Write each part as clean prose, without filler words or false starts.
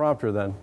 prompter then.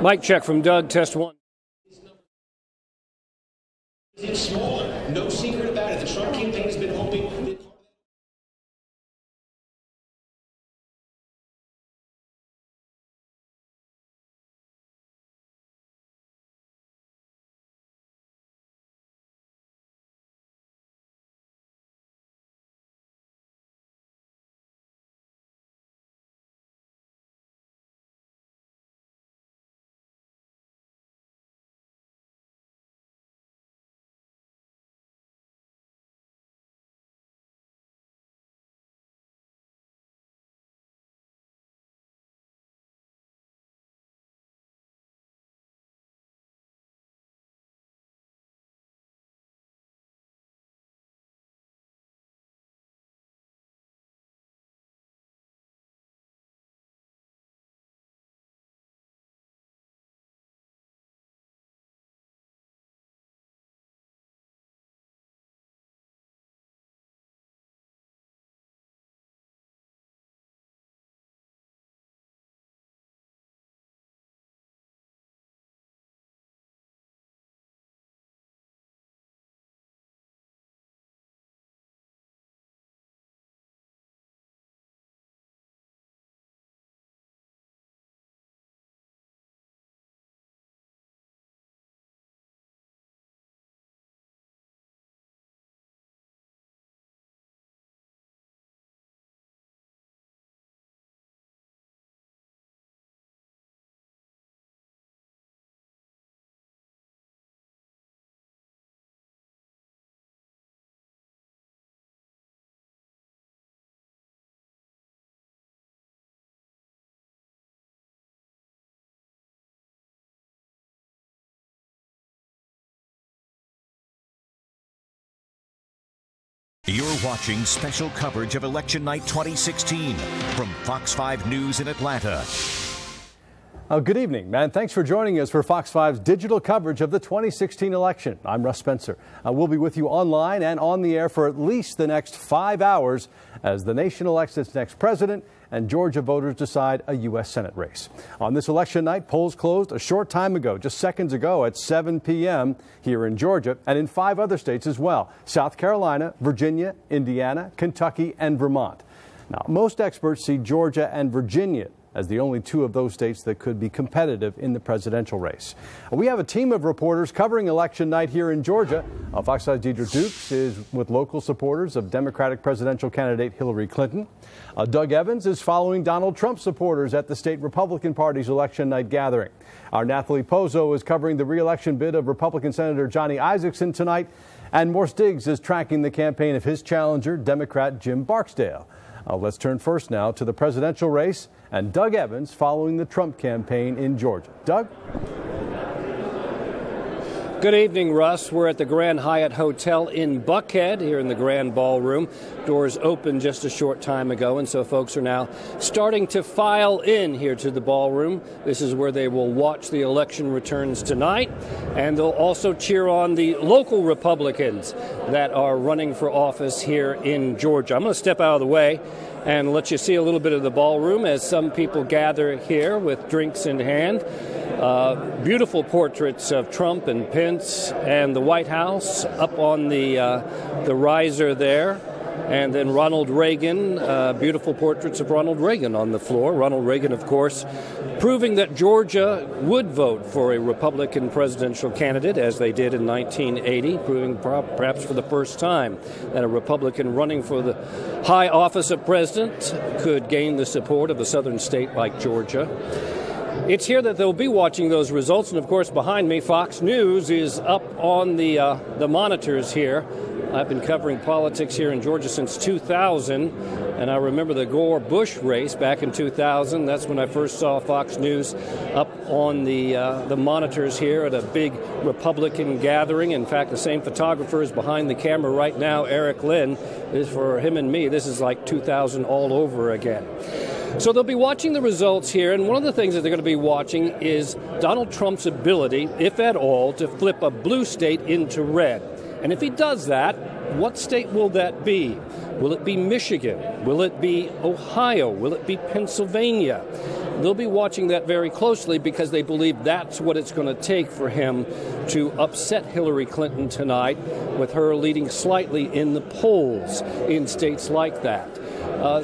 Mic check from Doug, test one. It's smaller. No secret about it. The Trump campaign has been hoping that You're watching special coverage of Election Night 2016 from Fox 5 News in Atlanta. Good evening, man. Thanks for joining us for Fox 5's digital coverage of the 2016 election. I'm Russ Spencer. We'll be with you online and on the air for at least the next 5 hours as the nation elects its next president and Georgia voters decide a U.S. Senate race. On this election night, polls closed a short time ago, just seconds ago at 7 p.m. here in Georgia and in 5 other states as well: South Carolina, Virginia, Indiana, Kentucky, and Vermont. Now, most experts see Georgia and Virginia as the only 2 of those states that could be competitive in the presidential race. We have a team of reporters covering election night here in Georgia. Fox 5's Deidre Dukes is with local supporters of Democratic presidential candidate Hillary Clinton. Doug Evans is following Donald Trump supporters at the state Republican Party's election night gathering. Our Nathalie Pozo is covering the re-election bid of Republican Senator Johnny Isakson tonight. And Morse Diggs is tracking the campaign of his challenger, Democrat Jim Barksdale. Let's turn first now to the presidential race and Doug Evans following the Trump campaign in Georgia. Doug? Good evening, Russ. We're at the Grand Hyatt Hotel in Buckhead here in the Grand Ballroom. Doors opened just a short time ago, and so folks are now starting to file in here to the ballroom. This is where they will watch the election returns tonight, and they'll also cheer on the local Republicans that are running for office here in Georgia. I'm going to step out of the way and let you see a little bit of the ballroom as some people gather here with drinks in hand. Beautiful portraits of Trump and Pence and the White House up on the riser there. And then Ronald Reagan, beautiful portraits of Ronald Reagan on the floor. Ronald Reagan, of course, proving that Georgia would vote for a Republican presidential candidate, as they did in 1980, proving perhaps for the first time that a Republican running for the high office of president could gain the support of a southern state like Georgia. It's here that they'll be watching those results, and of course behind me, Fox News is up on the monitors here. I've been covering politics here in Georgia since 2000, and I remember the Gore-Bush race back in 2000. That's when I first saw Fox News up on the monitors here at a big Republican gathering. In fact, the same photographer is behind the camera right now, Eric Lynn. This is for him and me. This is like 2000 all over again. So they'll be watching the results here, and one of the things that they're going to be watching is Donald Trump's ability, if at all, to flip a blue state into red. And if he does that, what state will that be? Will it be Michigan? Will it be Ohio? Will it be Pennsylvania? They'll be watching that very closely because they believe that's what it's going to take for him to upset Hillary Clinton tonight, with her leading slightly in the polls in states like that.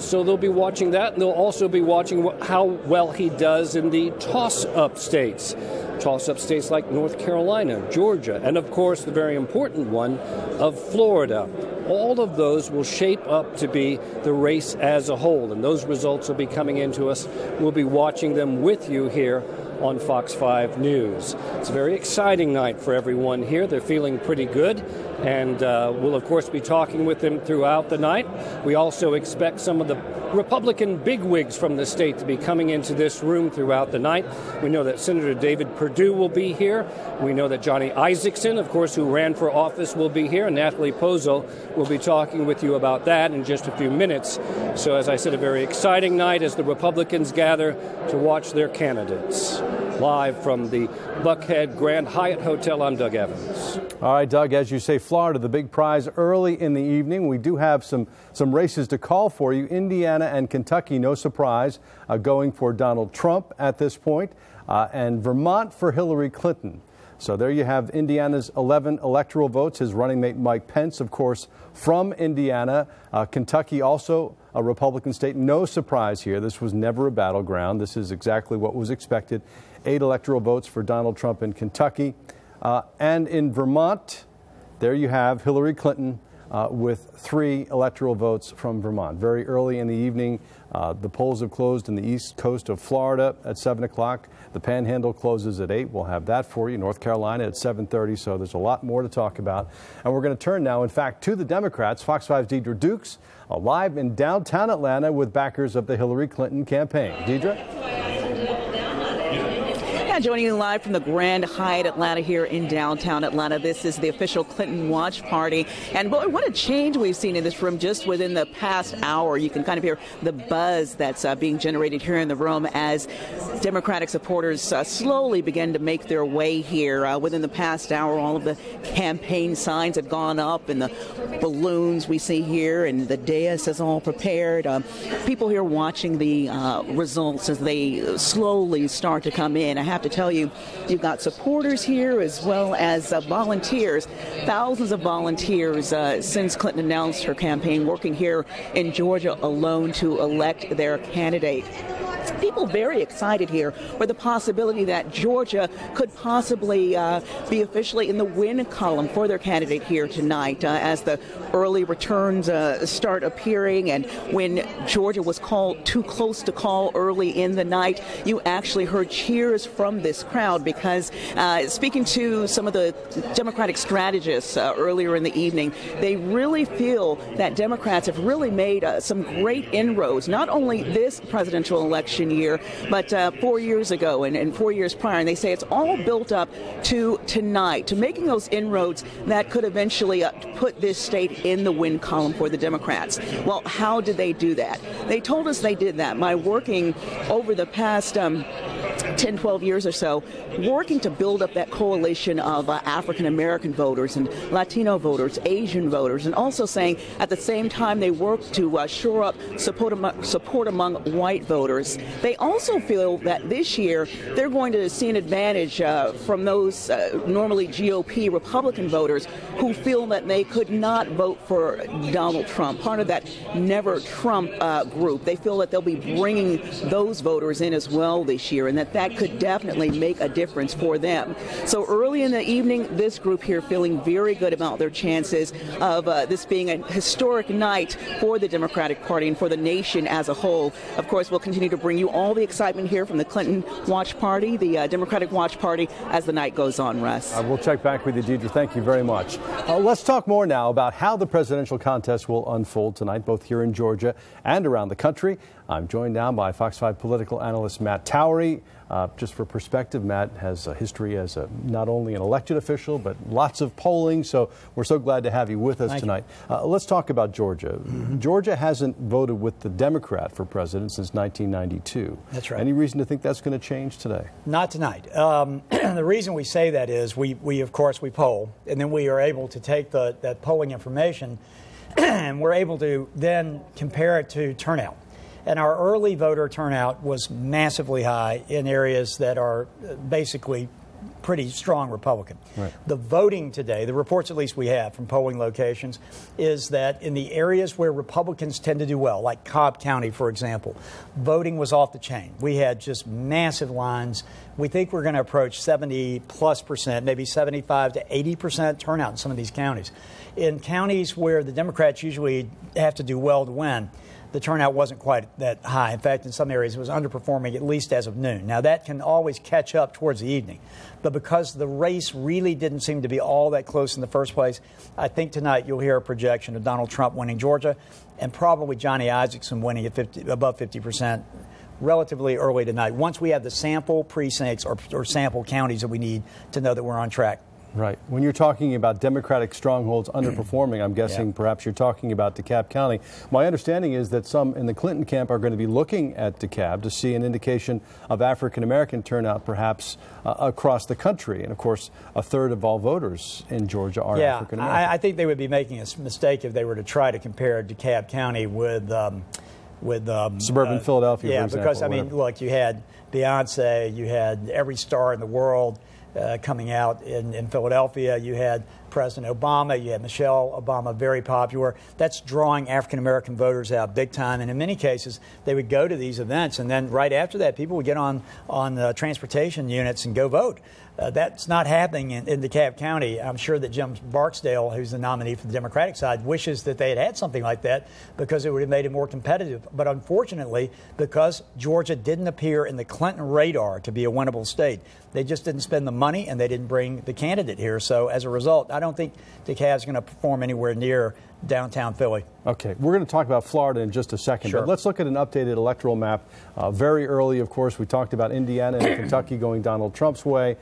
So they'll be watching that, and they'll also be watching how well he does in the toss-up states. Toss-up states like North Carolina, Georgia, and of course the very important one of Florida. All of those will shape up to be the race as a whole, and those results will be coming into us. We'll be watching them with you here on Fox 5 News. It's a very exciting night for everyone here. They're feeling pretty good, and we'll, of course, be talking with them throughout the night. We also expect some of the Republican bigwigs from the state to be coming into this room throughout the night. We know that Senator David Perdue will be here. We know that Johnny Isakson, of course, who ran for office, will be here, and Natalie Pozo will be talking with you about that in just a few minutes. So, as I said, a very exciting night as the Republicans gather to watch their candidates. Live from the Buckhead Grand Hyatt Hotel, I'm Doug Evans. All right, Doug, as you say, Florida, the big prize early in the evening. We do have some races to call for you. Indiana and Kentucky, no surprise, going for Donald Trump at this point, and Vermont for Hillary Clinton. So there you have Indiana's 11 electoral votes. His running mate Mike Pence, of course, from Indiana. Kentucky also a Republican state. No surprise here. This was never a battleground. This is exactly what was expected. 8 electoral votes for Donald Trump in Kentucky. And in Vermont, there you have Hillary Clinton with 3 electoral votes from Vermont. Very early in the evening, the polls have closed in the east coast of Florida at 7 o'clock. The Panhandle closes at 8. We'll have that for you. North Carolina at 7:30. So there's a lot more to talk about. And we're going to turn now, in fact, to the Democrats. Fox 5's Deidre Dukes live in downtown Atlanta with backers of the Hillary Clinton campaign. Deidre? Joining you live from the Grand Hyatt Atlanta here in downtown Atlanta. This is the official Clinton watch party. And boy, what a change we've seen in this room just within the past hour. You can kind of hear the buzz that's being generated here in the room as Democratic supporters slowly begin to make their way here. Within the past hour, all of the campaign signs have gone up and the balloons we see here and the dais is all prepared. People here watching the results as they slowly start to come in. I have to tell you, you've got supporters here as well as volunteers, thousands of volunteers since Clinton announced her campaign, working here in Georgia alone to elect their candidate. People very excited here for the possibility that Georgia could possibly be officially in the win column for their candidate here tonight as the early returns start appearing. And when Georgia was called too close to call early in the night, you actually heard cheers from this crowd because speaking to some of the Democratic strategists earlier in the evening, they really feel that Democrats have really made some great inroads, not only this presidential election year, but 4 years ago and 4 years prior. And they say it's all built up to tonight, to making those inroads that could eventually put this state in the win column for the Democrats. Well, how did they do that? They told us they did that by working over the past 10 10, 12 years or so, working to build up that coalition of African-American voters and Latino voters, Asian voters, and also saying at the same time they work to shore up support among white voters. They also feel that this year they're going to see an advantage from those normally GOP Republican voters who feel that they could not vote for Donald Trump, part of that Never Trump group. They feel that they'll be bringing those voters in as well this year, and that could definitely make a difference for them. So early in the evening, this group here feeling very good about their chances of this being a historic night for the Democratic Party and for the nation as a whole. Of course, we'll continue to bring you all the excitement here from the Clinton Watch Party, the Democratic Watch Party, as the night goes on, Russ. We'll check back with you, Deidre. Thank you very much. Let's talk more now about how the presidential contest will unfold tonight, both here in Georgia and around the country. I'm joined now by Fox 5 political analyst Matt Towery. Just for perspective, Matt has a history as not only an elected official, but lots of polling. So we're so glad to have you with us tonight. Let's talk about Georgia. Georgia hasn't voted with the Democrat for president since 1992. That's right. Any reason to think that's going to change today? Not tonight. The reason we say that is we of course, we poll, and then we are able to take that polling information and we're able to then compare it to turnout. And our early voter turnout was massively high in areas that are basically pretty strong Republican. Right. The voting today, the reports at least we have from polling locations, is that in the areas where Republicans tend to do well, like Cobb County, for example, voting was off the chain. We had just massive lines. We think we're going to approach 70+%, maybe 75 to 80% turnout in some of these counties. In counties where the Democrats usually have to do well to win, the turnout wasn't quite that high. In fact, in some areas, it was underperforming at least as of noon. Now, that can always catch up towards the evening. But because the race really didn't seem to be all that close in the first place, I think tonight you'll hear a projection of Donald Trump winning Georgia and probably Johnny Isakson winning at above 50% relatively early tonight, once we have the sample precincts or sample counties that we need to know that we're on track. Right. When you're talking about Democratic strongholds underperforming, I'm guessing perhaps you're talking about DeKalb County. My understanding is that some in the Clinton camp are going to be looking at DeKalb to see an indication of African-American turnout perhaps across the country. And, of course, a third of all voters in Georgia are African-American. I think they would be making a mistake if they were to try to compare DeKalb County with suburban Philadelphia, for example. Because, I mean, look, you had Beyonce, you had every star in the world coming out in Philadelphia. You had President Obama. You had Michelle Obama, very popular. That's drawing African-American voters out big time. And in many cases, they would go to these events. And then right after that, people would get on transportation units and go vote. That's not happening in DeKalb County. I'm sure that Jim Barksdale, who's the nominee for the Democratic side, wishes that they had had something like that because it would have made it more competitive. But unfortunately, because Georgia didn't appear in the Clinton radar to be a winnable state, they just didn't spend the money and they didn't bring the candidate here. So as a result, I don't think DeKalb's going to perform anywhere near downtown Philly. Okay, we're going to talk about Florida in just a second, Sure. but let's look at an updated electoral map. Very early, of course, we talked about Indiana and Kentucky going Donald Trump's way,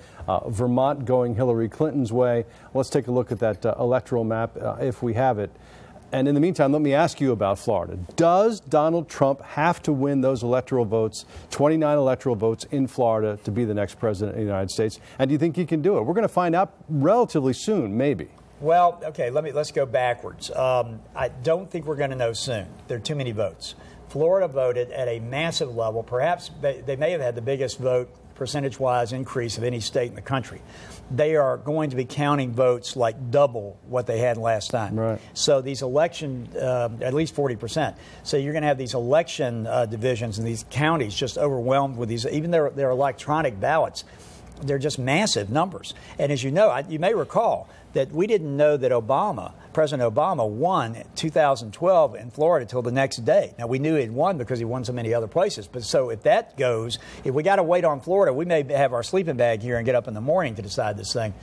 Vermont going Hillary Clinton's way. Let's take a look at that electoral map if we have it. And in the meantime, let me ask you about Florida. Does Donald Trump have to win those electoral votes, 29 electoral votes in Florida, to be the next president of the United States? And do you think he can do it? We're going to find out relatively soon, maybe. Well, okay, let's go backwards. I don't think we're going to know soon. There are too many votes. Florida voted at a massive level. Perhaps they may have had the biggest vote percentage-wise increase of any state in the country. They are going to be counting votes like double what they had last time. Right. So these election, at least 40%. So you're going to have these election divisions and these counties just overwhelmed with these, even their electronic ballots. They're just massive numbers. And as you know, you may recall that we didn't know that President Obama won in 2012 in Florida till the next day. Now, we knew he'd won because he won so many other places. But so if that goes, if we got to wait on Florida, we may have our sleeping bag here and get up in the morning to decide this thing.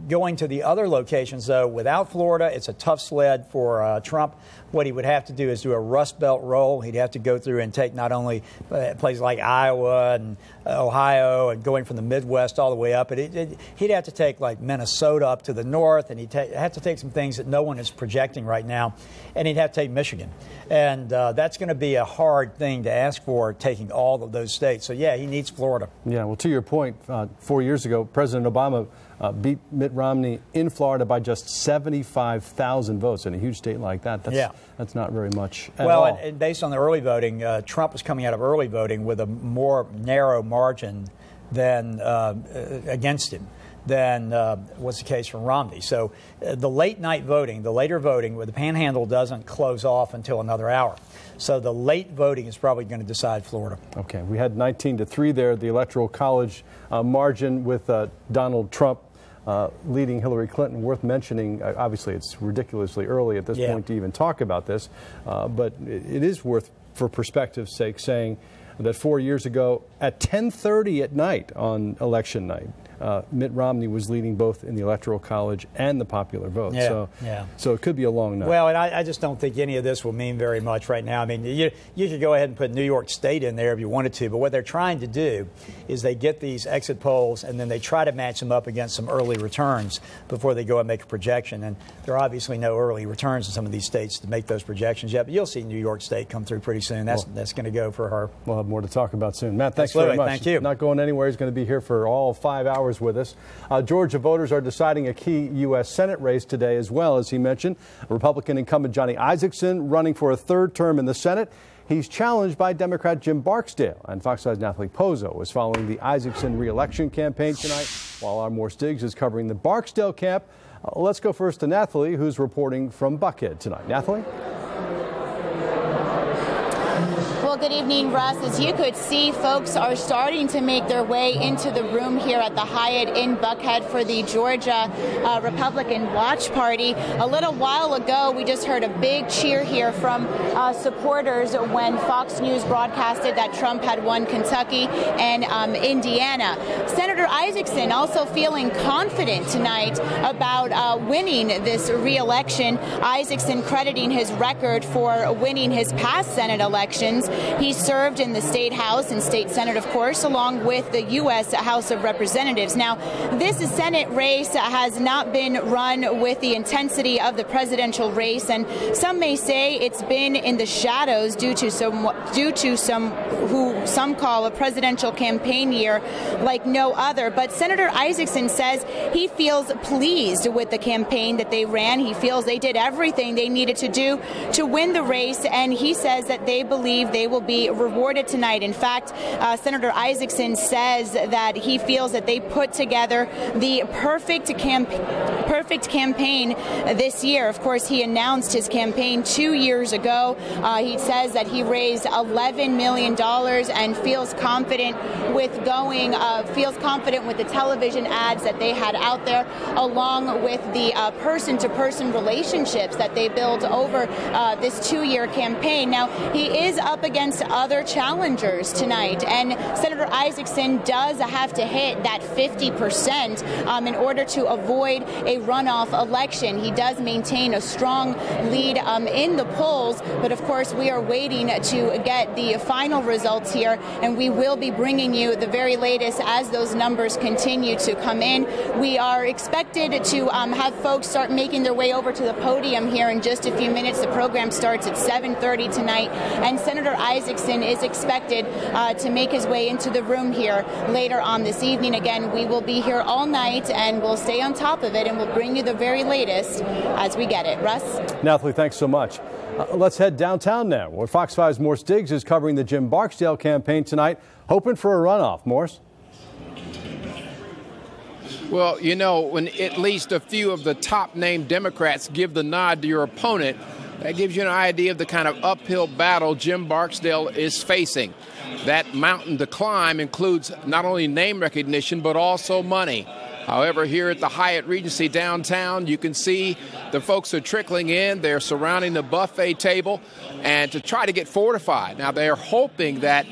Going to the other locations, though, without Florida, it's a tough sled for Trump. What he would have to do is do a Rust Belt roll. He'd have to go through and take not only places like Iowa and Ohio and going from the Midwest all the way up, but he'd have to take like Minnesota up to the north, and he'd have to take some things that no one is projecting right now, and he'd have to take Michigan. And that's going to be a hard thing to ask for, taking all of those states. So, yeah, he needs Florida. Yeah, well, to your point, 4 years ago, President Obama beat Mitt Romney in Florida by just 75,000 votes. In a huge state like that, that's not very much at all. Well, and based on the early voting, Trump was coming out of early voting with a more narrow margin than against him than was the case for Romney. So the late night voting, the later voting, where the panhandle doesn't close off until another hour. So the late voting is probably going to decide Florida. Okay, we had 19-3 there, the Electoral College margin with Donald Trump leading Hillary Clinton. Worth mentioning, obviously it's ridiculously early at this point to even talk about this, but it is worth, for perspective's sake, saying that 4 years ago at 10:30 at night on election night, Mitt Romney was leading both in the Electoral College and the popular vote. So it could be a long night. Well, and I just don't think any of this will mean very much right now. I mean, you could go ahead and put New York State in there if you wanted to, but what they're trying to do is they get these exit polls and then they try to match them up against some early returns before they go and make a projection. And there are obviously no early returns in some of these states to make those projections yet, but you'll see New York State come through pretty soon. That's going to go for her. We'll have more to talk about soon. Matt, thanks very much. Thank you. Not going anywhere. He's going to be here for all 5 hours with us. Georgia voters are deciding a key U.S. Senate race today as well, as he mentioned. Republican incumbent Johnny Isakson running for a third term in the Senate. He's challenged by Democrat Jim Barksdale. And Fox 5's Natalie Pozo is following the Isakson re-election campaign tonight, while our Morse Diggs is covering the Barksdale camp. Let's go first to Natalie, who's reporting from Buckhead tonight. Natalie? Well, good evening, Russ. As you could see, folks are starting to make their way into the room here at the Hyatt in Buckhead for the Georgia Republican Watch Party. A little while ago, we just heard a big cheer here from supporters when Fox News broadcasted that Trump had won Kentucky and Indiana. Senator Isakson also feeling confident tonight about winning this re-election. Isakson crediting his record for winning his past Senate elections. He served in the State House and State Senate, of course, along with the U.S. House of Representatives. Now, this Senate race has not been run with the intensity of the presidential race, and some may say it's been in the shadows due to some who some call a presidential campaign year like no other. But Senator Isakson says he feels pleased with the campaign that they ran. He feels they did everything they needed to do to win the race, and he says that they believe they will be rewarded tonight. In fact, Senator Isakson says that he feels that they put together the perfect campaign this year. Of course, he announced his campaign 2 years ago. He says that he raised $11 million and feels confident with the television ads that they had out there, along with the person-to-person relationships that they built over this 2-year campaign. Now, he is up against other challengers tonight, and Senator Isakson does have to hit that 50% in order to avoid a runoff election. He does maintain a strong lead in the polls, but of course we are waiting to get the final results here, and we will be bringing you the very latest as those numbers continue to come in. We are expected to have folks start making their way over to the podium here in just a few minutes. The program starts at 7:30 tonight, and Senator Isakson is expected to make his way into the room here later on this evening. Again, we will be here all night, and we'll stay on top of it, and we'll bring you the very latest as we get it. Russ? Natalie, thanks so much. Let's head downtown now, where Fox 5's Morse Diggs is covering the Jim Barksdale campaign tonight, hoping for a runoff. Morse? Well, you know, when at least a few of the top-named Democrats give the nod to your opponent, that gives you an idea of the kind of uphill battle Jim Barksdale is facing. That mountain to climb includes not only name recognition, but also money. However, here at the Hyatt Regency downtown, you can see the folks are trickling in. They're surrounding the buffet table and to try to get fortified. Now, they're hoping that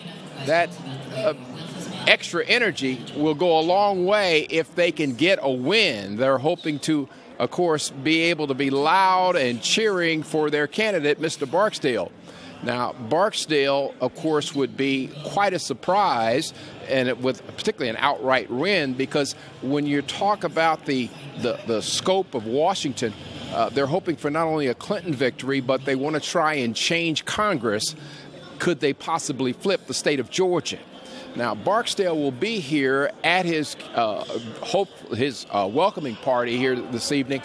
extra energy will go a long way if they can get a win. They're hoping to, of course, be able to be loud and cheering for their candidate, Mr. Barksdale. Now, Barksdale, of course, would be quite a surprise, and with particularly an outright win, because when you talk about the scope of Washington, they're hoping for not only a Clinton victory, but they want to try and change Congress. Could they possibly flip the state of Georgia? Now, Barksdale will be here at his welcoming party here this evening.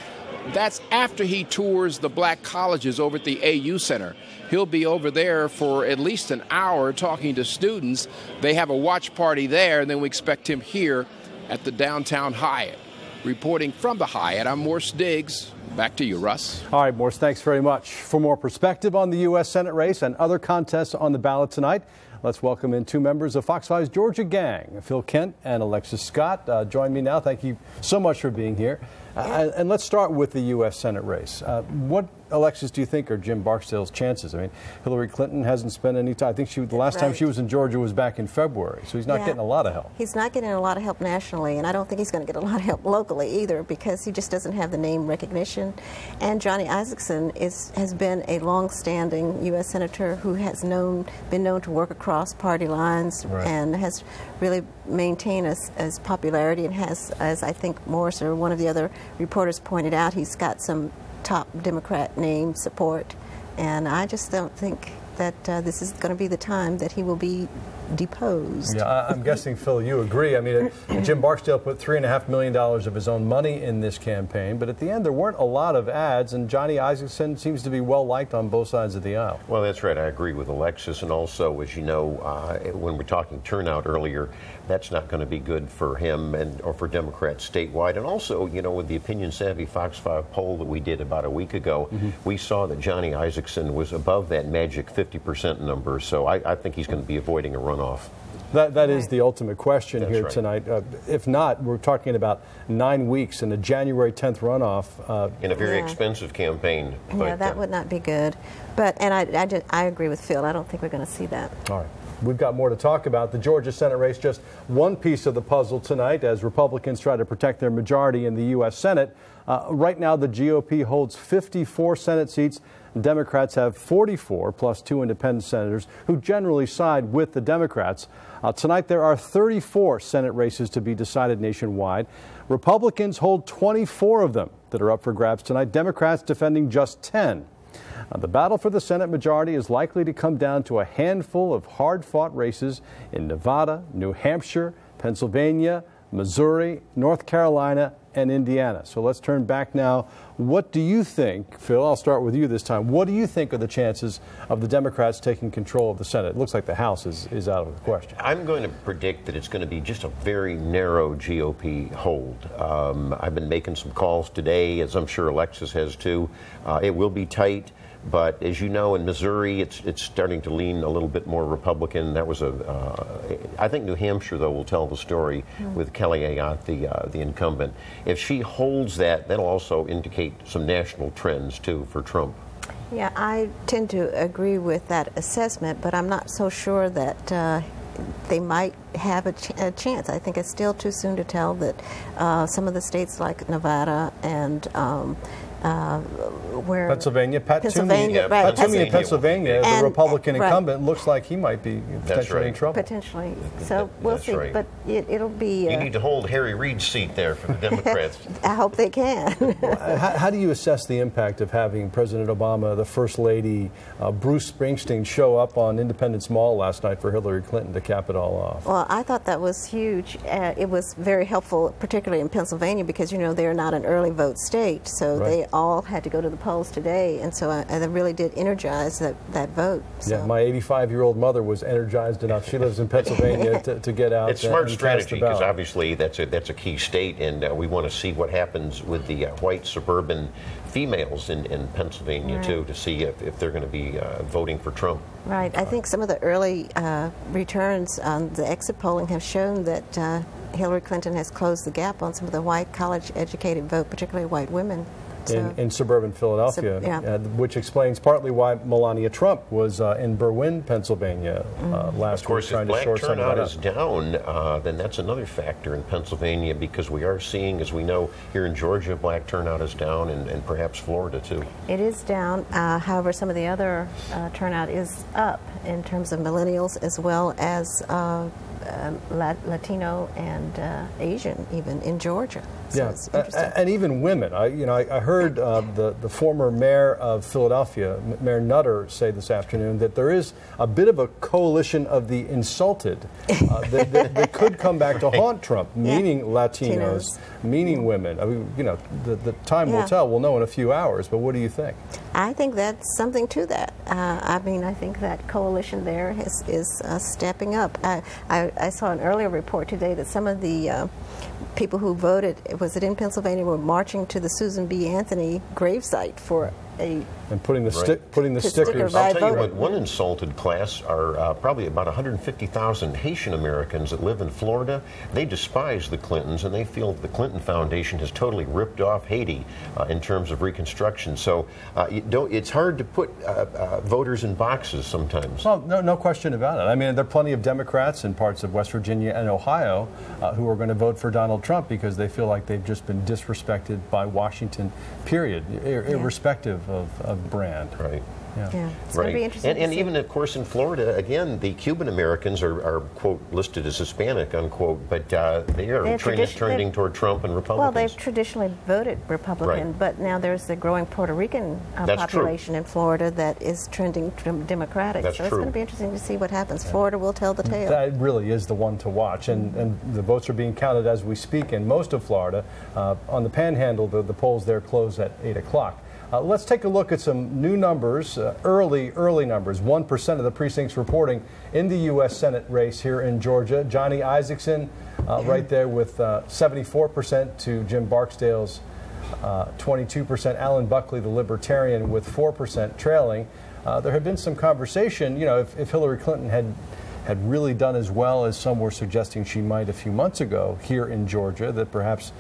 That's after he tours the black colleges over at the AU Center. He'll be over there for at least an hour talking to students. They have a watch party there, and then we expect him here at the downtown Hyatt. Reporting from the Hyatt, I'm Morse Diggs. Back to you, Russ. All right, Morse, thanks very much. For more perspective on the U.S. Senate race and other contests on the ballot tonight, let's welcome in two members of Fox 5's Georgia gang, Phil Kent and Alexis Scott. Join me now. Thank you so much for being here. And let's start with the U.S. Senate race. What, Alexis, do you think are Jim Barksdale's chances? I mean, Hillary Clinton hasn't spent any time. I think the last time she was in Georgia was back in February, so he's not getting a lot of help. He's not getting a lot of help nationally, and I don't think he's going to get a lot of help locally either, because he just doesn't have the name recognition. And Johnny Isakson has been a long-standing U.S. Senator who has been known to work across party lines and has really maintained his popularity, and has, as I think Morris or one of the other reporters pointed out, he's got some top Democrat name support, and I just don't think that this is going to be the time that he will be deposed. Yeah, I'm guessing, Phil, you agree. I mean, Jim Barksdale put $3.5 million of his own money in this campaign, but at the end there weren't a lot of ads, and Johnny Isakson seems to be well liked on both sides of the aisle. Well, that's right. I agree with Alexis, and also, as you know, when we're talking turnout earlier, that's not going to be good for him or for Democrats statewide. And also, you know, with the Opinion Savvy Fox 5 poll that we did about a week ago, we saw that Johnny Isakson was above that magic 50% number, so I think he's going to be avoiding a runoff. That is the ultimate question here tonight. If not, we're talking about 9 weeks in a January 10th runoff. In a very expensive campaign. Yeah, that would not be good. But, and I agree with Phil. I don't think we're going to see that. All right. We've got more to talk about. The Georgia Senate race, just one piece of the puzzle tonight as Republicans try to protect their majority in the U.S. Senate. Right now, the GOP holds 54 Senate seats. Democrats have 44, plus 2 independent senators who generally side with the Democrats. Tonight, there are 34 Senate races to be decided nationwide. Republicans hold 24 of them that are up for grabs tonight. Democrats defending just 10. The battle for the Senate majority is likely to come down to a handful of hard-fought races in Nevada, New Hampshire, Pennsylvania, Missouri, North Carolina, and Indiana. So let's turn back now. What do you think, Phil, I'll start with you this time. What do you think are the chances of the Democrats taking control of the Senate? It looks like the House is out of the question. I'm going to predict that it's going to be just a very narrow GOP hold. I've been making some calls today, as I'm sure Alexis has too. It will be tight. But as you know, in Missouri, it's starting to lean a little bit more Republican. That was I think New Hampshire, though, will tell the story with Kelly Ayotte, the incumbent. If she holds that, that'll also indicate some national trends, too, for Trump. Yeah, I tend to agree with that assessment, but I'm not so sure that they might have a chance. I think it's still too soon to tell that some of the states like Nevada and where Pennsylvania, Pat Toomey in Pennsylvania, the Republican incumbent, looks like he might be potentially in trouble. Potentially. So we'll see. Right. But it'll be. You need to hold Harry Reid's seat there for the Democrats. I hope they can. How do you assess the impact of having President Obama, the First Lady, Bruce Springsteen show up on Independence Mall last night for Hillary Clinton to cap it all off? Well, I thought that was huge. It was very helpful, particularly in Pennsylvania, because, you know, they're not an early vote state, so they all had to go to the polls today, and so I really did energize that vote. So. Yeah, my 85-year-old mother was energized enough. She lives in Pennsylvania to get out. It's smart strategy, because obviously that's a key state, and we want to see what happens with the white suburban females in Pennsylvania too, to see if they're going to be voting for Trump. Right. I think some of the early returns on the exit polling have shown that Hillary Clinton has closed the gap on some of the white college-educated vote, particularly white women. in suburban Philadelphia, which explains partly why Melania Trump was in Berwyn, Pennsylvania last week trying to shore some of that up. Of course, if black turnout is down, then that's another factor in Pennsylvania, because we are seeing, as we know, here in Georgia, black turnout is down, and perhaps Florida too. It is down. However, some of the other turnout is up in terms of millennials as well as Latino and Asian, even in Georgia. So it's interesting. And even women. I heard the former mayor of Philadelphia, Mayor Nutter, say this afternoon that there is a bit of a coalition of the insulted that could come back to haunt Trump, meaning Latinos, meaning women. I mean, the time will tell. We'll know in a few hours. But what do you think? I think that's something to that. I mean, I think that coalition there is stepping up. I saw an earlier report today that some of the people who voted, was it in Pennsylvania, were marching to the Susan B. Anthony gravesite for and putting the stickers. I'll tell you what, one insulted class are probably about 150,000 Haitian Americans that live in Florida. They despise the Clintons, and they feel the Clinton Foundation has totally ripped off Haiti in terms of Reconstruction. So it's hard to put voters in boxes sometimes. Well, no question about it. I mean, there are plenty of Democrats in parts of West Virginia and Ohio who are going to vote for Donald Trump because they feel like they've just been disrespected by Washington, period, irrespective of brand. Right. Yeah. It's going to be interesting. And even, of course, in Florida, again, the Cuban Americans are, quote, listed as Hispanic, unquote, but they are trending toward Trump and Republicans. Well, they've traditionally voted Republican, but now there's the growing Puerto Rican population in Florida that is trending Democratic. That's so it's going to be interesting to see what happens. Florida will tell the tale. That really is the one to watch, and the votes are being counted as we speak in most of Florida. On the Panhandle, the polls there close at 8 o'clock. Let's take a look at some new numbers, early numbers. 1% of the precincts reporting in the U.S. Senate race here in Georgia. Johnny Isakson right there with 74% to Jim Barksdale's 22%. Alan Buckley, the Libertarian, with 4% trailing. There had been some conversation, if Hillary Clinton had really done as well as some were suggesting she might a few months ago here in Georgia, that perhaps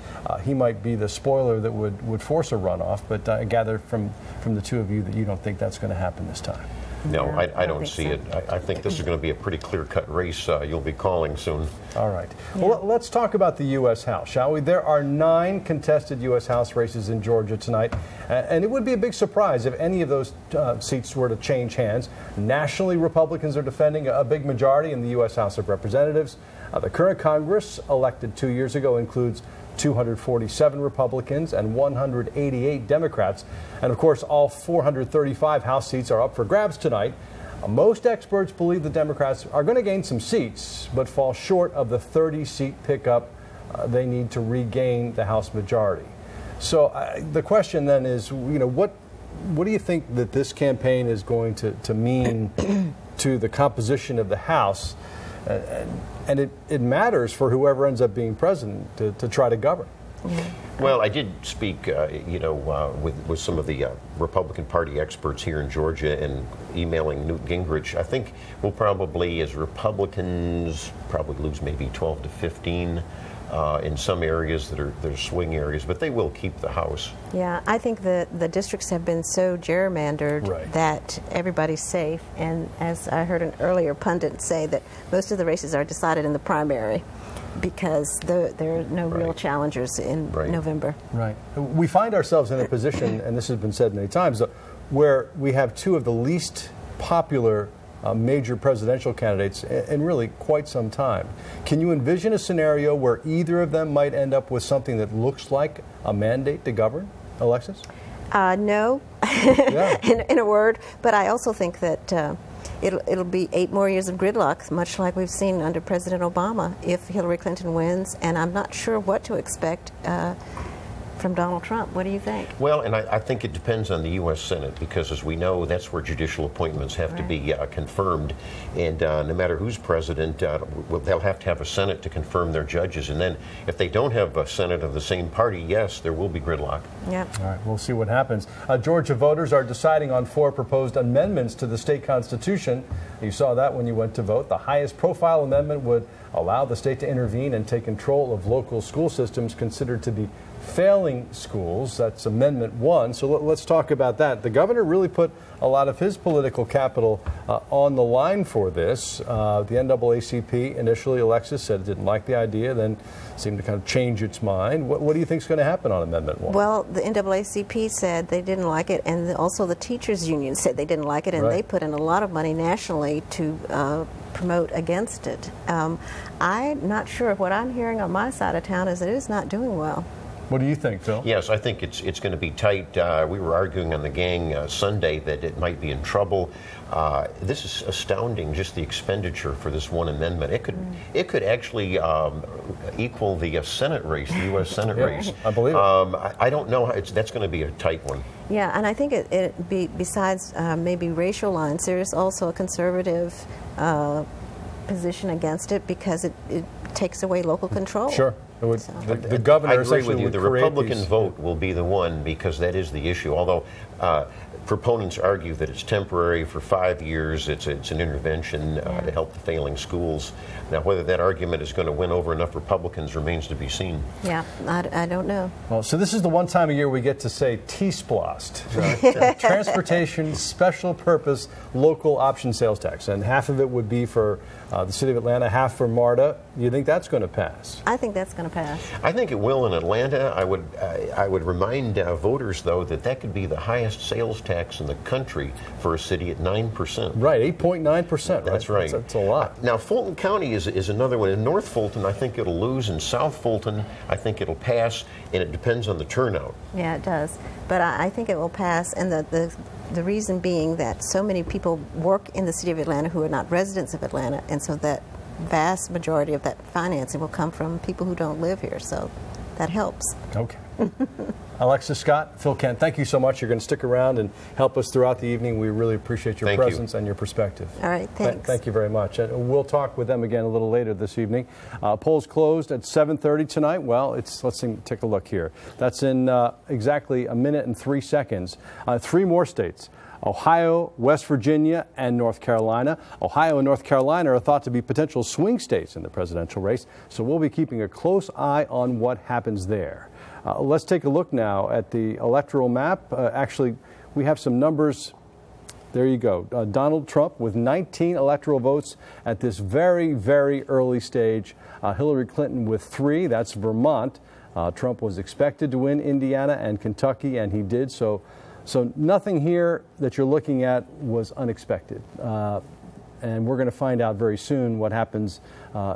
he might be the spoiler that would force a runoff. But I gather from the two of you that you don't think that's going to happen this time. No, I don't see it. I think this is going to be a pretty clear-cut race you'll be calling soon. All right. Well, let's talk about the U.S. House, shall we? There are 9 contested U.S. House races in Georgia tonight, and it would be a big surprise if any of those seats were to change hands. Nationally, Republicans are defending a big majority in the U.S. House of Representatives. The current Congress, elected 2 years ago, includes 247 Republicans and 188 Democrats. And of course, all 435 House seats are up for grabs tonight. Most experts believe the Democrats are going to gain some seats, but fall short of the 30-seat pickup they need to regain the House majority. So the question then is, what do you think that this campaign is going to mean to the composition of the House? And it matters for whoever ends up being president to try to govern. Well, I did speak, with some of the Republican Party experts here in Georgia and emailing Newt Gingrich. I think we'll probably, as Republicans, lose maybe 12 to 15 in some areas that are swing areas, but they will keep the House. Yeah, I think the districts have been so gerrymandered that everybody's safe. And as I heard an earlier pundit say, that most of the races are decided in the primary because there are no real challengers in November. Right. We find ourselves in a position, and this has been said many times, where we have 2 of the least popular major presidential candidates in really quite some time. Can you envision a scenario where either of them might end up with something that looks like a mandate to govern? Alexis? No, in a word. But I also think that it'll be 8 more years of gridlock, much like we've seen under President Obama, if Hillary Clinton wins. And I'm not sure what to expect from Donald Trump. What do you think? Well, and I think it depends on the U.S. Senate, because as we know, that's where judicial appointments have to be confirmed. And no matter who's president, they'll have to have a Senate to confirm their judges. And then if they don't have a Senate of the same party, yes, there will be gridlock. Yeah. All right, we'll see what happens. Georgia voters are deciding on 4 proposed amendments to the state constitution. You saw that when you went to vote. The highest profile amendment would allow the state to intervene and take control of local school systems considered to be failing schools. That's Amendment 1. So let's talk about that. The governor really put a lot of his political capital on the line for this. The NAACP initially, Alexis, said it didn't like the idea, then seemed to kind of change its mind. What do you think is going to happen on Amendment 1? Well, the NAACP said they didn't like it, and also the teachers union said they didn't like it, and they put in a lot of money nationally to promote against it. I'm not sure. What I'm hearing on my side of town is that it is not doing well. What do you think, Phil? Yes, I think it's going to be tight. We were arguing on the gang Sunday that it might be in trouble. This is astounding, just the expenditure for this one amendment. It could actually equal the Senate race, the U.S. Senate race. I believe it. I don't know. That's going to be a tight one. Yeah, and I think besides maybe racial lines, there is also a conservative position against it because it takes away local control. Sure. The governor I agree with you. The Republican vote will be the one because that is the issue. Although proponents argue that it's temporary for 5 years, it's an intervention to help the failing schools. Now, whether that argument is going to win over enough Republicans remains to be seen. Yeah, I don't know. Well, so this is the one time a year we get to say T-SPLOST, Transportation Special Purpose Local Option Sales Tax, and half of it would be for the city of Atlanta, half for MARTA. You think that's going to pass? I think that's going to pass. I think it will in Atlanta. I would remind voters, though, that could be the highest sales tax in the country for a city at 9%. Right, 8.9%. That's right. That's a lot. Now, Fulton County is another one. In North Fulton, I think it'll lose. In South Fulton, I think it'll pass, and it depends on the turnout. Yeah, it does. But I think it will pass, and the reason being that so many people work in the city of Atlanta who are not residents of Atlanta, and so that vast majority of that financing will come from people who don't live here, so that helps. Okay. Alexis Scott, Phil Kent, thank you so much. You're going to stick around and help us throughout the evening. We really appreciate your presence and your perspective. All right, thanks. Thank you very much. And we'll talk with them again a little later this evening. Polls closed at 7:30 tonight. Well, let's take a look here. That's in exactly a minute and 3 seconds. 3 more states: Ohio, West Virginia, and North Carolina. Ohio and North Carolina are thought to be potential swing states in the presidential race, so we'll be keeping a close eye on what happens there. Let's take a look now at the electoral map. Actually, we have some numbers. There you go. Donald Trump with 19 electoral votes at this very, very early stage. Hillary Clinton with 3. That's Vermont. Trump was expected to win Indiana and Kentucky, and he did. So nothing here that you're looking at was unexpected. And we're going to find out very soon what happens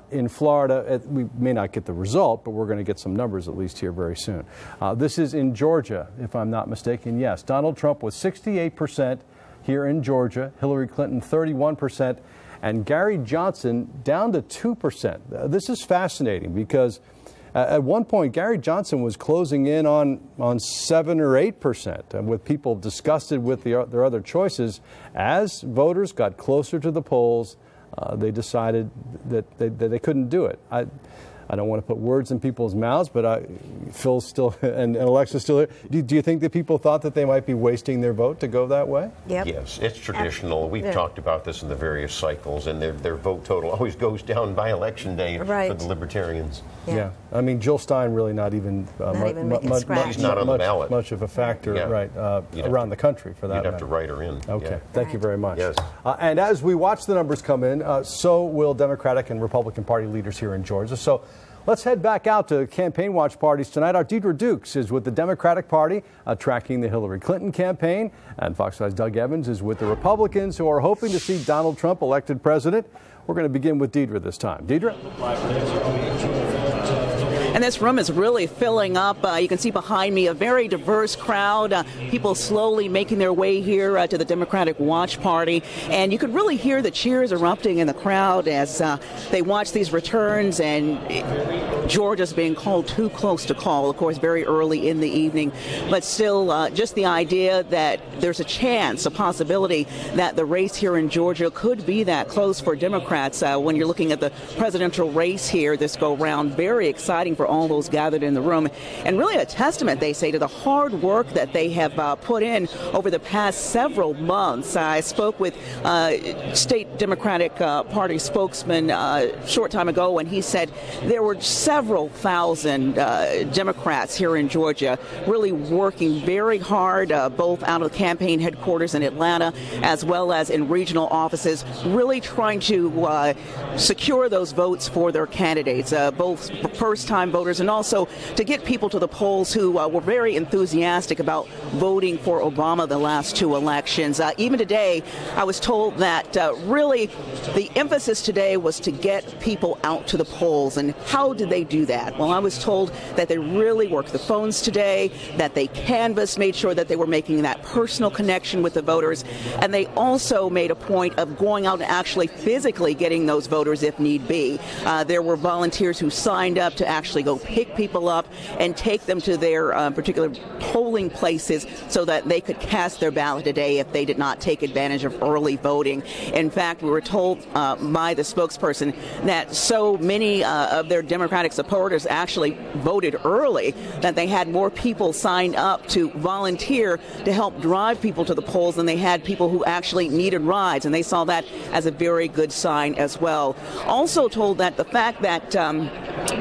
in Florida. We may not get the result, but we're going to get some numbers at least here very soon. This is in Georgia, if I'm not mistaken. Yes, Donald Trump was 68% here in Georgia, Hillary Clinton 31%, and Gary Johnson down to 2%. This is fascinating because at one point, Gary Johnson was closing in on 7 or 8%, and with people disgusted with their other choices. As voters got closer to the polls, they decided that they couldn't do it. I don't want to put words in people's mouths, but Phil's still and Alexa's still here. Do you think that people thought that they might be wasting their vote to go that way? Yep. Yes, it's traditional. We've talked about this in the various cycles, and their vote total always goes down by Election Day for the Libertarians. Yeah. I mean, Jill Stein really not even she's not on the ballot. Much of a factor, around the country for that. You'd have to write her in. Okay, thank you very much. Yes. And as we watch the numbers come in, so will Democratic and Republican Party leaders here in Georgia. So let's head back out to campaign watch parties tonight. Our Deidre Dukes is with the Democratic Party tracking the Hillary Clinton campaign, and Fox 5's Doug Evans is with the Republicans who are hoping to see Donald Trump elected president. We're going to begin with Deidre this time. Deidre? And this room is really filling up. You can see behind me a very diverse crowd, people slowly making their way here to the Democratic Watch Party. And you could really hear the cheers erupting in the crowd as they watch these returns, and Georgia's being called too close to call, of course, very early in the evening. But still, just the idea that there's a chance, a possibility that the race here in Georgia could be that close for Democrats when you're looking at the presidential race here this go round. Very exciting for all those gathered in the room. And really a testament, they say, to the hard work that they have put in over the past several months. I spoke with State Democratic Party spokesman a short time ago, and he said there were several thousand Democrats here in Georgia really working very hard, both out of the campaign headquarters in Atlanta as well as in regional offices, really trying to secure those votes for their candidates, both first-time voters and also to get people to the polls who were very enthusiastic about voting for Obama the last two elections. Even today, I was told that really the emphasis today was to get people out to the polls. And how did they do that? Well, I was told that they really worked the phones today, that they canvassed, made sure that they were making that personal connection with the voters, and they also made a point of going out and actually physically getting those voters if need be. There were volunteers who signed up to actually go pick people up and take them to their particular polling places so that they could cast their ballot today if they did not take advantage of early voting. In fact, we were told by the spokesperson that so many of their Democratic supporters actually voted early that they had more people signed up to volunteer to help drive people to the polls than they had people who actually needed rides, and they saw that as a very good sign as well. Also told that the fact that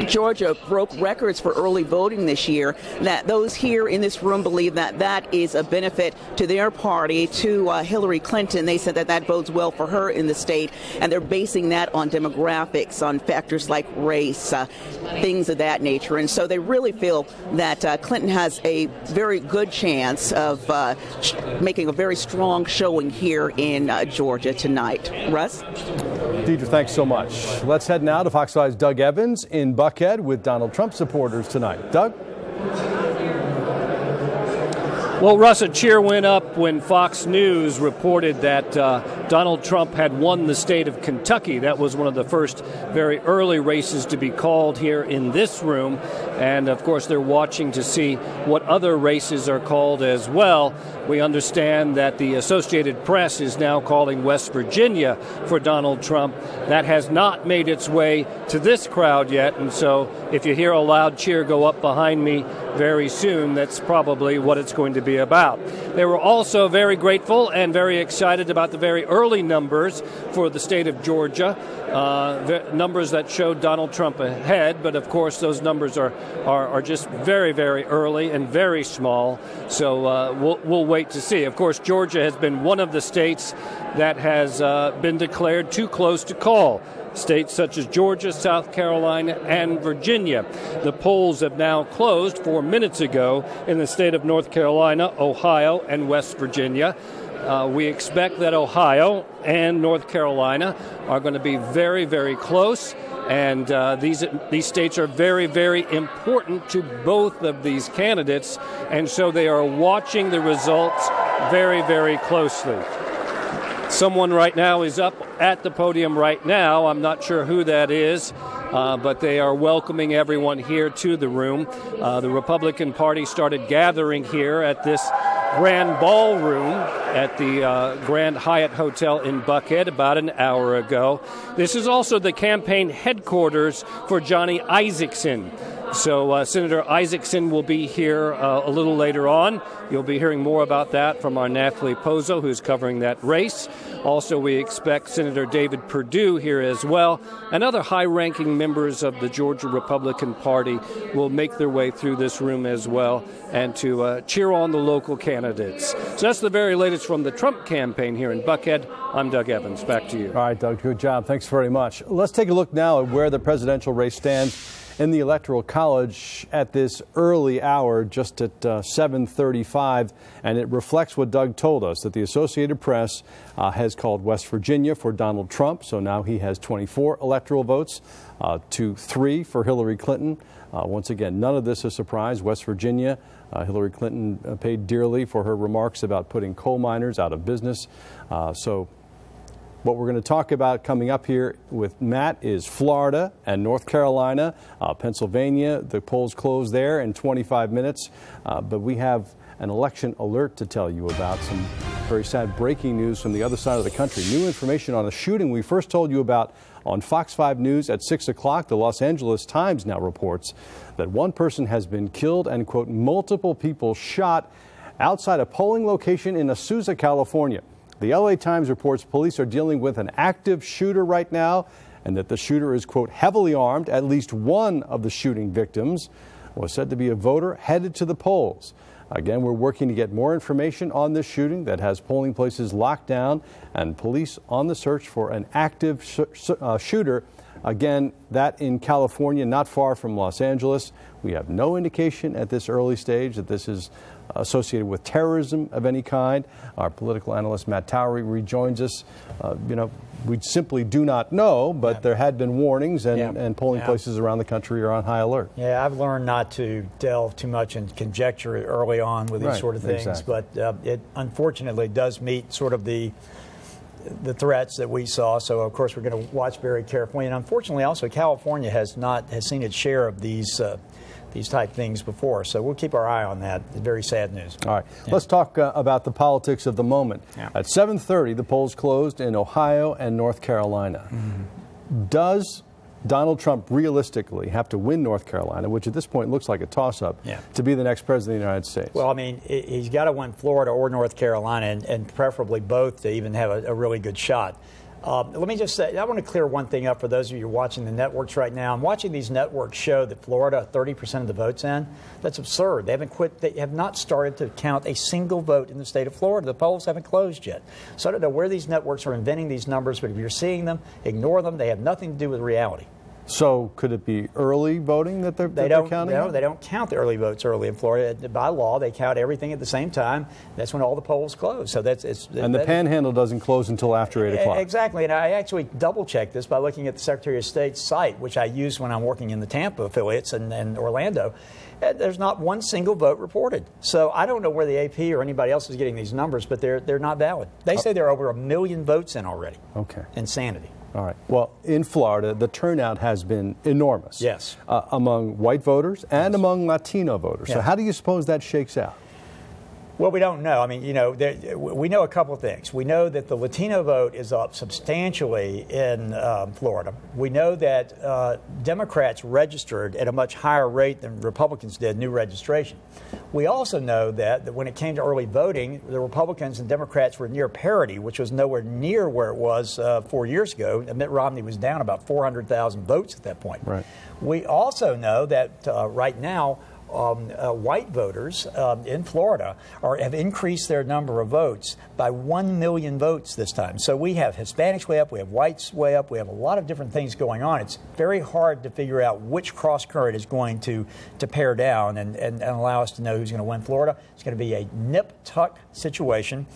Georgia broke records for early voting this year, that those here in this room believe that that is a benefit to their party, to Hillary Clinton. They said that that bodes well for her in the state, and they're basing that on demographics, on factors like race, things of that nature. And so they really feel that Clinton has a very good chance of making a very strong showing here in Georgia tonight. Russ? Deidre, thanks so much. Let's head now to Fox 5's Doug Evans in Buckhead with Donald Trump supporters tonight. Doug? Well, Russ, a cheer went up when Fox News reported that Donald Trump had won the state of Kentucky. That was one of the first very early races to be called here in this room. And, of course, they're watching to see what other races are called as well. We understand that the Associated Press is now calling West Virginia for Donald Trump. That has not made its way to this crowd yet. And so if you hear a loud cheer go up behind me very soon, that's probably what it's going to be about. They were also very grateful and very excited about the very early numbers for the state of Georgia, numbers that showed Donald Trump ahead. But, of course, those numbers are just very, very early and very small. So we'll wait to see. Of course, Georgia has been one of the states that has been declared too close to call. States such as Georgia, South Carolina, and Virginia. The polls have now closed 4 minutes ago in the state of North Carolina, Ohio, and West Virginia. We expect that Ohio and North Carolina are going to be very, very close. And these states are very, very important to both of these candidates. And so they are watching the results very, very closely. Someone right now is up at the podium right now. I'm not sure who that is, but they are welcoming everyone here to the room. The Republican Party started gathering here at this grand ballroom at the Grand Hyatt Hotel in Buckhead about an hour ago. This is also the campaign headquarters for Johnny Isakson. So Senator Isakson will be here a little later on. You'll be hearing more about that from our Nathalie Pozo, who's covering that race. Also, we expect Senator David Perdue here as well. And other high-ranking members of the Georgia Republican Party will make their way through this room as well and to cheer on the local candidates. So that's the very latest from the Trump campaign here in Buckhead. I'm Doug Evans. Back to you. All right, Doug, good job. Thanks very much. Let's take a look now at where the presidential race stands in the Electoral College at this early hour, just at 7:35, and it reflects what Doug told us, that the Associated Press has called West Virginia for Donald Trump, so now he has 24 electoral votes to 3 for Hillary Clinton. Once again, none of this is a surprise. West Virginia, Hillary Clinton paid dearly for her remarks about putting coal miners out of business. So what we're going to talk about coming up here with Matt is Florida and North Carolina, Pennsylvania. The polls close there in 25 minutes. But we have an election alert to tell you about. Some very sad breaking news from the other side of the country. New information on a shooting we first told you about on Fox 5 News at 6 o'clock. The Los Angeles Times now reports that one person has been killed and, quote, multiple people shot outside a polling location in Azusa, California. The LA Times reports police are dealing with an active shooter right now and that the shooter is, quote, heavily armed. At least one of the shooting victims was said to be a voter headed to the polls. Again, we're working to get more information on this shooting that has polling places locked down and police on the search for an active shooter. Again, that in California, not far from Los Angeles. We have no indication at this early stage that this is associated with terrorism of any kind. Our political analyst Matt Towery rejoins us. We simply do not know, but there had been warnings, and polling places around the country are on high alert. Yeah, I've learned not to delve too much in conjecture early on with these sort of things, but it unfortunately does meet sort of the threats that we saw. So of course we're going to watch very carefully, and unfortunately also California has seen its share of these type things before. So we'll keep our eye on that. Very sad news. All right. Let's talk about the politics of the moment. At 7:30, the polls closed in Ohio and North Carolina. Does Donald Trump realistically have to win North Carolina, which at this point looks like a toss-up, to be the next president of the United States? Well, I mean, he's got to win Florida or North Carolina, and preferably both to even have a really good shot. Let me just say, I want to clear one thing up for those of you who are watching the networks right now. I'm watching these networks show that Florida, 30% of the votes in. That's absurd. They haven't quit. They have not started to count a single vote in the state of Florida. The polls haven't closed yet. So I don't know where these networks are inventing these numbers, but if you're seeing them, ignore them. They have nothing to do with reality. So could it be early voting that they're counting? No, they don't count the early votes early in Florida. By law, they count everything at the same time. That's when all the polls close. So and the Panhandle doesn't close until after 8 o'clock. Exactly. And I actually double-checked this by looking at the Secretary of State's site, which I use when I'm working in the Tampa affiliates and Orlando. There's not one single vote reported. So I don't know where the AP or anybody else is getting these numbers, but they're not valid. They say there are over 1 million votes in already. Okay. Insanity. All right. Well, in Florida, the turnout has been enormous. Yes. Among white voters and among Latino voters. So how do you suppose that shakes out? Well, we don't know. I mean, we know a couple of things. We know that the Latino vote is up substantially in Florida. We know that Democrats registered at a much higher rate than Republicans did, new registration. We also know that when it came to early voting, the Republicans and Democrats were near parity, which was nowhere near where it was 4 years ago. Mitt Romney was down about 400,000 votes at that point. Right. We also know that right now, white voters in Florida have increased their number of votes by 1 million votes this time. So we have Hispanics way up, we have whites way up, we have a lot of different things going on. It's very hard to figure out which cross current is going to pare down and allow us to know who's going to win Florida. It's going to be a nip-tuck situation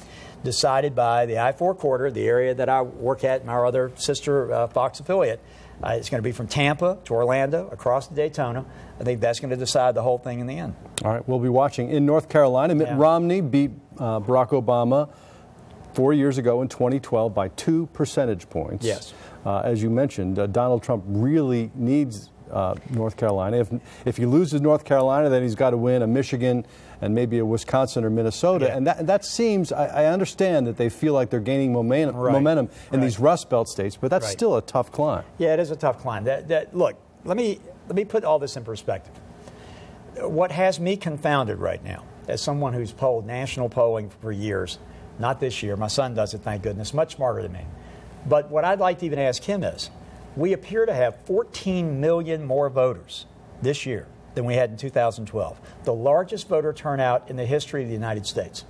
decided by the I-4 corridor, the area that I work at, and our other sister Fox affiliate. It's going to be from Tampa to Orlando, across to Daytona. I think that's going to decide the whole thing in the end. All right, we'll be watching. In North Carolina, Mitt Romney beat Barack Obama 4 years ago in 2012 by 2 percentage points. Yes. As you mentioned, Donald Trump really needs North Carolina. If he loses North Carolina, then he's got to win a Michigan and maybe a Wisconsin or Minnesota. Yeah. And that seems, I understand that they feel like they're gaining momentum in these Rust Belt states, but that's still a tough climb. Yeah, it is a tough climb. Look, let me put all this in perspective. What has me confounded right now, as someone who's polled national polling for years, not this year, my son does it, thank goodness, much smarter than me. But what I'd like to even ask him is, we appear to have 14 million more voters this year than we had in 2012, the largest voter turnout in the history of the United States.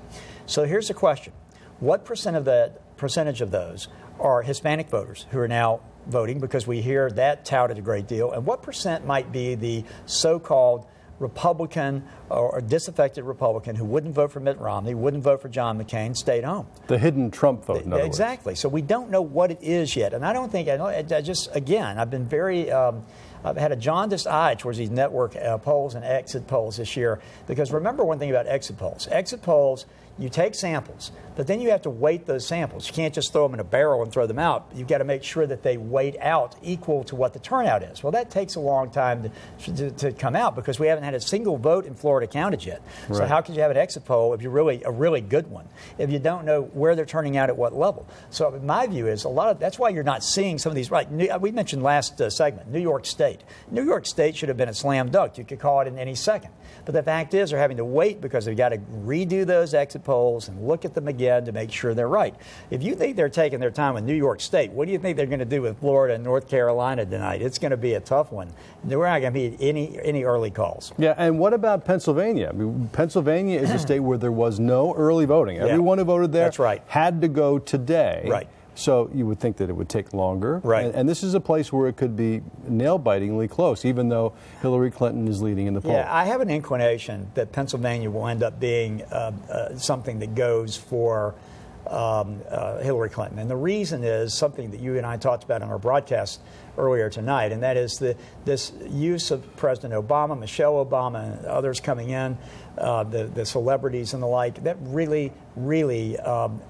So here's the question. What percentage of those are Hispanic voters who are now voting, because we hear that touted a great deal, and what percent might be the so-called Republican or disaffected Republican who wouldn't vote for Mitt Romney, wouldn't vote for John McCain, stayed home? The hidden Trump vote, in other words. Exactly. So we don't know what it is yet. And I don't think, again, I've been very, I've had a jaundiced eye towards these network polls and exit polls this year, because remember one thing about exit polls. Exit polls, you take samples, but then you have to weight those samples. You can't just throw them in a barrel and throw them out. You've got to make sure that they weight out equal to what the turnout is. Well, that takes a long time to come out because we haven't had a single vote in Florida counted yet. Right. So how could you have an exit poll if you're really a really good one if you don't know where they're turning out at what level? So my view is that's why you're not seeing some of these. Right, we mentioned last segment New York State. New York State should have been a slam dunk. You could call it in any second. But the fact is they're having to wait because they've got to redo those exit polls and look at them again to make sure they're right. If you think they're taking their time with New York State, what do you think they're going to do with Florida and North Carolina tonight? It's going to be a tough one. We're not going to be any early calls. Yeah, and what about Pennsylvania? I mean, Pennsylvania is a state where there was no early voting. Everyone who voted there had to go today. Right. So you would think that it would take longer. Right. And this is a place where it could be nail-bitingly close, even though Hillary Clinton is leading in the polls. Yeah, I have an inclination that Pennsylvania will end up being something that goes for Hillary Clinton. And the reason is something that you and I talked about on our broadcast earlier tonight, and that is this use of President Obama, Michelle Obama, and others coming in, the celebrities and the like, that really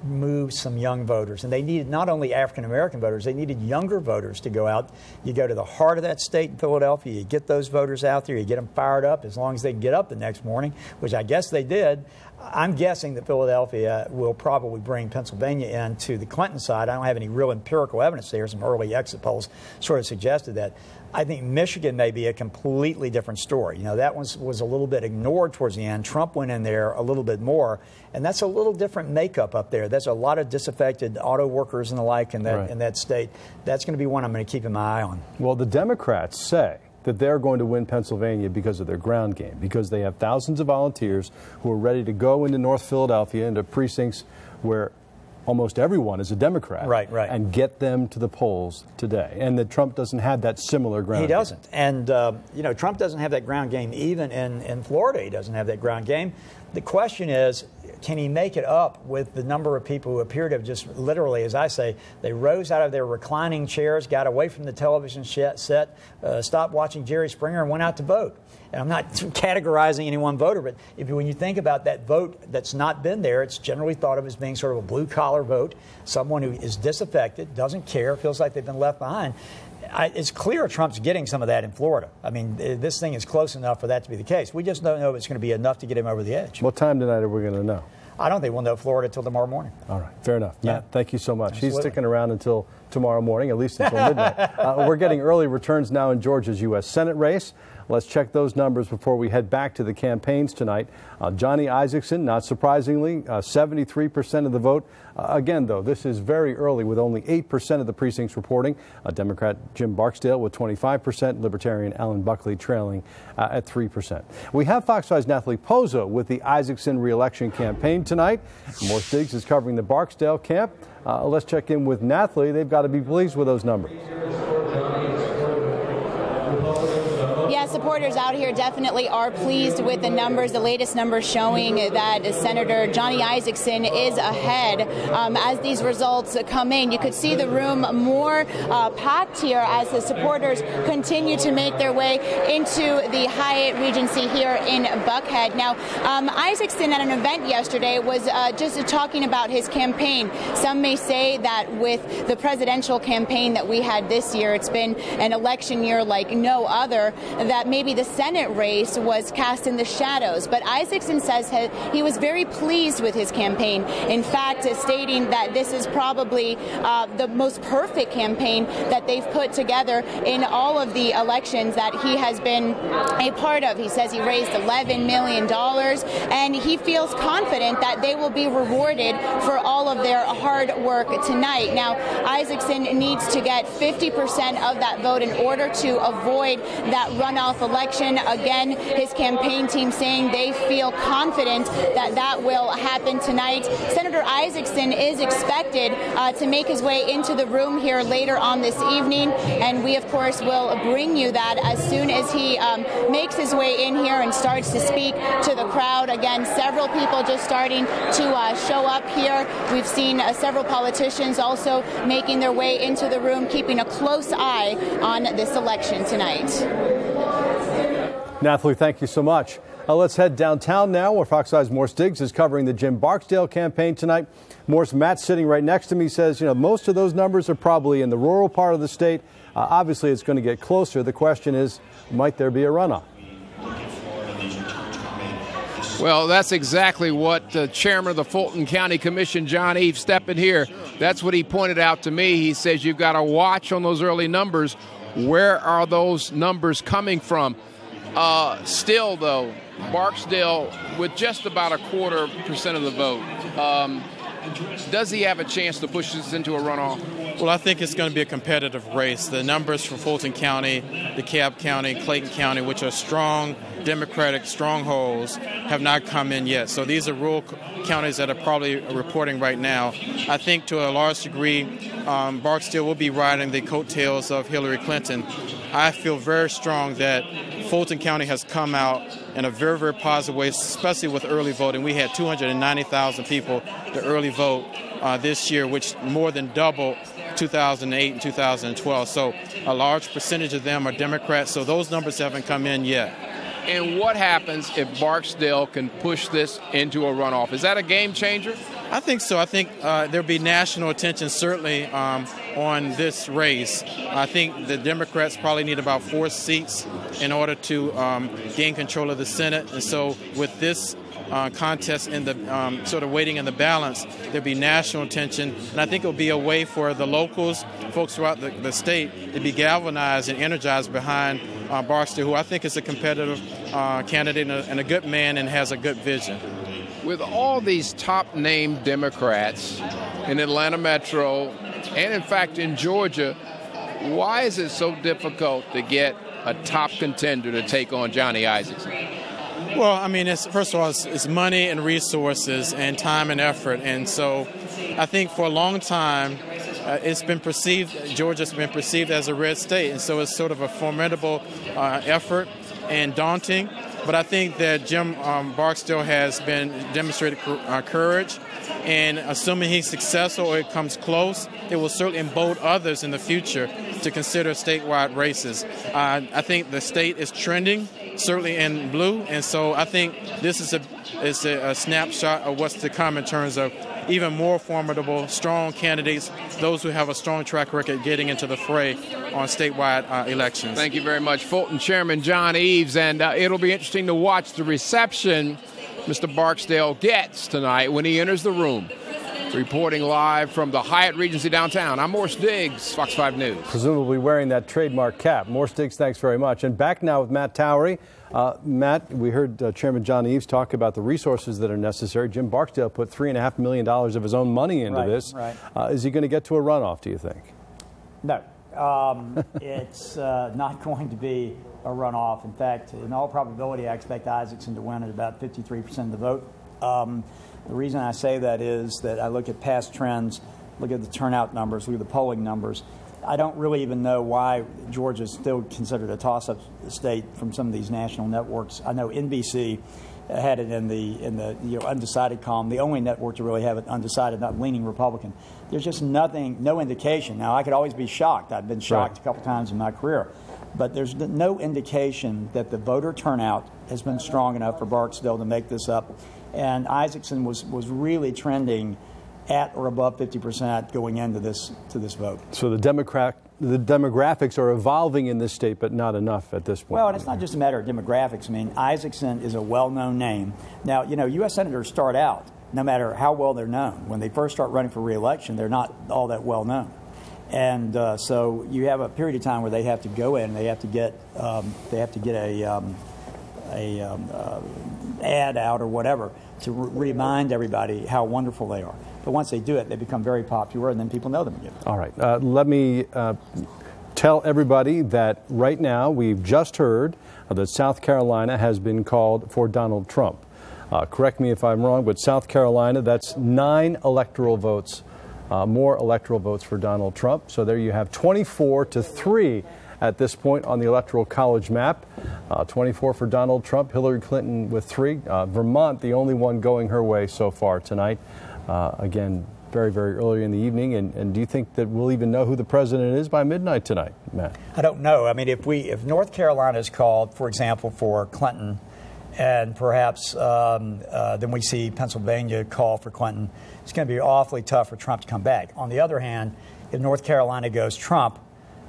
moved some young voters. And they needed not only African-American voters, they needed younger voters to go out. You go to the heart of that state in Philadelphia, you get those voters out there, you get them fired up as long as they can get up the next morning, which I guess they did. I'm guessing that Philadelphia will probably bring Pennsylvania into the Clinton side. I don't have any real empirical evidence there. Some early exit polls sort of suggested that. I think Michigan may be a completely different story. You know, that one was a little bit ignored towards the end. Trump went in there a little bit more, and that's a little different makeup up there. There's a lot of disaffected auto workers and the like in that state. That's going to be one I'm going to keep my eye on. Well, the Democrats say that they're going to win Pennsylvania because of their ground game, because they have thousands of volunteers who are ready to go into North Philadelphia, into precincts where almost everyone is a Democrat, and get them to the polls today. And that Trump doesn't have that similar ground game. He doesn't. And, you know, Trump doesn't have that ground game. Even in Florida, he doesn't have that ground game. The question is, can he make it up with the number of people who appear to have just literally, as I say, they rose out of their reclining chairs, got away from the television set, stopped watching Jerry Springer and went out to vote. And I'm not categorizing any one voter, but when you think about that vote that's not been there, it's generally thought of as being sort of a blue-collar vote, someone who is disaffected, doesn't care, feels like they've been left behind. It's clear Trump's getting some of that in Florida. I mean, this thing is close enough for that to be the case. We just don't know if it's going to be enough to get him over the edge. What time tonight are we going to know? I don't think we'll know Florida until tomorrow morning. All right, fair enough. Yeah. Matt, thank you so much. Absolutely. He's sticking around until tomorrow morning, at least until midnight. We're getting early returns now in Georgia's U.S. Senate race. Let's check those numbers before we head back to the campaigns tonight. Johnny Isakson, not surprisingly, 73% of the vote. Again, though, this is very early with only 8% of the precincts reporting. Democrat Jim Barksdale with 25%, Libertarian Alan Buckley trailing at 3%. We have Fox 5's Nathalie Pozo with the Isakson re-election campaign tonight. Morse Diggs is covering the Barksdale camp. Let's check in with Nathalie. They've got to be pleased with those numbers. Yeah, supporters out here definitely are pleased with the numbers. The latest numbers showing that Senator Johnny Isakson is ahead. As these results come in, you could see the room more packed here as the supporters continue to make their way into the Hyatt Regency here in Buckhead. Now, Isakson at an event yesterday was just talking about his campaign. Some may say that with the presidential campaign that we had this year, it's been an election year like no other, that maybe the Senate race was cast in the shadows. But Isakson says he was very pleased with his campaign. In fact, stating that this is probably the most perfect campaign that they've put together in all of the elections that he has been a part of. He says he raised $11 million, and he feels confident that they will be rewarded for all of their hard work tonight. Now, Isakson needs to get 50% of that vote in order to avoid that runoff election. Again, his campaign team saying they feel confident that that will happen tonight. Senator Isakson is expected to make his way into the room here later on this evening, and we, of course, will bring you that as soon as he makes his way in here and starts to speak to the crowd. Again, several people just starting to show up here. We've seen several politicians also making their way into the room, keeping a close eye on this election tonight. Nathalie, thank you so much. Let's head downtown now, where Fox 5's Morse Diggs is covering the Jim Barksdale campaign tonight. Morse, Matt sitting right next to me says, most of those numbers are probably in the rural part of the state. Obviously, it's going to get closer. The question is, might there be a runoff? Well, that's exactly what the chairman of the Fulton County Commission, John Eves, stepping here. That's what he pointed out to me. He says you've got to watch on those early numbers. Where are those numbers coming from? Still, though, Barksdale with just about 0.25% of the vote. Does he have a chance to push this into a runoff? Well, I think it's going to be a competitive race. The numbers for Fulton County, DeKalb County, Clayton County, which are strong Democratic strongholds, have not come in yet. So these are rural counties that are probably reporting right now. I think to a large degree, Barksdale will be riding the coattails of Hillary Clinton. I feel very strong that Fulton County has come out in a very, very positive way, especially with early voting. We had 290,000 people to early vote this year, which more than doubled 2008 and 2012. So a large percentage of them are Democrats, so those numbers haven't come in yet. And what happens if Barksdale can push this into a runoff? Is that a game changer? I think so. I think there'll be national attention certainly on this race. I think the Democrats probably need about 4 seats in order to gain control of the Senate. And so with this contest in the sort of waiting in the balance, there'll be national attention. And I think it'll be a way for the locals, folks throughout the state, to be galvanized and energized behind Barksdale, who I think is a competitive candidate and a good man and has a good vision. With all these top-name Democrats in Atlanta Metro and, in fact, in Georgia, why is it so difficult to get a top contender to take on Johnny Isakson? Well, I mean, first of all, it's money and resources and time and effort. And so I think for a long time, it's been perceived, Georgia's been perceived as a red state. And so it's sort of a formidable effort and daunting. But I think that Jim Barksdale has been demonstrated courage. And assuming he's successful or it comes close, it will certainly embolden others in the future to consider statewide races. I think the state is trending, certainly in blue, and so I think this is a snapshot of what's to come in terms of even more formidable, strong candidates, those who have a strong track record getting into the fray on statewide elections. Thank you very much, Fulton Chairman John Eves, and it'll be interesting to watch the reception Mr. Barksdale gets tonight when he enters the room. Reporting live from the Hyatt Regency downtown, I'm Morse Diggs, Fox 5 News. Presumably wearing that trademark cap. Morse Diggs, thanks very much. And back now with Matt Towery. Matt, we heard Chairman John Eves talk about the resources that are necessary. Jim Barksdale put $3.5 million of his own money into this. Right. Is he going to get to a runoff, do you think? No. It's not going to be a runoff. In fact, in all probability, I expect Isakson to win at about 53% of the vote. The reason I say that is that I look at past trends, look at the turnout numbers, look at the polling numbers. I don't really even know why Georgia is still considered a toss-up state from some of these national networks. I know NBC had it in the undecided column, the only network to really have it undecided, not leaning Republican. There's just no indication. Now, I could always be shocked. I've been shocked a couple times in my career. But there's no indication that the voter turnout has been strong enough for Barksdale to make this up. And Isakson was really trending at or above 50% going into this vote. So the demographics are evolving in this state, but not enough at this point. Well, and it's not just a matter of demographics. I mean, Isakson is a well-known name. Now, U.S. senators start out, no matter how well they're known. When they first start running for re-election, they're not all that well known. And so you have a period of time where they have to go in, and they have to get a ad out or whatever to remind everybody how wonderful they are. But once they do it, they become very popular, and then people know them again. All right. Let me tell everybody that right now we've just heard that South Carolina has been called for Donald Trump. Correct me if I'm wrong, but South Carolina, that's 9 electoral votes, more electoral votes for Donald Trump. So there you have 24-3 at this point on the Electoral College map. 24 for Donald Trump, Hillary Clinton with 3. Vermont, the only one going her way so far tonight. Again, very, very early in the evening. And do you think that we'll even know who the president is by midnight tonight, Matt? I don't know. I mean, if North Carolina is called, for example, for Clinton, and perhaps then we see Pennsylvania call for Clinton, it's going to be awfully tough for Trump to come back. On the other hand, if North Carolina goes Trump,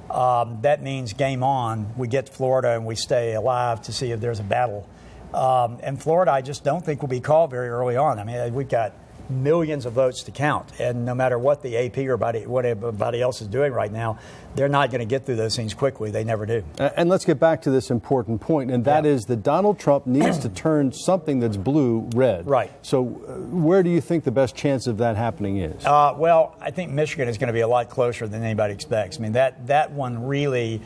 that means game on. We get to Florida and we stay alive to see if there's a battle. And Florida, I just don't think will be called very early on. I mean, we've got millions of votes to count, and no matter what the AP or what everybody else is doing right now, they're not going to get through those things quickly. They never do. And let's get back to this important point, and that is that Donald Trump needs to turn something that's blue red. Right. So where do you think the best chance of that happening is? Well, I think Michigan is going to be a lot closer than anybody expects. I mean, that one really...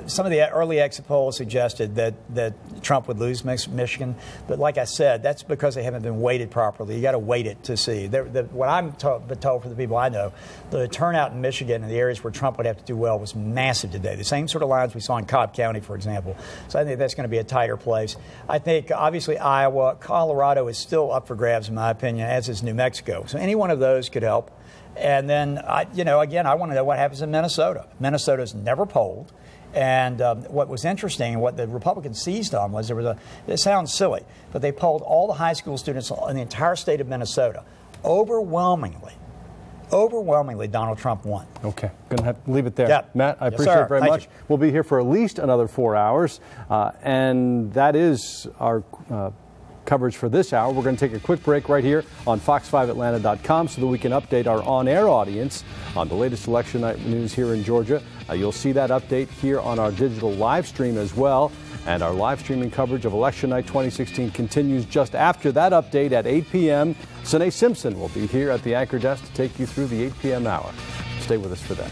some of the early exit polls suggested that Trump would lose Michigan, but like I said, that's because they haven't been weighted properly. You got to weight it to see. What I'm told from the people I know, the turnout in Michigan and the areas where Trump would have to do well was massive today. The same sort of lines we saw in Cobb County, for example. So I think that's going to be a tighter place. I think obviously Iowa, Colorado is still up for grabs in my opinion, as is New Mexico. So any one of those could help. And then, again, I want to know what happens in Minnesota. Minnesota's never polled. And what was interesting and what the Republicans seized on was it sounds silly, but they polled all the high school students in the entire state of Minnesota. Overwhelmingly, Donald Trump won. Okay, going to have to leave it there. Yeah. Matt, I appreciate it very much. You. We'll be here for at least another 4 hours, and that is our coverage for this hour. We're going to take a quick break right here on fox5atlanta.com so that we can update our on-air audience on the latest election night news here in Georgia. You'll see that update here on our digital live stream as well. And our live streaming coverage of Election Night 2016 continues just after that update at 8 p.m. Sine Simpson will be here at the anchor desk to take you through the 8 p.m. hour. Stay with us for that.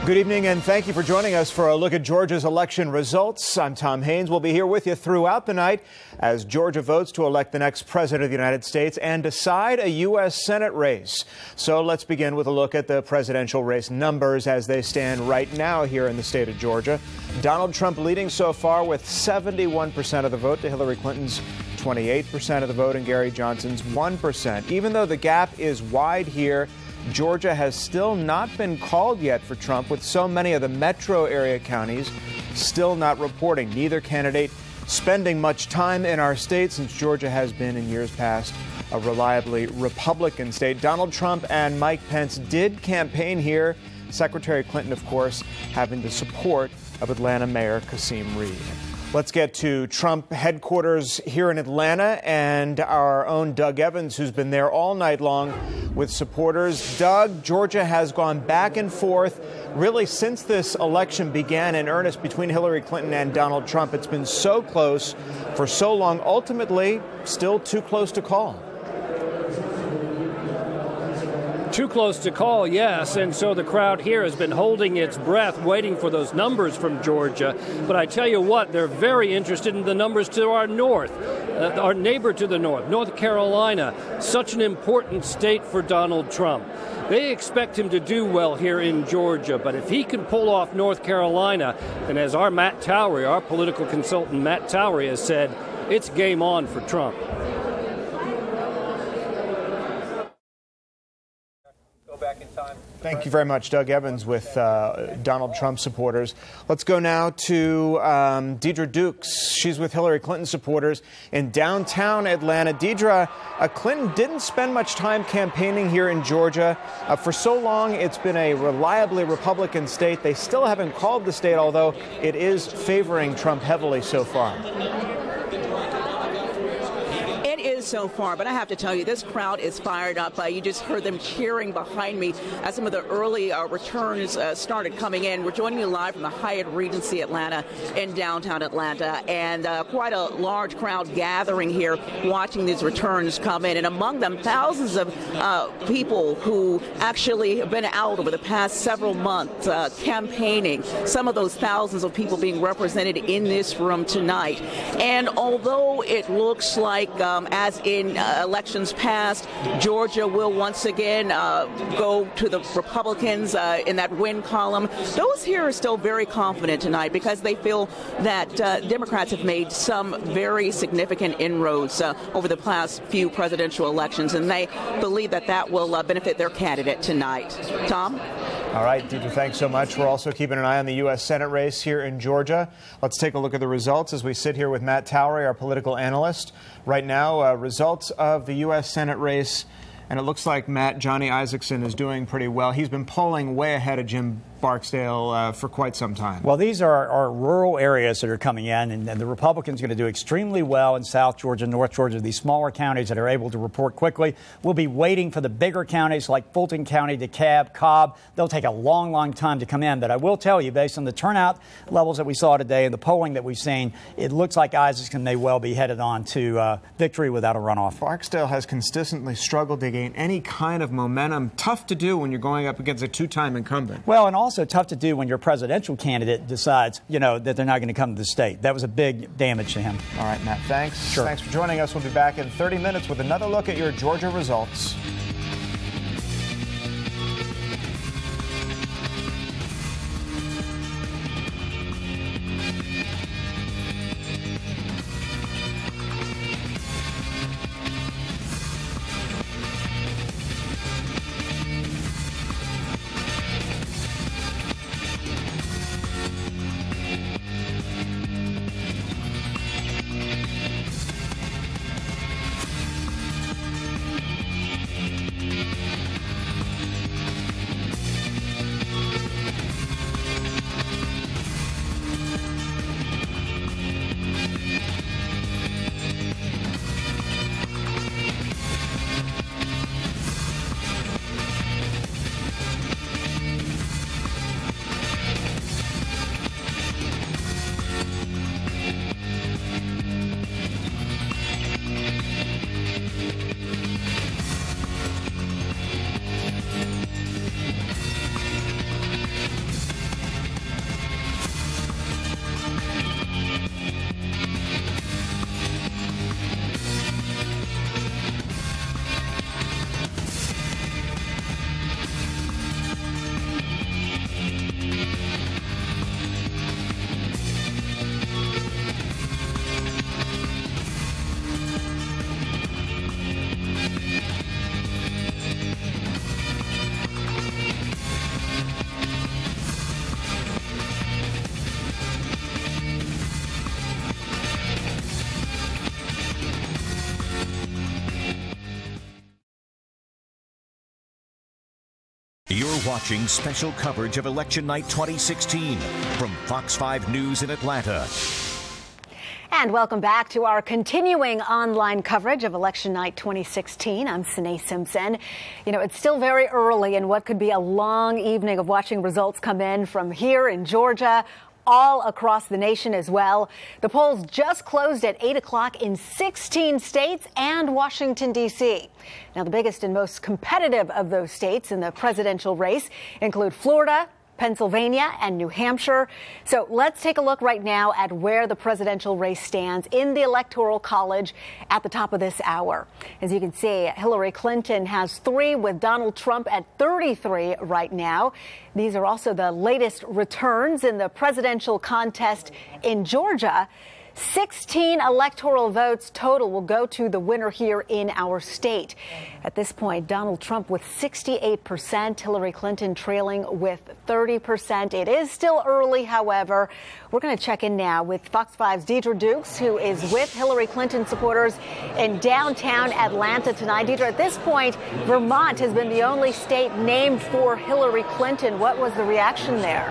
Good evening, and thank you for joining us for a look at Georgia's election results. I'm Tom Haynes. We'll be here with you throughout the night as Georgia votes to elect the next president of the United States and decide a U.S. Senate race. So let's begin with a look at the presidential race numbers as they stand right now here in the state of Georgia. Donald Trump leading so far with 71% of the vote to Hillary Clinton's 28% of the vote and Gary Johnson's 1%. Even though the gap is wide here, Georgia has still not been called yet for Trump, with so many of the metro area counties still not reporting. Neither candidate spending much time in our state, since Georgia has been in years past a reliably Republican state. Donald Trump and Mike Pence did campaign here. Secretary Clinton, of course, having the support of Atlanta Mayor Kasim Reed. Let's get to Trump headquarters here in Atlanta and our own Doug Evans, who's been there all night long with supporters. Doug, Georgia has gone back and forth really since this election began in earnest between Hillary Clinton and Donald Trump. It's been so close for so long, ultimately still too close to call. Too close to call, yes, and so the crowd here has been holding its breath, waiting for those numbers from Georgia. But I tell you what, they're very interested in the numbers to our north, our neighbor to the north, North Carolina, such an important state for Donald Trump. They expect him to do well here in Georgia, but if he can pull off North Carolina, then as our Matt Towery, our political consultant Matt Towery has said, it's game on for Trump. Thank you very much, Doug Evans with Donald Trump supporters. Let's go now to Deidre Dukes. She's with Hillary Clinton supporters in downtown Atlanta. Deidre, Clinton didn't spend much time campaigning here in Georgia. For so long, it's been a reliably Republican state. They still haven't called the state, although it is favoring Trump heavily so far. So far, but I have to tell you, this crowd is fired up. You just heard them cheering behind me as some of the early returns started coming in. We're joining you live from the Hyatt Regency Atlanta in downtown Atlanta, and quite a large crowd gathering here watching these returns come in, and among them thousands of people who actually have been out over the past several months campaigning. Some of those thousands of people being represented in this room tonight. And although it looks like as in elections past, Georgia will once again go to the Republicans in that win column. Those here are still very confident tonight because they feel that Democrats have made some very significant inroads over the past few presidential elections, and they believe that that will benefit their candidate tonight. Tom? All right, Deidre, thanks so much. We're also keeping an eye on the U.S. Senate race here in Georgia. Let's take a look at the results as we sit here with Matt Towery, our political analyst. Right now, results of the U.S. Senate race, and it looks like Johnny Isakson is doing pretty well. He's been polling way ahead of Jim Barksdale for quite some time. Well, these are rural areas that are coming in, and the Republicans are going to do extremely well in South Georgia, North Georgia, these smaller counties that are able to report quickly. We'll be waiting for the bigger counties like Fulton County, DeKalb, Cobb. They'll take a long, long time to come in, but I will tell you, based on the turnout levels that we saw today and the polling that we've seen, it looks like Isakson may well be headed on to victory without a runoff. Barksdale has consistently struggled to gain any kind of momentum. Tough to do when you're going up against a two-time incumbent. Well, and also tough to do when your presidential candidate decides, that they're not going to come to the state. That was a big damage to him. All right, Matt, thanks. Sure. Thanks for joining us. We'll be back in 30 minutes with another look at your Georgia results. You're watching special coverage of Election Night 2016 from Fox 5 News in Atlanta. And welcome back to our continuing online coverage of Election Night 2016. I'm Sine Simpson. You know, it's still very early in what could be a long evening of watching results come in from here in Georgia, all across the nation as well. The polls just closed at 8 o'clock in 16 states and Washington, D.C. Now, the biggest and most competitive of those states in the presidential race include Florida, Pennsylvania, and New Hampshire. So let's take a look right now at where the presidential race stands in the Electoral College at the top of this hour. As you can see, Hillary Clinton has 3 with Donald Trump at 33 right now. These are also the latest returns in the presidential contest in Georgia. 16 electoral votes total will go to the winner here in our state. At this point, Donald Trump with 68%, Hillary Clinton trailing with 30%. It is still early, however. We're going to check in now with Fox 5's Deidre Dukes, who is with Hillary Clinton supporters in downtown Atlanta tonight. Deidre, at this point, Vermont has been the only state named for Hillary Clinton. What was the reaction there?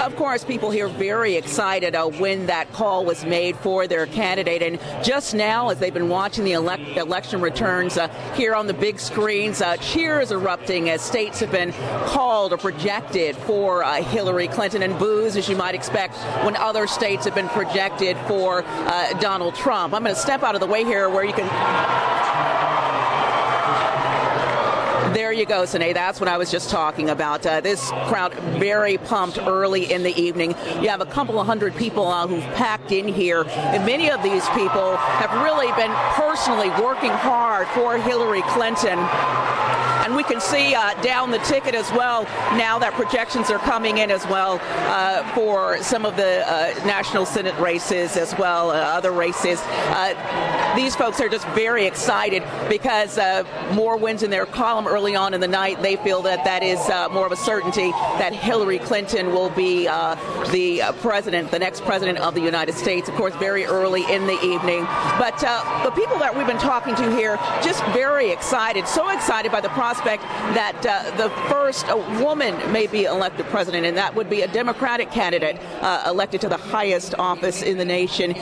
Of course, people here very excited when that call was made for their candidate. And just now, as they've been watching the election returns here on the big screens, cheers erupting as states have been called or projected for Hillary Clinton, and boos, as you might expect, when other states have been projected for Donald Trump. I'm going to step out of the way here where you can... There you go, Sine. That's what I was just talking about. This crowd very pumped early in the evening. You have a couple of hundred people who've packed in here, and many of these people have really been personally working hard for Hillary Clinton. And we can see down the ticket as well now that projections are coming in as well for some of the national Senate races as well, other races. These folks are just very excited because more wins in their column early on in the night. They feel that that is more of a certainty that Hillary Clinton will be the president, the next president of the United States, of course, very early in the evening. But the people that we've been talking to here, just very excited, so excited by the prospect that the first woman may be elected president, and that would be a Democratic candidate elected to the highest office in the nation.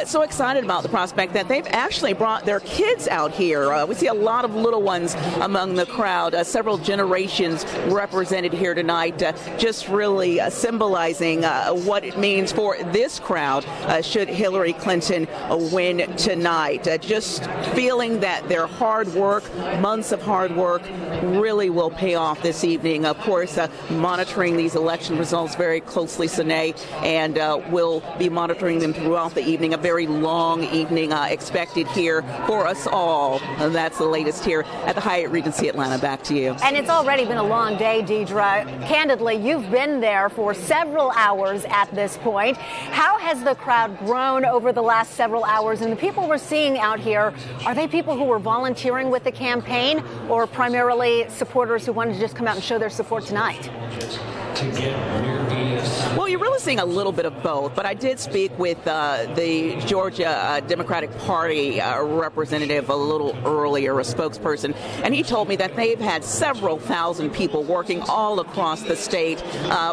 So excited about the prospect that they've actually brought their kids out here. We see a lot of little ones among the crowd, several generations represented here tonight, just really symbolizing what it means for this crowd should Hillary Clinton win tonight. Just feeling that their hard work, months of hard work, really will pay off this evening. Of course, monitoring these election results very closely, Sine, and we'll be monitoring them throughout the evening. A very long evening expected here for us all. That's the latest here at the Hyatt Regency Atlanta. Back to you. And it's already been a long day, Deidre. Candidly, you've been there for several hours at this point. How has the crowd grown over the last several hours? And the people we're seeing out here, are they people who were volunteering with the campaign or primarily supporters who wanted to just come out and show their support tonight? Well, you're really seeing a little bit of both, but I did speak with the Georgia Democratic Party representative a little earlier, a spokesperson, and he told me that they've had several thousand people working all across the state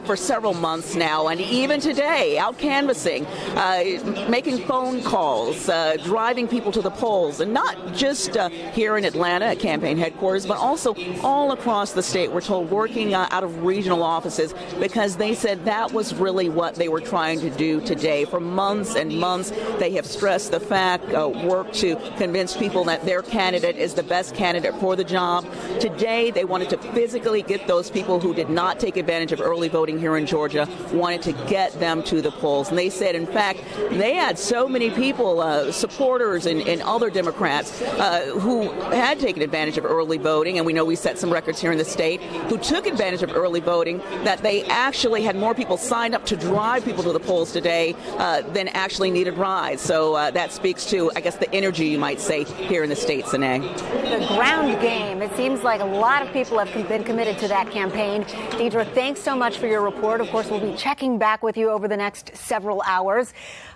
for several months now, and even today, out canvassing, making phone calls, driving people to the polls, and not just here in Atlanta at campaign headquarters, but also all across the state, we're told, working out of regional offices, because they said that was really what they were trying to do today. For months and months, they have stressed the fact, worked to convince people that their candidate is the best candidate for the job. Today, they wanted to physically get those people who did not take advantage of early voting here in Georgia, wanted to get them to the polls. And they said, in fact, they had so many people, supporters and other Democrats who had taken advantage of early voting, and we know we set some records here in the state, who took advantage of early voting, that they actually had more people signed up to drive people to the polls today than actually needed rides. So that speaks to, I guess, the energy, you might say, here in the state, Sine. The ground game. It seems like a lot of people have been committed to that campaign. Deidre, thanks so much for your report. Of course, we'll be checking back with you over the next several hours.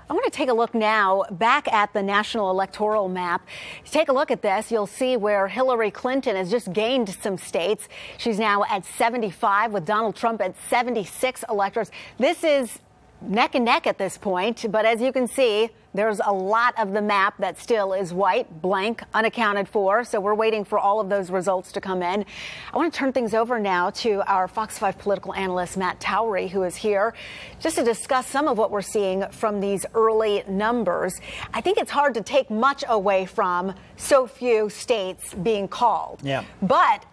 I want to take a look now back at the national electoral map. Take a look at this. You'll see where Hillary Clinton has just gained some states. She's now at 75 with Donald Trump at 76 electors. This is neck and neck at this point. But as you can see, there's a lot of the map that still is white, blank, unaccounted for. So we're waiting for all of those results to come in. I want to turn things over now to our Fox 5 political analyst, Matt Towery, who is here just to discuss some of what we're seeing from these early numbers. I think it's hard to take much away from so few states being called. Yeah. But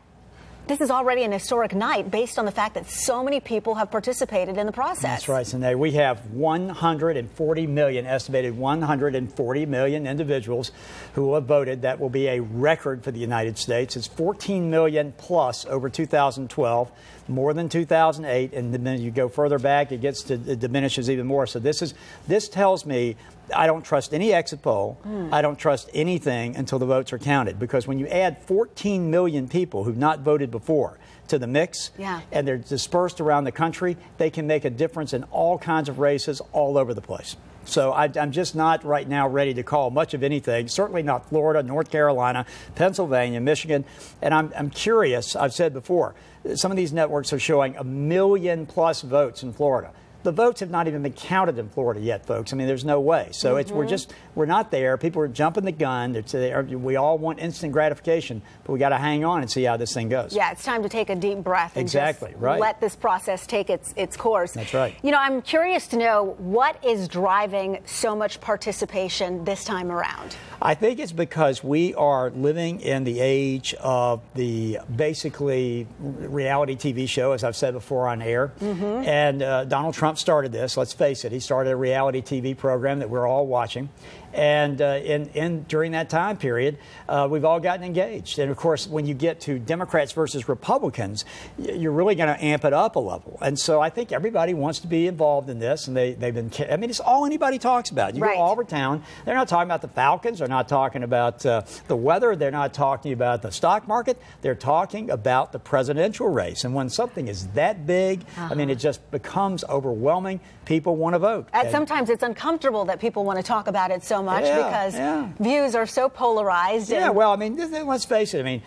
this is already an historic night based on the fact that so many people have participated in the process. That's right, Cindy. We have 140 million, estimated 140 million individuals who will have voted. That will be a record for the United States. It's 14 million plus over 2012, more than 2008. And then you go further back, it diminishes even more. So this tells me I don't trust any exit poll. I don't trust anything until the votes are counted, because when you add 14 million people who've not voted before to the mix, and they're dispersed around the country, they can make a difference in all kinds of races all over the place. So I'm just not right now ready to call much of anything, certainly not Florida, North Carolina, Pennsylvania, Michigan. And I'm curious, I've said before, some of these networks are showing 1 million plus votes in Florida. The votes have not even been counted in Florida yet, folks. I mean, there's no way. So we're not there. People are jumping the gun. We all want instant gratification, but we got to hang on and see how this thing goes. Yeah, it's time to take a deep breath and exactly, just right. let this process take its course. That's right. You know, I'm curious to know what is driving so much participation this time around. I think it's because we are living in the age of the basically reality TV show, as I've said before on air. And Donald Trump started this. Let's face it. He started a reality TV program that we're all watching. And during that time period, we've all gotten engaged. And, of course, when you get to Democrats versus Republicans, you're really going to amp it up a level. And so I think everybody wants to be involved in this. And they've been, I mean, it's all anybody talks about. You go all over town. They're not talking about the Falcons. They're not talking about the weather. They're not talking about the stock market. They're talking about the presidential race. And when something is that big, I mean, it just becomes overwhelming. People want to vote. Sometimes it's uncomfortable that people want to talk about it so much because views are so polarized. Yeah, well, I mean, let's face it. I mean,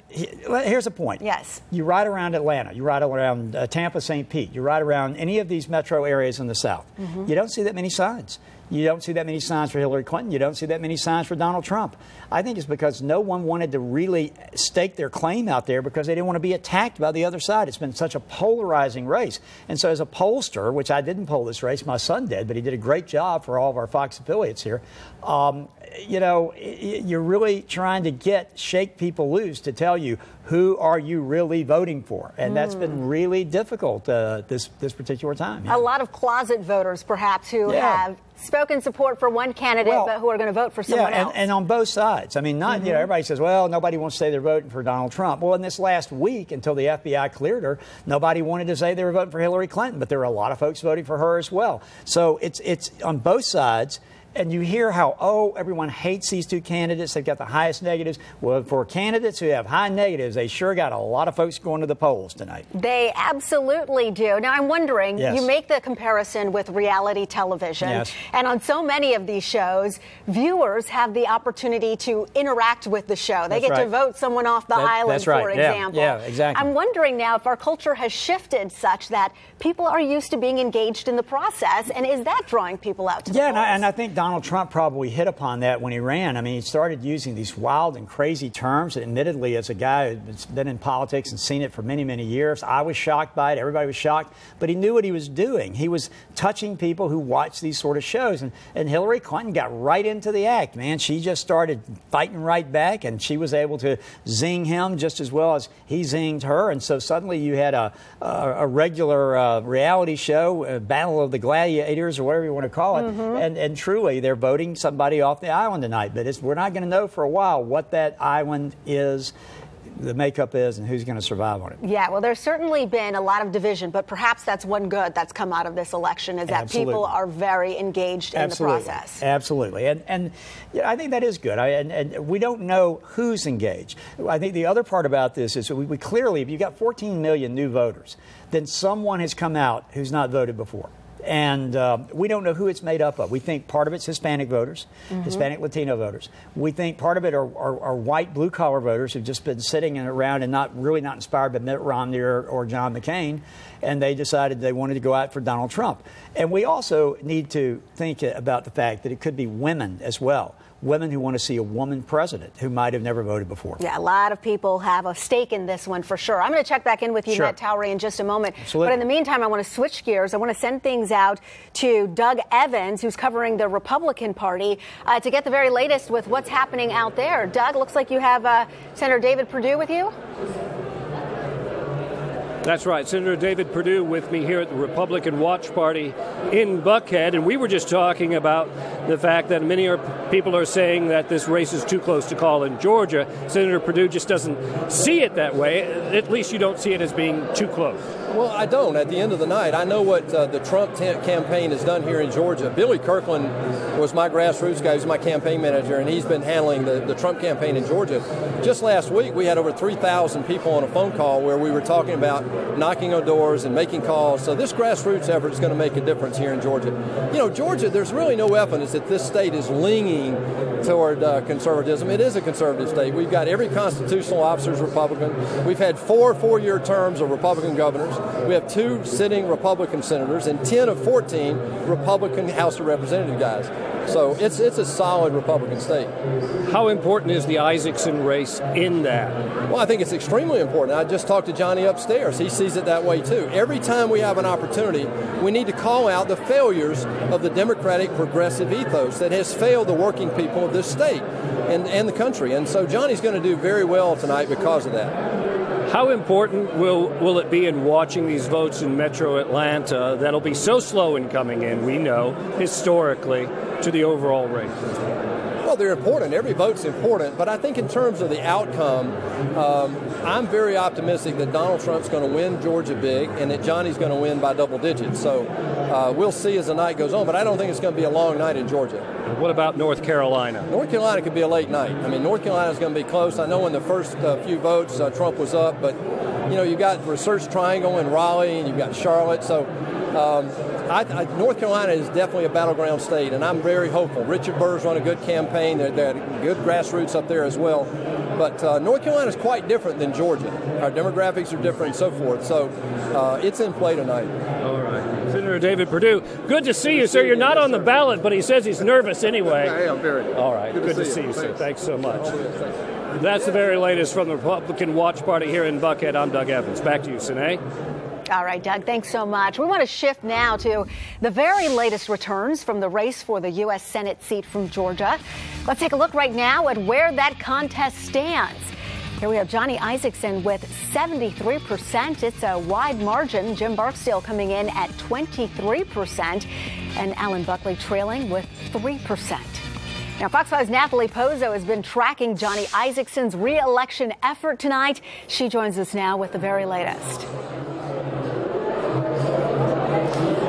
here's the point. Yes. You ride around Atlanta. You ride around Tampa, St. Pete. You ride around any of these metro areas in the South. You don't see that many signs. You don't see that many signs for Hillary Clinton. You don't see that many signs for Donald Trump. I think it's because no one wanted to really stake their claim out there because they didn't want to be attacked by the other side. It's been such a polarizing race. And so as a pollster, which I didn't poll this race, my son did, but he did a great job for all of our Fox affiliates here, you know, you're really trying to shake people loose to tell you who are you really voting for. And that's been really difficult this particular time. A lot of closet voters, perhaps, who have spoken support for one candidate, but who are going to vote for someone else. And on both sides. I mean, not you know, everybody says, well, nobody wants to say they're voting for Donald Trump. Well, in this last week, until the FBI cleared her, nobody wanted to say they were voting for Hillary Clinton, but there were a lot of folks voting for her as well. So it's on both sides. And you hear how, everyone hates these two candidates. They've got the highest negatives. Well, for candidates who have high negatives, they sure got a lot of folks going to the polls tonight. They absolutely do. Now, I'm wondering, you make the comparison with reality television. Yes. And on so many of these shows, viewers have the opportunity to interact with the show. They get to vote someone off the island, for example. Yeah, exactly. I'm wondering now if our culture has shifted such that people are used to being engaged in the process. And is that drawing people out to the polls? And I think Donald Trump probably hit upon that when he ran. I mean, he started using these wild and crazy terms. Admittedly, as a guy who's been in politics and seen it for many, many years, I was shocked by it. Everybody was shocked. But he knew what he was doing. He was touching people who watch these sort of shows. And Hillary Clinton got right into the act, man. She just started fighting right back, and she was able to zing him just as well as he zinged her. And so suddenly you had a regular reality show, Battle of the Gladiators, or whatever you want to call it. And truly, they're voting somebody off the island tonight. But we're not going to know for a while what that island is the makeup is and who's going to survive on it. Yeah, well, there's certainly been a lot of division, but perhaps that's one good that's come out of this election is that people are very engaged in the process. Absolutely. And yeah, I think that is good. And we don't know who's engaged. I think the other part about this is we clearly, if you've got 14 million new voters, then someone has come out who's not voted before. And we don't know who it's made up of. We think part of it's Hispanic voters, Hispanic Latino voters. We think part of it are white blue-collar voters who've just been sitting around and not inspired by Mitt Romney or John McCain, and they decided they wanted to go out for Donald Trump. And we also need to think about the fact that it could be women as well. Women who want to see a woman president who might have never voted before. Yeah, a lot of people have a stake in this one for sure. I'm going to check back in with you, Matt Towery, in just a moment. Absolutely. But in the meantime, I want to switch gears. I want to send things out to Doug Evans, who's covering the Republican Party, to get the very latest with what's happening out there. Doug, looks like you have Senator David Perdue with you. That's right. Senator David Perdue with me here at the Republican Watch Party in Buckhead. And we were just talking about the fact that many people are saying that this race is too close to call in Georgia. Senator Perdue just doesn't see it that way. At least you don't see it as being too close. Well, I don't. At the end of the night, I know what the Trump campaign has done here in Georgia. Billy Kirkland was my grassroots guy. He was my campaign manager, and he's been handling the Trump campaign in Georgia. Just last week, we had over 3,000 people on a phone call where we were talking about knocking on doors and making calls. So this grassroots effort is going to make a difference here in Georgia. You know, Georgia, there's really no evidence that this state is leaning toward conservatism. It is a conservative state. We've got every constitutional officer is Republican. We've had 4 four-year terms of Republican governors. We have 2 sitting Republican senators and 10 of 14 Republican House of Representative guys. So it's a solid Republican state. How important is the Isaacson race in that? Well, I think it's extremely important. I just talked to Johnny upstairs. He sees it that way, too. Every time we have an opportunity, we need to call out the failures of the Democratic progressive ethos that has failed the working people of this state and the country. And so Johnny's going to do very well tonight because of that. How important will it be in watching these votes in Metro Atlanta that'll be so slow in coming in, we know, historically, to the overall race? Well, they're important. Every vote's important. But I think in terms of the outcome, I'm very optimistic that Donald Trump's going to win Georgia big and that Johnny's going to win by double digits. So we'll see as the night goes on. But I don't think it's going to be a long night in Georgia. What about North Carolina? North Carolina could be a late night. I mean, North Carolina's going to be close. I know in the first few votes, Trump was up. But, you know, you've got Research Triangle in Raleigh and you've got Charlotte. So North Carolina is definitely a battleground state, and I'm very hopeful. Richard Burr's run a good campaign. They're good grassroots up there as well. But North Carolina is quite different than Georgia. Our demographics are different and so forth. So it's in play tonight. All right. Senator David Perdue, good to see you, sir. You're not on the ballot, but he says he's nervous anyway. Hey, I'm very. All right. Good to see you, sir. Thanks so much. That's the very latest from the Republican Watch Party here in Buckhead. I'm Doug Evans. Back to you, Sinead. All right, Doug, thanks so much. We want to shift now to the very latest returns from the race for the U.S. Senate seat from Georgia. Let's take a look right now at where that contest stands. Here we have Johnny Isaacson with 73%. It's a wide margin. Jim Barksdale coming in at 23%, and Alan Buckley trailing with 3%. Now, Fox 5's Natalie Pozzo has been tracking Johnny Isaacson's re-election effort tonight. She joins us now with the very latest.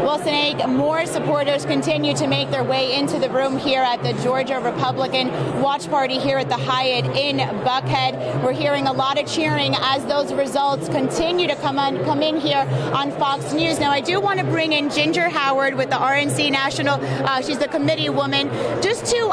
Well, Sinead, more supporters continue to make their way into the room here at the Georgia Republican Watch Party here at the Hyatt in Buckhead. We're hearing a lot of cheering as those results continue to come in here on Fox News. Now, I do want to bring in Ginger Howard with the RNC National. She's the committee woman. Just to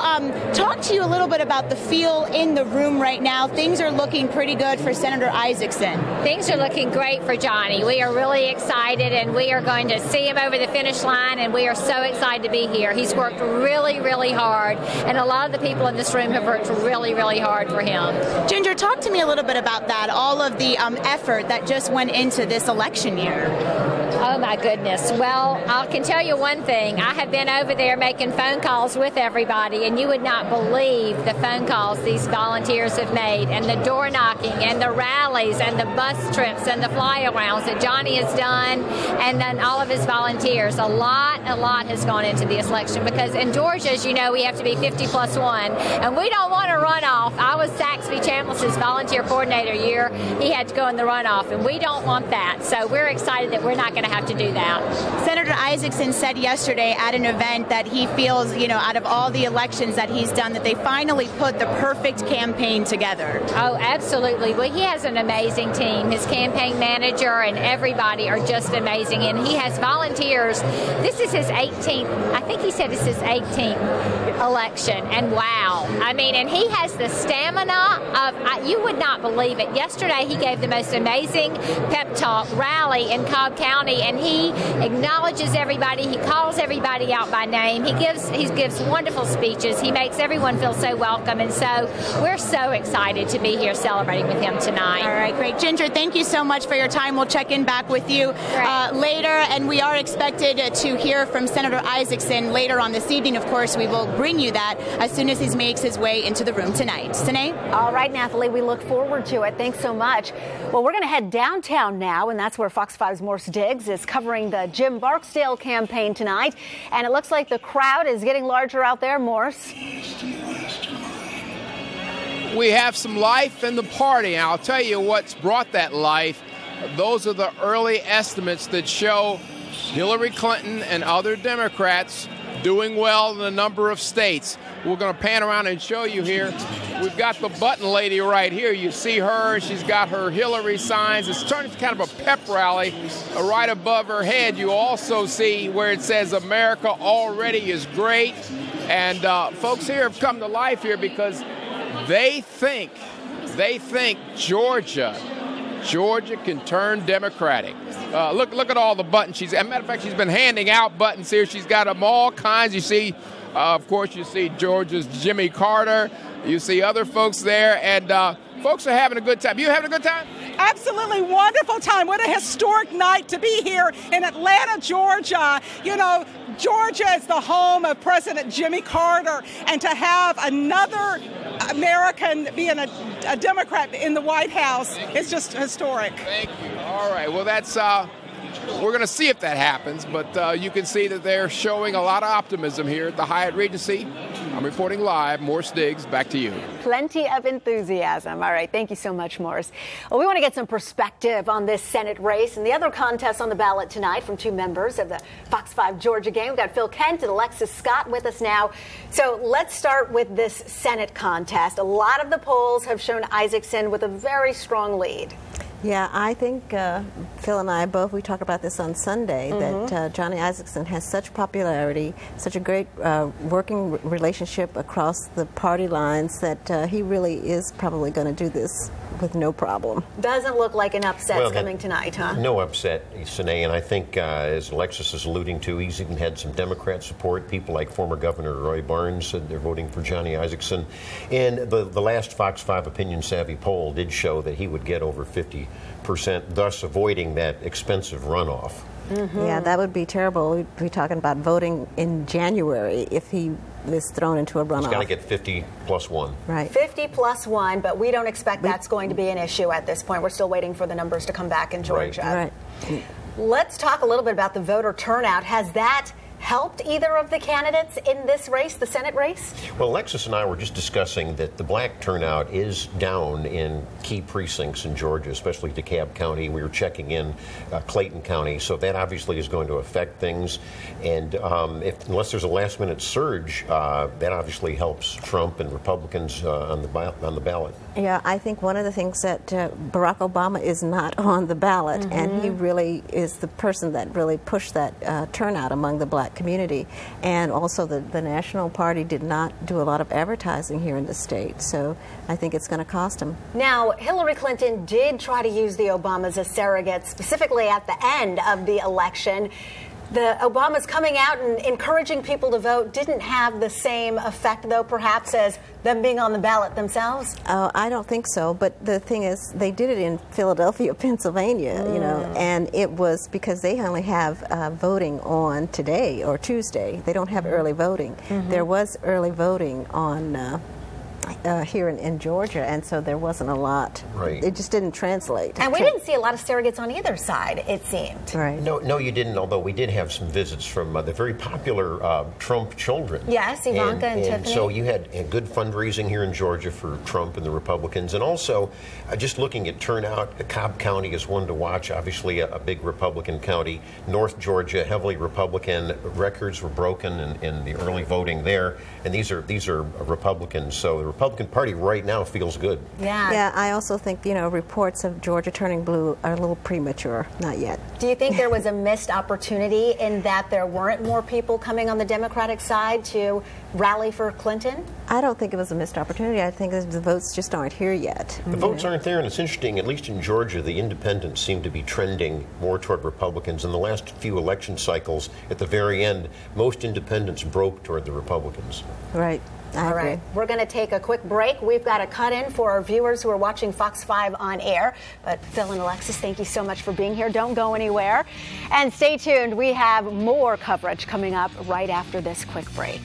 talk to you a little bit about the feel in the room right now. Things are looking pretty good for Senator Isaacson. Things are looking great for Johnny. We are really excited, and we are going to see him over the finish line, and we are so excited to be here. He's worked really, really hard, and a lot of the people in this room have worked really, really hard for him. Ginger, talk to me a little bit about that, all of the effort that just went into this election year. Oh, my goodness. Well, I can tell you one thing. I have been over there making phone calls with everybody, and you would not believe the phone calls these volunteers have made, and the door knocking, and the rallies, and the bus trips, and the fly-arounds that Johnny has done, and then all of his volunteers. years, a lot has gone into the election, because in Georgia, as you know, we have to be 50+1, and we don't want a runoff. I was Saxby Chambliss's volunteer coordinator year. He had to go in the runoff, and we don't want that. So we're excited that we're not going to have to do that. Senator Isaacson said yesterday at an event that he feels, out of all the elections that he's done, that they finally put the perfect campaign together. Oh, absolutely. Well, he has an amazing team. His campaign manager and everybody are just amazing, and he has volunteers. This is his 18th, I think he said it's his 18th election, and wow. I mean, and he has the stamina of, you would not believe it. Yesterday, he gave the most amazing pep talk rally in Cobb County, and he acknowledges everybody. He calls everybody out by name. He gives wonderful speeches. He makes everyone feel so welcome, and so we're so excited to be here celebrating with him tonight. All right, great. Ginger, thank you so much for your time. We'll check in back with you later, and we are expected to hear from Senator Isaacson later on this evening. Of course, we will bring you that as soon as he makes his way into the room tonight. Sine? All right, Nathalie, we look forward to it. Thanks so much. Well, we're going to head downtown now, and that's where Fox 5's Morse Diggs is covering the Jim Barksdale campaign tonight. And it looks like the crowd is getting larger out there, Morse. We have some life in the party. And I'll tell you what's brought that life. Those are the early estimates that show Hillary Clinton and other Democrats doing well in a number of states. We're going to pan around and show you here. We've got the button lady right here. You see her. She's got her Hillary signs. It's turning into kind of a pep rally right above her head. You also see where it says America already is great. And folks here have come to life here because they think Georgia can turn Democratic. Look at all the buttons. As a matter of fact, she's been handing out buttons here. She's got them all kinds. You see, of course, you see Georgia's Jimmy Carter. You see other folks there, and folks are having a good time. You having a good time? Absolutely wonderful time. What a historic night to be here in Atlanta, Georgia. Georgia is the home of President Jimmy Carter, and to have another American being a Democrat in the White House is just historic. Thank you. All right. Well, that's we're going to see if that happens, but you can see that they're showing a lot of optimism here at the Hyatt Regency. I'm reporting live. Morse Diggs, back to you. Plenty of enthusiasm. All right. Thank you so much, Morse. Well, we want to get some perspective on this Senate race and the other contests on the ballot tonight from two members of the Fox 5 Georgia game. We've got Phil Kent and Alexis Scott with us now. So let's start with this Senate contest. A lot of the polls have shown Isaacson with a very strong lead. Yeah, I think Phil and I both, we talked about this on Sunday, that Johnny Isaacson has such popularity, such a great working relationship across the party lines that he really is probably going to do this with no problem. Doesn't look like an upset's coming tonight, huh? No upset, Sine, and I think, as Alexis is alluding to, he's even had some Democrat support. People like former Governor Roy Barnes said they're voting for Johnny Isaacson. And the last Fox 5 Opinion Savvy poll did show that he would get over 50%, thus avoiding that expensive runoff. Yeah, that would be terrible. We'd be talking about voting in January if he is thrown into a runoff. He's got to get 50+1. Right. 50+1, but we don't expect that's going to be an issue at this point. We're still waiting for the numbers to come back in Georgia. Right. Let's talk a little bit about the voter turnout. Has that helped either of the candidates in this race, the Senate race? Well, Alexis and I were just discussing that the black turnout is down in key precincts in Georgia, especially DeKalb County. We were checking in Clayton County, so that obviously is going to affect things. And unless there's a last-minute surge, that obviously helps Trump and Republicans on the ballot. Yeah, I think one of the things that Barack Obama is not on the ballot, and he really is the person that really pushed that turnout among the black community. And also the National Party did not do a lot of advertising here in the state, so I think it's going to cost him. Now, Hillary Clinton did try to use the Obamas as surrogates, specifically at the end of the election. The Obamas coming out and encouraging people to vote didn't have the same effect, though, perhaps, as them being on the ballot themselves? I don't think so, but the thing is, they did it in Philadelphia, Pennsylvania, you know, and it was because they only have voting on today or Tuesday. They don't have early voting. There was early voting on here in Georgia, and so there wasn't a lot. Right. It just didn't translate. And we didn't see a lot of surrogates on either side, it seemed. Right. No, you didn't, although we did have some visits from the very popular Trump children. Yes, Ivanka and Tiffany. So you had good fundraising here in Georgia for Trump and the Republicans. And also, just looking at turnout, Cobb County is one to watch, obviously a big Republican county. North Georgia, heavily Republican. Records were broken in the early voting there. And these are Republicans. So the Republican Party right now feels good. Yeah. Yeah, I also think, reports of Georgia turning blue are a little premature. Not yet. Do you think there was a missed opportunity in that there weren't more people coming on the Democratic side to rally for Clinton? I don't think it was a missed opportunity. I think the votes just aren't here yet. The votes aren't there, and it's interesting, at least in Georgia, the independents seem to be trending more toward Republicans. In the last few election cycles, at the very end, most independents broke toward the Republicans. Right. All right, we're going to take a quick break. We've got a cut-in for our viewers who are watching Fox 5 on air. But Phil and Alexis, thank you so much for being here. Don't go anywhere. And stay tuned. We have more coverage coming up right after this quick break.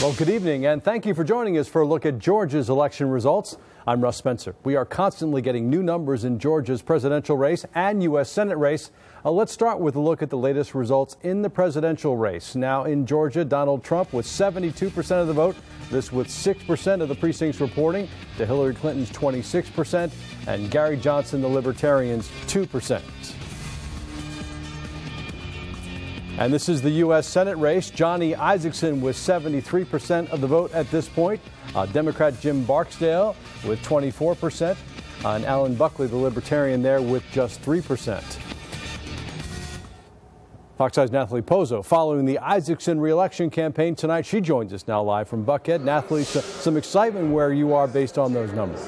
Well, good evening, and thank you for joining us for a look at Georgia's election results. I'm Russ Spencer. We are constantly getting new numbers in Georgia's presidential race and U.S. Senate race. Let's start with a look at the latest results in the presidential race. Now in Georgia, Donald Trump with 72% of the vote, this with 6% of the precincts reporting to Hillary Clinton's 26%, and Gary Johnson, the Libertarians, 2%. And this is the U.S. Senate race. Johnny Isakson with 73% of the vote at this point. Democrat Jim Barksdale with 24%. And Alan Buckley, the Libertarian, there with just 3%. Fox 5's Nathalie Pozzo following the Isakson re-election campaign tonight. She joins us now live from Buckhead. Nathalie, some excitement where you are based on those numbers.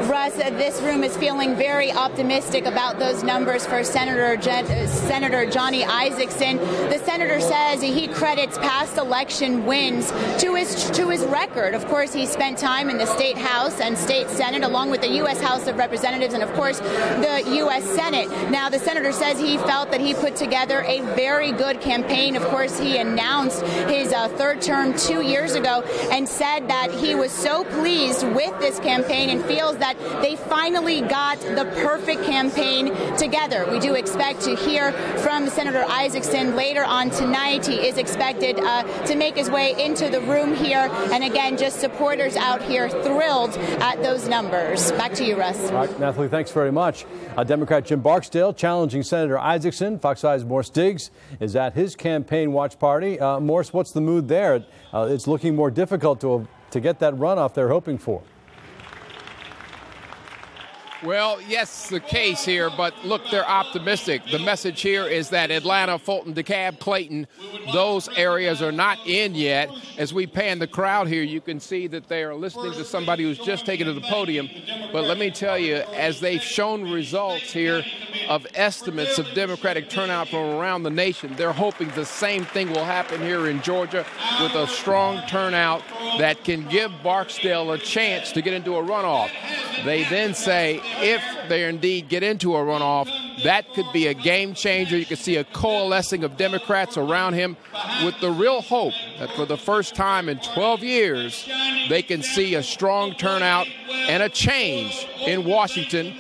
Russ, this room is feeling very optimistic about those numbers for Senator Johnny Isakson. The senator says he credits past election wins to his record. Of course, he spent time in the state House and state Senate, along with the U.S. House of Representatives and, of course, the U.S. Senate. Now, the senator says he felt that he put together a very good campaign. Of course, he announced his third term 2 years ago and said that he was so pleased with this campaign and feels that they finally got the perfect campaign together. We do expect to hear from Senator Isakson later on tonight. He is expected to make his way into the room here. And again, just supporters out here thrilled at those numbers. Back to you, Russ. All right, Nathalie, thanks very much. Democrat Jim Barksdale challenging Senator Isakson. Fox 5's Morse Diggs is at his campaign watch party. Morse, what's the mood there? It's looking more difficult to get that runoff they're hoping for. Well, yes, the case here, but look, they're optimistic. The message here is that Atlanta, Fulton, DeKalb, Clayton, those areas are not in yet. As we pan the crowd here, you can see that they are listening to somebody who's just taken to the podium. But let me tell you, as they've shown results here of estimates of Democratic turnout from around the nation, they're hoping the same thing will happen here in Georgia with a strong turnout that can give Barksdale a chance to get into a runoff. They then say, if they indeed get into a runoff, that could be a game changer. You could see a coalescing of Democrats around him with the real hope that for the first time in 12 years, they can see a strong turnout and a change in Washington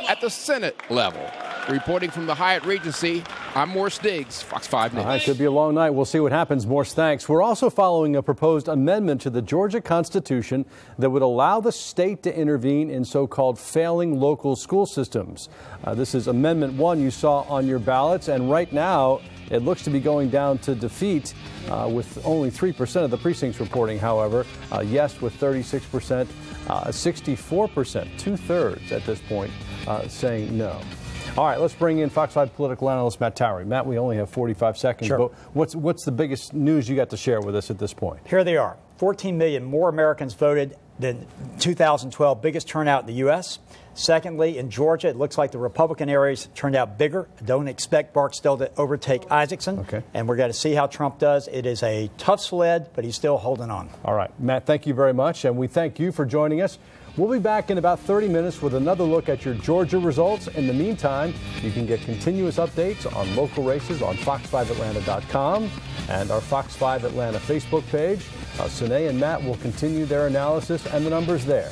at the Senate level. Reporting from the Hyatt Regency, I'm Morse Diggs, Fox 5 News. All right, could be a long night. We'll see what happens. Morse, thanks. We're also following a proposed amendment to the Georgia Constitution that would allow the state to intervene in so-called failing local school systems. This is Amendment 1 you saw on your ballots, and right now it looks to be going down to defeat with only 3% of the precincts reporting, however. Yes, with 36%, 64%, two-thirds at this point, saying no. All right, let's bring in Fox 5 political analyst Matt Towery. Matt, we only have 45 seconds, Sure. But what's the biggest news you got to share with us at this point? Here they are. 14 million more Americans voted than 2012, biggest turnout in the U.S. Secondly, in Georgia, it looks like the Republican areas turned out bigger. Don't expect Barksdale to overtake Isakson. Okay. And we're going to see how Trump does. It is a tough sled, but he's still holding on. All right, Matt, thank you very much, and we thank you for joining us. We'll be back in about 30 minutes with another look at your Georgia results. In the meantime, you can get continuous updates on local races on fox5atlanta.com and our Fox 5 Atlanta Facebook page. Sine and Matt will continue their analysis and the numbers there.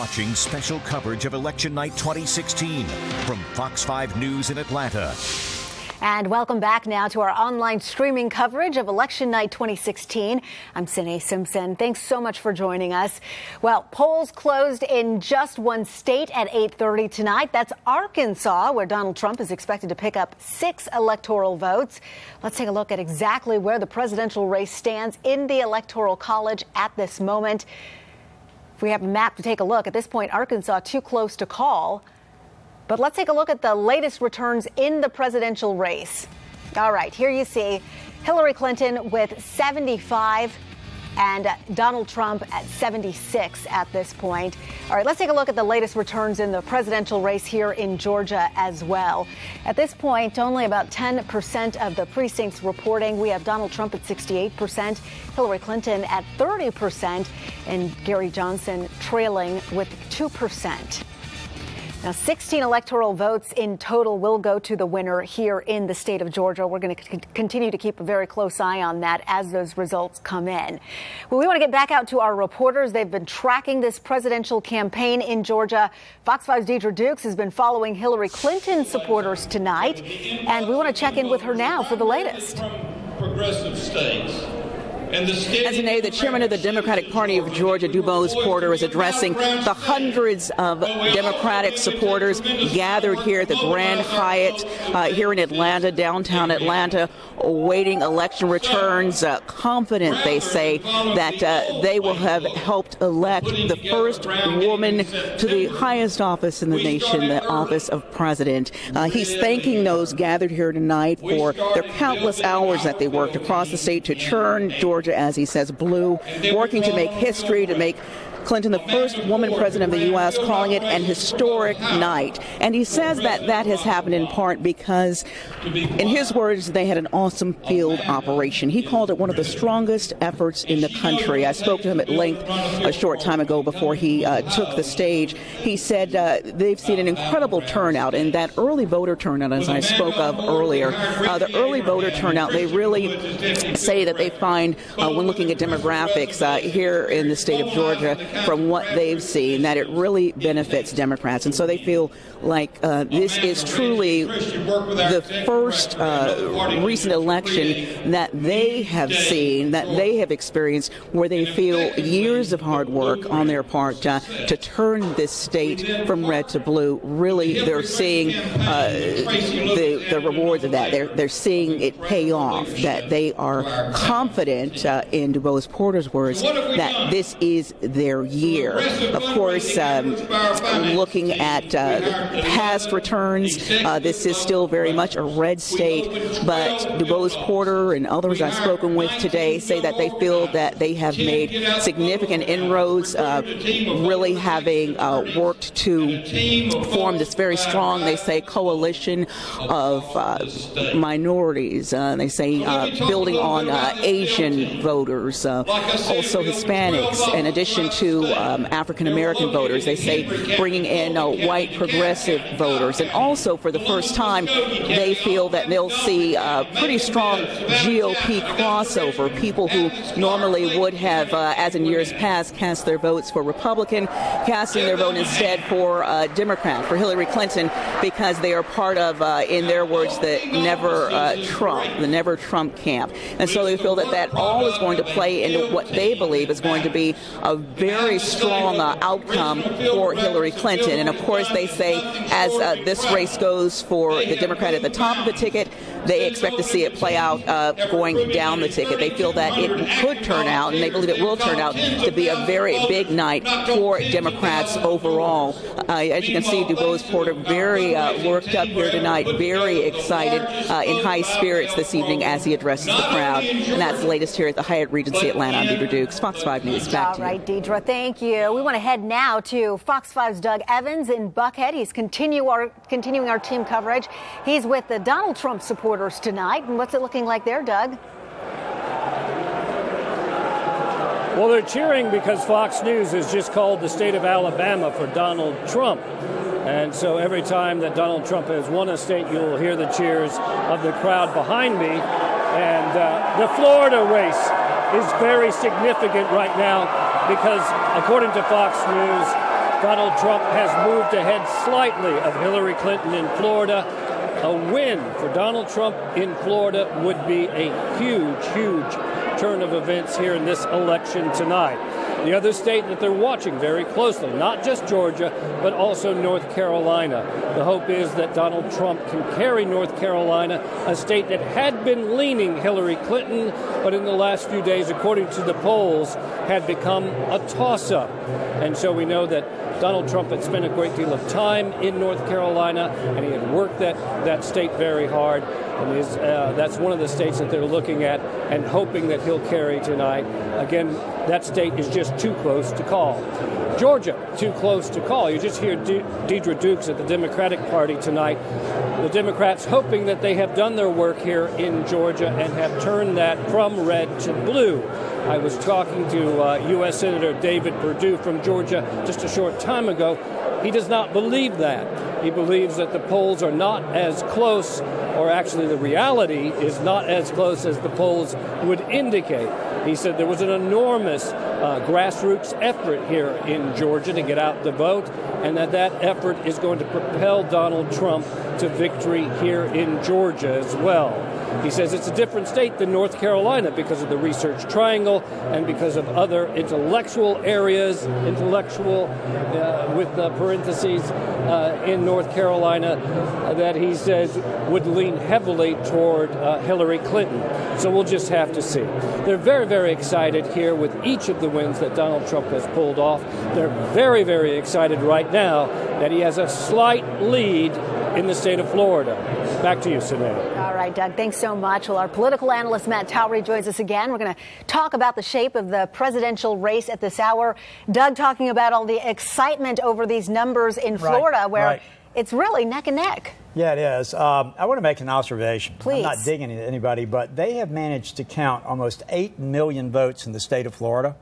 watching special coverage of Election Night 2016 from Fox 5 News in Atlanta. And welcome back now to our online streaming coverage of Election Night 2016. I'm Sine Simpson. Thanks so much for joining us. Well, polls closed in just one state at 8:30 tonight. That's Arkansas, where Donald Trump is expected to pick up 6 electoral votes. Let's take a look at exactly where the presidential race stands in the Electoral College at this moment. If we have a map to take a look, at this point, Arkansas too close to call. But let's take a look at the latest returns in the presidential race. All right, here you see Hillary Clinton with 75 and Donald Trump at 76 at this point. All right, let's take a look at the latest returns in the presidential race here in Georgia as well. At this point, only about 10% of the precincts reporting. We have Donald Trump at 68%, Hillary Clinton at 30%, and Gary Johnson trailing with 2%. Now, 16 electoral votes in total will go to the winner here in the state of Georgia. We're going to continue to keep a very close eye on that as those results come in. Well, we want to get back out to our reporters. They've been tracking this presidential campaign in Georgia. Fox 5's Deidre Dukes has been following Hillary Clinton supporters tonight, and we want to check in with her now for the latest. Progressive states. As you know, the chairman of the Democratic Party of Georgia, DuBose Porter, is addressing the hundreds of Democratic supporters gathered here at the Grand Hyatt here in Atlanta, downtown Atlanta, awaiting election returns, confident, they say, that they will have helped elect the first woman to the highest office in the nation, the office of president. He's thanking those gathered here tonight for their countless hours that they worked across the state to turn Georgia, as he says, blue, working to make history, to make Clinton the first woman president of the U.S., calling it an historic night. And he says that that has happened in part because, in his words, they had an awesome field operation. He called it one of the strongest efforts in the country. I spoke to him at length a short time ago before he took the stage. He said they've seen an incredible turnout, and that early voter turnout, as I spoke of earlier, the early voter turnout, they really say that they find, when looking at demographics here in the state of Georgia, from what they've seen, that it really benefits Democrats. And so they feel like this is truly the first recent election that they have seen, that they have experienced, where they feel years of hard work on their part to turn this state from red to blue. Really, they're seeing the rewards of that. They're seeing it pay off, that they are confident, in DuBose Porter's words, that this is their year. Of course, looking at past returns, this is still very much a red state, but DuBose Porter and others I've spoken with today say that they feel that they have made significant inroads, really having worked to form this very strong, they say, coalition of minorities. They say building on Asian voters, also Hispanics, in addition to African-American voters. They say bringing in white progressive voters. And also, for the first time, they feel that they'll see a pretty strong GOP crossover. People who normally would have, as in years past, cast their votes for Republican, casting their vote instead for Democrat, for Hillary Clinton, because they are part of, in their words, the Never Trump camp. And so they feel that that all is going to play into what they believe is going to be a very strong outcome for Hillary Clinton. And of course, they say as this race goes for the Democrat at the top of the ticket, they expect to see it play out going down the ticket. They feel that it could turn out, and they believe it will turn out, to be a very big night for Democrats overall. As you can see, DuBose Porter very worked up here tonight, very excited, in high spirits this evening as he addresses the crowd. And that's the latest here at the Hyatt Regency Atlanta. I'm Deidre Dukes, Fox 5 News. Back to you. All right, Deidre, thank you. We want to head now to Fox 5's Doug Evans in Buckhead. He's continuing our team coverage. He's with the Donald Trump supporters tonight. And what's it looking like there, Doug? Well, they're cheering because Fox News has just called the state of Alabama for Donald Trump. And so every time that Donald Trump has won a state, you'll hear the cheers of the crowd behind me. And the Florida race is very significant right now because, according to Fox News, Donald Trump has moved ahead slightly of Hillary Clinton in Florida. A win for Donald Trump in Florida would be a huge, huge turn of events here in this election tonight. The other state that they're watching very closely, not just Georgia, but also North Carolina. The hope is that Donald Trump can carry North Carolina, a state that had been leaning Hillary Clinton, but in the last few days, according to the polls, had become a toss-up. And so we know that Donald Trump had spent a great deal of time in North Carolina, and he had worked that state very hard. And that's one of the states that they're looking at and hoping that he'll carry tonight. Again, that state is just too close to call. Georgia, too close to call. You just hear Deidre Dukes at the Democratic Party tonight. The Democrats hoping that they have done their work here in Georgia and have turned that from red to blue. I was talking to U.S. Senator David Perdue from Georgia just a short time ago. He does not believe that. He believes that the polls are not as close, or actually the reality is not as close as the polls would indicate. He said there was an enormous grassroots effort here in Georgia to get out the vote, and that effort is going to propel Donald Trump to victory here in Georgia as well. He says it's a different state than North Carolina because of the Research Triangle and because of other intellectual areas, with parentheses, in North Carolina that he says would lean heavily toward Hillary Clinton. So we'll just have to see. They're very, very excited here with each of the wins that Donald Trump has pulled off. They're very, very excited right now that he has a slight lead in the state of Florida. Back to you, Sinead. All right, Doug, thanks so much. Well, our political analyst, Matt Towery, joins us again. We're going to talk about the shape of the presidential race at this hour. Doug talking about all the excitement over these numbers in Florida, where it's really neck and neck. Yeah, it is. I want to make an observation. Please. I'm not digging at anybody, but they have managed to count almost 8 million votes in the state of Florida.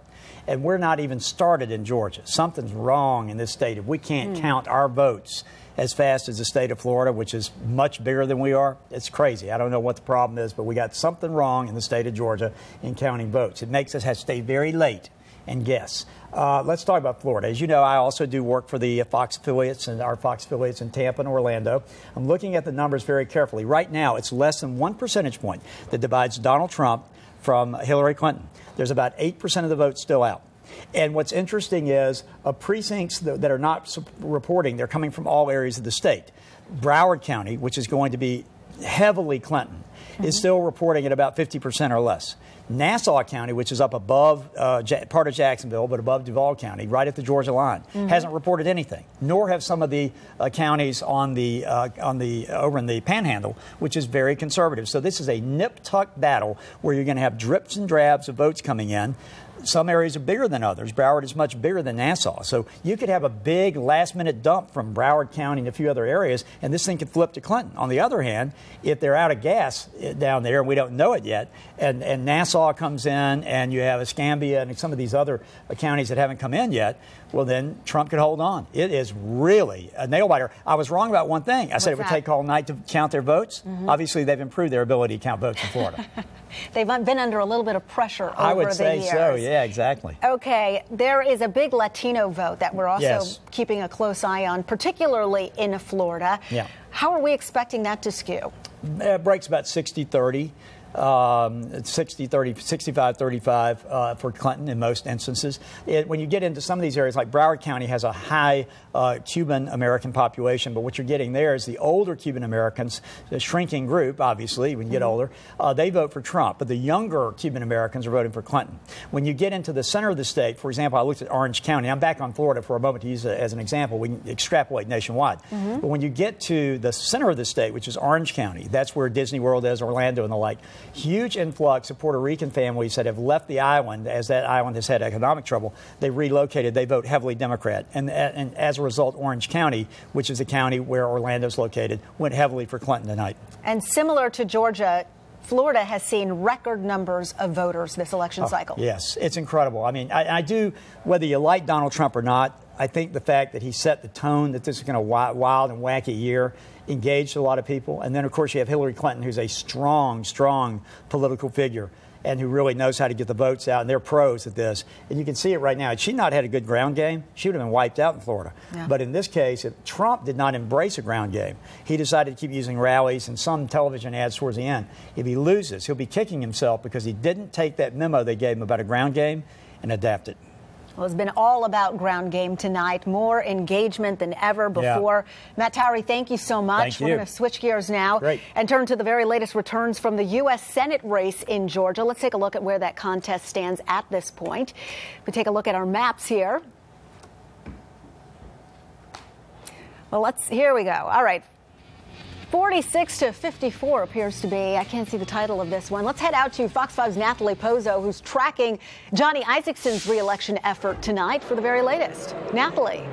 And we're not even started in Georgia. Something's wrong in this state if we can't count our votes as fast as the state of Florida, which is much bigger than we are. It's crazy. I don't know what the problem is, but we got something wrong in the state of Georgia in counting votes. It makes us have to stay very late and guess. Let's talk about Florida. As you know, I also do work for the Fox affiliates and our Fox affiliates in Tampa and Orlando. I'm looking at the numbers very carefully. Right now, it's less than 1 percentage point that divides Donald Trump from Hillary Clinton. There's about 8% of the vote still out. And what's interesting is precincts that are not reporting, they're coming from all areas of the state. Broward County, which is going to be heavily Clinton, is still reporting at about 50% or less. Nassau County, which is up above part of Jacksonville, but above Duval County, right at the Georgia line, hasn't reported anything. Nor have some of the counties over in the Panhandle, which is very conservative. So this is a nip-tuck battle where you're going to have drips and drabs of votes coming in. Some areas are bigger than others. Broward is much bigger than Nassau. So you could have a big last-minute dump from Broward County and a few other areas, and this thing could flip to Clinton. On the other hand, if they're out of gas down there, and we don't know it yet, and Nassau comes in, and you have Escambia and some of these other counties that haven't come in yet, well, then Trump could hold on. It is really a nail-biter. I was wrong about one thing. I said it would take all night to count their votes. Obviously, they've improved their ability to count votes in Florida. They've been under a little bit of pressure over the years. I would say so, yeah, exactly. Okay, there is a big Latino vote that we're also keeping a close eye on, particularly in Florida. Yeah. How are we expecting that to skew? It breaks about 60-30. 65-35 for Clinton in most instances. When you get into some of these areas, like Broward County has a high Cuban-American population, but what you're getting there is the older Cuban-Americans, the shrinking group, obviously, when you get older, they vote for Trump, but the younger Cuban-Americans are voting for Clinton. When you get into the center of the state, for example, I looked at Orange County. I'm back on Florida for a moment to use it as an example. We can extrapolate nationwide. But when you get to the center of the state, which is Orange County, that's where Disney World is, Orlando and the like, huge influx of Puerto Rican families that have left the island as that island has had economic trouble. They relocated. They vote heavily Democrat. And as a result, Orange County, which is the county where Orlando's located, went heavily for Clinton tonight. And similar to Georgia, Florida has seen record numbers of voters this election cycle. Yes, it's incredible. I mean, I do, whether you like Donald Trump or not, I think the fact that he set the tone that this is going to be a wild and wacky year engaged a lot of people. And then, of course, you have Hillary Clinton, who's a strong, strong political figure. and who really knows how to get the votes out, and they're pros at this. And you can see it right now. Had she not had a good ground game, she would have been wiped out in Florida. Yeah. But in this case, Trump did not embrace a ground game. He decided to keep using rallies and some television ads towards the end. If he loses, he'll be kicking himself because he didn't take that memo they gave him about a ground game and adapt it. Well, it's been all about ground game tonight. More engagement than ever before. Yeah. Matt Towery, thank you so much. Thank you. We're going to switch gears now and turn to the very latest returns from the U.S. Senate race in Georgia. Let's take a look at where that contest stands at this point. We take a look at our maps here. Well, here we go. All right. 46 to 54 appears to be. I can't see the title of this one. Let's head out to Fox 5's Natalie Pozzo, who's tracking Johnny Isakson's re-election effort tonight for the very latest. Natalie.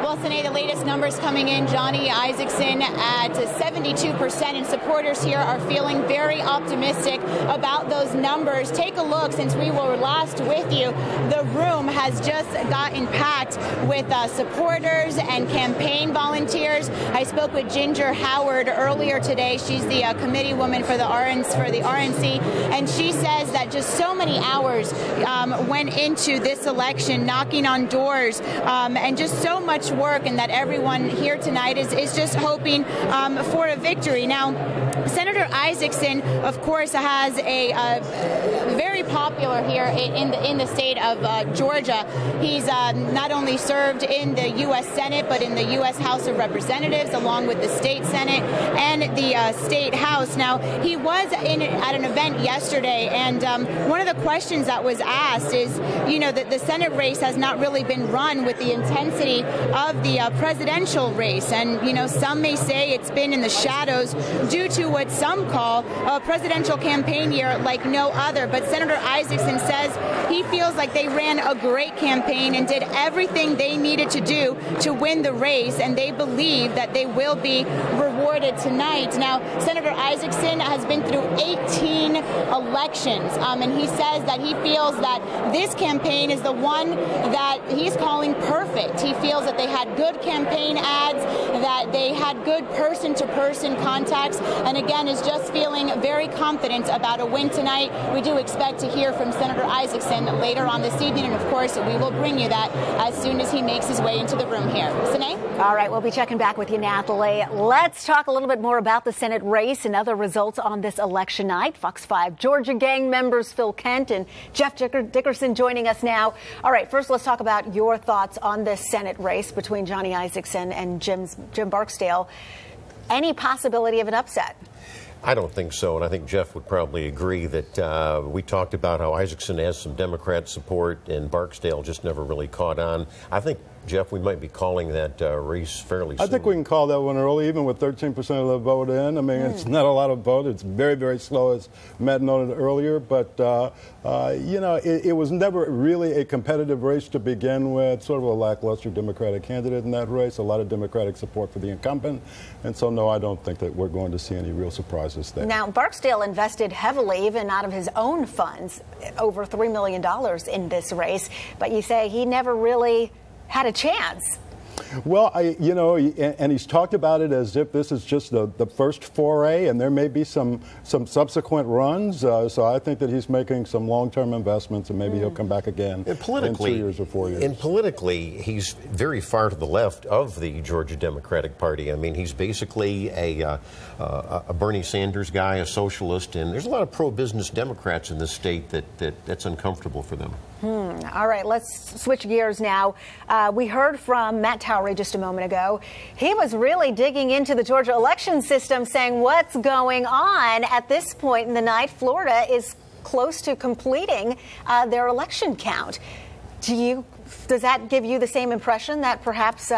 Well, Sine, the latest numbers coming in, Johnny Isakson at 72%, and supporters here are feeling very optimistic about those numbers. Take a look. Since we were last with you, the room has just gotten packed with supporters and campaign volunteers. I spoke with Ginger Howard earlier today. She's the committee woman for the RNC, and she says that just so many hours went into this election, knocking on doors, and just so much work, and that everyone here tonight is just hoping for a victory. Now, Senator Isakson, of course, has a very popular here in the state of Georgia. He's not only served in the U.S. Senate, but in the U.S. House of Representatives, along with the state Senate and the state House. Now, he was at an event yesterday, and one of the questions that was asked is, you know, that the Senate race has not really been run with the intensity of the presidential race. And, you know, some may say it's been in the shadows due to what some call a presidential campaign year like no other. But Senator Isakson says he feels like they ran a great campaign and did everything they needed to do to win the race, and they believe that they will be rewarded tonight. Now, Senator Isakson has been through 18 elections, and he says that he feels that this campaign is the one that he's calling perfect. He feels that they had good campaign ads, that they had good person-to-person contacts, and again is just feeling very confident about a win tonight. We do expect to hear from Senator Isakson later on this evening, and of course we will bring you that as soon as he makes his way into the room here. Sine? All right, we'll be checking back with you, Natalie. Let's talk a little bit more about the Senate race and other results on this election night. Fox 5 Georgia gang members Phil Kent and Jeff Dickerson joining us now. All right, first let's talk about your thoughts on this Senate race between Johnny Isakson and Jim Barksdale. Any possibility of an upset? I don't think so, and I think Jeff would probably agree that we talked about how Isakson has some Democrat support and Barksdale just never really caught on. I think, Jeff, we might be calling that race fairly soon. I think we can call that one early, even with 13% of the vote in. I mean, it's not a lot of vote. It's very, very slow, as Matt noted earlier. But, you know, it was never really a competitive race to begin with, sort of a lackluster Democratic candidate in that race, a lot of Democratic support for the incumbent. And so, no, I don't think that we're going to see any real surprises there. Now, Barksdale invested heavily, even out of his own funds, over $3 million in this race. But you say he never really had a chance. Well, you know, and he's talked about it as if this is just the first foray, and there may be some subsequent runs. So I think that he's making some long-term investments, and maybe he'll come back again in 2 years or 4 years. And politically, he's very far to the left of the Georgia Democratic Party. I mean, he's basically a Bernie Sanders guy, a socialist, and there's a lot of pro-business Democrats in this state that's uncomfortable for them. All right, let's switch gears now. We heard from Matt Towery just a moment ago. He was really digging into the Georgia election system, saying what's going on at this point in the night. Florida is close to completing their election count. Does that give you the same impression that perhaps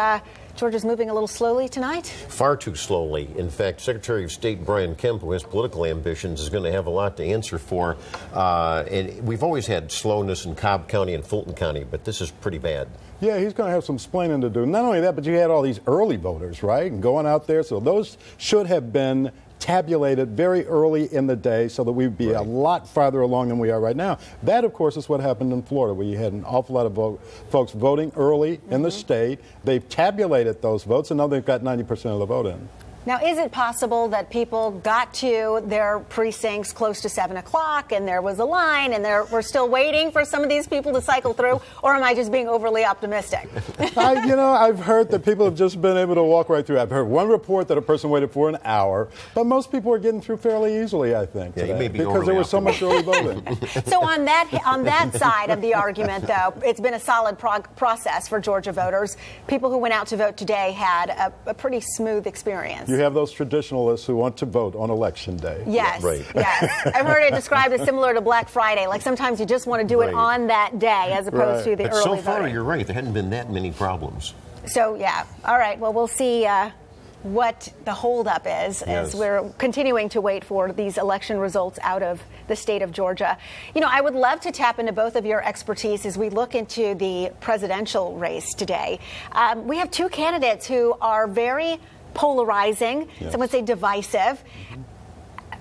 Georgia's moving a little slowly tonight? Far too slowly. In fact, Secretary of State Brian Kemp, who has political ambitions, is going to have a lot to answer for. And we've always had slowness in Cobb County and Fulton County, but this is pretty bad. Yeah, he's going to have some explaining to do. Not only that, but you had all these early voters, right, and going out there. So those should have been tabulated very early in the day so that we'd be a lot farther along than we are right now. That, of course, is what happened in Florida, where you had an awful lot of folks voting early in the state. They've tabulated those votes, and now they've got 90% of the vote in. Now, is it possible that people got to their precincts close to 7 o'clock and there was a line and we're still waiting for some of these people to cycle through? Or am I just being overly optimistic? I've heard that people have just been able to walk right through. I've heard one report that a person waited for an hour, but most people are getting through fairly easily, I think, yeah, today, may be because there was so much early voting. So on that side of the argument, though, it's been a solid process for Georgia voters. People who went out to vote today had a pretty smooth experience. You have those traditionalists who want to vote on Election Day. Yes, right. Yes. I've heard it described as similar to Black Friday. Like sometimes you just want to do it on that day as opposed to the but early so far, voting. you're right. There hadn't been that many problems. So, yeah. All right. Well, we'll see what the holdup is as we're continuing to wait for these election results out of the state of Georgia. I would love to tap into both of your expertise as we look into the presidential race today. We have two candidates who are very polarizing, some would say divisive.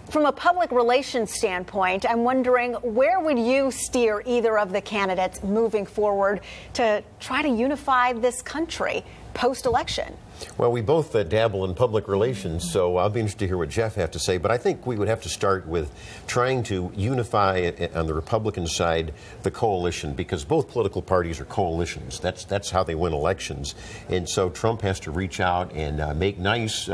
From a public relations standpoint, I'm wondering, where would you steer either of the candidates moving forward to try to unify this country post-election? Well, we both dabble in public relations, so I'll be interested to hear what Jeff has to say. But I think we would have to start with trying to unify on the Republican side the coalition, because both political parties are coalitions. That's how they win elections. And so Trump has to reach out and make nice,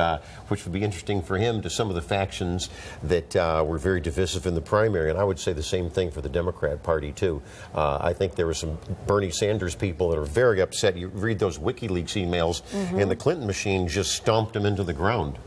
which would be interesting for him, to some of the factions that were very divisive in the primary. And I would say the same thing for the Democrat Party, too. I think there were some Bernie Sanders people that are very upset. You read those WikiLeaks emails, and the Clinton machine just stomped him into the ground.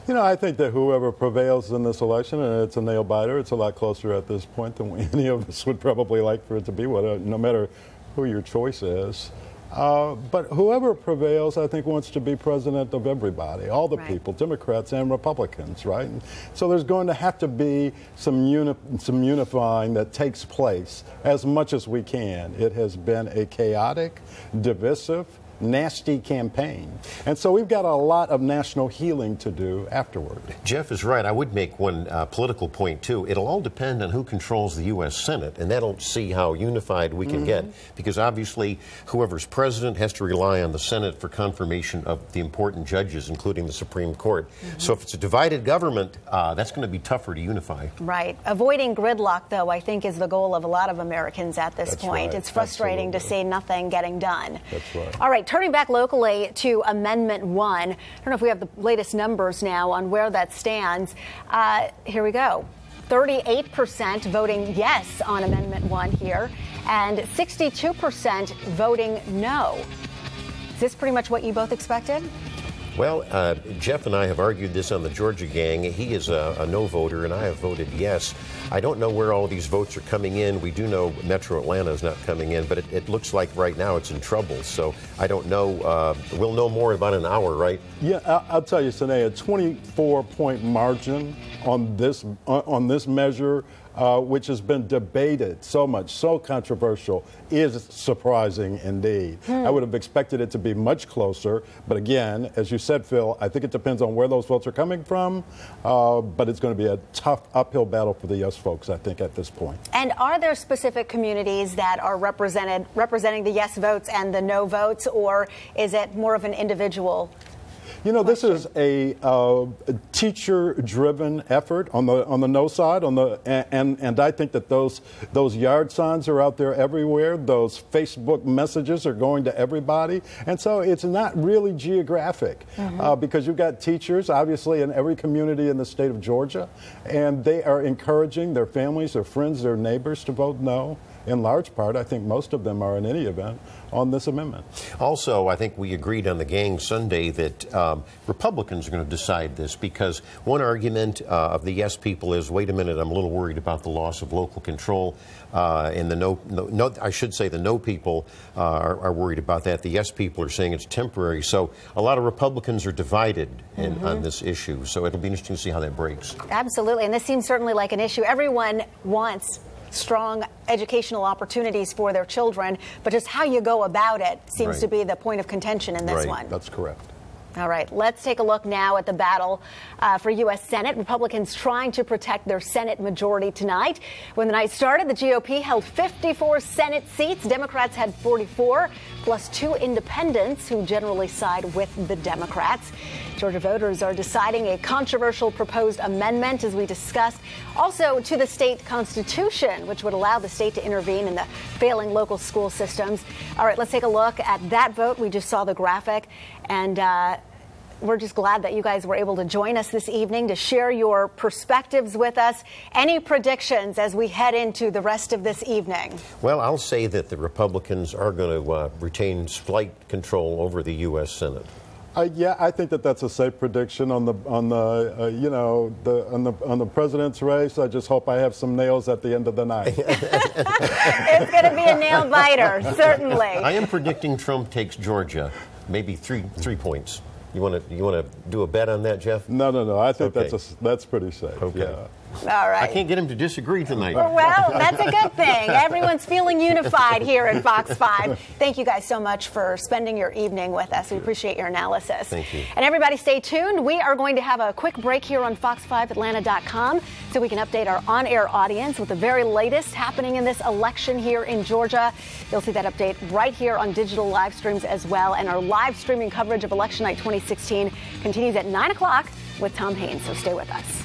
I think that whoever prevails in this election, and it's a nail biter, it's a lot closer at this point than any of us would probably like for it to be, no matter who your choice is. But whoever prevails, I think, wants to be president of everybody, all the people, Democrats and Republicans, right? And so there's going to have to be some unifying that takes place as much as we can. It has been a chaotic, divisive, nasty campaign. And so we've got a lot of national healing to do afterward. Jeff is right. I would make one political point, too. It'll all depend on who controls the U.S. Senate, and that'll see how unified we can get, because obviously whoever's president has to rely on the Senate for confirmation of the important judges, including the Supreme Court. So if it's a divided government, that's going to be tougher to unify. Right. Avoiding gridlock, though, I think is the goal of a lot of Americans at this point. It's frustrating to see nothing getting done. That's right. All right. Turning back locally to Amendment 1, I don't know if we have the latest numbers now on where that stands. Here we go. 38% voting yes on Amendment 1 here, and 62% voting no. Is this pretty much what you both expected? Well, Jeff and I have argued this on the Georgia Gang. He is a no voter, and I have voted yes. I don't know where all these votes are coming in. We do know Metro Atlanta is not coming in, but it looks like right now it's in trouble. So I don't know. We'll know more in about an hour, right? Yeah, I'll tell you, Sine, a 24-point margin on this measure, which has been debated so much, so controversial, is surprising indeed. I would have expected it to be much closer, but again, as you said, Phil, I think it depends on where those votes are coming from, but it's going to be a tough uphill battle for the yes folks, I think, at this point. And are there specific communities that are representing the yes votes and the no votes, or is it more of an individual? This is a teacher-driven effort on the no side, and I think that those yard signs are out there everywhere. Those Facebook messages are going to everybody, and so it's not really geographic because you've got teachers, obviously, in every community in the state of Georgia, and they are encouraging their families, their friends, their neighbors to vote no. In large part, I think most of them are in any event on this amendment. Also, I think we agreed on the Gang Sunday that Republicans are going to decide this, because one argument of the yes people is, wait a minute, I'm a little worried about the loss of local control. And the no, I should say the no people are worried about that. The yes people are saying it's temporary. So a lot of Republicans are divided on this issue. So it'll be interesting to see how that breaks. Absolutely. And this seems certainly like an issue everyone wants. Strong educational opportunities for their children, but just how you go about it seems to be the point of contention in this one. That's correct. All right, let's take a look now at the battle for U.S. Senate. Republicans trying to protect their Senate majority tonight. When the night started, the GOP held 54 Senate seats. Democrats had 44. plus 2 independents who generally side with the Democrats. Georgia voters are deciding a controversial proposed amendment, as we discussed, also to the state constitution, which would allow the state to intervene in the failing local school systems. All right, let's take a look at that vote. We just saw the graphic, and we're just glad that you guys were able to join us this evening to share your perspectives with us. Any predictions as we head into the rest of this evening? Well, I'll say that the Republicans are going to retain slight control over the U.S. Senate. Yeah, I think that that's a safe prediction on the president's race. I just hope I have some nails at the end of the night. It's going to be a nail biter, certainly. I am predicting Trump takes Georgia, maybe three points. You want to do a bet on that, Jeff? No. I think that's pretty safe. Okay. Yeah. All right. I can't get him to disagree tonight. Well, that's a good thing. Everyone's feeling unified here at Fox 5. Thank you guys so much for spending your evening with us. We appreciate your analysis. Thank you. And everybody stay tuned. We are going to have a quick break here on fox5atlanta.com so we can update our on-air audience with the very latest happening in this election here in Georgia. You'll see that update right here on digital live streams as well. And our live streaming coverage of Election Night 2016 continues at 9 o'clock with Tom Haines. So stay with us.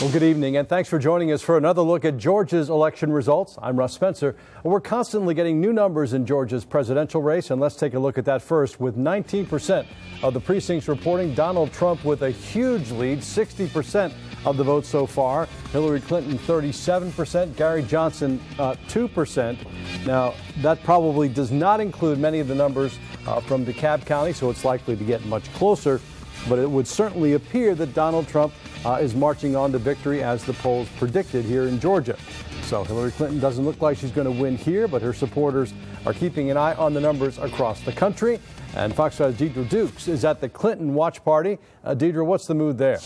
Well, good evening, and thanks for joining us for another look at Georgia's election results. I'm Russ Spencer. We're constantly getting new numbers in Georgia's presidential race, and let's take a look at that first. With 19% of the precincts reporting Donald Trump with a huge lead, 60% of the vote so far. Hillary Clinton, 37%. Gary Johnson, 2%. Now, that probably does not include many of the numbers from DeKalb County, so it's likely to get much closer. But it would certainly appear that Donald Trump is marching on to victory as the polls predicted here in Georgia. So Hillary Clinton doesn't look like she's going to win here, but her supporters are keeping an eye on the numbers across the country. And Fox 5's Deidre Dukes is at the Clinton watch party. Deidre, what's the mood there?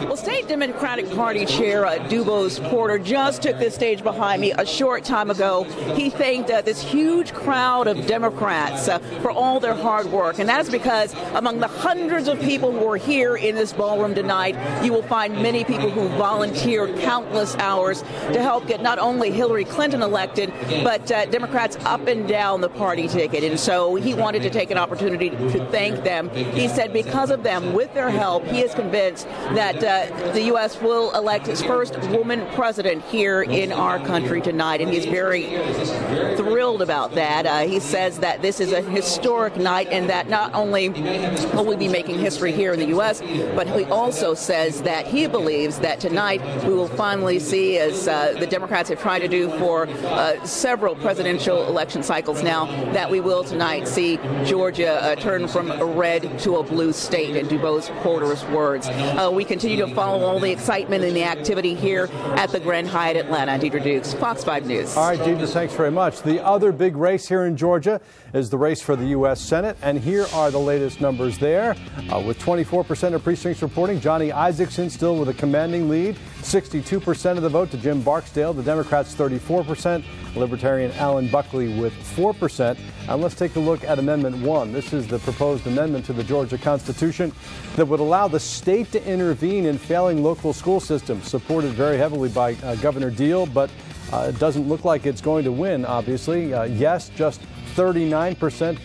Well, State Democratic Party Chair Dubose Porter just took this stage behind me a short time ago. He thanked this huge crowd of Democrats for all their hard work. And that's because among the hundreds of people who are here in this ballroom tonight, you will find many people who volunteered countless hours to help get not only Hillary Clinton elected, but Democrats up and down the party ticket. And so he wanted to take an opportunity to thank them. He said because of them, with their help, he is convinced that the U.S. will elect its first woman president here in our country tonight, and he's very thrilled about that. He says that this is a historic night and that not only will we be making history here in the U.S., but he also says that he believes that tonight we will finally see, as the Democrats have tried to do for several presidential election cycles now, that we will tonight see Georgia turn from a red to a blue state, in Dubose Porter's words. We continue to follow all the excitement and the activity here at the Grand Hyatt Atlanta. Deidre Dukes, Fox 5 News. All right, Deidre, thanks very much. The other big race here in Georgia is the race for the U.S. Senate, and here are the latest numbers there. With 24% of precincts reporting, Johnny Isakson still with a commanding lead, 62% of the vote to Jim Barksdale, the Democrats 34%, Libertarian Alan Buckley with 4%. And let's take a look at Amendment 1. This is the proposed amendment to the Georgia Constitution that would allow the state to intervene in failing local school systems, supported very heavily by Governor Deal, but it doesn't look like it's going to win, obviously. Yes, just 39%,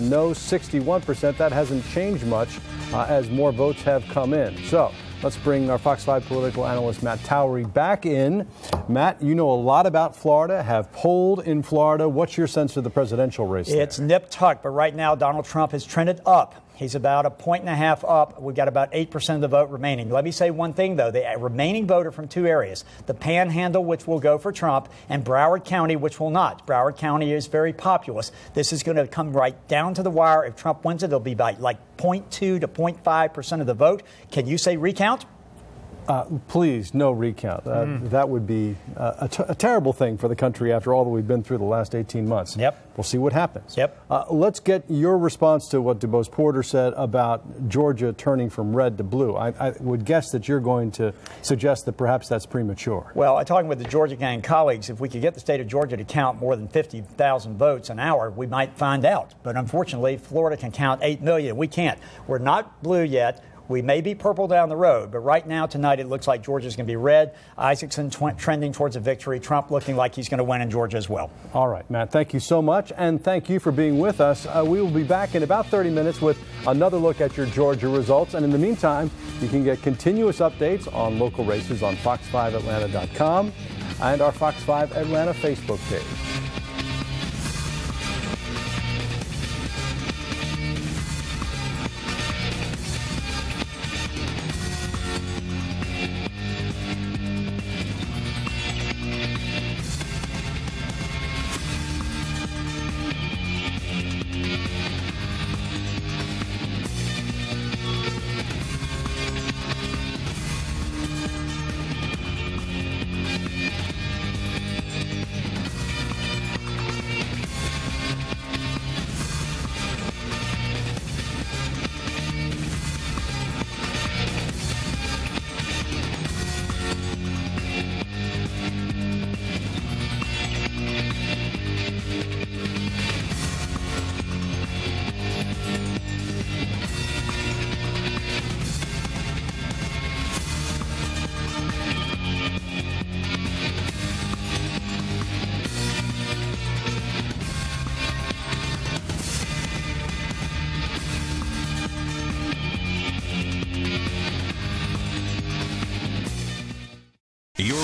no, 61%. That hasn't changed much as more votes have come in. So let's bring our Fox 5 political analyst Matt Towery back in. Matt, you know a lot about Florida, have polled in Florida. What's your sense of the presidential race there? It's nip-tuck, but right now Donald Trump has trended up. He's about 1.5 points up. We've got about 8% of the vote remaining. Let me say one thing, though. The remaining vote are from two areas. The Panhandle, which will go for Trump, and Broward County, which will not. Broward County is very populous. This is going to come right down to the wire. If Trump wins it, it'll be by like 0.2 to 0.5% of the vote. Can you say recount? Please, no recount. That would be a terrible thing for the country after all that we've been through the last 18 months. Yep. We'll see what happens. Yep. Let's get your response to what Dubose Porter said about Georgia turning from red to blue. I would guess that you're going to suggest that perhaps that's premature. Well, I'm talking with the Georgia gang colleagues. If we could get the state of Georgia to count more than 50,000 votes an hour, we might find out. But unfortunately, Florida can count 8 million. We can't. We're not blue yet. We may be purple down the road, but right now, tonight, it looks like Georgia's going to be red. Isakson trending towards a victory. Trump looking like he's going to win in Georgia as well. All right, Matt, thank you so much, and thank you for being with us. We will be back in about 30 minutes with another look at your Georgia results. And in the meantime, you can get continuous updates on local races on fox5atlanta.com and our Fox 5 Atlanta Facebook page.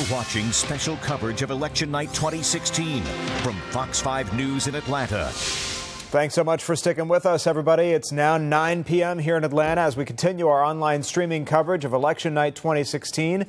You're watching special coverage of Election Night 2016 from Fox 5 News in Atlanta. Thanks so much for sticking with us, everybody. It's now 9 p.m. here in Atlanta as we continue our online streaming coverage of Election Night 2016.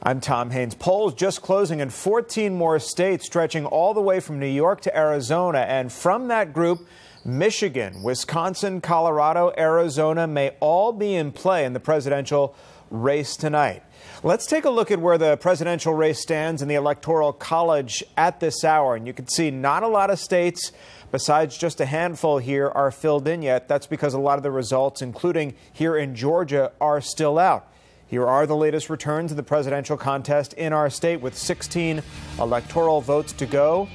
I'm Tom Haines. Polls just closing in 14 more states, stretching all the way from New York to Arizona. And from that group, Michigan, Wisconsin, Colorado, Arizona may all be in play in the presidential race tonight. Let's take a look at where the presidential race stands in the Electoral College at this hour. And you can see not a lot of states, besides just a handful here, are filled in yet. That's because a lot of the results, including here in Georgia, are still out. Here are the latest returns of the presidential contest in our state with 16 electoral votes to go.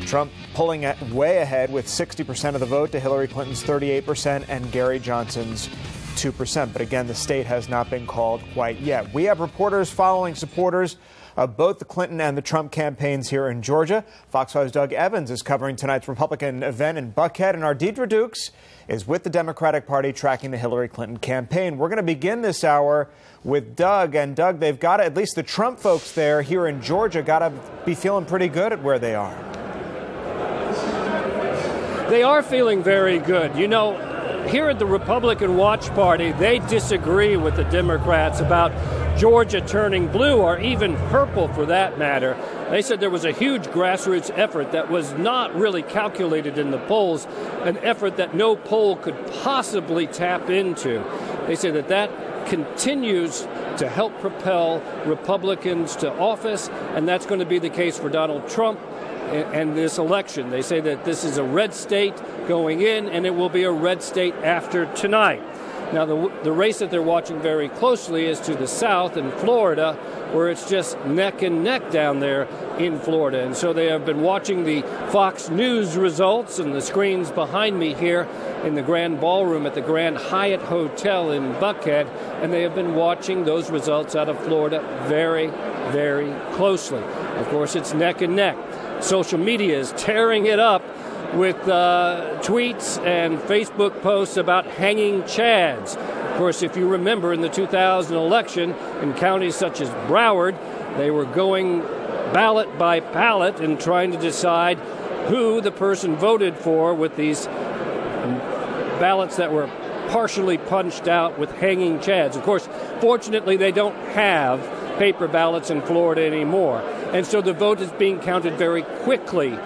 Trump pulling way ahead with 60% of the vote to Hillary Clinton's 38% and Gary Johnson's 2%. But again, the state has not been called quite yet. We have reporters following supporters of both the Clinton and the Trump campaigns here in Georgia. Fox 5's Doug Evans is covering tonight's Republican event in Buckhead, and our Deidre Dukes is with the Democratic Party tracking the Hillary Clinton campaign. We're going to begin this hour with Doug. And Doug, they've got at least the Trump folks there here in Georgia got to be feeling pretty good at where they are. They are feeling very good. You know, here at the Republican Watch Party, they disagree with the Democrats about Georgia turning blue or even purple for that matter. They said there was a huge grassroots effort that was not really calculated in the polls, an effort that no poll could possibly tap into. They say that continues to help propel Republicans to office, and that's going to be the case for Donald Trump and this election. They say that this is a red state going in, and it will be a red state after tonight. Now, the race that they're watching very closely is to the south in Florida, where it's just neck and neck down there in Florida. And so they have been watching the Fox News results and the screens behind me here in the Grand Ballroom at the Grand Hyatt Hotel in Buckhead, and they have been watching those results out of Florida very, very closely. Of course, it's neck and neck. Social media is tearing it up with tweets and Facebook posts about hanging chads. Of course, if you remember in the 2000 election in counties such as Broward, they were going ballot by ballot and trying to decide who the person voted for with these ballots that were partially punched out with hanging chads. Of course, fortunately, they don't have paper ballots in Florida anymore. And so the vote is being counted very quickly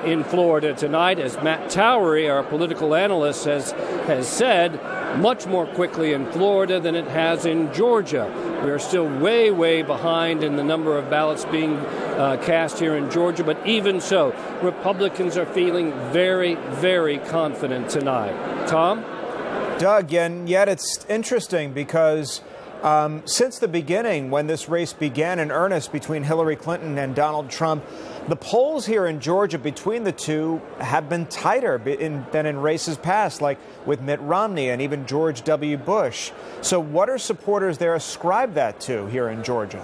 in Florida tonight, as Matt Towery, our political analyst, has said, much more quickly in Florida than it has in Georgia. We are still way, way behind in the number of ballots being cast here in Georgia, but even so, Republicans are feeling very, very confident tonight. Tom? Doug, and yet it's interesting because since the beginning, when this race began in earnest between Hillary Clinton and Donald Trump, the polls here in Georgia between the two have been tighter than in races past, like with Mitt Romney and even George W. Bush. So what are supporters there ascribe that to here in Georgia?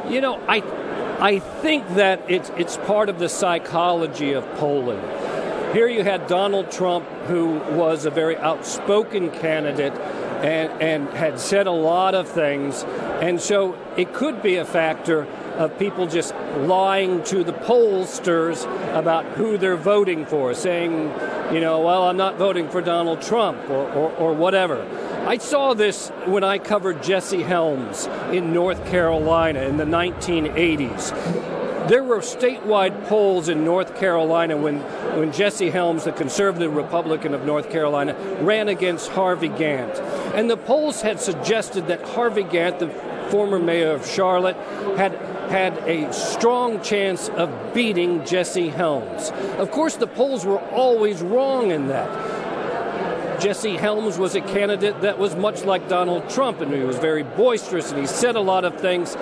You know, I think that it's part of the psychology of polling. Here you had Donald Trump, who was a very outspoken candidate and had said a lot of things. And so it could be a factor of people just lying to the pollsters about who they're voting for, saying, you know, well, I'm not voting for Donald Trump or whatever. I saw this when I covered Jesse Helms in North Carolina in the 1980s. There were statewide polls in North Carolina when Jesse Helms, the conservative Republican of North Carolina, ran against Harvey Gantt. And the polls had suggested that Harvey Gantt, the former mayor of Charlotte, had a strong chance of beating Jesse Helms. Of course, the polls were always wrong in that. Jesse Helms was a candidate that was much like Donald Trump, and he was very boisterous, and he said a lot of things.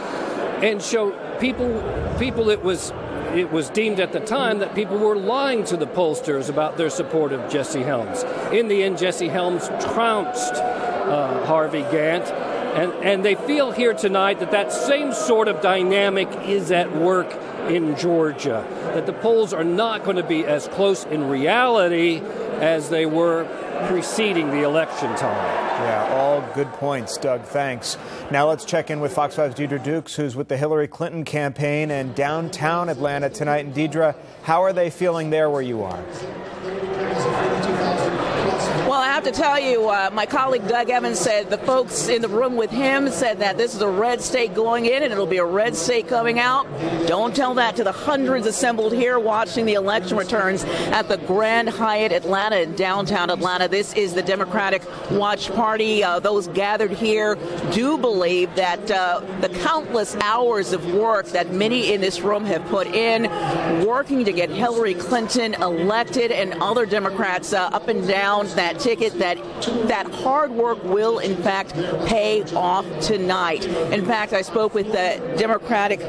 And so people, it was deemed at the time that people were lying to the pollsters about their support of Jesse Helms. In the end, Jesse Helms trounced Harvey Gantt, and they feel here tonight that same sort of dynamic is at work in Georgia, that the polls are not going to be as close in reality as they were preceding the election time. Yeah, all good points, Doug. Thanks. Now let's check in with Fox 5's Deidre Dukes, who's with the Hillary Clinton campaign in downtown Atlanta tonight. And Deidre, how are they feeling there where you are? Well, I have to tell you, my colleague Doug Evans said the folks in the room with him said that this is a red state going in and it'll be a red state coming out. Don't tell that to the hundreds assembled here watching the election returns at the Grand Hyatt Atlanta in downtown Atlanta. This is the Democratic Watch Party. Those gathered here do believe that the countless hours of work that many in this room have put in, working to get Hillary Clinton elected and other Democrats up and down that ticket, that hard work will in fact pay off tonight. In fact, I spoke with the Democratic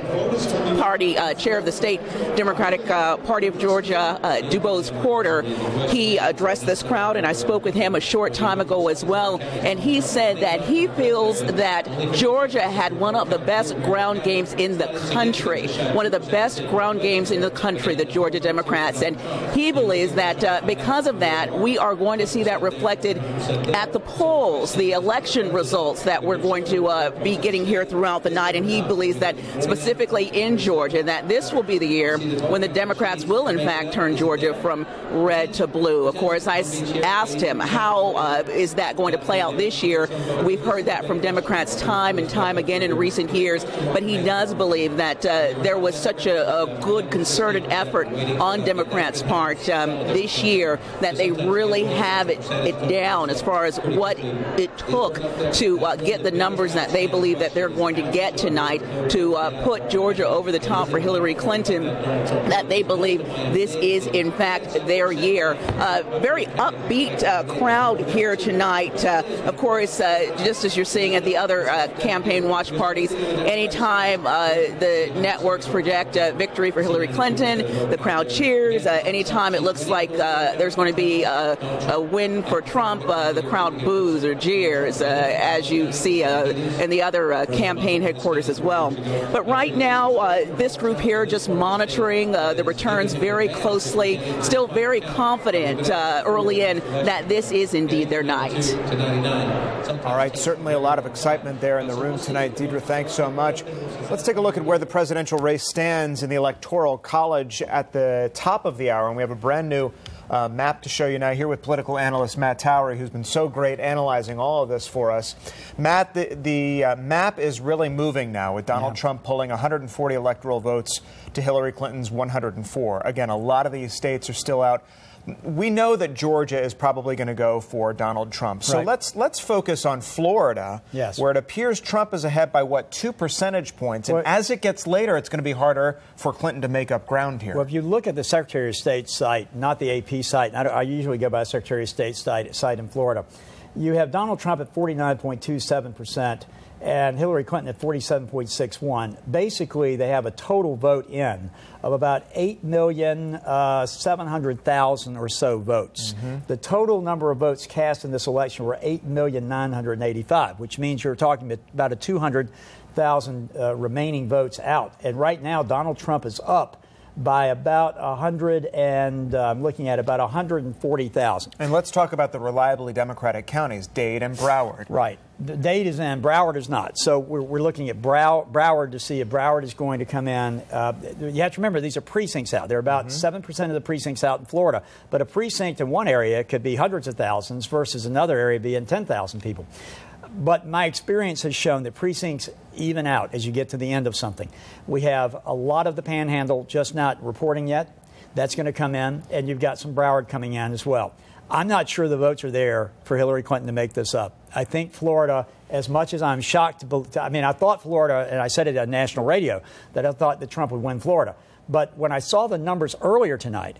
Party chair of the state Democratic Party of Georgia, DuBose Porter. He addressed this crowd, and I spoke with him a short time ago as well, and he said that he feels that Georgia had one of the best ground games in the country, one of the best ground games in the country, the Georgia Democrats, and he believes that because of that, we are going to see that reflected at the polls, the election results that we're going to be getting here throughout the night. And he believes that specifically in Georgia, that this will be the year when the Democrats will in fact turn Georgia from red to blue. Of course, I asked him how is that going to play out this year. We've heard that from Democrats time and time again in recent years, but he does believe that there was such a good concerted effort on Democrats' part this year that they really have it down as far as what it took to get the numbers that they believe that they're going to get tonight to put Georgia over the top for Hillary Clinton, that they believe this is in fact their year. Very upbeat crowd here tonight. Of course, just as you're seeing at the other campaign watch parties, anytime the networks project victory for Hillary Clinton, the crowd cheers. Anytime it looks like there's going to be a win for Trump, the crowd boos or jeers, as you see in the other campaign headquarters as well. But right now, this group here just monitoring the returns very closely, still very confident early in that this is indeed their night. All right, certainly a lot of excitement there in the room tonight. Deidre, thanks so much. Let's take a look at where the presidential race stands in the Electoral College at the top of the hour, and we have a brand new map to show you now here with political analyst Matt Towery, who's been so great analyzing all of this for us. Matt, the map is really moving now with Donald Trump pulling 140 electoral votes to Hillary Clinton's 104. Again, a lot of these states are still out. We know that Georgia is probably going to go for Donald Trump. So let's focus on Florida, where it appears Trump is ahead by, what, 2 percentage points. And as it gets later, it's going to be harder for Clinton to make up ground here. Well, if you look at the Secretary of State site, not the AP site, I usually go by the Secretary of State site in Florida, you have Donald Trump at 49.27%. and Hillary Clinton at 47.61. Basically, they have a total vote in of about 8,700,000 or so votes. The total number of votes cast in this election were 8,985,000, which means you're talking about a 200,000 remaining votes out. And right now, Donald Trump is up by about 100 and I'm looking at about 140,000. And let's talk about the reliably Democratic counties, Dade and Broward. Right. Dade is in, Broward is not. So we're looking at Broward to see if Broward is going to come in. You have to remember, these are precincts out. There are about 7% of the precincts out in Florida. But a precinct in one area could be hundreds of thousands versus another area being 10,000 people. But my experience has shown that precincts even out as you get to the end of something. We have a lot of the Panhandle just not reporting yet. That's going to come in, and you've got some Broward coming in as well. I'm not sure the votes are there for Hillary Clinton to make this up. I think Florida, as much as I'm shocked I thought Florida, and I said it on national radio, that I thought that Trump would win Florida. But when I saw the numbers earlier tonight,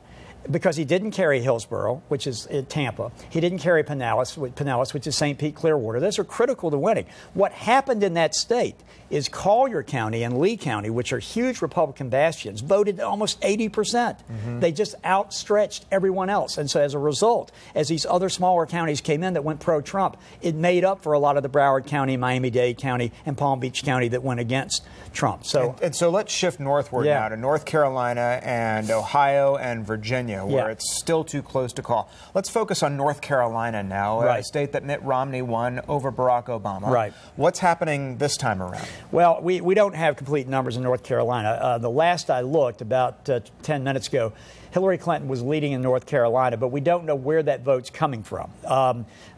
because he didn't carry Hillsborough, which is in Tampa. He didn't carry Pinellas, which is St. Pete, Clearwater. Those are critical to winning. What happened in that state is Collier County and Lee County, which are huge Republican bastions, voted almost 80%. They just outstretched everyone else. And so as a result, as these other smaller counties came in that went pro-Trump, it made up for a lot of the Broward County, Miami-Dade County, and Palm Beach County that went against Trump. So, and so let's shift northward now to North Carolina and Ohio and Virginia. Virginia, where it's still too close to call. Let's focus on North Carolina now, a state that Mitt Romney won over Barack Obama. Right. What's happening this time around? Well, we don't have complete numbers in North Carolina. The last I looked, about 10 minutes ago, Hillary Clinton was leading in North Carolina, but we don't know where that vote's coming from.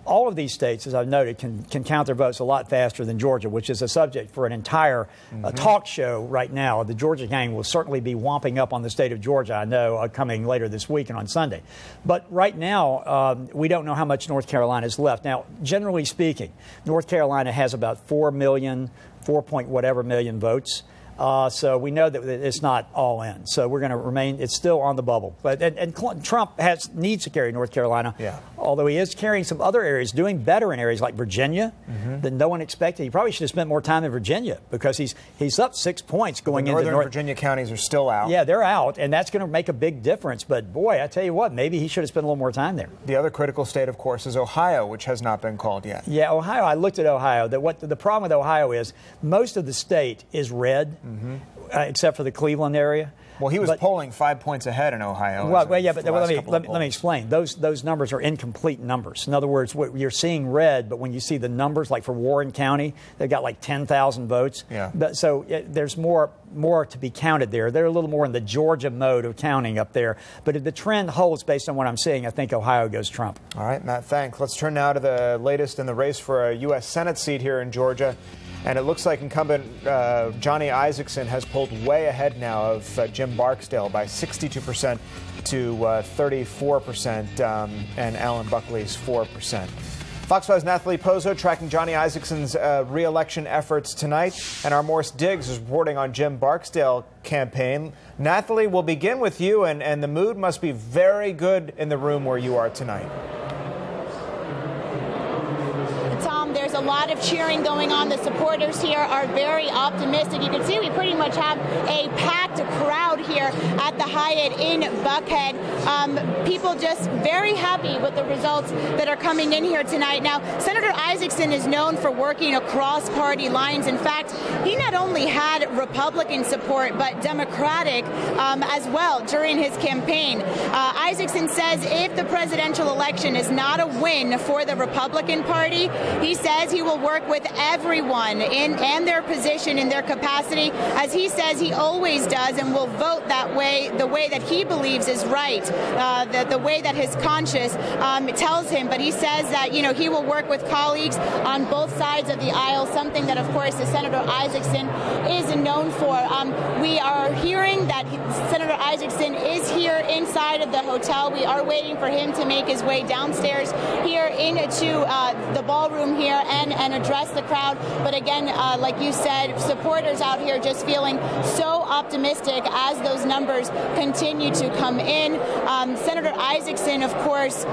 All of these states, as I've noted, can count their votes a lot faster than Georgia, which is a subject for an entire talk show right now. The Georgia gang will certainly be womping up on the state of Georgia, I know, coming later this week and on Sunday. But right now, we don't know how much North Carolina is left. Now, generally speaking, North Carolina has about 4 point whatever million votes. So we know that it's not all in. So we're going to remain. It's still on the bubble. But and Trump needs to carry North Carolina. Yeah. Although he is carrying some other areas, doing better in areas like Virginia than no one expected. He probably should have spent more time in Virginia because he's up 6 points going into Northern Virginia counties are still out. Yeah, they're out, and that's going to make a big difference. But boy, I tell you what, maybe he should have spent a little more time there. The other critical state, of course, is Ohio, which has not been called yet. Yeah, Ohio. I looked at Ohio. The problem with Ohio is most of the state is red. Except for the Cleveland area. Well, he was polling 5 points ahead in Ohio. Well, yeah, but let me explain. Those numbers are incomplete numbers. In other words, you're seeing red, but when you see the numbers, like for Warren County, they've got like 10,000 votes. Yeah. So there's more to be counted there. They're a little more in the Georgia mode of counting up there. But if the trend holds based on what I'm seeing, I think Ohio goes Trump. All right, Matt, thanks. Let's turn now to the latest in the race for a U.S. Senate seat here in Georgia. And it looks like incumbent Johnny Isakson has pulled way ahead now of Jim Barksdale by 62% to 34%, and Alan Buckley's 4%. Fox 5's Nathalie Pozo tracking Johnny Isakson's re-election efforts tonight, and our Morris Diggs is reporting on Jim Barksdale campaign. Nathalie, we'll begin with you, and the mood must be very good in the room where you are tonight. Tom, there's a lot of cheering going on. The supporters here are very optimistic. You can see we pretty much have a packed crowd here at the Hyatt in Buckhead. People just very happy with the results that are coming in here tonight. Now, Senator Isakson is known for working across party lines. In fact, he not only had Republican support, but Democratic as well during his campaign. Isakson says if the presidential election is not a win for the Republican Party, he says he will work with everyone and their position in their capacity, as he says he always does, and will vote that way, the way that he believes is right, the way that his conscience tells him. But he says that, he will work with colleagues on both sides of the aisle, something that, of course, Senator Isakson is known for. We are hearing that Senator Isakson is here inside of the hotel. We are waiting for him to make his way downstairs here into the ballroom here and address the crowd. But again, like you said, supporters out here just feeling so optimistic as those numbers continue to come in. Senator Isakson, of course,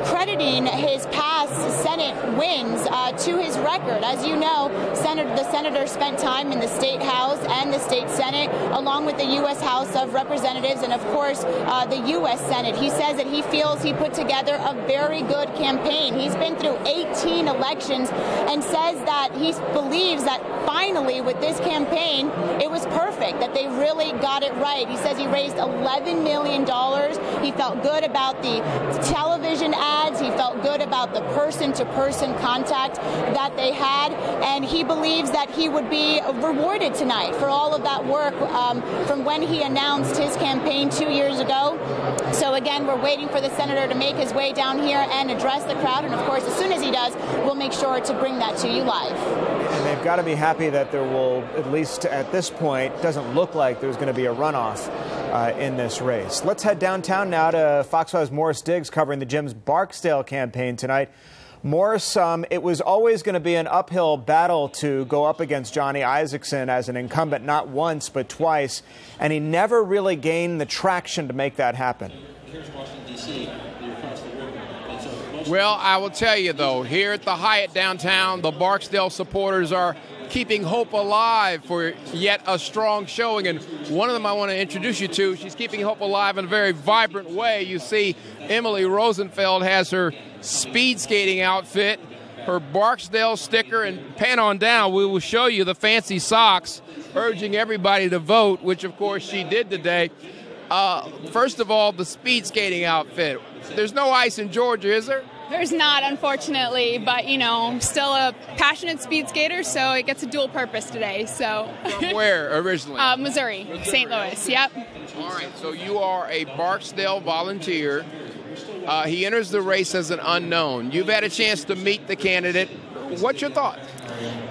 crediting his past Senate wins to his record. As you know, the senator spent time in the State House and the State Senate, along with the U.S. House of Representatives and, of course, the U.S. Senate. He says that he feels he put together a very good campaign. He's been through 18 elections and says that he believes that finally with this campaign, it was perfect, that they really got it right. He says he raised $11 million. He felt good about the television ads. He felt good about the person-to-person contact that they had. And he believes that he would be rewarded tonight for all of that work from when he announced his campaign 2 years ago. So again, we're waiting for the senator to make his way down here and address the crowd. And of course, as soon as he does, we'll make sure to bring that to you live. And they've got to be happy that there will, at least at this point, doesn't look like there's going to be a runoff in this race. Let's head downtown now to Fox 5's Morris Diggs covering the Jim Barksdale campaign tonight. Morris, it was always going to be an uphill battle to go up against Johnny Isakson as an incumbent, not once but twice, and he never really gained the traction to make that happen. Well, I will tell you, though, here at the Hyatt downtown, the Barksdale supporters are keeping hope alive for yet a strong showing. And one of them I want to introduce you to, she's keeping hope alive in a very vibrant way. You see Emily Rosenfeld has her speed skating outfit, her Barksdale sticker, and pan on down, we will show you the fancy socks, urging everybody to vote, which, of course, she did today. First of all, the speed skating outfit. There's no ice in Georgia, is there? There's not, unfortunately, but, you know, I'm still a passionate speed skater, so it gets a dual purpose today. So. From where originally? Missouri, St. Louis, yep. All right, so you are a Barksdale volunteer. He enters the race as an unknown. You've had a chance to meet the candidate. What's your thought?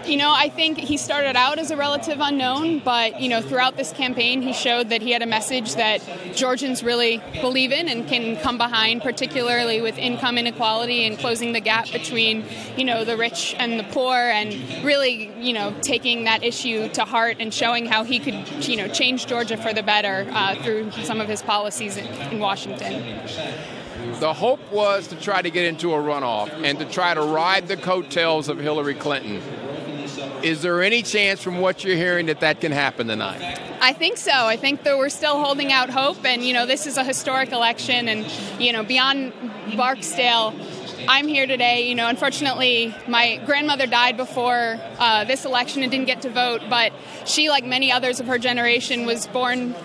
You know, I think he started out as a relative unknown, but, you know, throughout this campaign, he showed that he had a message that Georgians really believe in and can come behind, particularly with income inequality and closing the gap between, you know, the rich and the poor, and really, you know, taking that issue to heart and showing how he could, you know, change Georgia for the better through some of his policies in Washington. The hope was to try to get into a runoff and to try to ride the coattails of Hillary Clinton. Is there any chance from what you're hearing that that can happen tonight? I think so. I think that we're still holding out hope, and, you know, this is a historic election, and, you know, beyond Barksdale, I'm here today. You know, unfortunately, my grandmother died before this election and didn't get to vote, but she, like many others of her generation, was born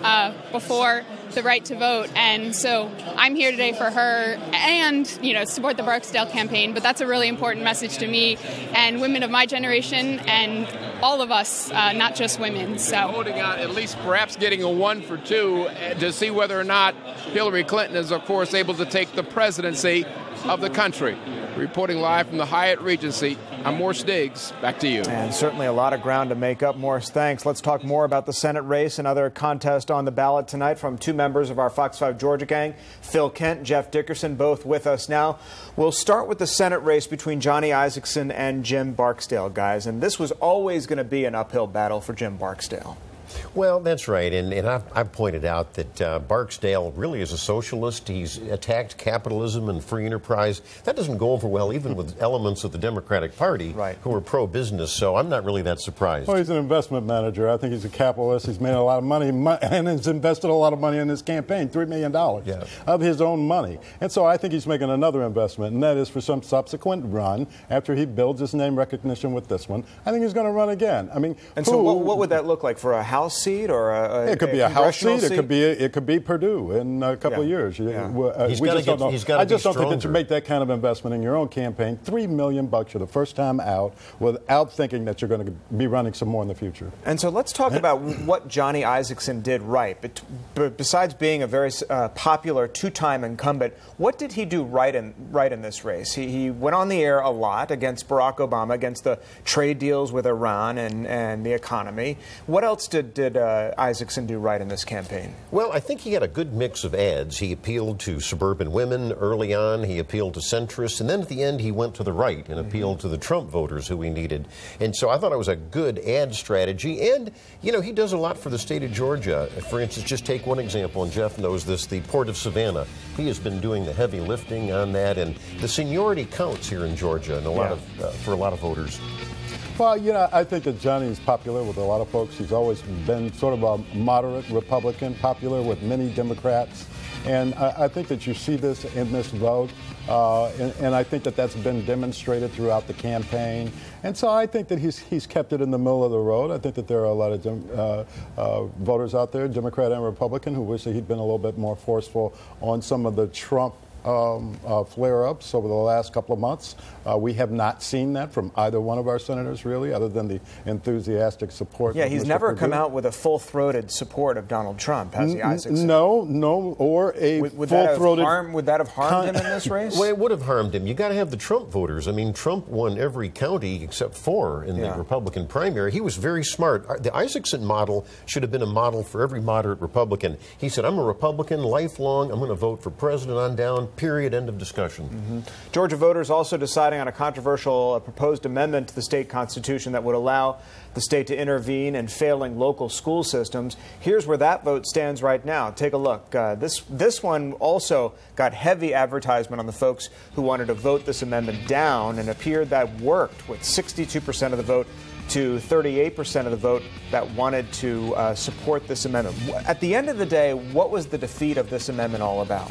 before the right to vote, and so I'm here today for her and, you know, support the Barksdale campaign. But that's a really important message to me and women of my generation and all of us, not just women. So holding out, at least perhaps getting a 1 for 2 to see whether or not Hillary Clinton is, of course, able to take the presidency of the country. Reporting live from the Hyatt Regency, I'm Morse Diggs. Back to you. And certainly a lot of ground to make up. Morse, thanks. Let's talk more about the Senate race. Another contest on the ballot tonight from two members of our Fox 5 Georgia gang, Phil Kent, Jeff Dickerson, both with us now. We'll start with the Senate race between Johnny Isakson and Jim Barksdale, guys. And this was always going to be an uphill battle for Jim Barksdale. Well, that's right, and I've pointed out that Barksdale really is a socialist. He's attacked capitalism and free enterprise. That doesn't go over well even with elements of the Democratic Party who are pro-business, so I'm not really that surprised. Well, he's an investment manager. I think he's a capitalist. He's made a lot of money and has invested a lot of money in his campaign, $3 million of his own money. And so I think he's making another investment, and that is for some subsequent run after he builds his name recognition with this one. I think he's going to run again. I mean, and so what would that look like for a House seat or it could be a House seat. It could be Purdue in a couple of years. I just don't think that you make that kind of investment in your own campaign. $3 million for the first time out without thinking that you're going to be running some more in the future. And so let's talk about what Johnny Isakson did right. But besides being a very popular two-time incumbent, what did he do right in this race? He went on the air a lot against Barack Obama, against the trade deals with Iran and the economy. What else did Isakson do right in this campaign? Well, I think he had a good mix of ads. He appealed to suburban women early on. He appealed to centrists. And then at the end, he went to the right and appealed to the Trump voters who he needed. And so I thought it was a good ad strategy. And, you know, he does a lot for the state of Georgia. For instance, just take one example, and Jeff knows this, the Port of Savannah. He has been doing the heavy lifting on that. And the seniority counts here in Georgia and for a lot of voters. Well, you know, I think that Johnny's popular with a lot of folks. He's always been sort of a moderate Republican, popular with many Democrats. And I think that you see this in this vote. And I think that that's been demonstrated throughout the campaign. And so I think that he's kept it in the middle of the road. I think that there are a lot of voters out there, Democrat and Republican, who wish that he'd been a little bit more forceful on some of the Trump flare-ups over the last couple of months. We have not seen that from either one of our senators, really, other than the enthusiastic support. Yeah, he's never come out with a full-throated support of Donald Trump, has he, Isakson? No, or a full-throated... Would that have harmed him in this race? Well, it would have harmed him. You got to have the Trump voters. I mean, Trump won every county except 4 in the Republican primary. He was very smart. The Isakson model should have been a model for every moderate Republican. He said, I'm a Republican, lifelong. I'm going to vote for president on down. Period. End of discussion. Georgia voters also deciding on a controversial proposed amendment to the state constitution that would allow the state to intervene in failing local school systems. Here's where that vote stands right now. Take a look. This one also got heavy advertisement on the folks who wanted to vote this amendment down, and appeared that worked with 62% of the vote to 38% of the vote that wanted to support this amendment. At the end of the day, what was the defeat of this amendment all about?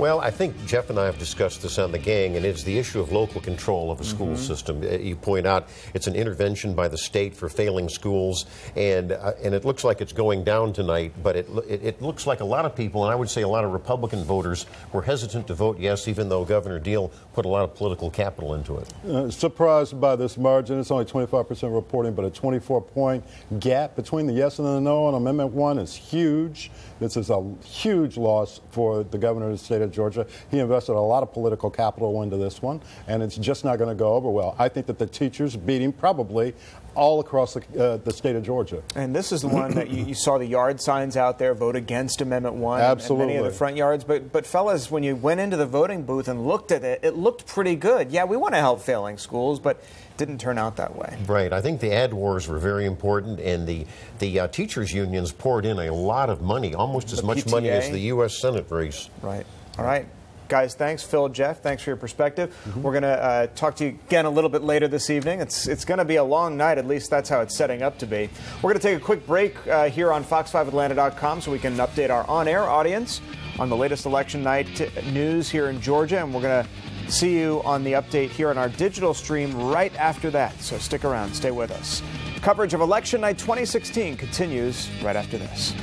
Well, I think Jeff and I have discussed this on the gang, and it's the issue of local control of a school system. You point out it's an intervention by the state for failing schools, and it looks like it's going down tonight, but it looks like a lot of people, and I would say a lot of Republican voters, were hesitant to vote yes, even though Governor Deal put a lot of political capital into it. Surprised by this margin. It's only 25% reporting, but a 24-point gap between the yes and the no on Amendment 1 is huge. This is a huge loss for the governor of the state of Georgia. He invested a lot of political capital into this one, and it's just not going to go over well. I think that the teachers beat him probably all across the state of Georgia. And this is the one that you saw the yard signs out there, vote against Amendment 1. Absolutely. And many of the front yards. But fellas, when you went into the voting booth and looked at it, it looked pretty good. Yeah, we want to help failing schools, but didn't turn out that way. Right. I think the ad wars were very important, and the teachers' unions poured in a lot of money, almost as much money as the U.S. Senate race. Right. All right. Guys, thanks. Phil, Jeff, thanks for your perspective. We're going to talk to you again a little bit later this evening. It's going to be a long night. At least that's how it's setting up to be. We're going to take a quick break here on Fox5Atlanta.com so we can update our on-air audience on the latest election night news here in Georgia. And we're going to see you on the update here on our digital stream right after that. So stick around. Stay with us. Coverage of Election Night 2016 continues right after this.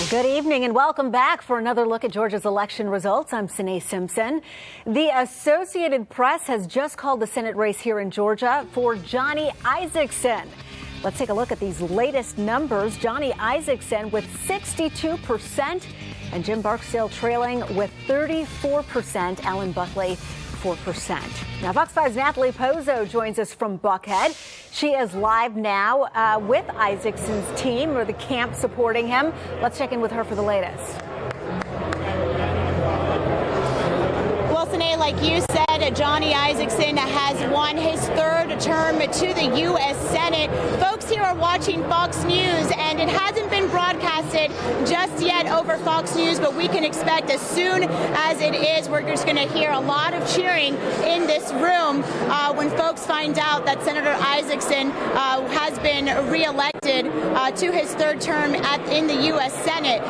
Good evening and welcome back for another look at Georgia's election results. I'm Sine Simpson. The Associated Press has just called the Senate race here in Georgia for Johnny Isakson. Let's take a look at these latest numbers. Johnny Isakson with 62% and Jim Barksdale trailing with 34%. Alan Buckley 4%. Now, Fox 5's Natalie Pozzo joins us from Buckhead. She is live now with Isakson's team or the camp supporting him. Let's check in with her for the latest. Well, Sine, like you said, Johnny Isakson has won his third term to the U.S. Senate. Folks here are watching Fox News, and it hasn't been broadcasted just yet over Fox News, but we can expect as soon as it is, we're just going to hear a lot of cheering in this room when folks find out that Senator Isakson has been reelected to his third term in the U.S. Senate.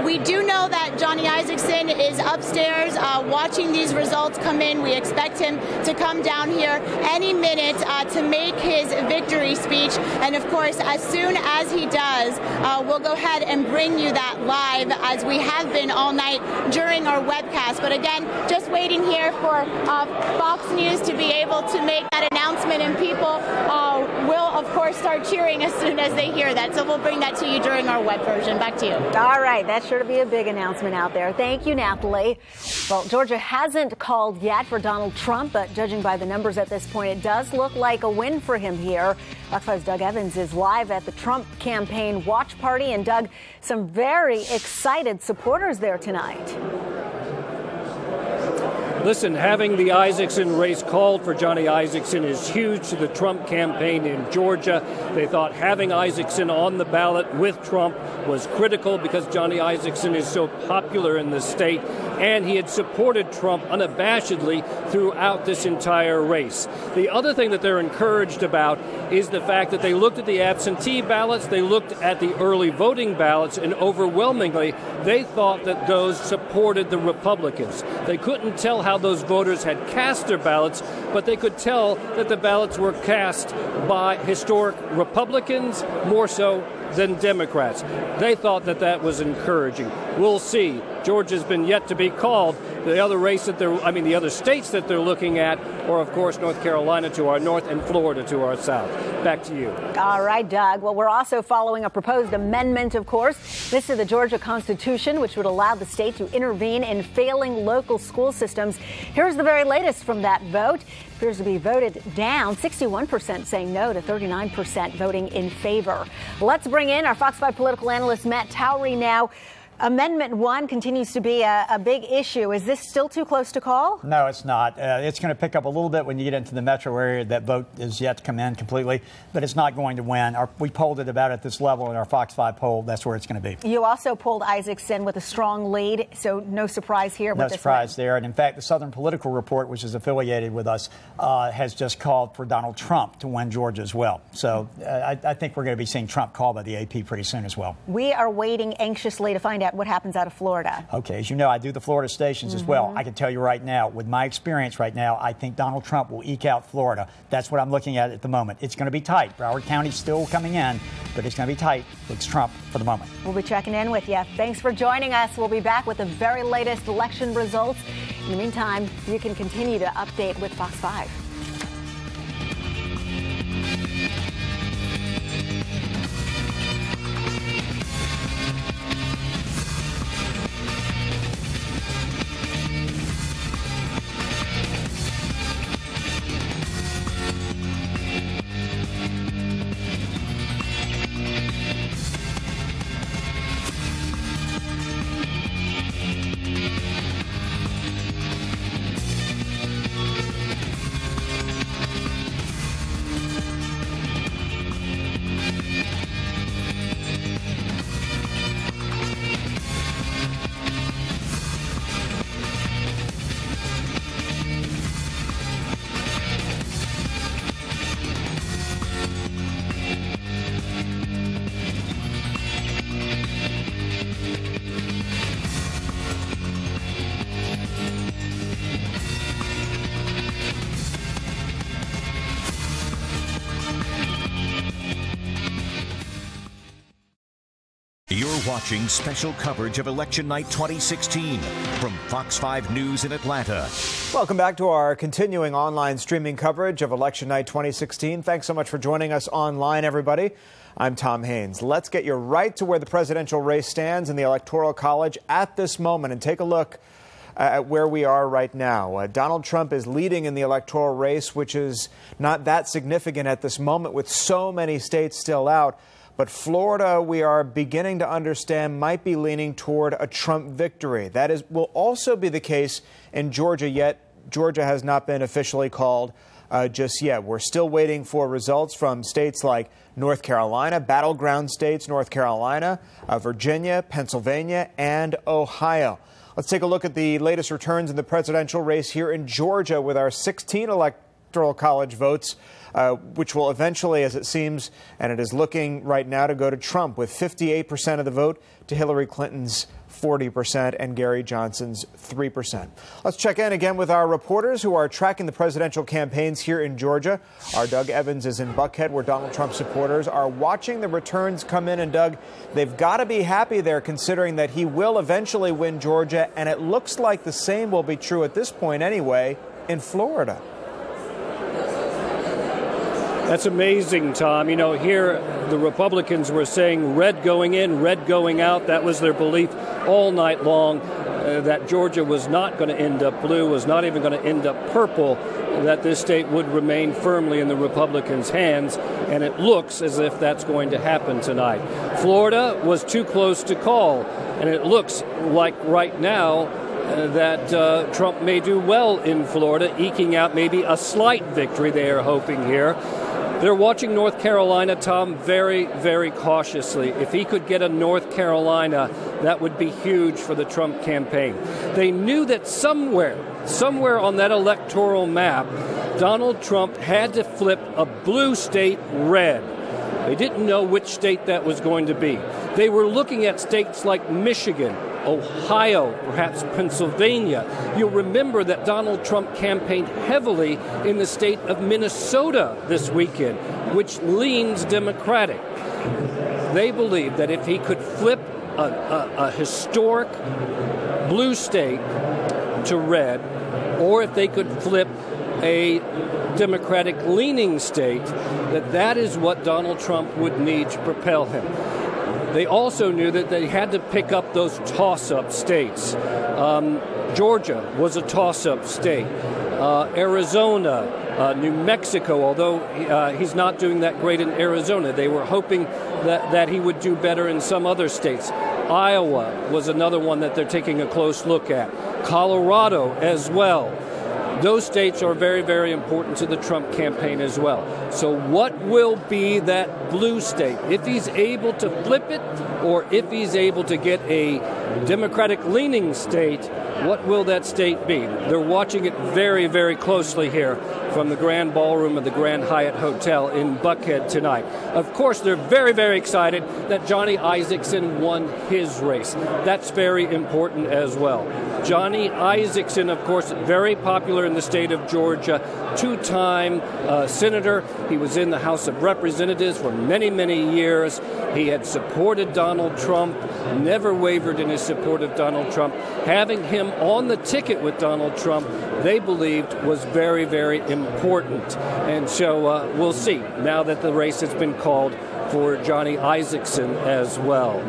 We do know that Johnny Isakson is upstairs watching these results come in. We expect him to come down here any minute to make his victory speech. And of course, as soon as he does, we'll go ahead and bring you that live as we have been all night during our webcast. But again, just waiting here for Fox News to be able to make that announcement, and people will, of course, start cheering as soon as they hear that. So we'll bring that to you during our web version. Back to you. All right. That's sure to be a big announcement out there. Thank you, Natalie. Well, Georgia hasn't called yet for Donald Trump, but judging by the numbers at this point, it does look like a win for him here. Fox 5's Doug Evans is live at the Trump campaign watch party. And Doug, some very excited supporters there tonight. Listen, having the Isakson race called for Johnny Isakson is huge to the Trump campaign in Georgia. They thought having Isakson on the ballot with Trump was critical because Johnny Isakson is so popular in the state, and he had supported Trump unabashedly throughout this entire race. The other thing that they're encouraged about is the fact that they looked at the absentee ballots, they looked at the early voting ballots, and overwhelmingly they thought that those supported the Republicans. They couldn't tell how those voters had cast their ballots, but they could tell that the ballots were cast by historic Republicans more so than Democrats. They thought that that was encouraging. We'll see. Georgia's been yet to be called. The other states that they're looking at are, of course, North Carolina to our north and Florida to our south. Back to you. All right, Doug. Well, we're also following a proposed amendment, of course. This is the Georgia Constitution, which would allow the state to intervene in failing local school systems. Here's the very latest from that vote. It appears to be voted down, 61% saying no to 39% voting in favor. Let's bring in our Fox 5 political analyst, Matt Towery, now. Amendment 1 continues to be a big issue. Is this still too close to call? No, it's not. It's going to pick up a little bit when you get into the metro area. That vote is yet to come in completely, but it's not going to win. We polled it about at this level in our Fox 5 poll. That's where it's going to be. You also polled Isakson with a strong lead, so no surprise here. No surprise there. And in fact, the Southern Political Report, which is affiliated with us, has just called for Donald Trump to win Georgia as well. So I think we're going to be seeing Trump called by the AP pretty soon as well. We are waiting anxiously to find out what happens out of Florida. Okay, as you know, I do the Florida stations as well. I can tell you right now, with my experience right now, I think Donald Trump will eke out Florida. That's what I'm looking at the moment. It's going to be tight. Broward County's still coming in, but it's going to be tight. Looks Trump for the moment. We'll be checking in with you. Thanks for joining us. We'll be back with the very latest election results. In the meantime, you can continue to update with Fox 5. watching special coverage of Election Night 2016 from Fox 5 News in Atlanta. Welcome back to our continuing online streaming coverage of Election Night 2016. Thanks so much for joining us online, everybody. I'm Tom Haines. Let's get you right to where the presidential race stands in the Electoral College at this moment and take a look at where we are right now. Donald Trump is leading in the electoral race, which is not that significant at this moment with so many states still out. But Florida, we are beginning to understand, might be leaning toward a Trump victory. That will also be the case in Georgia, yet Georgia has not been officially called just yet. We're still waiting for results from states like North Carolina, battleground states, North Carolina, Virginia, Pennsylvania, and Ohio. Let's take a look at the latest returns in the presidential race here in Georgia with our 16 electoral college votes, which will eventually, as it seems, and it is looking right now, to go to Trump, with 58% of the vote to Hillary Clinton's 40% and Gary Johnson's 3%. Let's check in again with our reporters who are tracking the presidential campaigns here in Georgia. Our Doug Evans is in Buckhead, where Donald Trump supporters are watching the returns come in. And Doug, they've got to be happy there, considering that he will eventually win Georgia. And it looks like the same will be true at this point anyway in Florida. That's amazing, Tom. You know, here the Republicans were saying red going in, red going out. That was their belief all night long, that Georgia was not going to end up blue, was not even going to end up purple, that this state would remain firmly in the Republicans' hands. And it looks as if that's going to happen tonight. Florida was too close to call, and it looks like right now that Trump may do well in Florida, eking out maybe a slight victory they are hoping here. They're watching North Carolina, Tom, very, very cautiously. If he could get a North Carolina, that would be huge for the Trump campaign. They knew that somewhere on that electoral map, Donald Trump had to flip a blue state red. They didn't know which state that was going to be. They were looking at states like Michigan, Ohio, perhaps Pennsylvania. You'll remember that Donald Trump campaigned heavily in the state of Minnesota this weekend, which leans Democratic. They believe that if he could flip a historic blue state to red, or if they could flip a Democratic-leaning state, that is what Donald Trump would need to propel him. They also knew that they had to pick up those toss-up states. Georgia was a toss-up state. Arizona, New Mexico, although he's not doing that great in Arizona. They were hoping that he would do better in some other states. Iowa was another one that they're taking a close look at. Colorado as well. Those states are very, very important to the Trump campaign as well. So what will be that blue state? If he's able to flip it, or if he's able to get a Democratic-leaning state, what will that state be? They're watching it very, very closely here from the Grand Ballroom of the Grand Hyatt Hotel in Buckhead tonight. Of course, they're very, very excited that Johnny Isakson won his race. That's very important as well. Johnny Isakson, of course, very popular in the state of Georgia, two-time senator. He was in the House of Representatives for many, many years. He had supported Donald Trump, never wavered in his support of Donald Trump. Having him on the ticket with Donald Trump, they believed was very, very important. And so we'll see now that the race has been called for Johnny Isakson as well.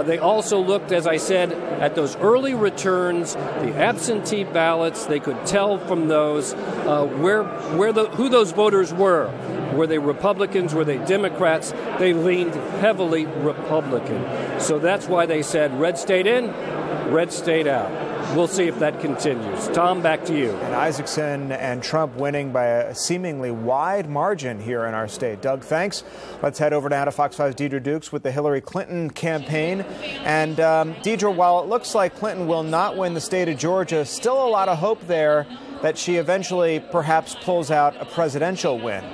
They also looked, as I said, at those early returns, the absentee ballots. They could tell from those who those voters were. Were they Republicans? Were they Democrats? They leaned heavily Republican. So that's why they said red state in, red state out. We'll see if that continues. Tom, back to you. And Isakson and Trump winning by a seemingly wide margin here in our state. Doug, thanks. Let's head over now to Fox 5's Deidre Dukes with the Hillary Clinton campaign. And Deidre, while it looks like Clinton will not win the state of Georgia, still a lot of hope there that she eventually perhaps pulls out a presidential win.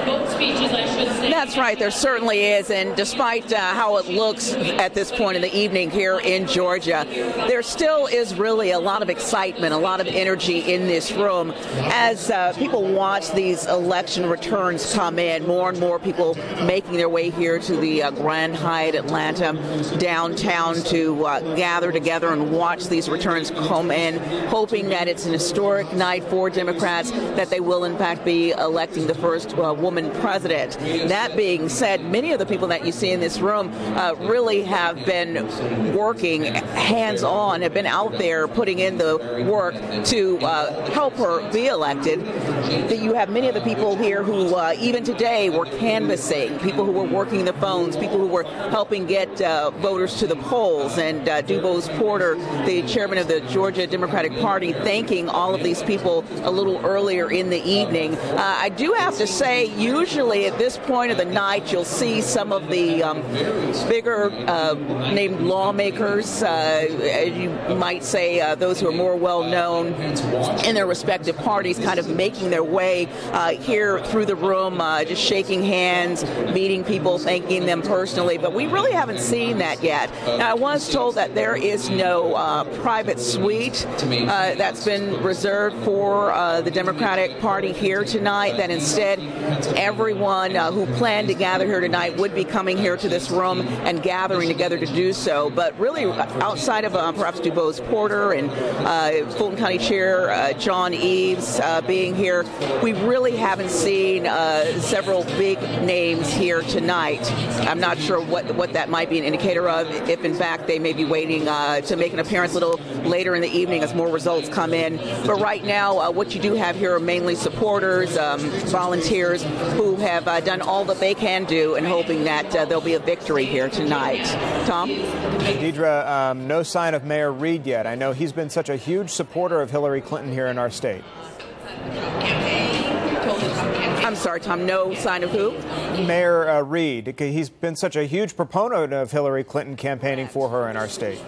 Both speeches, I should say. That's right, there certainly is, and despite how it looks at this point in the evening here in Georgia, there still is really a lot of excitement, a lot of energy in this room as people watch these election returns come in. More and more people making their way here to the Grand Hyatt Atlanta downtown to gather together and watch these returns come in, hoping that it's an historic night for Democrats, that they will in fact be electing the first woman president. That being said, many of the people that you see in this room really have been working hands-on, have been out there putting in the work to help her be elected. You have many of the people here who even today were canvassing, people who were working the phones, people who were helping get voters to the polls, and DuBose Porter, the chairman of the Georgia Democratic Party, thanking all of these people a little earlier in the evening. I do have to say, usually at this point of the night, you'll see some of the bigger named lawmakers, as you might say, those who are more well-known in their respective parties, kind of making their way here through the room, just shaking hands, meeting people, thanking them personally. But we really haven't seen that yet. Now, I was told that there is no private suite that's been reserved for the Democratic Party here tonight, that instead everyone who planned to gather here tonight would be coming here to this room and gathering together to do so. But really, outside of perhaps DuBose Porter and Fulton County Chair John Eves being here, we really haven't seen several big names here tonight. I'm not sure what that might be an indicator of, if in fact they may be waiting to make an appearance a little later in the evening as more results come in. But right now, what you do have here are mainly supporters, volunteers who have done all that they can do and hoping that there'll be a victory here tonight. Tom? Deidre, no sign of Mayor Reed yet. I know he's been such a huge supporter of Hillary Clinton here in our state. I'm sorry, Tom, no sign of who? Mayor Reed. He's been such a huge proponent of Hillary Clinton campaigning for her in our state.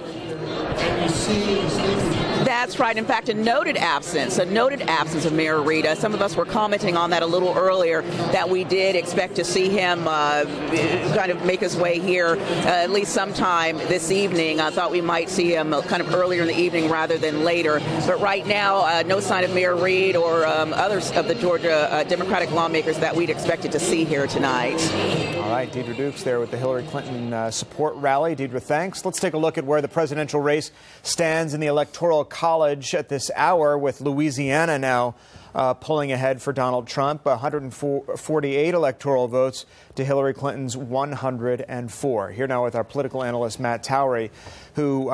That's right. In fact, a noted absence of Mayor Reed. Some of us were commenting on that a little earlier, that we did expect to see him kind of make his way here at least sometime this evening. I thought we might see him kind of earlier in the evening rather than later. But right now, no sign of Mayor Reed or others of the Georgia Democratic lawmakers that we'd expected to see here tonight. All right, Deidre Dukes there with the Hillary Clinton support rally. Deidre, thanks. Let's take a look at where the presidential race stands in the Electoral College at this hour, with Louisiana now pulling ahead for Donald Trump, 148 electoral votes to Hillary Clinton's 104. Here now with our political analyst, Matt Towery, who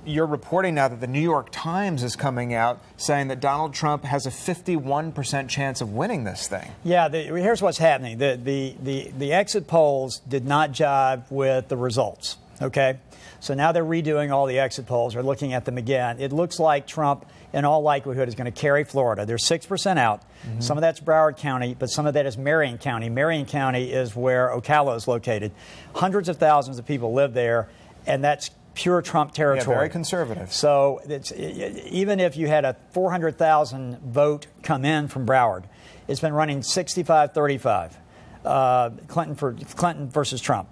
you're reporting now that the New York Times is coming out saying that Donald Trump has a 51% chance of winning this thing. Yeah, here's what's happening. The exit polls did not jive with the results, okay? So now they're redoing all the exit polls, or looking at them again. It looks like Trump, in all likelihood, is going to carry Florida. They're 6% out. Mm-hmm. Some of that's Broward County, but some of that is Marion County. Marion County is where Ocala is located. Hundreds of thousands of people live there, and that's pure Trump territory. Yeah, very conservative. So even if you had a 400,000 vote come in from Broward, it's been running 65-35, Clinton versus Trump.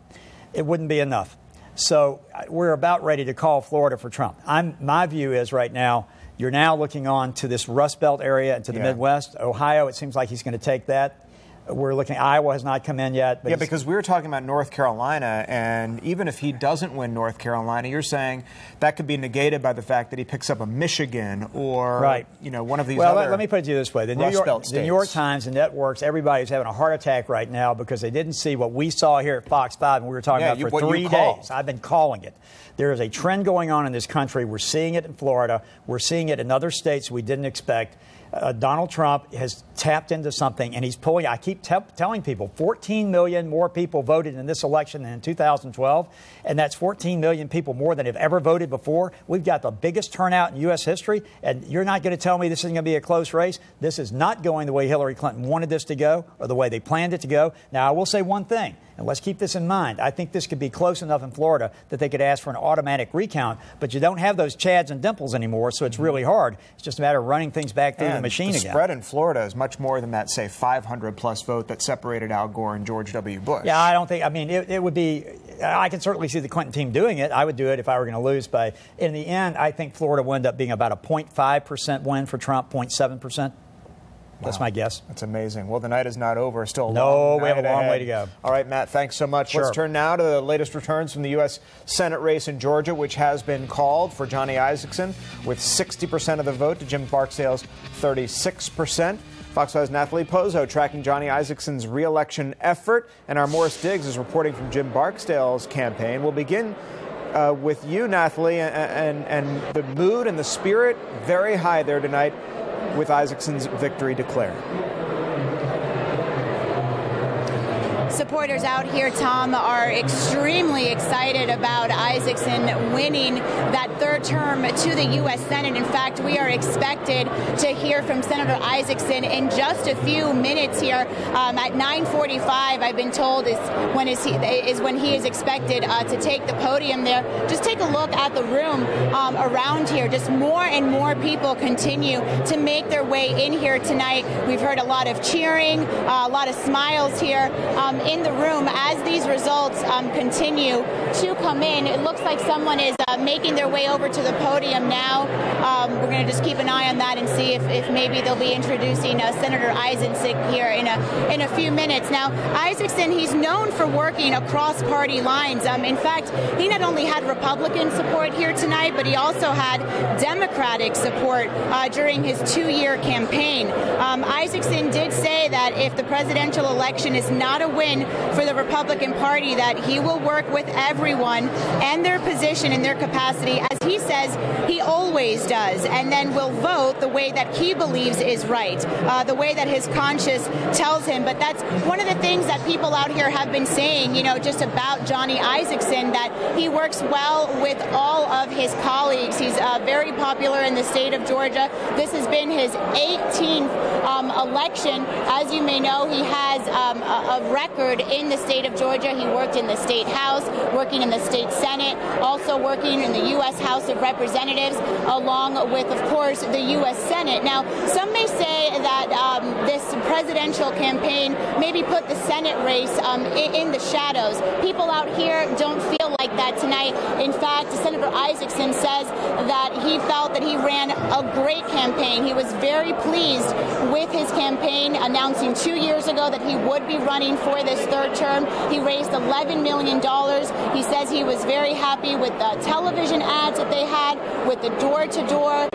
It wouldn't be enough. So we're about ready to call Florida for Trump. My view is right now, you're now looking on to this Rust Belt area and to the Midwest. Ohio, it seems like he's going to take that. We're looking, Iowa has not come in yet. But because we were talking about North Carolina, and even if he doesn't win North Carolina, you're saying that could be negated by the fact that he picks up a Michigan or one of these other let me put it to you this way. The New York Times and networks, everybody's having a heart attack right now because they didn't see what we saw here at Fox 5 and we were talking about for 3 days. I've been calling it. There is a trend going on in this country. We're seeing it in Florida. We're seeing it in other states we didn't expect. Donald Trump has tapped into something, and he's pulling. I keep telling people 14 million more people voted in this election than in 2012, and that's 14 million people more than have ever voted before. We've got the biggest turnout in U.S. history, and you're not going to tell me this isn't going to be a close race. This is not going the way Hillary Clinton wanted this to go or the way they planned it to go. Now, I will say one thing. And let's keep this in mind. I think this could be close enough in Florida that they could ask for an automatic recount, but you don't have those Chads and Dimples anymore, so it's really hard. It's just a matter of running things back through the machine the again. Spread in Florida is much more than that, say, 500-plus vote that separated Al Gore and George W. Bush. Yeah, I don't think, I mean, it would be, I can certainly see the Clinton team doing it. I would do it if I were going to lose. But in the end, I think Florida will end up being about a 0.5% win for Trump, 0.7%. That's my guess. That's amazing. Well, the night is not over. Still a No, long we have a night long ahead. way to go. All right, Matt, thanks so much. Sure. Let's turn now to the latest returns from the U.S. Senate race in Georgia, which has been called for Johnny Isakson with 60% of the vote to Jim Barksdale's 36%. Fox 5's Natalie Pozzo tracking Johnny Isakson's re-election effort, and our Morris Diggs is reporting from Jim Barksdale's campaign. We'll begin with you, Natalie, and the mood and the spirit very high there tonight with Isakson's victory declared. Supporters out here, Tom, are extremely excited about Isakson winning that third term to the U.S. Senate. In fact, we are expected to hear from Senator Isakson in just a few minutes here. At 9:45, I've been told is when he is expected to take the podium there. Just take a look at the room around here. Just more and more people continue to make their way in here tonight. We've heard a lot of cheering, a lot of smiles here in the room as these results continue to come in. It looks like someone is making their way over to the podium now. We're going to just keep an eye on that and see if maybe they'll be introducing Senator Isakson here in a few minutes. Now, Isakson, he's known for working across party lines. In fact, he not only had Republican support here tonight, but he also had Democratic support during his 2-year campaign. Isakson did say that if the presidential election is not a win for the Republican Party, that he will work with everyone and their position and their capacity, as he says he always does, and then will vote the way that he believes is right, the way that his conscience tells him. But that's one of the things that people out here have been saying, just about Johnny Isakson, that he works well with all of his colleagues. He's very popular in the state of Georgia. This has been his 18th election. As you may know, he has a record in the state of Georgia. He worked in the state House, working in the state Senate, also working in the U.S. House of Representatives, along with, of course, the U.S. Senate. Now, some may say that this presidential campaign maybe put the Senate race in the shadows. People out here don't feel like that tonight. In fact, Senator Isakson says that he felt that he ran a great campaign. He was very pleased with his campaign, announcing 2 years ago that he would be running for this third term. He raised $11 million. He says he was very happy with the television ads that they had, with the door-to-door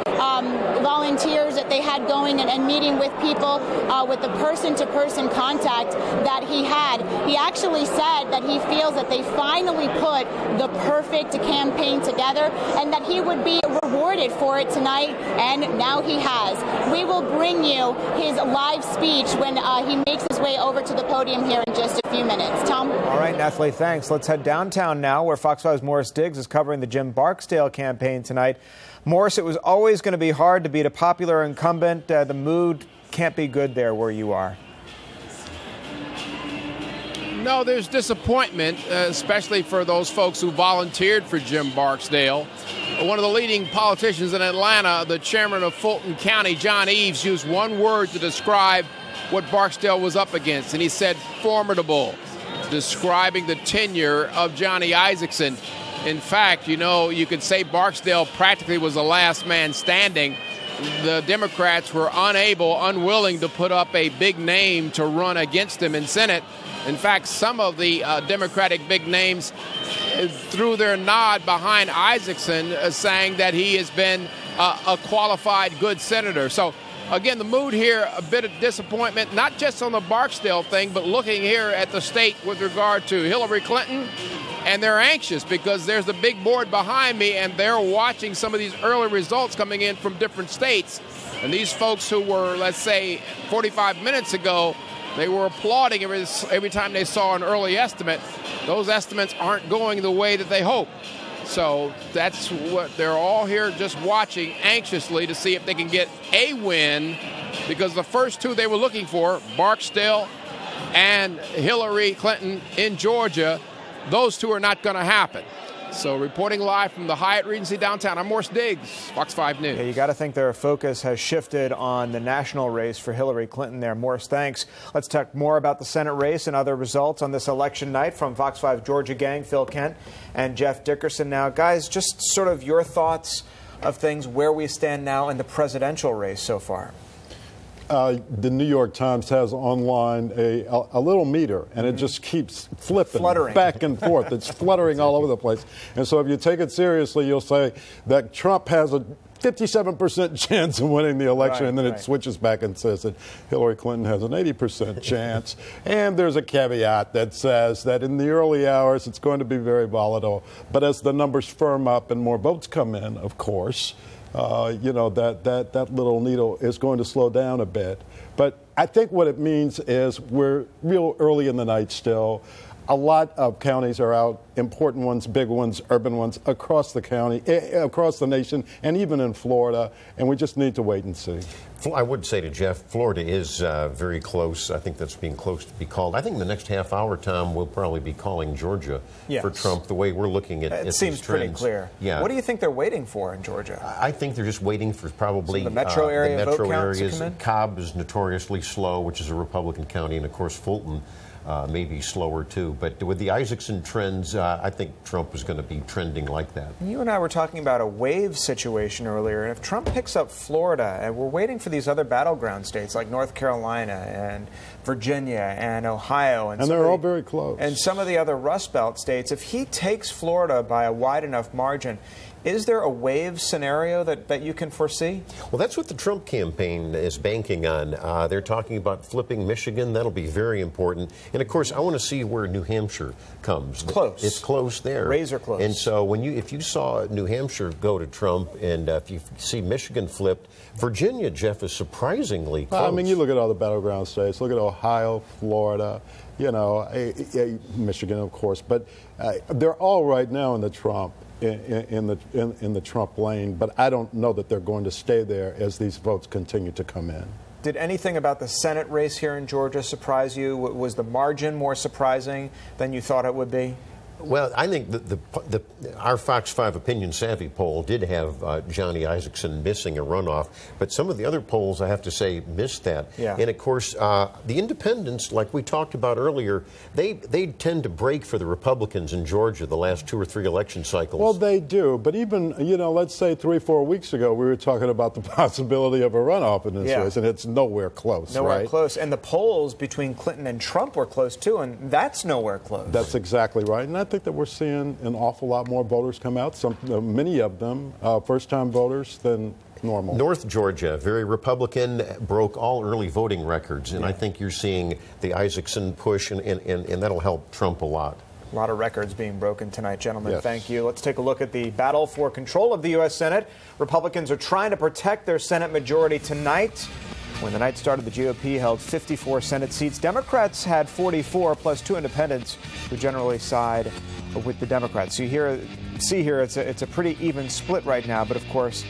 volunteers that they had going and meeting with people, with the person-to-person contact that he had. He actually said that he feels that they finally put the perfect campaign together and that he would be rewarded for it tonight, and now he has. We will bring you his live speech when he makes his way over to the podium here in just a few minutes. Tom? All right, Natalie, thanks. Let's head downtown now, where Fox 5's Morris Diggs is covering the Jim Barksdale campaign tonight. Morris, it was always going to be hard to beat a popular incumbent. The mood can't be good there where you are. No, there's disappointment, especially for those folks who volunteered for Jim Barksdale. One of the leading politicians in Atlanta, the chairman of Fulton County, John Eves, used one word to describe what Barksdale was up against, and he said formidable, describing the tenure of Johnny Isakson. In fact, you could say Barksdale practically was the last man standing. The Democrats were unwilling to put up a big name to run against him in Senate. In fact, some of the Democratic big names threw their nod behind Isakson, saying that he has been a qualified, good senator. So, again, the mood here, a bit of disappointment, not just on the Barksdale thing, but looking here at the state with regard to Hillary Clinton. And they're anxious because there's the big board behind me, and they're watching some of these early results coming in from different states. And these folks who were, let's say, 45 minutes ago, they were applauding every time they saw an early estimate. Those estimates aren't going the way that they hope. So that's what they're all here just watching anxiously to see if they can get a win, because the first two they were looking for, Barksdale and Hillary Clinton in Georgia, those two are not going to happen. So reporting live from the Hyatt Regency downtown, I'm Morris Diggs, Fox 5 News. Yeah, you got to think their focus has shifted on the national race for Hillary Clinton there. Morris, thanks. Let's talk more about the Senate race and other results on this election night from Fox 5 Georgia gang, Phil Kent and Jeff Dickerson. Now, guys, just sort of your thoughts of things, where we stand now in the presidential race so far. The New York Times has online a little meter, and it just keeps flipping back and forth. It's fluttering all over the place. And so if you take it seriously, you'll say that Trump has a 57% chance of winning the election, and then it switches back and says that Hillary Clinton has an 80% chance. And there's a caveat that says that in the early hours it's going to be very volatile. But as the numbers firm up and more votes come in, of course, you know, that little needle is going to slow down a bit. But I think what it means is we're real early in the night still. A lot of counties are out, important ones, big ones, urban ones, across the county, across the nation, and even in Florida, and we just need to wait and see. I would say to Jeff, Florida is very close. I think that's being close to be called. I think the next half hour, Tom, we'll probably be calling Georgia for Trump, the way we're looking at it seems pretty clear. Yeah. What do you think they're waiting for in Georgia? I think they're just waiting for probably the metro area the metro vote counts areas. to come in? Cobb is notoriously slow, which is a Republican county, and of course Fulton may be slower too. But with the Isaacson trends, I think Trump is going to be trending like that. You and I were talking about a wave situation earlier, and if Trump picks up Florida, and we're waiting for these other battleground states like North Carolina and Virginia and Ohio, and they're all very close, and some of the other Rust Belt states, if he takes Florida by a wide enough margin, is there a wave scenario that you can foresee? Well, that's what the Trump campaign is banking on. They're talking about flipping Michigan. That'll be very important. And, of course, I want to see where New Hampshire comes. Close. It's close there. Razor close. And so if you saw New Hampshire go to Trump, and if you see Michigan flipped, Virginia, Jeff, is surprisingly close. I mean, you look at all the battleground states. Look at Ohio, Florida, you know, Michigan, of course. But they're all right now in the Trump. In the Trump lane, but I don't know that they're going to stay there as these votes continue to come in. Did anything about the Senate race here in Georgia surprise you? Was the margin more surprising than you thought it would be? Well, I think our Fox 5 Opinion Savvy poll did have Johnny Isaacson missing a runoff, but some of the other polls, I have to say, missed that. Yeah. And, of course, the independents, like we talked about earlier, they tend to break for the Republicans in Georgia the last 2 or 3 election cycles. Well, they do, but even, you know, let's say 3 or 4 weeks ago, we were talking about the possibility of a runoff in this race, and it's nowhere close, Nowhere close. And the polls between Clinton and Trump were close, too, and that's nowhere close. That's exactly right. And I think that we're seeing an awful lot more voters come out, many of them first-time voters than normal. North Georgia, very Republican, broke all early voting records, and I think you're seeing the Isaacson push, and that'll help Trump a lot. A lot of records being broken tonight, gentlemen. Yes. Thank you. Let's take a look at the battle for control of the U.S. Senate. Republicans are trying to protect their Senate majority tonight. When the night started, the GOP held 54 Senate seats. Democrats had 44, plus 2 independents who generally side with the Democrats. So you see here, it's a pretty even split right now, but of course,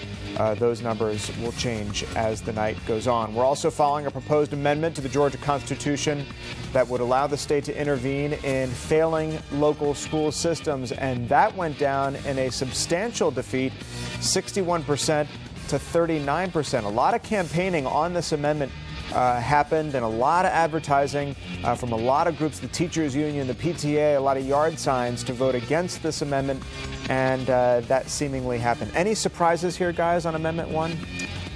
those numbers will change as the night goes on. We're also following a proposed amendment to the Georgia Constitution that would allow the state to intervene in failing local school systems, and that went down in a substantial defeat, 61% to 39%. A lot of campaigning on this amendment happened, and a lot of advertising from a lot of groups, the teachers union, the PTA, a lot of yard signs to vote against this amendment, and that seemingly happened. Any surprises here, guys, on Amendment 1?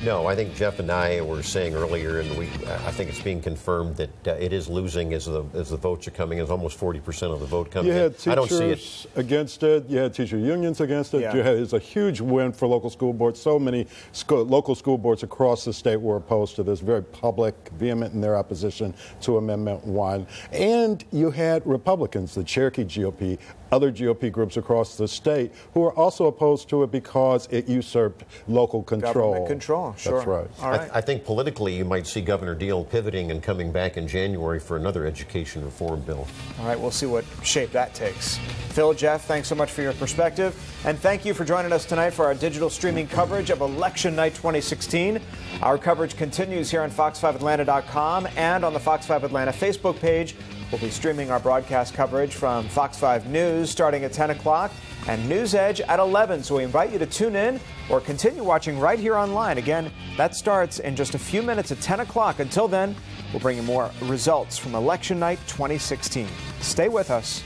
No, I think Jeff and I were saying earlier, and I think it's being confirmed that it is losing as the votes are coming. It's almost 40% of the vote coming in. You had I don't see teachers against it. You had teacher unions against it. Yeah. It's a huge win for local school boards. So many local school boards across the state were opposed to this, very public, vehement in their opposition to Amendment 1. And you had Republicans, the Cherokee GOP, other GOP groups across the state who are also opposed to it because it usurped local control. Government control. sure. That's right. All right. I think politically you might see Governor Deal pivoting and coming back in January for another education reform bill. All right, we'll see what shape that takes. Phil, Jeff, thanks so much for your perspective. And thank you for joining us tonight for our digital streaming coverage of Election Night 2016. Our coverage continues here on Fox5Atlanta.com and on the Fox 5 Atlanta Facebook page. We'll be streaming our broadcast coverage from Fox 5 News starting at 10 o'clock and News Edge at 11. So we invite you to tune in or continue watching right here online. Again, that starts in just a few minutes at 10 o'clock. Until then, we'll bring you more results from Election Night 2016. Stay with us.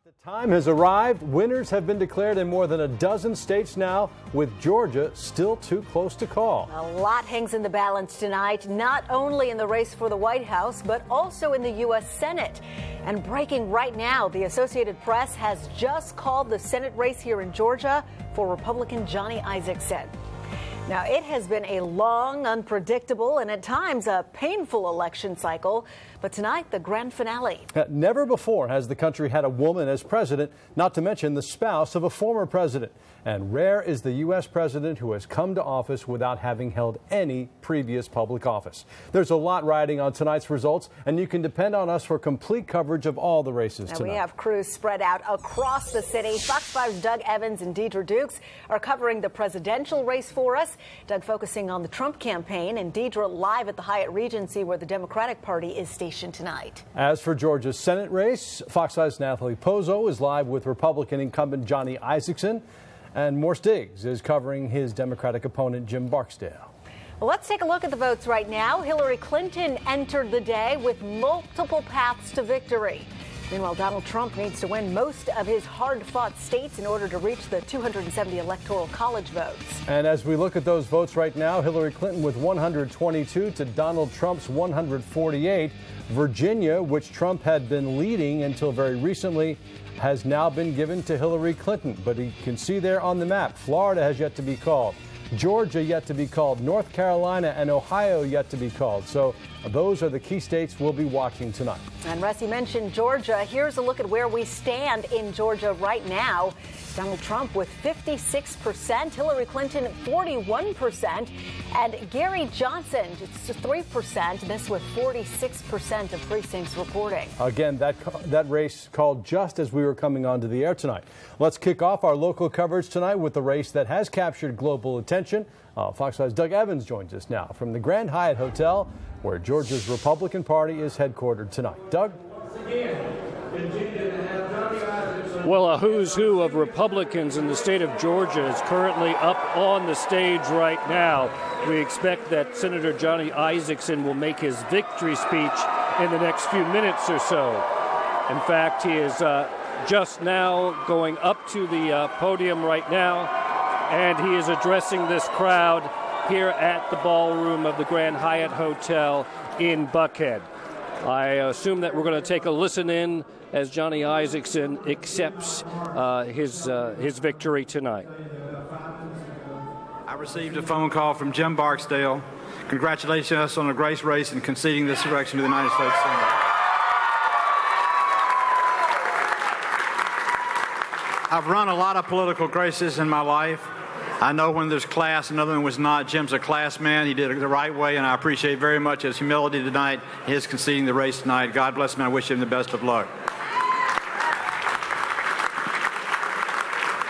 The time has arrived. Winners have been declared in more than a dozen states now, with Georgia still too close to call. A lot hangs in the balance tonight, not only in the race for the White House, but also in the U.S. Senate. And breaking right now, the Associated Press has just called the Senate race here in Georgia for Republican Johnny Isakson. Now, it has been a long, unpredictable, and at times a painful election cycle. But tonight, the grand finale. Never before has the country had a woman as president, not to mention the spouse of a former president. And rare is the U.S. president who has come to office without having held any previous public office. There's a lot riding on tonight's results, and you can depend on us for complete coverage of all the races tonight. We have crews spread out across the city. Fox 5's Doug Evans and Deidre Dukes are covering the presidential race for us. Doug focusing on the Trump campaign, and Deidre live at the Hyatt Regency where the Democratic Party is stationed tonight. As for Georgia's Senate race, Fox 5's Natalie Pozzo is live with Republican incumbent Johnny Isakson, and Morse Diggs is covering his Democratic opponent Jim Barksdale. Well, let's take a look at the votes right now. Hillary Clinton entered the day with multiple paths to victory. Meanwhile, Donald Trump needs to win most of his hard-fought states in order to reach the 270 Electoral College votes. And as we look at those votes right now, Hillary Clinton with 122 to Donald Trump's 148. Virginia, which Trump had been leading until very recently, has now been given to Hillary Clinton. But you can see there on the map, Florida has yet to be called. Georgia yet to be called, North Carolina and Ohio yet to be called. So those are the key states we'll be watching tonight. And Russ, you mentioned Georgia. Here's a look at where we stand in Georgia right now. Donald Trump with 56%, Hillary Clinton 41%, and Gary Johnson just 3%, this with 46% of precincts reporting. Again, that race called just as we were coming onto the air tonight. Let's kick off our local coverage tonight with the race that has captured global attention. Fox 5's Doug Evans joins us now from the Grand Hyatt Hotel, where Georgia's Republican Party is headquartered tonight. Doug? Well, a who's who of Republicans in the state of Georgia is currently up on the stage right now. We expect that Senator Johnny Isakson will make his victory speech in the next few minutes or so. In fact, he is just now going up to the podium right now, and he is addressing this crowd here at the ballroom of the Grand Hyatt Hotel in Buckhead. I assume that we're going to take a listen in as Johnny Isakson accepts his victory tonight. I received a phone call from Jim Barksdale congratulating us on a great race and conceding this election to the United States Senate. I've run a lot of political races in my life. I know when there's class, another one was not. Jim's a class man. He did it the right way, and I appreciate very much his humility tonight, his conceding the race tonight. God bless him. I wish him the best of luck.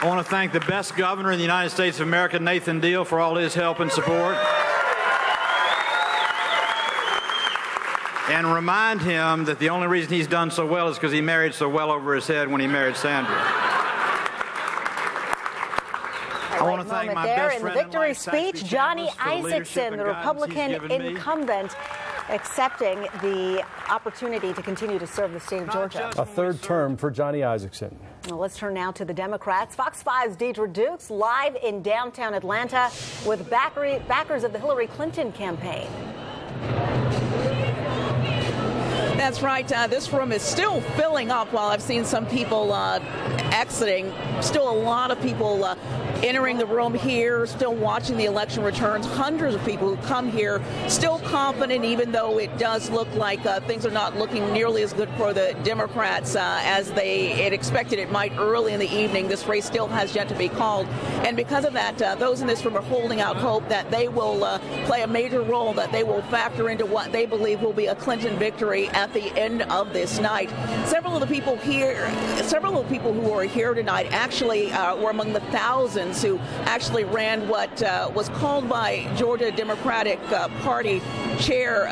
I want to thank the best governor in the United States of America, Nathan Deal, for all his help and support. And remind him that the only reason he's done so well is because he married so well over his head when he married Sandra. I want to thank my best friend in the victory speech, Johnny Isakson, the Republican incumbent, accepting the opportunity to continue to serve the state of Georgia. A third term for Johnny Isakson. Well, let's turn now to the Democrats. Fox 5's Deidre Dukes live in downtown Atlanta with backers of the Hillary Clinton campaign. That's right. This room is still filling up while I've seen some people exiting. Still a lot of people entering the room here, still watching the election returns. Hundreds of people who come here still confident, even though it does look like things are not looking nearly as good for the Democrats as they had expected it might early in the evening. This race still has yet to be called. And because of that, those in this room are holding out hope that they will play a major role, that they will factor into what they believe will be a Clinton victory at the end of this night. Several of the people who are here tonight actually were among the thousands who actually ran what was called by Georgia Democratic Party Chair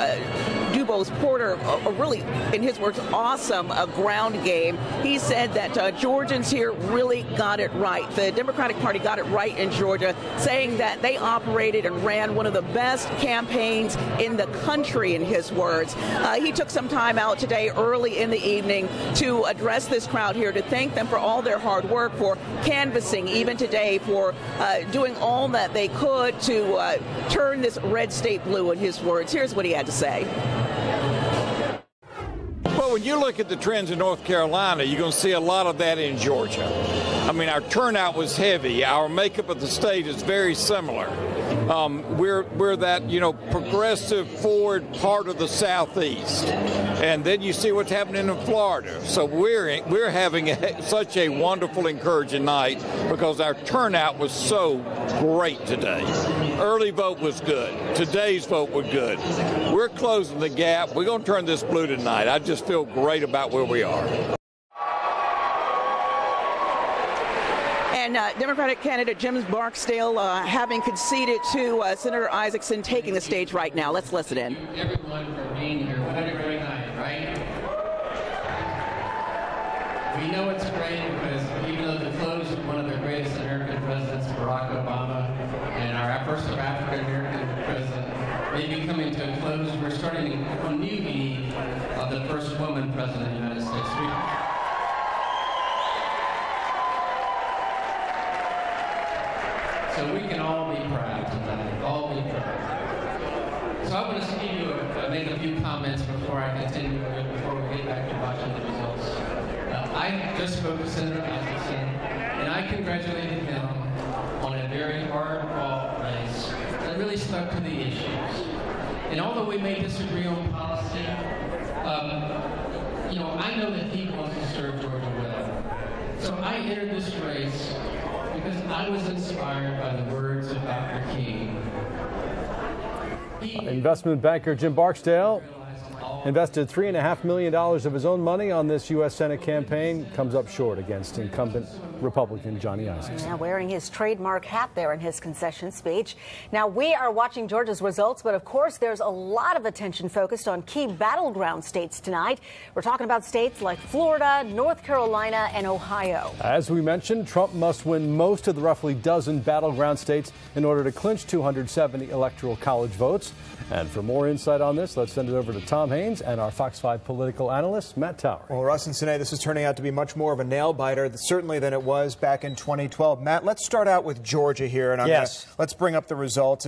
Dubose Porter, a really, in his words, awesome ground game. He said that Georgians here really got it right. The Democratic Party got it right in Georgia, saying that they operated and ran one of the best campaigns in the country, in his words. He took some time out today early in the evening to address this crowd here, to thank them for all their hard work, for canvassing even today, for doing all that they could to turn this red state blue, in his words. Here's what he had to say. Well, when you look at the trends in North Carolina, you're going to see a lot of that in Georgia. I mean, our turnout was heavy. Our makeup of the state is very similar. We're that, progressive forward part of the Southeast. And then you see what's happening in Florida. So we're having such a wonderful, encouraging night because our turnout was so great today. Early vote was good. Today's vote was good. We're closing the gap. We're going to turn this blue tonight. I just feel great about where we are. And Democratic candidate Jim Barksdale having conceded to Senator Isaacson, taking the stage right now. Let's listen in. Everyone for being here. What a great night, right? We know it's great because even though the close of one of the greatest American presidents, Barack Obama, and our first African-American president may be coming to a close, we're starting a new eve of the first woman president of the United States. So we can all be proud tonight, all be proud. So I want to give you make a few comments before I continue, before we get back to watching the results. I just spoke to Senator Isaacson, and I congratulated him on a very hard-fought race that really stuck to the issues. And although we may disagree on policy, I know that he wants to serve Georgia well. So I entered this race because I was inspired by the words of Dr. King. Investment banker Jim Barksdale invested $3.5 million of his own money on this U.S. Senate campaign. Comes up short against incumbent Republican Johnny Isaacson. Now wearing his trademark hat there in his concession speech. Now we are watching Georgia's results, but of course there's a lot of attention focused on key battleground states tonight. We're talking about states like Florida, North Carolina, and Ohio. As we mentioned, Trump must win most of the roughly dozen battleground states in order to clinch 270 electoral college votes. And for more insight on this, let's send it over to Tom Haynes and our Fox 5 political analyst, Matt Tower. Well, Russ and Sinead, this is turning out to be much more of a nail-biter, certainly than it was back in 2012. Matt, let's start out with Georgia here, and let's bring up the results.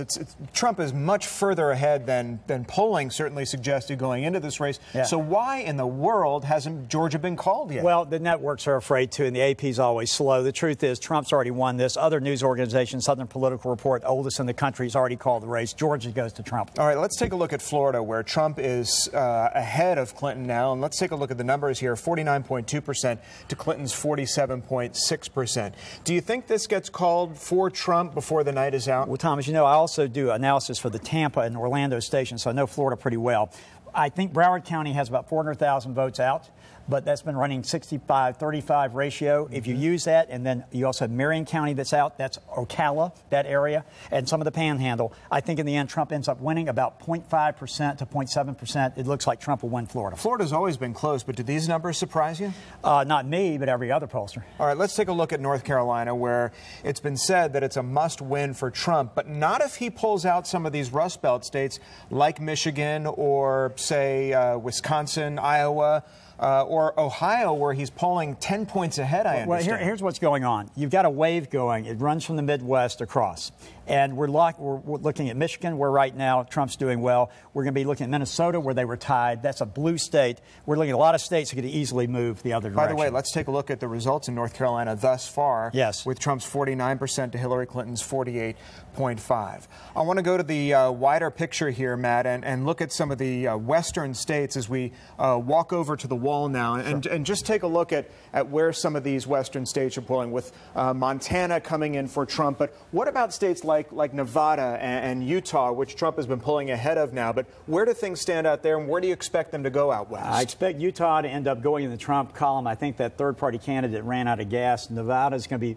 Trump is much further ahead than polling certainly suggested going into this race. Yeah. So why in the world hasn't Georgia been called yet? Well, the networks are afraid to, and the AP is always slow. The truth is Trump's already won this. Other news organizations, Southern Political Report, oldest in the country, has already called the race. Georgia goes to Trump. All right, let's take a look at Florida, where Trump is ahead of Clinton now. And let's take a look at the numbers here, 49.2% to Clinton's 47.6%. Do you think this gets called for Trump before the night is out? Well, Tom, as you know, I also do analysis for the Tampa and Orlando stations, so I know Florida pretty well. I think Broward County has about 400,000 votes out, but that's been running 65-35 ratio. If you use that, and then you also have Marion County that's out, that's Ocala, that area, and some of the Panhandle. I think in the end, Trump ends up winning about 0.5% to 0.7%. It looks like Trump will win Florida. Florida's always been close, but do these numbers surprise you? Not me, but every other pollster. All right, let's take a look at North Carolina, where it's been said that it's a must-win for Trump, but not if he pulls out some of these Rust Belt states like Michigan or, say, Wisconsin, Iowa, or Ohio, where he's polling 10 points ahead, I understand. Well, here's what's going on. You've got a wave going. It runs from the Midwest across. And we're looking at Michigan, where right now Trump's doing well. We're going to be looking at Minnesota, where they were tied. That's a blue state. We're looking at a lot of states that could easily move the other direction. By the way, let's take a look at the results in North Carolina thus far. Yes. With Trump's 49% to Hillary Clinton's 48.5%. I want to go to the wider picture here, Matt, and look at some of the western states as we walk over to the wall now. And just take a look at where some of these western states are polling, with Montana coming in for Trump. But what about states like Nevada and Utah, which Trump has been pulling ahead of now? But where do things stand out there, and where do you expect them to go out west? I expect Utah to end up going in the Trump column. I think that third-party candidate ran out of gas. Nevada's going to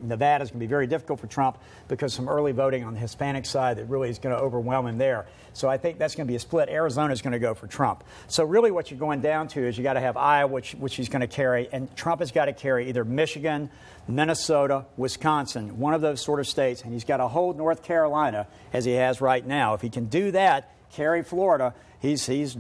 be very difficult for Trump because some early voting on the Hispanic side that really is going to overwhelm him there. So I think that's going to be a split. Arizona's going to go for Trump. Trump. So really what you're going down to is you got to have Iowa, which he's going to carry, and Trump has got to carry either Michigan, Minnesota, Wisconsin, one of those sort of states, and he's got to hold North Carolina as he has right now. If he can do that, carry Florida, he's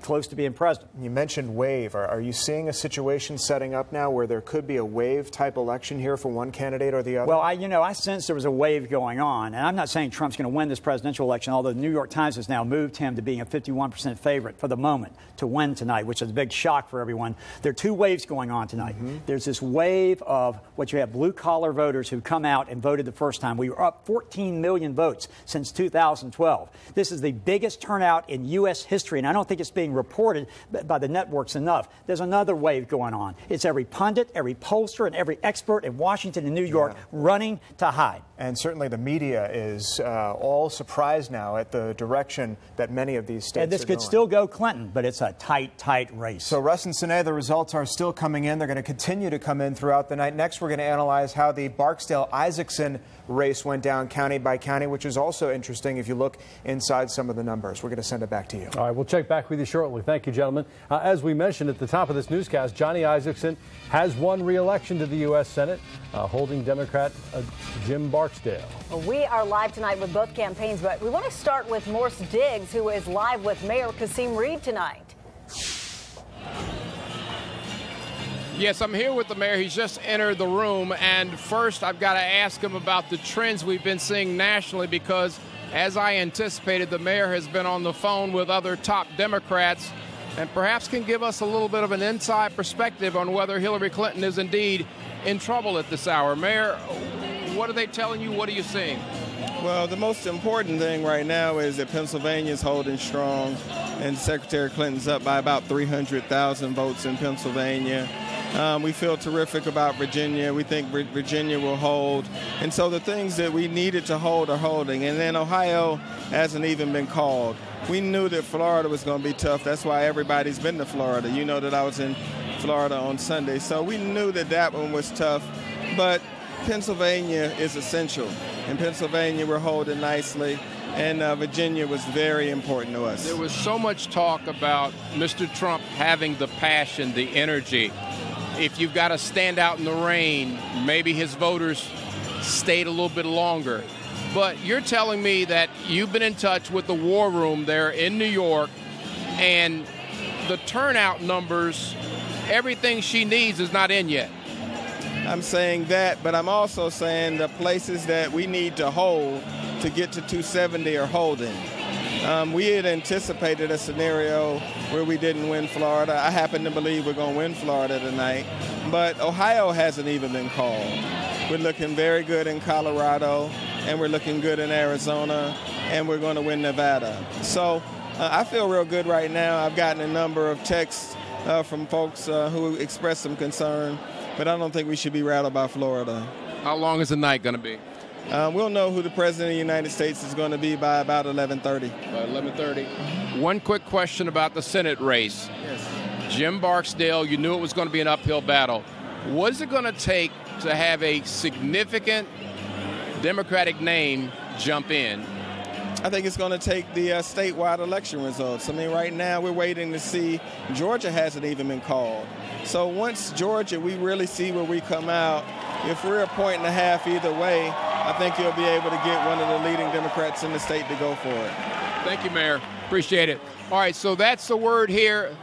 close to being president. You mentioned wave. Are you seeing a situation setting up now where there could be a wave-type election here for one candidate or the other? Well, I sense there was a wave going on, and I'm not saying Trump's going to win this presidential election, although the New York Times has now moved him to being a 51% favorite for the moment to win tonight, which is a big shock for everyone. There are two waves going on tonight. There's this wave of what you have blue-collar voters who come out and voted the first time. We were up 14 million votes since 2012. This is the biggest turnout in U.S. history, and I don't think it's being reported by the networks enough. There's another wave going on. It's every pundit, every pollster, and every expert in Washington and New York running to hide. And certainly the media is all surprised now at the direction that many of these states and this are could going. still go Clinton, but it's a tight race. So, Russ and Sine, the results are still coming in. They're going to continue to come in throughout the night. Next, we're going to analyze how the Barksdale-Isaacson race went down county by county, which is also interesting if you look inside some of the numbers. We're going to send it back to you. All right, we'll check back with you shortly. Thank you, gentlemen. As we mentioned at the top of this newscast, Johnny Isaacson has won re-election to the U.S. Senate, holding Democrat Jim Barksdale. Well, we are live tonight with both campaigns, but we want to start with Morse Diggs, who is live with Mayor Kasim Reed tonight. Yes, I'm here with the mayor. He's just entered the room, and first I've got to ask him about the trends we've been seeing nationally, because as I anticipated, the mayor has been on the phone with other top Democrats and perhaps can give us a little bit of an inside perspective on whether Hillary Clinton is indeed in trouble at this hour. Mayor, what are they telling you? What are you seeing? Well, the most important thing right now is that Pennsylvania is holding strong, and Secretary Clinton's up by about 300,000 votes in Pennsylvania. We feel terrific about Virginia. We think Virginia will hold. And so the things that we needed to hold are holding. And then Ohio hasn't even been called. We knew that Florida was going to be tough. That's why everybody's been to Florida. You know that I was in Florida on Sunday. So we knew that that one was tough. But Pennsylvania is essential. In Pennsylvania, we're holding nicely. And Virginia was very important to us. There was so much talk about Mr. Trump having the passion, the energy. If you've got to stand out in the rain, maybe his voters stayed a little bit longer. But you're telling me that you've been in touch with the War Room there in New York, and the turnout numbers, everything she needs is not in yet. I'm saying that, but I'm also saying the places that we need to hold to get to 270 are holding. We had anticipated a scenario where we didn't win Florida. I happen to believe we're going to win Florida tonight. But Ohio hasn't even been called. We're looking very good in Colorado, and we're looking good in Arizona, and we're going to win Nevada. So I feel real good right now. I've gotten a number of texts from folks who expressed some concern, but I don't think we should be rattled by Florida. How long is the night going to be? We'll know who the President of the United States is going to be by about 11:30. By 11:30. One quick question about the Senate race. Yes. Jim Barksdale, you knew it was going to be an uphill battle. What is it going to take to have a significant Democratic name jump in? I think it's going to take the statewide election results. I mean, right now we're waiting to see. Georgia hasn't even been called. So once Georgia, we really see where we come out. If we're 1.5 points either way, I think you'll be able to get one of the leading Democrats in the state to go for it. Thank you, Mayor. Appreciate it. All right, so that's the word here.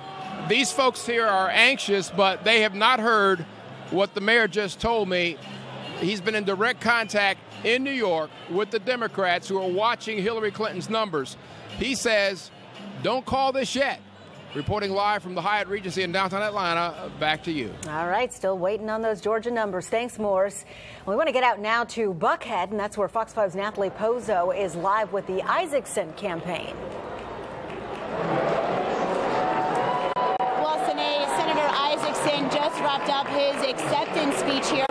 These folks here are anxious, but they have not heard what the mayor just told me. He's been in direct contact in New York with the Democrats who are watching Hillary Clinton's numbers. He says, don't call this yet. Reporting live from the Hyatt Regency in downtown Atlanta, back to you. All right, still waiting on those Georgia numbers. Thanks, Morse. We want to get out now to Buckhead, and that's where Fox 5's Natalie Pozo is live with the Isaacson campaign. Well, Senator Isaacson just wrapped up his acceptance speech here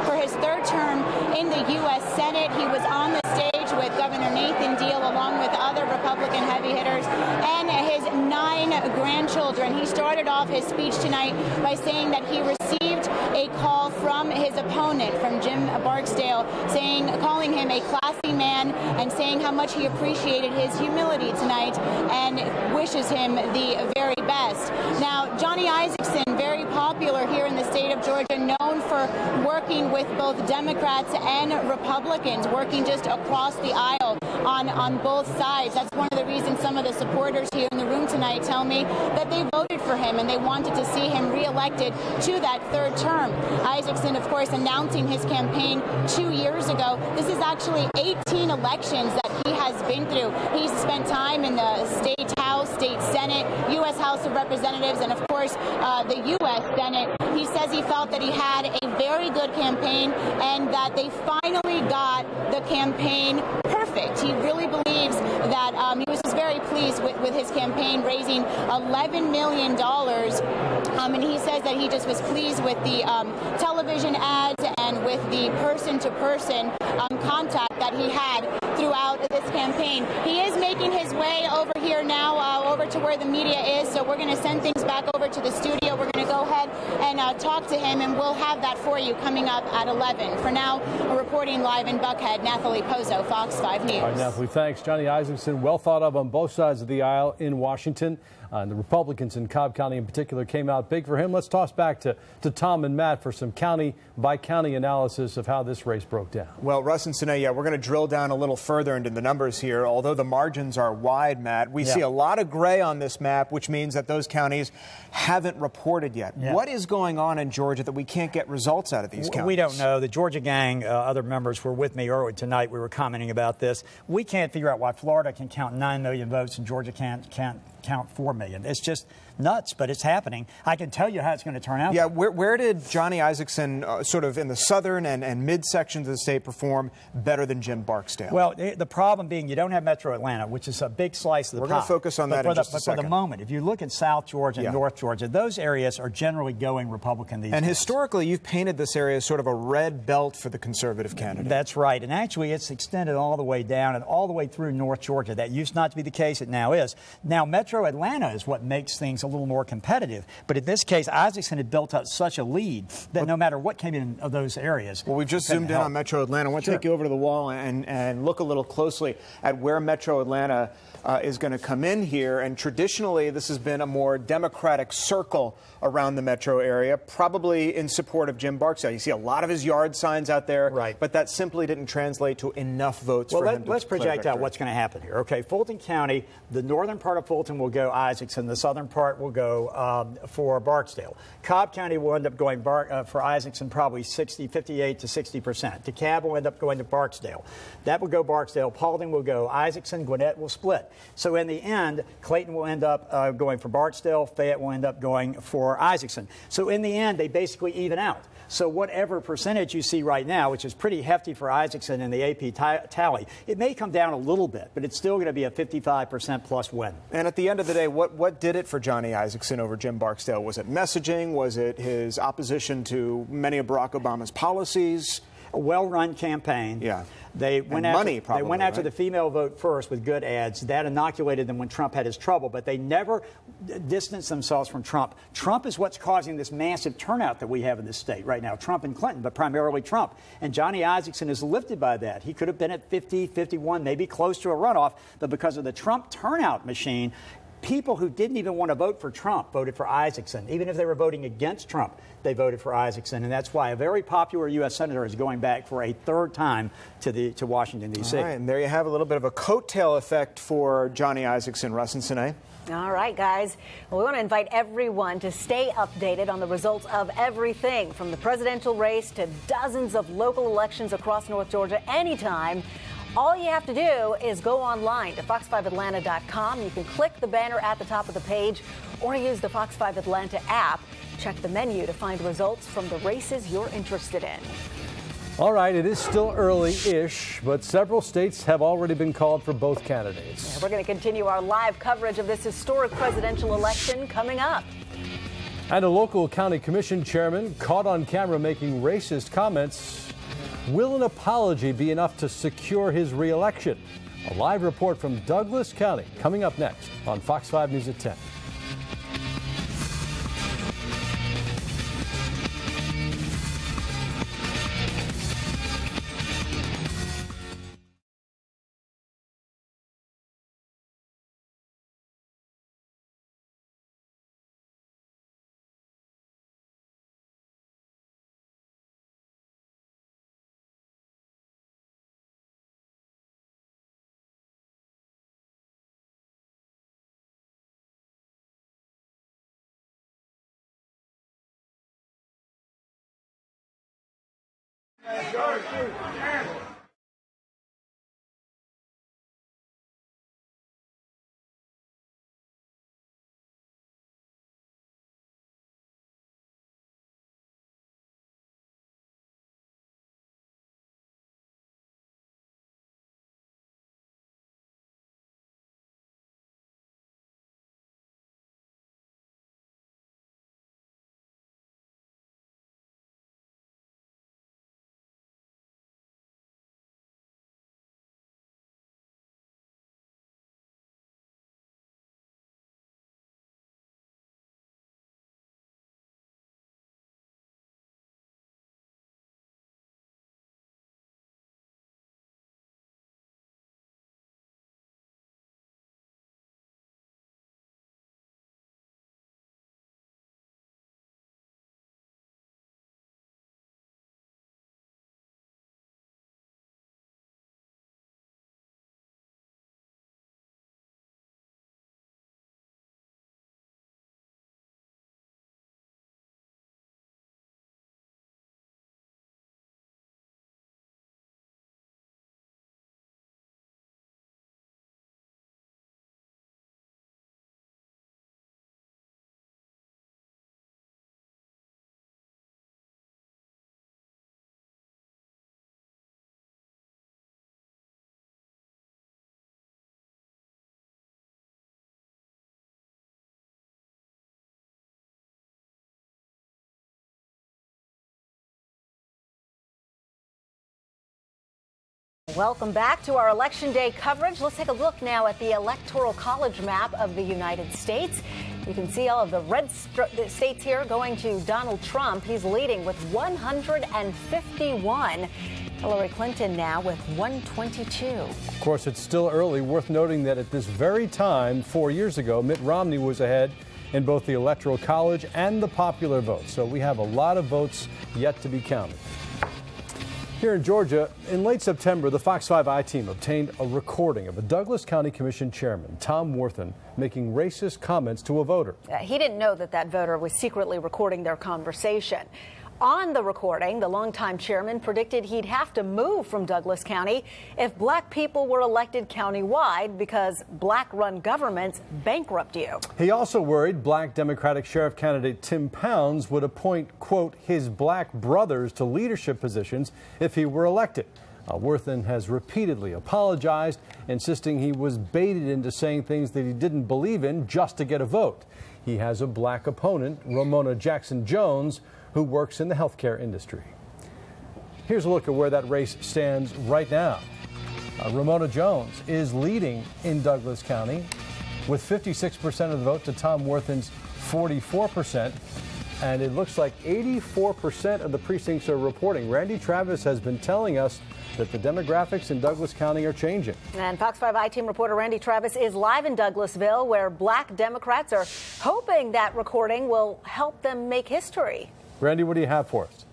for his third term in the U.S. Senate. He was on the stage with Governor Nathan Deal along with other Republican heavy hitters and his 9 grandchildren. He started off his speech tonight by saying that he received a call from his opponent, from Jim Barksdale, calling him a classy man and saying how much he appreciated his humility tonight and wishes him the very best. Now, Johnny Isaacson, very popular here in the state of Georgia, known for working with both Democrats and Republicans, working just across the aisle on both sides. That's one of the reasons some of the supporters here in the room tonight tell me that they voted for him and they wanted to see him reelected to that third term. Isaacson, of course, announcing his campaign 2 years ago. This is actually 18 elections that he has been through. He's spent time in the state House, state Senate, U.S. House of Representatives, and of course the U.S. Senate. He says he felt that he had a very good campaign and that they finally got the campaign perfect. He really believes that he was just very pleased with his campaign, raising $11 million. And he says that he just was pleased with the television ads and with the person-to-person contact that he had throughout this campaign. He is making his way over here now, over to where the media is, so we're going to send things back over to the studio. We're going to go ahead and talk to him, and we'll have that for you coming up at 11. For now, reporting live in Buckhead, Nathalie Pozo, Fox 5 News. All right, Nathalie, thanks. Johnny Isaacson, well thought of on both sides of the aisle in Washington. And the Republicans in Cobb County in particular came out big for him. Let's toss back to Tom and Matt for some county-by-county analysis of how this race broke down. Well, Russ and Sine, we're going to drill down a little further into the numbers here. Although the margins are wide, Matt, we see a lot of gray on this map, which means that those counties haven't reported yet. What is going on in Georgia that we can't get results out of these counties? We don't know. The Georgia gang, other members were with me earlier tonight. We were commenting about this. We can't figure out why Florida can count 9 million votes and Georgia can't count 4 million. It's just nuts, but it's happening. I can tell you how it's going to turn out. Yeah, where did Johnny Isaacson sort of in the southern and mid sections of the state perform better than Jim Barksdale? Well, the problem being you don't have Metro Atlanta, which is a big slice of the pie. We're going to focus on that in just a second. But for the moment, if you look at South Georgia and North Georgia, those areas are generally going Republican these days. And historically, you've painted this area as sort of a red belt for the conservative candidate. That's right. And actually, it's extended all the way down and all the way through North Georgia. That used not to be the case. It now is. Now, Metro Atlanta is what makes things a little more competitive. But in this case, Isaacson had built up such a lead that no matter what came in of those areas. Well, we've just zoomed in on Metro Atlanta. I want to take you over to the wall and look a little closely at where Metro Atlanta is going to come in here. And traditionally, this has been a more Democratic circle around the metro area, probably in support of Jim Barksdale. You see a lot of his yard signs out there, but that simply didn't translate to enough votes for him to let's project out what's going to happen here. Okay, Fulton County, the northern part of Fulton will go Isaacson, the southern part will go for Barksdale. Cobb County will end up going for Isaacson probably 58 to 60%. DeKalb will end up going to Barksdale. That will go Barksdale. Paulding will go Isaacson. Gwinnett will split. So in the end, Clayton will end up going for Barksdale. Fayette will end up going for Isaacson. So in the end, they basically even out. So whatever percentage you see right now, which is pretty hefty for Isaacson in the AP tally, it may come down a little bit, but it's still going to be a 55% plus win. And at the end of the day, what did it for Johnny Isaacson over Jim Barksdale? Was it messaging? Was it his opposition to many of Barack Obama's policies? A well-run campaign. Yeah. They went after the female vote first with good ads. That inoculated them when Trump had his trouble, but they never distanced themselves from Trump. Trump is what's causing this massive turnout that we have in this state right now. Trump and Clinton, but primarily Trump. And Johnny Isaacson is lifted by that. He could have been at 50, 51, maybe close to a runoff, but because of the Trump turnout machine, people who didn't even want to vote for Trump voted for Isaacson. Even if they were voting against Trump, they voted for Isaacson. And that's why a very popular U.S. senator is going back for a third time to Washington, D.C. All right, and there you have a little bit of a coattail effect for Johnny Isaacson. Russ and Sine. All right, guys. Well, we want to invite everyone to stay updated on the results of everything from the presidential race to dozens of local elections across North Georgia anytime. All you have to do is go online to fox5atlanta.com. You can click the banner at the top of the page or use the Fox 5 Atlanta app. Check the menu to find results from the races you're interested in. All right, it is still early-ish, but several states have already been called for both candidates. Yeah, we're going to continue our live coverage of this historic presidential election coming up. And a local county commission chairman caught on camera making racist comments. Will an apology be enough to secure his re-election? A live report from Douglas County coming up next on Fox 5 News at 10. Welcome back to our Election Day coverage. Let's take a look now at the Electoral College map of the United States. You can see all of the red states here going to Donald Trump. He's leading with 151. Hillary Clinton now with 122. Of course, it's still early. Worth noting that at this very time, 4 years ago, Mitt Romney was ahead in both the Electoral College and the popular vote. So we have a lot of votes yet to be counted. Here in Georgia, in late September, the Fox 5 I-Team obtained a recording of a Douglas County Commission chairman, Tom Worthen, making racist comments to a voter. He didn't know that that voter was secretly recording their conversation. On the recording, the longtime chairman predicted he'd have to move from Douglas County if black people were elected countywide because black-run governments bankrupt you. He also worried black Democratic sheriff candidate Tim Pounds would appoint, quote, his black brothers to leadership positions if he were elected. Worthen has repeatedly apologized, insisting he was baited into saying things that he didn't believe in just to get a vote. He has a black opponent, Ramona Jackson Jones, who works in the healthcare industry. Here's a look at where that race stands right now. Ramona Jones is leading in Douglas County with 56% of the vote to Tom Worthen's 44%. And it looks like 84% of the precincts are reporting. Randy Travis has been telling us that the demographics in Douglas County are changing. And Fox 5 I-Team reporter Randy Travis is live in Douglasville, where black Democrats are hoping that recording will help them make history. Randy, what do you have for us?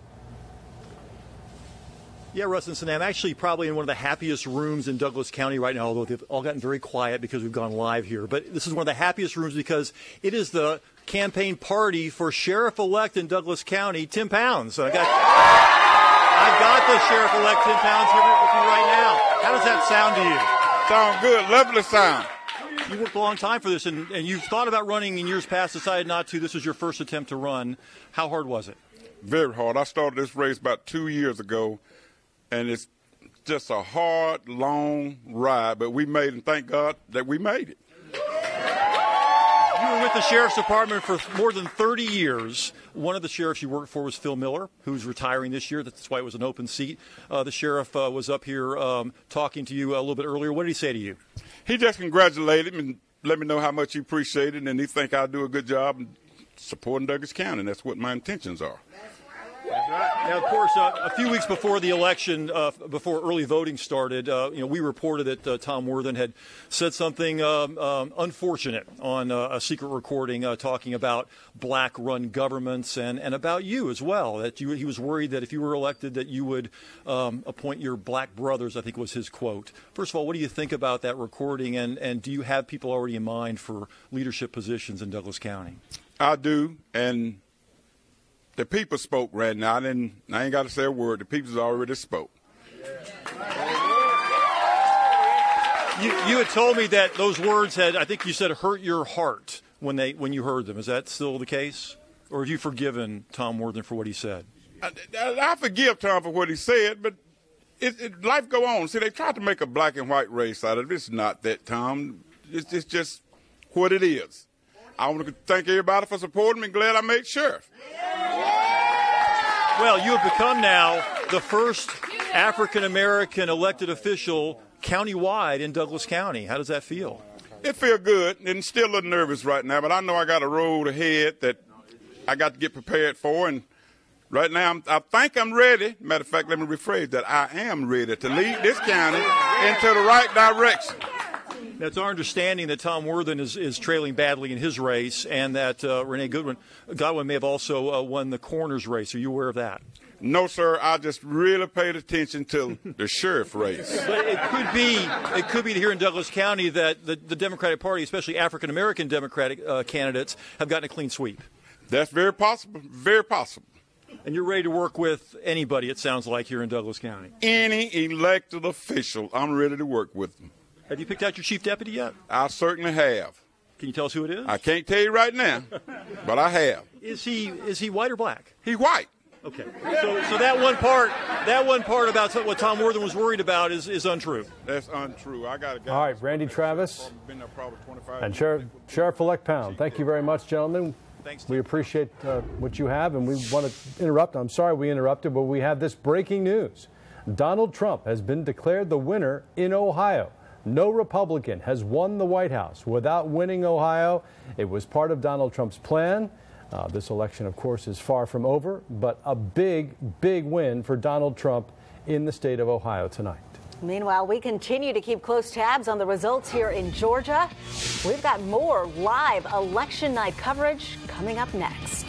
Yeah, Russ and Sinai, I'm actually probably in one of the happiest rooms in Douglas County right now, although they've all gotten very quiet because we've gone live here. But this is one of the happiest rooms because it is the campaign party for sheriff-elect in Douglas County, Tim Pounds. So I've got the sheriff-elect Tim Pounds here with me right now. How does that sound to you? Sound good, lovely sound. You worked a long time for this, and you've thought about running in years past, decided not to. This was your first attempt to run. How hard was it? Very hard. I started this race about 2 years ago, and it's just a hard, long ride, but we made it, and thank God that we made it. You were with the Sheriff's Department for more than 30 years. One of the sheriffs you worked for was Phil Miller, who's retiring this year. That's why it was an open seat. The sheriff was up here talking to you a little bit earlier. What did he say to you? He just congratulated me and let me know how much he appreciated it, and he think I'll do a good job supporting Douglas County. That's what my intentions are. Now, of course, a few weeks before the election, before early voting started, we reported that Tom Worthen had said something unfortunate on a secret recording talking about black-run governments and about you as well. That he was worried that if you were elected, that you would appoint your black brothers, I think was his quote. First of all, what do you think about that recording, and do you have people already in mind for leadership positions in Douglas County? I do, and The people spoke right now. I ain't got to say a word. The people's already spoke. You had told me that those words had, I think you said, hurt your heart when you heard them. Is that still the case? Or have you forgiven Tom Worthen for what he said? I forgive Tom for what he said, but life go on. See, they tried to make a black and white race out of it. It's not that, Tom. It's just what it is. I want to thank everybody for supporting me. Glad I made sheriff. Well, you have become now the first African-American elected official countywide in Douglas County. How does that feel? It feels good, and still a little nervous right now, but I know I got a road ahead that I got to get prepared for, and right now I think I'm ready. Matter of fact, let me rephrase that. I am ready to lead this county into the right direction. Now, it's our understanding that Tom Worthen is trailing badly in his race, and that Renee Godwin may have also won the coroner's race. Are you aware of that? No, sir. I just really paid attention to the sheriff race. But it could be here in Douglas County that the Democratic Party, especially African American Democratic candidates, have gotten a clean sweep. That's very possible. Very possible. And you're ready to work with anybody, it sounds like, here in Douglas County. Any elected official, I'm ready to work with them. Have you picked out your chief deputy yet? I certainly have. Can you tell us who it is? I can't tell you right now, but I have. Is he white or black? He's white. Okay. So that one part about what Tom Worthen was worried about is untrue. That's untrue. I got a guy. All right, Randy Travis Been there probably 25 and years. Sheriff-elect Pound. Thank you very much, gentlemen. Thanks. We appreciate what you have, and we want to interrupt. I'm sorry we interrupted, but we have this breaking news. Donald Trump has been declared the winner in Ohio. No Republican has won the White House without winning Ohio. It was part of Donald Trump's plan. This election, of course, is far from over, but a big, big win for Donald Trump in the state of Ohio tonight. Meanwhile, we continue to keep close tabs on the results here in Georgia. We've got more live election night coverage coming up next.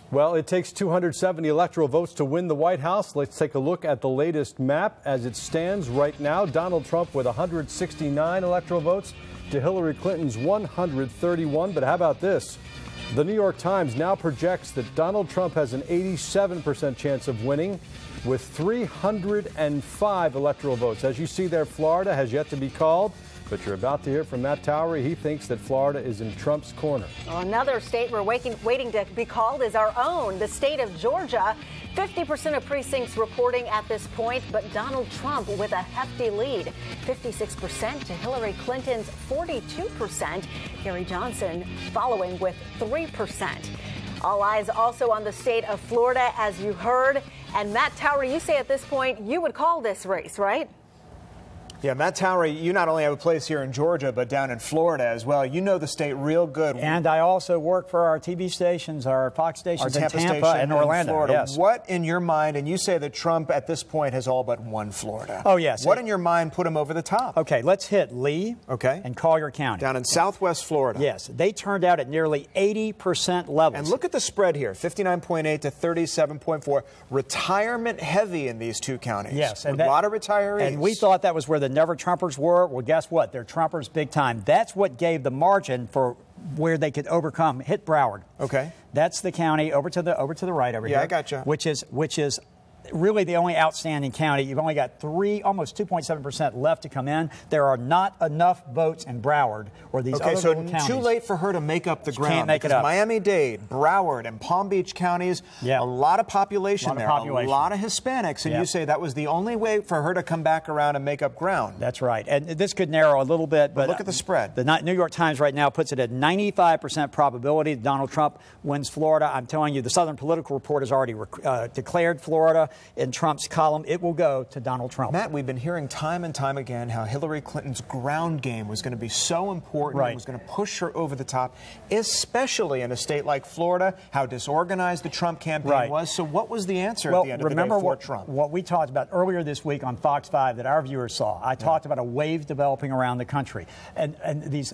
Well, it takes 270 electoral votes to win the White House. Let's take a look at the latest map as it stands right now. Donald Trump with 169 electoral votes to Hillary Clinton's 131. But how about this? The New York Times now projects that Donald Trump has an 87% chance of winning with 305 electoral votes. As you see there, Florida has yet to be called, but you're about to hear from Matt Towery. He thinks that Florida is in Trump's corner. Well, another state we're waiting to be called is our own, the state of Georgia. 50% of precincts reporting at this point, but Donald Trump with a hefty lead. 56% to Hillary Clinton's 42%. Gary Johnson following with 3%. All eyes also on the state of Florida, as you heard. And Matt Towery, you say at this point you would call this race, right? Yeah, Matt Towery, you not only have a place here in Georgia, but down in Florida as well. You know the state real good. And I also work for our TV stations, our Fox stations in Tampa and Orlando. Florida. Yes. What in your mind, and you say that Trump at this point has all but won Florida. Oh, yes. What in your mind put him over the top? Okay, let's hit Lee and Collier County. Down in southwest Florida. Yes, they turned out at nearly 80% levels. And look at the spread here, 59.8 to 37.4. Retirement heavy in these two counties. Yes. And a lot of retirees. And we thought that was where the never-Trumpers were. Well, guess what? They're Trumpers big time. That's what gave the margin for where they could overcome, hit Broward. Okay. That's the county over to the right over here. Yeah, I gotcha. Which is really the only outstanding county. You've only got almost 2.7% left to come in. There are not enough votes in Broward or these other little counties. Too late for her to make up the ground. Can't make it up. Miami-Dade, Broward, and Palm Beach counties, a lot of population there, a lot of Hispanics, and you say that was the only way for her to come back around and make up ground. That's right. And this could narrow a little bit, but look at the spread. The New York Times right now puts it at 95% probability that Donald Trump wins Florida. I'm telling you, the Southern Political Report has already declared Florida in Trump's column. It will go to Donald Trump. Matt, we've been hearing time and time again how Hillary Clinton's ground game was going to be so important and was going to push her over the top, especially in a state like Florida, how disorganized the Trump campaign was. So what was the answer at the end of the day for Trump? What we talked about earlier this week on Fox 5 that our viewers saw. I talked about a wave developing around the country. And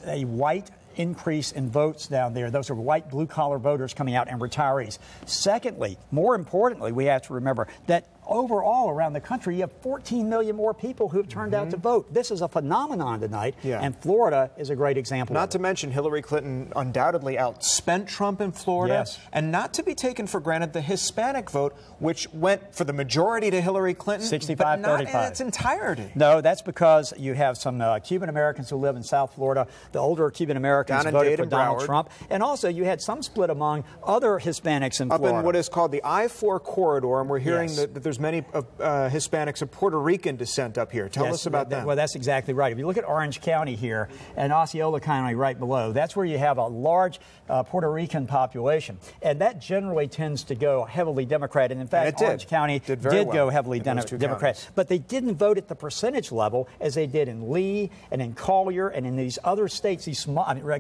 a white increase in votes down there. Those are white blue-collar voters coming out and retirees. Secondly, more importantly, we have to remember that overall around the country, you have 14 million more people who have turned out to vote. This is a phenomenon tonight, and Florida is a great example. Not to mention Hillary Clinton undoubtedly outspent Trump in Florida, and not to be taken for granted the Hispanic vote, which went for the majority to Hillary Clinton, 65-35. But not in its entirety. No, that's because you have some Cuban Americans who live in South Florida. The older Cuban Americans voted for Donald Trump, and also you had some split among other Hispanics in Florida. Up in what is called the I-4 corridor, and we're hearing that there's many Hispanics of Puerto Rican descent up here. Tell us about that. Well, that's exactly right. If you look at Orange County here and Osceola County right below, that's where you have a large Puerto Rican population. And that generally tends to go heavily Democrat. And in fact, Orange County did go heavily Democrat. But they didn't vote at the percentage level as they did in Lee and in Collier and in these other states, these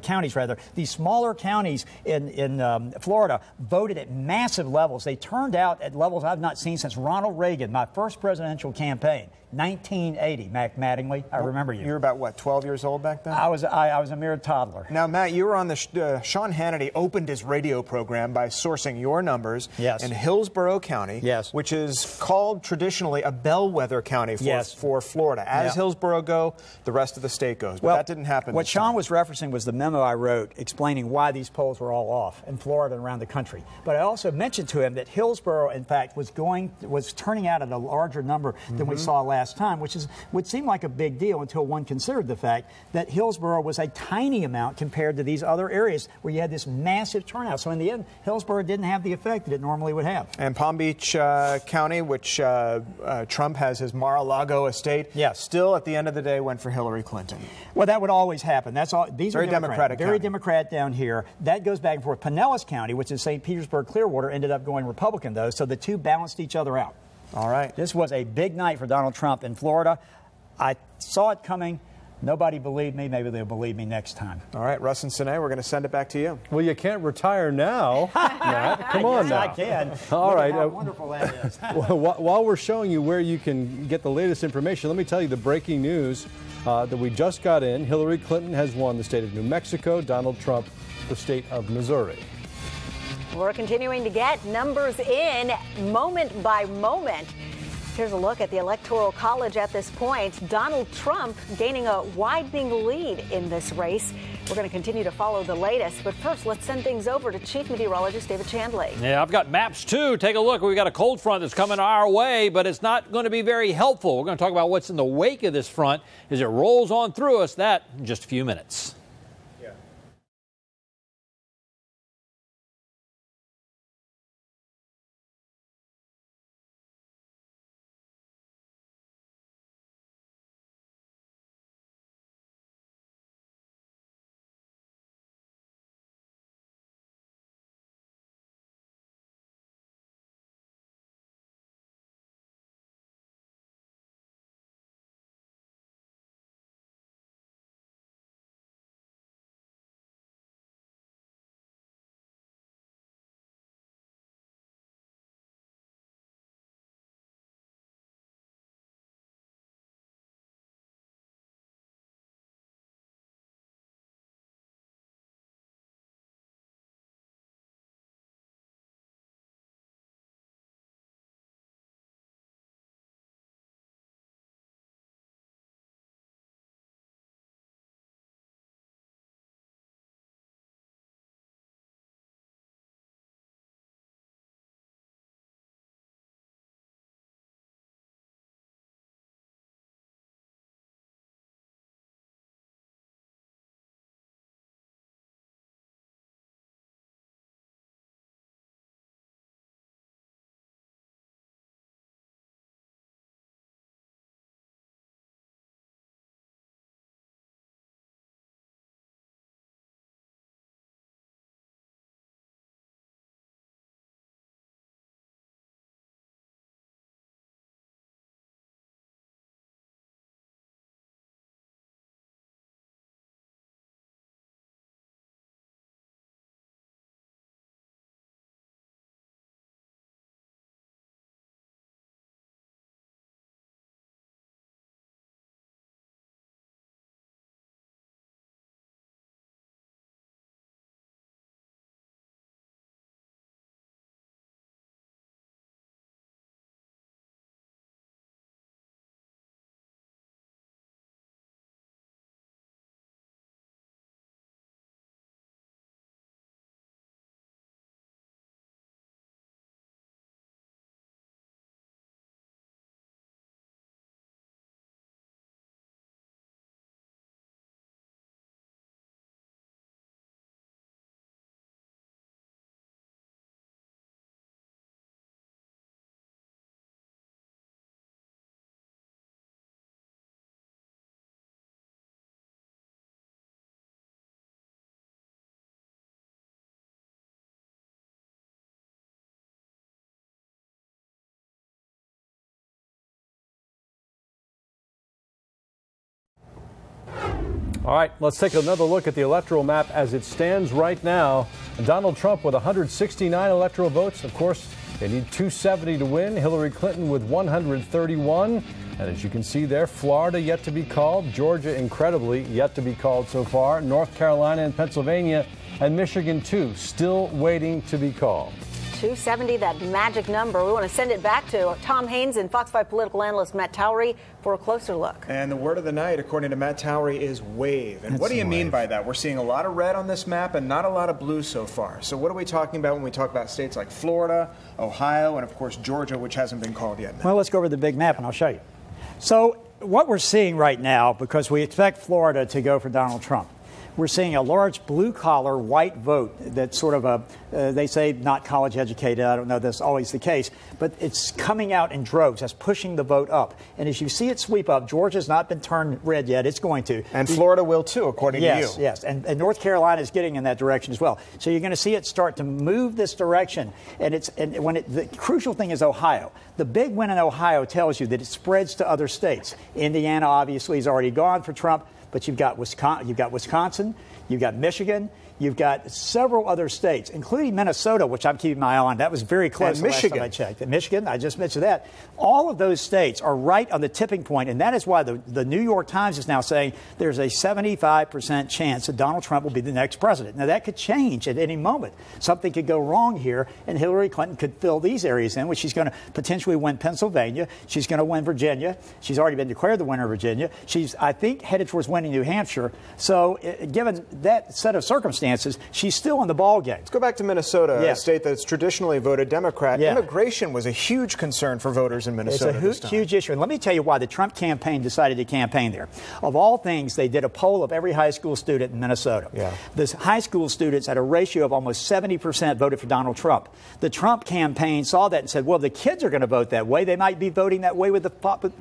counties rather. These smaller counties in Florida voted at massive levels. They turned out at levels I've not seen since Ronald Reagan, my first presidential campaign, 1980. Mac Mattingly, I remember you. You were about, what, 12 years old back then? I was a mere toddler. Now, Matt, you were on the Sean Hannity opened his radio program by sourcing your numbers in Hillsborough County, which is called traditionally a bellwether county for Florida. As Hillsborough go, the rest of the state goes. But that didn't happen. What Sean was referencing was the memo I wrote explaining why these polls were all off in Florida and around the country. But I also mentioned to him that Hillsborough, in fact, was turning out at a larger number than we saw last time, which would seem like a big deal until one considered the fact that Hillsborough was a tiny amount compared to these other areas where you had this massive turnout. So in the end, Hillsborough didn't have the effect that it normally would have. And Palm Beach County, which Trump has his Mar-a-Lago estate, still at the end of the day went for Hillary Clinton. Well, that would always happen. That's all. These very are Democratic. Very Democrat down here. That goes back and forth. Pinellas County, which is St. Petersburg, Clearwater, ended up going Republican, though, so the two balanced each other out. All right. This was a big night for Donald Trump in Florida. I saw it coming. Nobody believed me. Maybe they'll believe me next time. All right, Russ and Sine, we're going to send it back to you. Well, you can't retire now, Matt. Come on now. I can. All right. How wonderful that is. While we're showing you where you can get the latest information, let me tell you the breaking news that we just got in. Hillary Clinton has won the state of New Mexico, Donald Trump the state of Missouri. We're continuing to get numbers in moment by moment. Here's a look at the Electoral College at this point. Donald Trump gaining a widening lead in this race. We're going to continue to follow the latest. But first, let's send things over to Chief Meteorologist David Chandley. Yeah, I've got maps, too. Take a look. We've got a cold front that's coming our way, but it's not going to be very helpful. We're going to talk about what's in the wake of this front as it rolls on through us. That in just a few minutes. All right, let's take another look at the electoral map as it stands right now. Donald Trump with 169 electoral votes. Of course, they need 270 to win. Hillary Clinton with 131. And as you can see there, Florida yet to be called. Georgia, incredibly, yet to be called so far. North Carolina and Pennsylvania and Michigan, too, still waiting to be called. 270, that magic number. We want to send it back to Tom Haynes and Fox 5 political analyst Matt Towery for a closer look. And the word of the night, according to Matt Towery, is wave. And what do you mean by that? We're seeing a lot of red on this map and not a lot of blue so far. So what are we talking about when we talk about states like Florida, Ohio, and of course Georgia, which hasn't been called yet? Well, let's go over the big map and I'll show you. So what we're seeing right now, because we expect Florida to go for Donald Trump, we're seeing a large blue-collar white vote that's sort of they say not college educated. I don't know if that's always the case, but it's coming out in droves. That's pushing the vote up. And as you see it sweep up, Georgia's not been turned red yet. It's going to. And Florida will too, according to you. Yes, yes. And North Carolina is getting in that direction as well. So you're going to see it start to move this direction. And the crucial thing is Ohio. The big win in Ohio tells you that it spreads to other states. Indiana, obviously, is already gone for Trump. But you've got Wisconsin, you've got Michigan, You've got several other states, including Minnesota, which I'm keeping my eye on. That was very close And the last Michigan. time I checked. And Michigan, I just mentioned that. All of those states are right on the tipping point, and that is why the New York Times is now saying there's a 75% chance that Donald Trump will be the next president. Now, that could change at any moment. Something could go wrong here, and Hillary Clinton could fill these areas in, which she's going to potentially win Pennsylvania. She's going to win Virginia. She's already been declared the winner of Virginia. She's, I think, headed towards winning New Hampshire. So, given that set of circumstances, she's still in the ball game. Let's go back to Minnesota, Yes. a state that's traditionally voted Democrat. Yeah. Immigration was a huge concern for voters in Minnesota. It's a huge issue. And let me tell you why the Trump campaign decided to campaign there. Of all things, they did a poll of every high school student in Minnesota. Yeah. The high school students at a ratio of almost 70% voted for Donald Trump. The Trump campaign saw that and said, well, the kids are going to vote that way. They might be voting that way with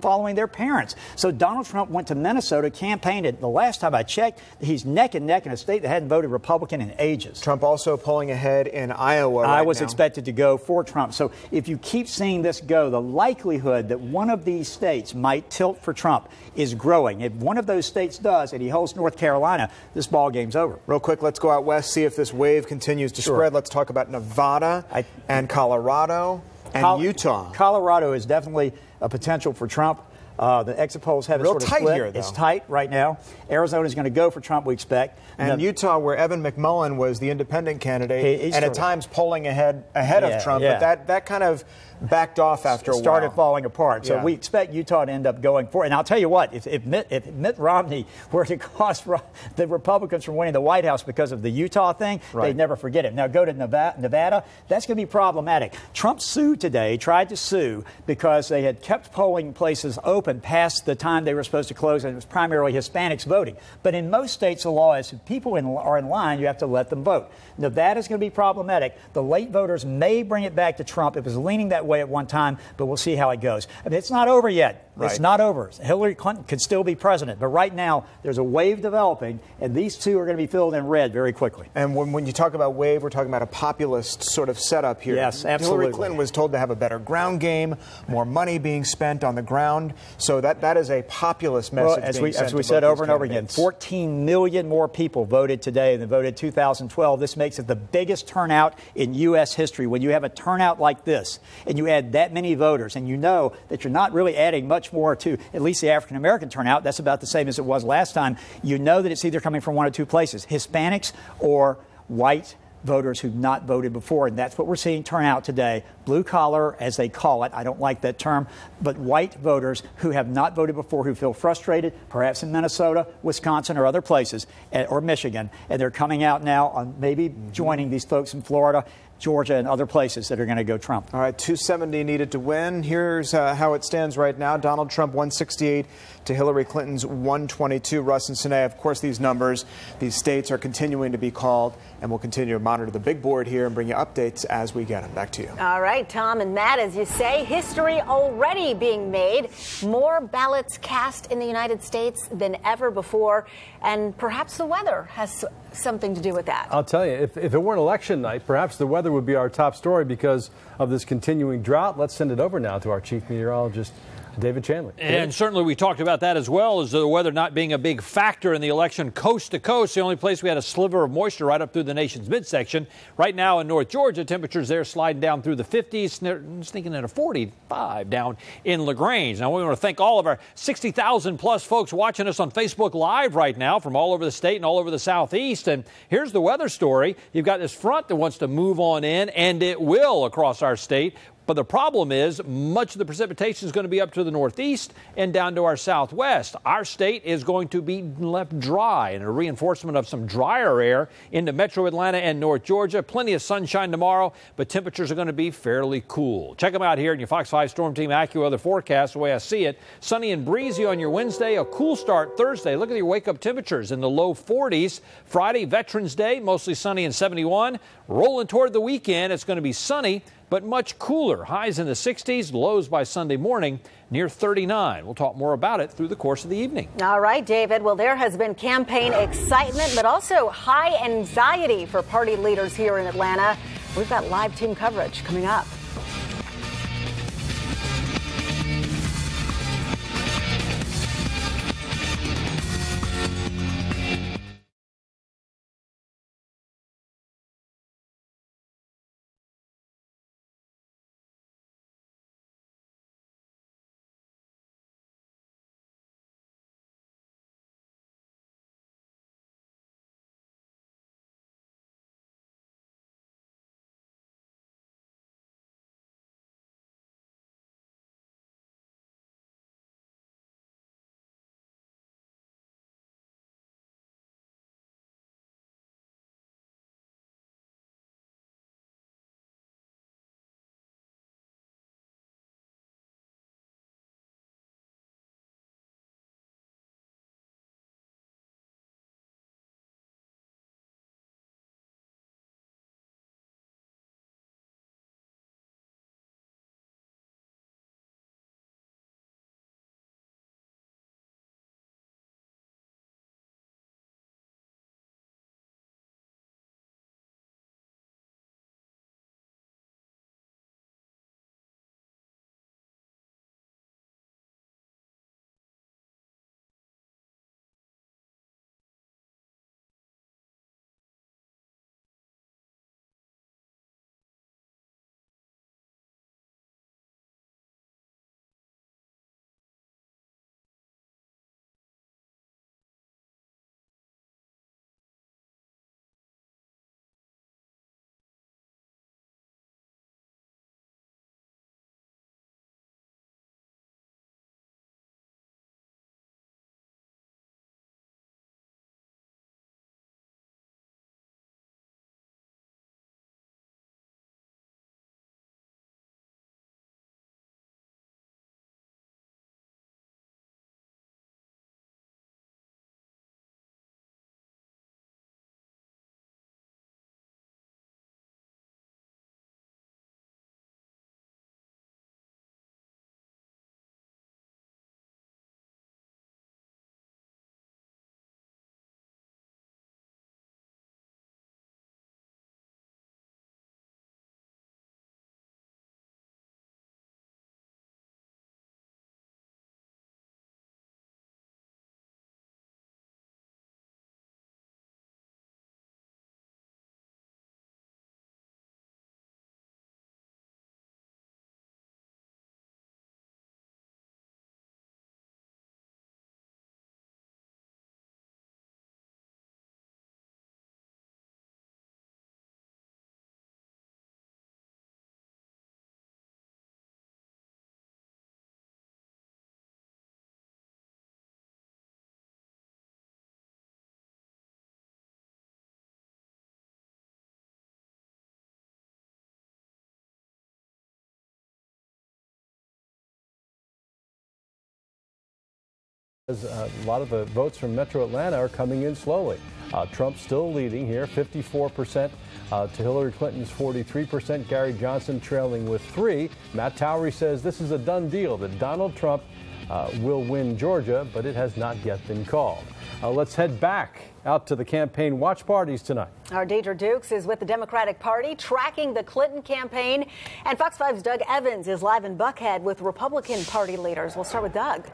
following their parents. So Donald Trump went to Minnesota, campaigned it. The last time I checked, he's neck and neck in a state that hadn't voted Republican in ages. Trump also polling ahead in Iowa I right was now. expected to go for Trump. So if you keep seeing this go, the likelihood that one of these states might tilt for Trump is growing. If one of those states does and he holds North Carolina, this ball game's over. Real quick, let's go out west, see if this wave continues to spread. Let's talk about Nevada and Colorado and Utah. Colorado is definitely a potential for Trump. The exit polls have it Real sort of tight split. here, though. It's tight right now. Arizona is going to go for Trump, we expect. And Utah, where Evan McMullen was the independent candidate, and at times polling ahead of Trump, but that kind of backed off after a while. Started falling apart. So Yeah. we expect Utah to end up going for it. And I'll tell you what, if Mitt Romney were to cost the Republicans from winning the White House because of the Utah thing, they'd never forget it. Now go to Nevada, that's going to be problematic. Trump sued today, tried to sue because they had kept polling places open past the time they were supposed to close, and it was primarily Hispanics voting. But in most states, the law is if people are in line, you have to let them vote. Nevada's going to be problematic. The late voters may bring it back to Trump. It was leaning that way at one time, but we'll see how it goes. I mean, it's not over yet. It's not over. Hillary Clinton could still be president, but right now there's a wave developing, and these two are going to be filled in red very quickly. And when you talk about wave, we're talking about a populist sort of setup here. Yes, absolutely. Hillary Clinton was told to have a better ground game, more money being spent on the ground. So that is a populist message. Well, as we said over and over again, 14 million more people voted today than voted 2012. This makes it the biggest turnout in U.S. history. When you have a turnout like this, and you add that many voters, and you know that you're not really adding much more to at least the African-American turnout, that's about the same as it was last time, you know that it's either coming from one of two places, Hispanics or white voters who've not voted before, and that's what we're seeing turn out today. Blue collar, as they call it, I don't like that term, but white voters who have not voted before, who feel frustrated, perhaps in Minnesota, Wisconsin, or other places, or Michigan, and they're coming out now on maybe joining these folks in Florida, Georgia, and other places that are going to go Trump. All right, 270 needed to win. Here's how it stands right now. Donald Trump 168 to Hillary Clinton's 122. Russ and Sine, of course, these numbers, these states are continuing to be called, and we'll continue to monitor the big board here and bring you updates as we get them. Back to you. All right, Tom and Matt, as you say, history already being made. More ballots cast in the United States than ever before, and perhaps the weather has something to do with that. I'll tell you, if it weren't election night, perhaps the weather would be our top story because of this continuing drought. Let's send it over now to our chief meteorologist, David Chandler. And certainly we talked about that as well, as the weather not being a big factor in the election coast to coast. The only place we had a sliver of moisture right up through the nation's midsection. Right now in North Georgia, temperatures there sliding down through the 50s, sneaking at a 45 down in LaGrange. Now we want to thank all of our 60,000 plus folks watching us on Facebook Live right now from all over the state and all over the Southeast. And here's the weather story. You've got this front that wants to move on in, and it will across our state. But the problem is much of the precipitation is going to be up to the northeast and down to our southwest. Our state is going to be left dry, and a reinforcement of some drier air into metro Atlanta and North Georgia. Plenty of sunshine tomorrow, but temperatures are going to be fairly cool. Check them out here in your Fox 5 Storm Team AccuWeather forecast, the way I see it. Sunny and breezy on your Wednesday, a cool start Thursday. Look at your wake-up temperatures in the low 40s. Friday, Veterans Day, mostly sunny and 71. Rolling toward the weekend, it's going to be sunny, but much cooler. Highs in the 60s, lows by Sunday morning near 39. We'll talk more about it through the course of the evening. All right, David. Well, there has been campaign excitement, but also high anxiety for party leaders here in Atlanta. We've got live team coverage coming up. A lot of the votes from Metro Atlanta are coming in slowly. Trump's still leading here, 54% to Hillary Clinton's 43%. Gary Johnson trailing with 3%. Matt Towery says this is a done deal, that Donald Trump will win Georgia, but it has not yet been called. Let's head back out to the campaign watch parties tonight. Our Deidre Dukes is with the Democratic Party tracking the Clinton campaign. And Fox 5's Doug Evans is live in Buckhead with Republican Party leaders. We'll start with Doug.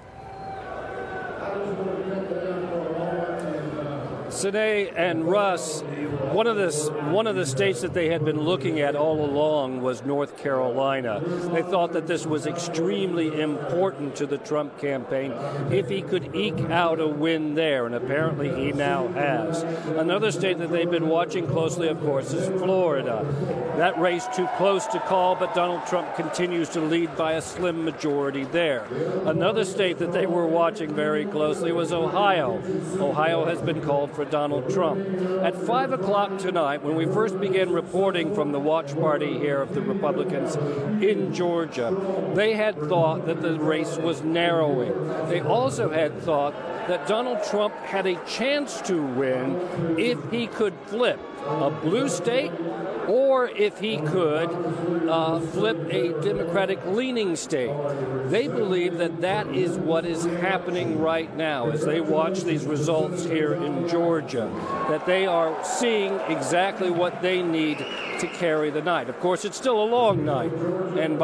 Sinead and Russ, one of the states that they had been looking at all along was North Carolina. They thought that this was extremely important to the Trump campaign if he could eke out a win there, and apparently he now has. Another state that they've been watching closely, of course, is Florida. That race too close to call, but Donald Trump continues to lead by a slim majority there. Another state that they were watching very closely was Ohio. Ohio has been called for Donald Trump. At 5 o'clock tonight, when we first began reporting from the watch party here of the Republicans in Georgia, they had thought that the race was narrowing. They also had thought that Donald Trump had a chance to win if he could flip a blue state or if he could flip a Democratic-leaning state. They believe that that is what is happening right now as they watch these results here in Georgia, that they are seeing exactly what they need to carry the night. Of course, it's still a long night, and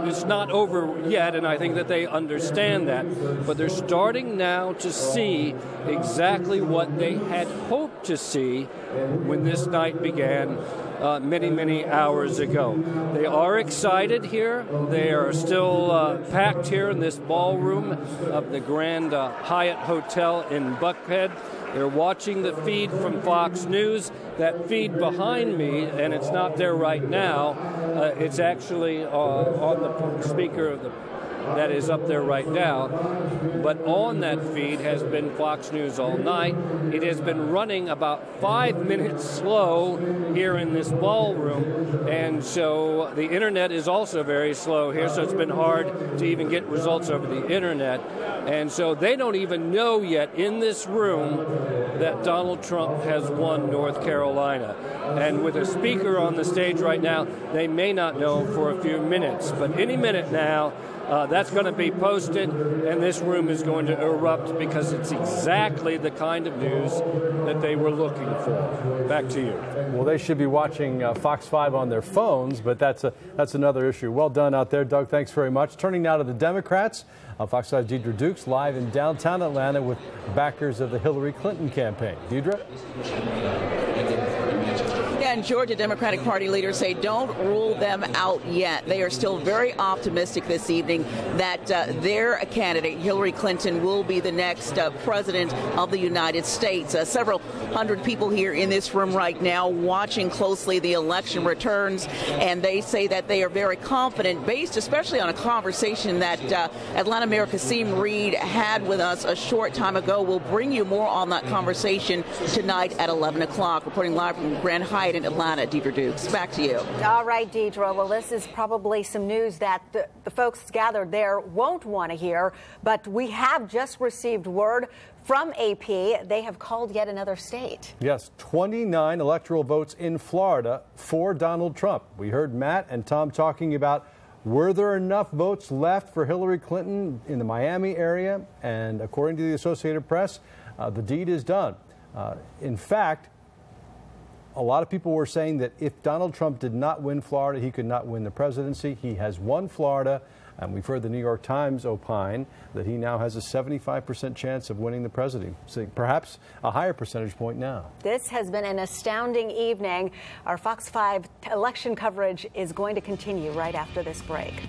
it's not over yet, and I think that they understand that, but they're starting now to see exactly what they had hoped to see when this night began many hours ago. They are excited here. They are still packed here in this ballroom of the Grand Hyatt Hotel in Buckhead. They're watching the feed from Fox News. That feed behind me, and it's not there right now, it's actually on the speaker that is up there right now. But on that feed has been Fox News all night. It has been running about 5 minutes slow here in this ballroom, and so the internet is also very slow here, so it's been hard to even get results over the internet. And so they don't even know yet in this room that Donald Trump has won North Carolina. And with a speaker on the stage right now, they may not know for a few minutes. But any minute now, that's going to be posted, and this room is going to erupt because it's exactly the kind of news that they were looking for. Back to you. Well, they should be watching Fox 5 on their phones, but that's another issue. Well done out there, Doug. Thanks very much. Turning now to the Democrats. Fox 5's Deidre Dukes live in downtown Atlanta with backers of the Hillary Clinton campaign. Deidre? Yeah, and Georgia Democratic Party leaders say don't rule them out yet. They are still very optimistic this evening that their candidate, Hillary Clinton, will be the next president of the United States. Several hundred people here in this room right now watching closely the election returns, and they say that they are very confident, based especially on a conversation that Atlanta Mayor Kasim Reed had with us a short time ago. We'll bring you more on that conversation tonight at 11 o'clock. Reporting live from Grand Hyatt in Atlanta, Deidre Dukes. Back to you. All right, Deidre. Well, this is probably some news that the folks gathered there won't want to hear, but we have just received word from AP. They have called yet another state. Yes, 29 electoral votes in Florida for Donald Trump. We heard Matt and Tom talking about were there enough votes left for Hillary Clinton in the Miami area, and according to the Associated Press, the deed is done. In fact, a lot of people were saying that if Donald Trump did not win Florida, he could not win the presidency. He has won Florida, and we've heard the New York Times opine that he now has a 75% chance of winning the presidency, perhaps a higher percentage point now. This has been an astounding evening. Our Fox 5 election coverage is going to continue right after this break.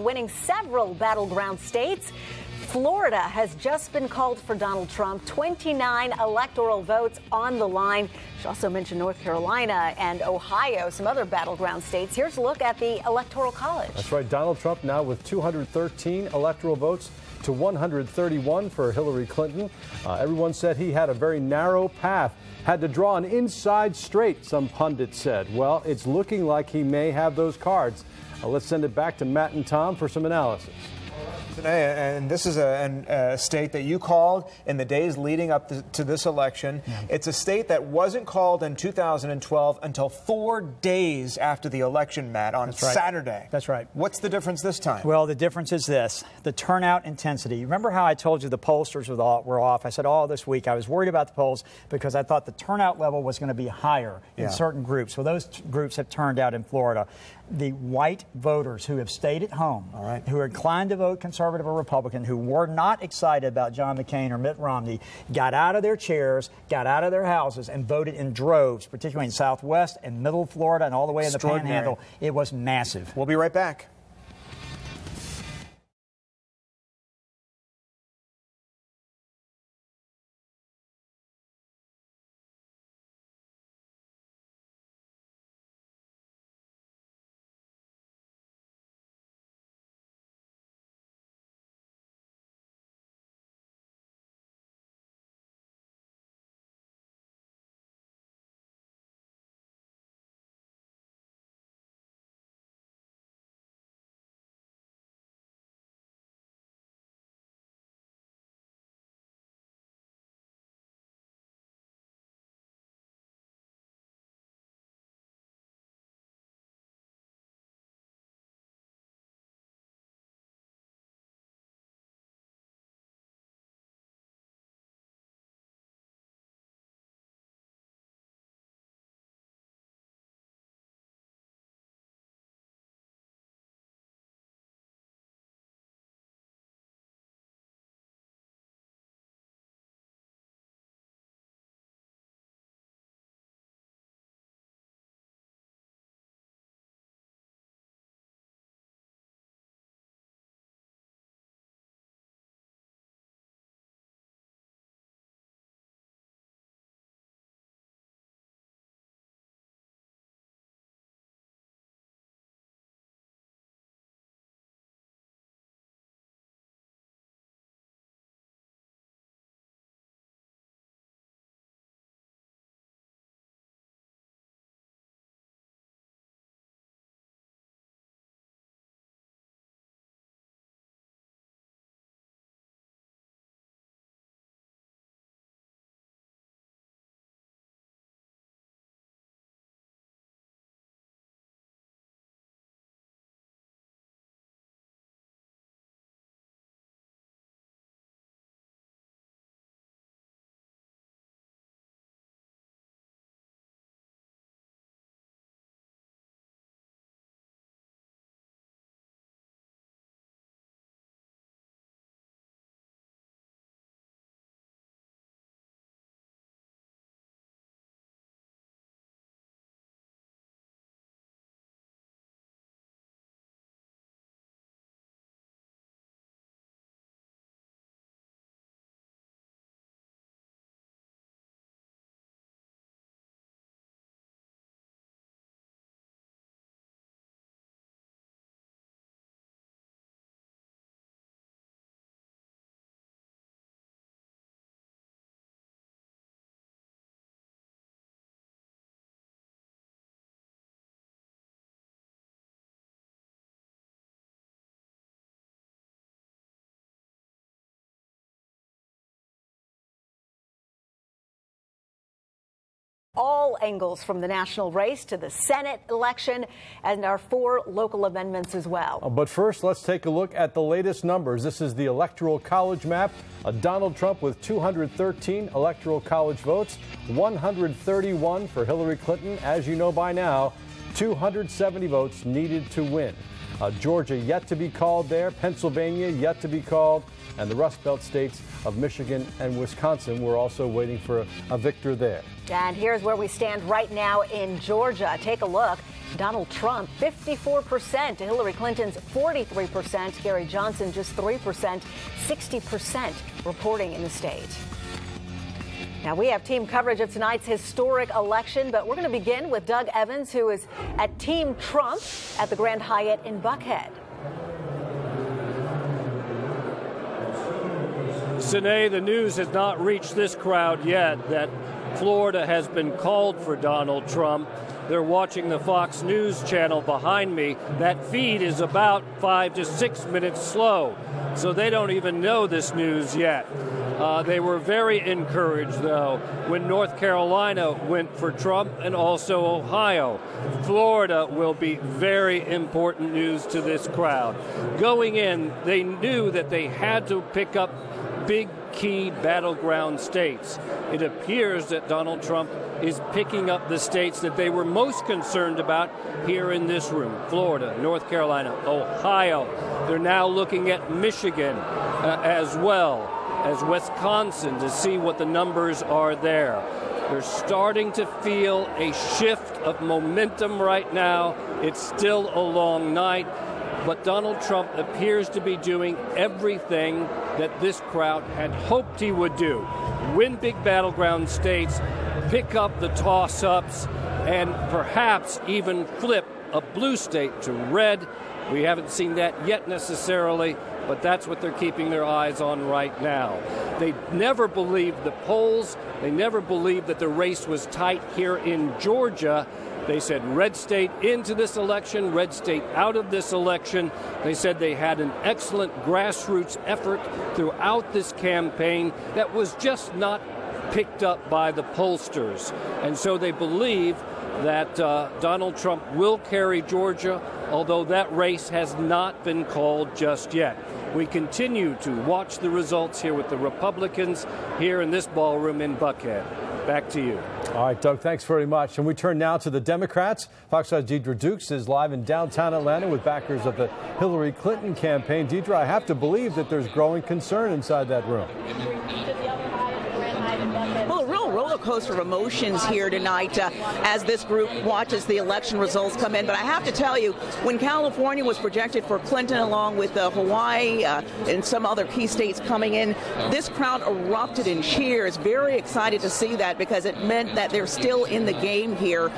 winning several battleground states. Florida has just been called for Donald Trump. 29 electoral votes on the line. She also mentioned North Carolina and Ohio, some other battleground states. Here's a look at the Electoral College. That's right. Donald Trump now with 213 electoral votes to 131 for Hillary Clinton. Everyone said he had a very narrow path, had to draw an inside straight, some pundits said. Well, it's looking like he may have those cards. Let's send it back to Matt and Tom for some analysis. And this is a state that you called in the days leading up to this election. Yeah. It's a state that wasn't called in 2012 until 4 days after the election, Matt, on Saturday. That's right. What's the difference this time? Well, the difference is this, the turnout intensity. Remember how I told you the pollsters were off? I said all this week I was worried about the polls because I thought the turnout level was going to be higher in certain groups. Well, those groups have turned out in Florida. The white voters who have stayed at home, who are inclined to vote conservative or Republican, who were not excited about John McCain or Mitt Romney, got out of their chairs, got out of their houses, and voted in droves, particularly in Southwest and Middle Florida and all the way in the Panhandle. It was massive. We'll be right back. All angles from the national race to the Senate election and our 4 local amendments as well. But first, let's take a look at the latest numbers. This is the Electoral College map. Donald Trump with 213 Electoral College votes, 131 for Hillary Clinton. As you know by now, 270 votes needed to win. Georgia yet to be called there, Pennsylvania yet to be called, and the Rust Belt states of Michigan and Wisconsin, we're also waiting for a victor there. And here's where we stand right now in Georgia. Take a look. Donald Trump, 54% to Hillary Clinton's 43%. Gary Johnson, just 3%, 60% reporting in the state. Now, we have team coverage of tonight's historic election, but we're going to begin with Doug Evans, who is at Team Trump at the Grand Hyatt in Buckhead. Sinead, the news has not reached this crowd yet that Florida has been called for Donald Trump. They're watching the Fox News channel behind me. That feed is about 5 to 6 minutes slow, so they don't even know this news yet. They were very encouraged, though, when North Carolina went for Trump and also Ohio. Florida will be very important news to this crowd. Going in, they knew that they had to pick up big key battleground states. It appears that Donald Trump is picking up the states that they were most concerned about here in this room: Florida, North Carolina, Ohio. They're now looking at Michigan as well as Wisconsin to see what the numbers are there. They're starting to feel a shift of momentum right now. It's still a long night, but Donald Trump appears to be doing everything that this crowd had hoped he would do: win big battleground states, pick up the toss-ups, and perhaps even flip a blue state to red. We haven't seen that yet necessarily, but that's what they're keeping their eyes on right now. They never believed the polls. They never believed that the race was tight here in Georgia. They said red state into this election, red state out of this election. They said they had an excellent grassroots effort throughout this campaign that was just not picked up by the pollsters. And so they believe that Donald Trump will carry Georgia, although that race has not been called just yet. We continue to watch the results here with the Republicans here in this ballroom in Buckhead. Back to you. All right, Doug, thanks very much. And we turn now to the Democrats. Fox 5's Deidre Dukes is live in downtown Atlanta with backers of the Hillary Clinton campaign. Deidre, I have to believe that there's growing concern inside that room. Well, a real roller coaster of emotions here tonight as this group watches the election results come in. But I have to tell you, when California was projected for Clinton along with Hawaii and some other key states coming in, this crowd erupted in cheers. Very excited to see that because it meant that they're still in the game here.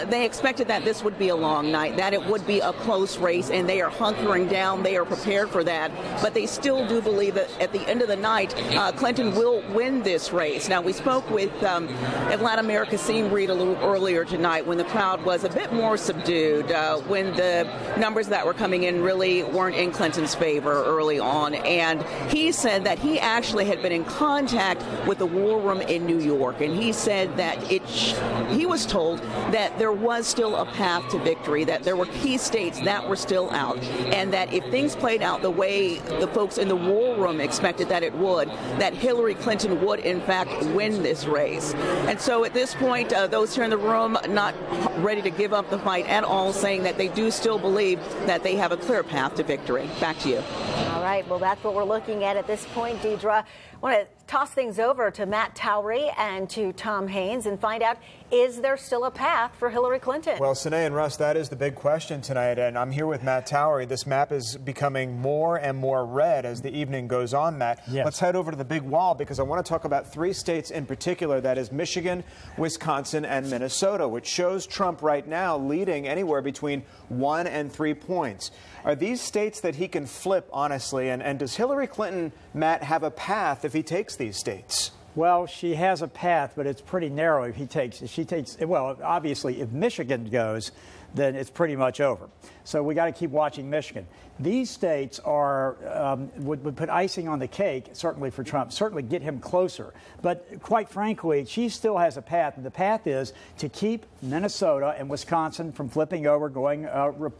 They expected that this would be a long night, that it would be a close race, and they are hunkering down. They are prepared for that. But they still do believe that at the end of the night, Clinton will win this race. Now, we spoke with Atlanta Mayor Kasim Reed a little earlier tonight when the crowd was a bit more subdued, when the numbers that were coming in really weren't in Clinton's favor early on. And he said that he actually had been in contact with the War Room in New York, and he said that he was told that there was still a path to victory, that there were key states that were still out, and that if things played out the way the folks in the War Room expected that it would, that Hillary Clinton would in fact win this race. And so at this point, those here in the room not ready to give up the fight at all, saying that they do still believe that they have a clear path to victory. Back to you. All right, well, that's what we're looking at this point, Deidre. I want to toss things over to Matt Towery and to Tom Haynes and find out, is there still a path for Hillary Clinton? Well, Sinead and Russ, that is the big question tonight, and I'm here with Matt Towery. This map is becoming more and more red as the evening goes on, Matt. Yes. Let's head over to the big wall because I want to talk about 3 states in particular, that is Michigan, Wisconsin, and Minnesota, which shows Trump right now leading anywhere between 1 and 3 points. Are these states that he can flip, honestly, and does Hillary Clinton, Matt, have a path if he takes these states? Well, she has a path, but it's pretty narrow if she takes, well, obviously, if Michigan goes, then it's pretty much over. So we got to keep watching Michigan. These states are would put icing on the cake, certainly for Trump, certainly get him closer. But quite frankly, she still has a path, and the path is to keep Minnesota and Wisconsin from flipping over, going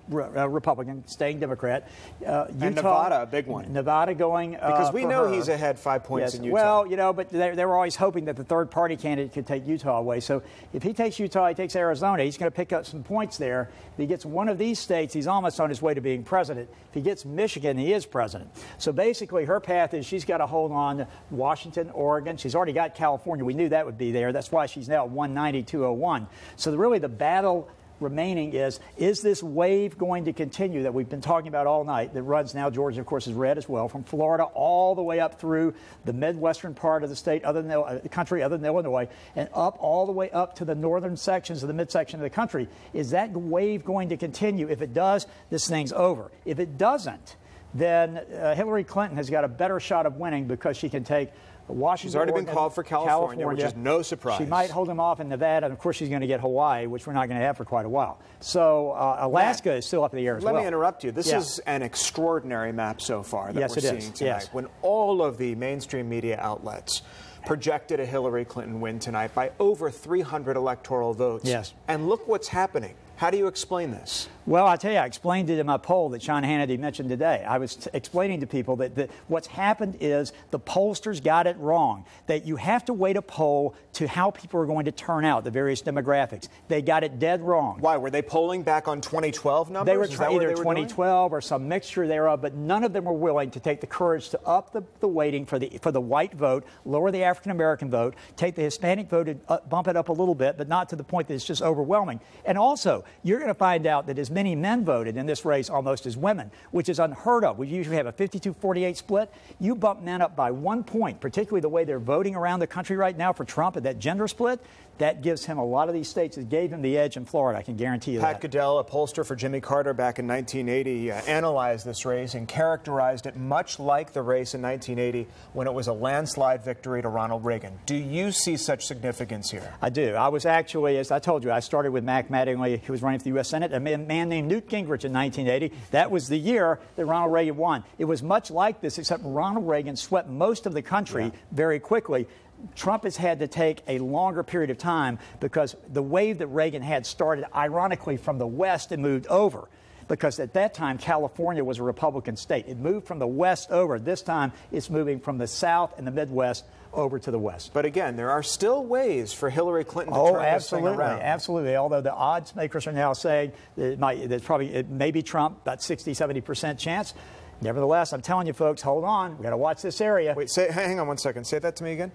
Republican, staying Democrat. Utah, and Nevada, a big one. Nevada going because we know her. He's ahead 5 points in Utah. Well, you know, but they were always hoping that the third party candidate could take Utah away. So if he takes Utah, he takes Arizona, he's going to pick up some points there. If he gets one of these states, he's almost on his way to being president. If he gets Michigan, he is president. So basically, her path is she's got to hold on to Washington, Oregon. She's already got California. We knew that would be there. That's why she's now at 190-201. So really the battle remaining is this wave going to continue that we've been talking about all night, that runs now, Georgia, of course, is red as well, from Florida all the way up through the midwestern part of the state, other than the country, other than Illinois, and up all the way up to the northern sections of the midsection of the country. Is that wave going to continue? If it does, this thing's over. If it doesn't, then Hillary Clinton has got a better shot of winning because she can take Washington. She's already Oregon, been called for California, which is no surprise. She might hold him off in Nevada, and of course she's going to get Hawaii, which we're not going to have for quite a while. So Alaska is still up in the air as well. Let me interrupt you. This is an extraordinary map so far that we're seeing tonight. Yes. When all of the mainstream media outlets projected a Hillary Clinton win tonight by over 300 electoral votes. Yes. And look what's happening. How do you explain this? Well, I tell you, I explained it in my poll that Sean Hannity mentioned today. I was explaining to people that what's happened is the pollsters got it wrong, that you have to weight a poll to how people are going to turn out, the various demographics. They got it dead wrong. Why? Were they polling back on 2012 numbers? They were either 2012 or some mixture thereof, but none of them were willing to take the courage to up the weighting for the white vote, lower the African-American vote, take the Hispanic vote and bump it up a little bit, but not to the point that it's just overwhelming. And also, you're going to find out that as many men voted in this race almost as women, which is unheard of. We usually have a 52-48 split. You bump men up by 1 point, particularly the way they're voting around the country right now for Trump at that gender split. That gives him a lot of these states. It gave him the edge in Florida, I can guarantee you that. Pat Goodell, a pollster for Jimmy Carter back in 1980, analyzed this race and characterized it much like the race in 1980 when it was a landslide victory to Ronald Reagan. Do you see such significance here? I do. I was actually, as I told you, I started with Mac Mattingly, who was running for the U.S. Senate, a man named Newt Gingrich in 1980. That was the year that Ronald Reagan won. It was much like this, except Ronald Reagan swept most of the country very quickly. Trump has had to take a longer period of time because the wave that Reagan had started, ironically, from the West and moved over. Because at that time, California was a Republican state. It moved from the West over. This time, it's moving from the South and the Midwest over to the West. But again, there are still ways for Hillary Clinton to turn this thing around. Absolutely. Although the odds makers are now saying that it may be Trump, about 60-70% chance. Nevertheless, I'm telling you, folks, hold on. We've got to watch this area. Wait, hang on 1 second. Say that to me again.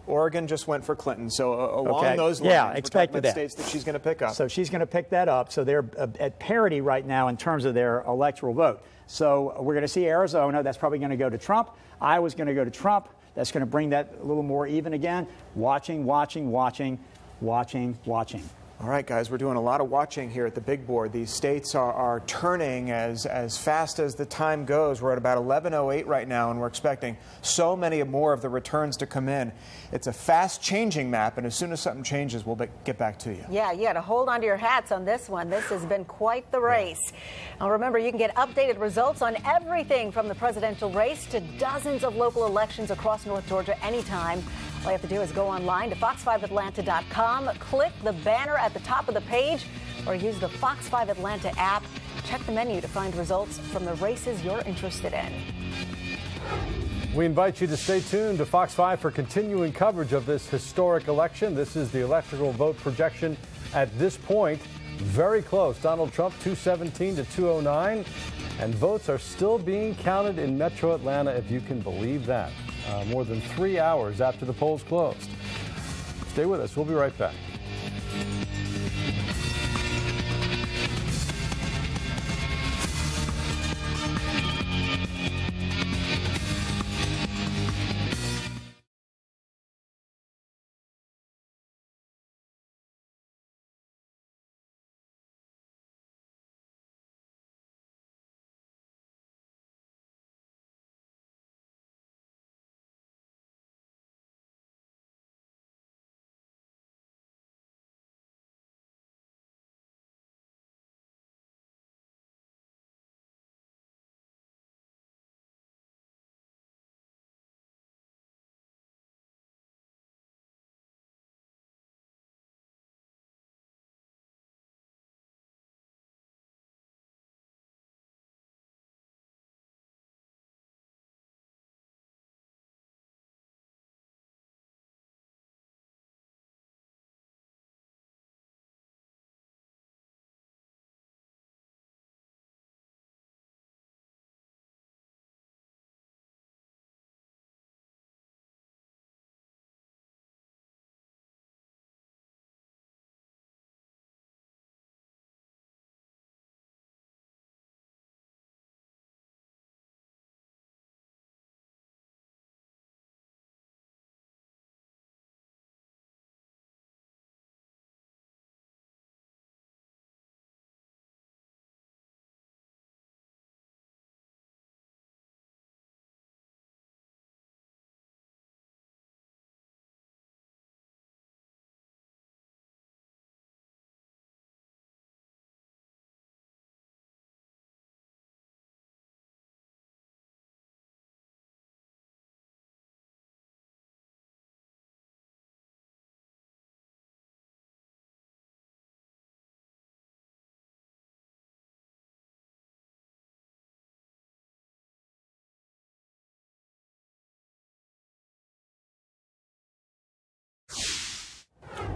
Oregon just went for Clinton, so along those lines, expected that. States that she's going to pick up. So she's going to pick that up. So they're at parity right now in terms of their electoral vote. So we're going to see Arizona. That's probably going to go to Trump. Iowa's going to go to Trump. That's going to bring that a little more even again. Watching. All right, guys, we're doing a lot of watching here at the big board. These states are turning as fast as the time goes. We're at about 11:08 right now, and we're expecting so many more of the returns to come in. It's a fast-changing map, and as soon as something changes, we'll get back to you. Yeah, you got to hold on to your hats on this one. This has been quite the race. Now, remember, you can get updated results on everything from the presidential race to dozens of local elections across North Georgia anytime. All you have to do is go online to fox5atlanta.com, click the banner at the top of the page, or use the Fox 5 Atlanta app. Check the menu to find results from the races you're interested in. We invite you to stay tuned to Fox 5 for continuing coverage of this historic election. This is the electoral vote projection at this point. Very close. Donald Trump 217 to 209. And votes are still being counted in Metro Atlanta, if you can believe that. More than 3 hours after the polls closed. Stay with us. We'll be right back.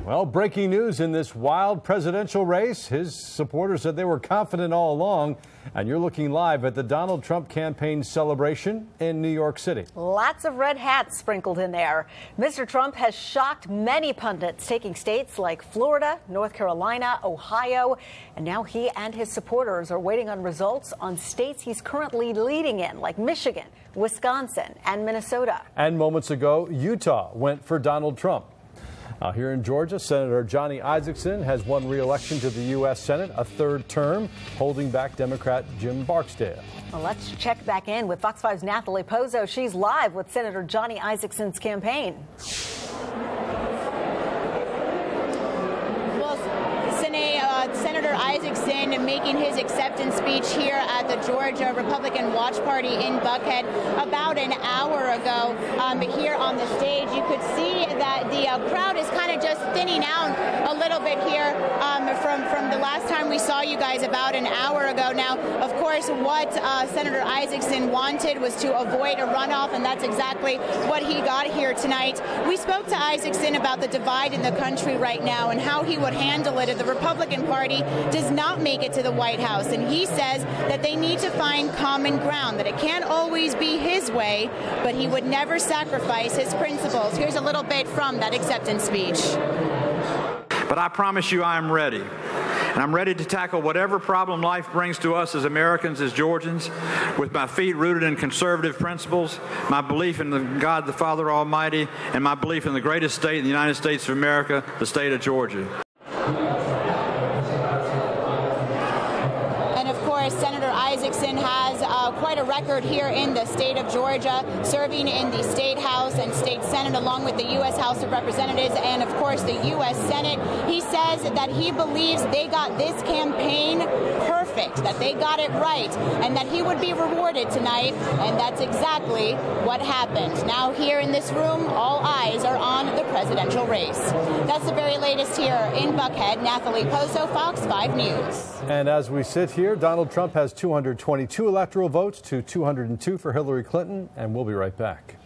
Well, breaking news in this wild presidential race. His supporters said they were confident all along. And you're looking live at the Donald Trump campaign celebration in New York City. Lots of red hats sprinkled in there. Mr. Trump has shocked many pundits, taking states like Florida, North Carolina, Ohio, and now he and his supporters are waiting on results on states he's currently leading in, like Michigan, Wisconsin, and Minnesota. And moments ago, Utah went for Donald Trump. Here in Georgia, Senator Johnny Isakson has won re-election to the U.S. Senate, a third term, holding back Democrat Jim Barksdale. Well, let's check back in with Fox 5's Nathalie Pozzo. She's live with Senator Johnny Isakson's campaign. Senator Isakson making his acceptance speech here at the Georgia Republican Watch Party in Buckhead about an hour ago. Here on the stage, you could see that the crowd is kind of just thinning out a little bit here from the last time we saw you guys about an hour ago. Now, of course, what Senator Isakson wanted was to avoid a runoff, and that's exactly what he got here tonight. We spoke to Isakson about the divide in the country right now and how he would handle it if the Republican Party does not make it to the White House. And he says that they need to find common ground, that it can't always be his way, but he would never sacrifice his principles. Here's a little bit from that acceptance speech. But I promise you I am ready. And I'm ready to tackle whatever problem life brings to us as Americans, as Georgians, with my feet rooted in conservative principles, my belief in the God the Father Almighty, and my belief in the greatest state in the United States of America, the state of Georgia. Senator Isakson has quite a record here in the state of Georgia, serving in the state House and state Senate, along with the U.S. House of Representatives and, of course, the U.S. Senate. He says that he believes they got this campaign perfect, that they got it right, and that he would be rewarded tonight, and that's exactly what happened. Now, here in this room, all eyes are on the presidential race. That's the very latest here in Buckhead. Nathalie Pozzo, Fox 5 News. And as we sit here, Donald Trump has 222 electoral votes to 202 for Hillary Clinton, and we'll be right back.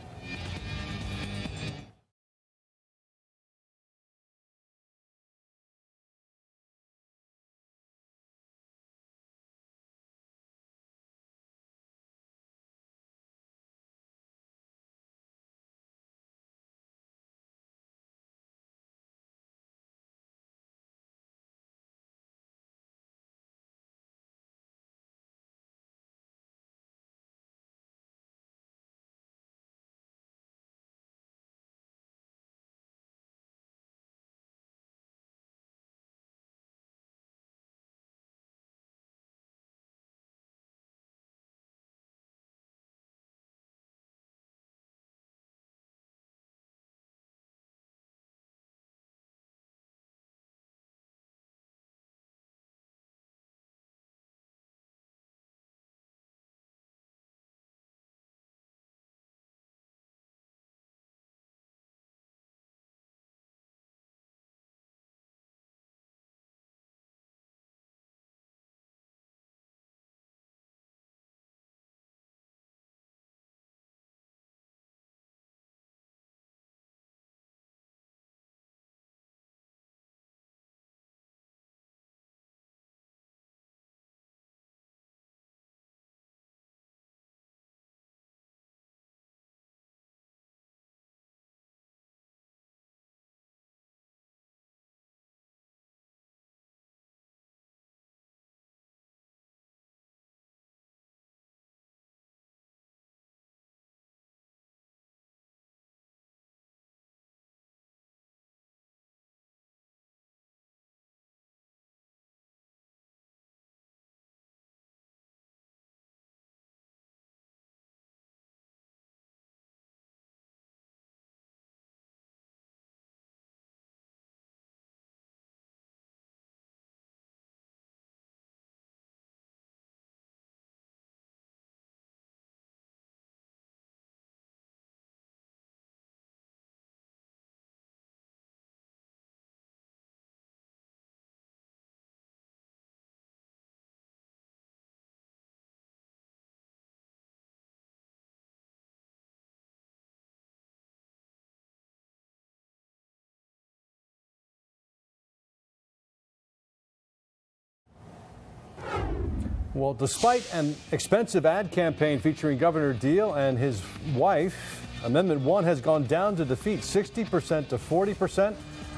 Well, despite an expensive ad campaign featuring Governor Deal and his wife, Amendment 1 has gone down to defeat 60% to 40%.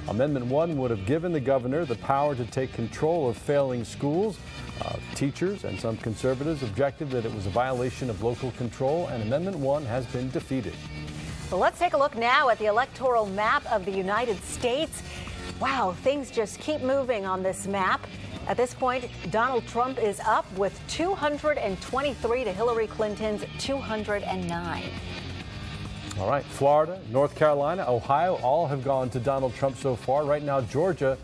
Amendment 1 would have given the governor the power to take control of failing schools. Teachers and some conservatives objected that it was a violation of local control, and Amendment 1 has been defeated. Well, let's take a look now at the electoral map of the United States. Wow, things just keep moving on this map. At this point, Donald Trump is up with 223 to Hillary Clinton's 209. All right, Florida, North Carolina, Ohio, all have gone to Donald Trump so far. Right now, Georgia,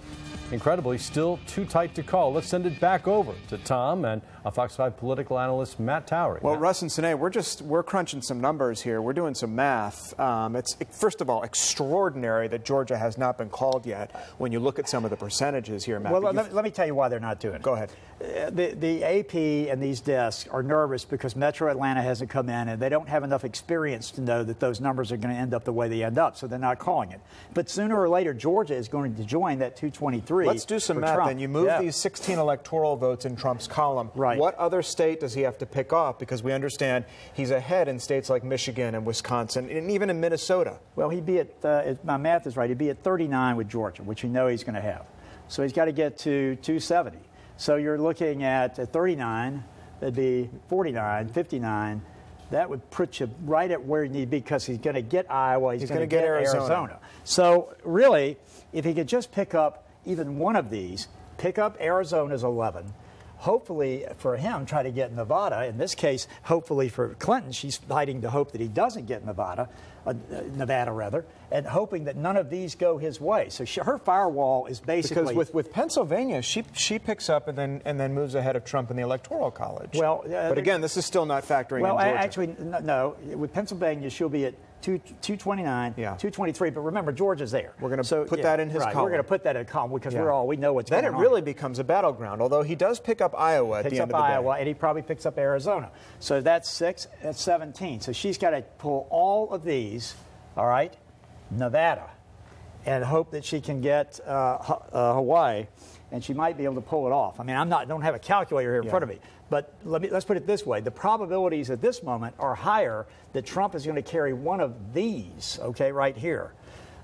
incredibly, still too tight to call. Let's send it back over to Tom and Fox 5 political analyst Matt Towery. Well, Russ and Sinead, we're crunching some numbers here. We're doing some math. It's first of all extraordinary that Georgia has not been called yet. When you look at some of the percentages here, Matt. Well, let me tell you why they're not doing it. Go ahead. The AP and these desks are nervous because Metro Atlanta hasn't come in, and they don't have enough experience to know that those numbers are going to end up the way they end up, so they're not calling it. But sooner or later, Georgia is going to join that 223. Let's do some math then. You move these 16 electoral votes in Trump's column. Right. What other state does he have to pick off? Because we understand he's ahead in states like Michigan and Wisconsin, and even in Minnesota. Well, he'd be at, if my math is right, he'd be at 39 with Georgia, which you know he's going to have. So he's got to get to 270. So you're looking at 39, that'd be 49, 59. That would put you right at where you need to be because he's going to get Iowa, he's going to get Arizona. So really, if he could just pick up even one of these, pick up Arizona's 11, hopefully for him try to get Nevada. In this case, hopefully for Clinton, she's fighting to hope that he doesn't get Nevada rather, and hoping that none of these go his way. So her firewall is basically because with Pennsylvania, she picks up and then moves ahead of Trump in the Electoral College. Well, but again, this is still not factoring in Georgia. Well, actually, no. With Pennsylvania, she'll be at 229, 223. But remember, Georgia's there. We're going to put that in his column. We're going to put that in a column because we know what's going on. Then it really becomes a battleground. Although he does pick up Iowa at the end of the day. Picks up Iowa, and he probably picks up Arizona. So that's 6. That's 17. So she's got to pull all of these. All right, Nevada, and hope that she can get Hawaii, and she might be able to pull it off. I mean, I don't have a calculator here in front of me, but let's put it this way: the probabilities at this moment are higher that Trump is going to carry one of these, okay, right here,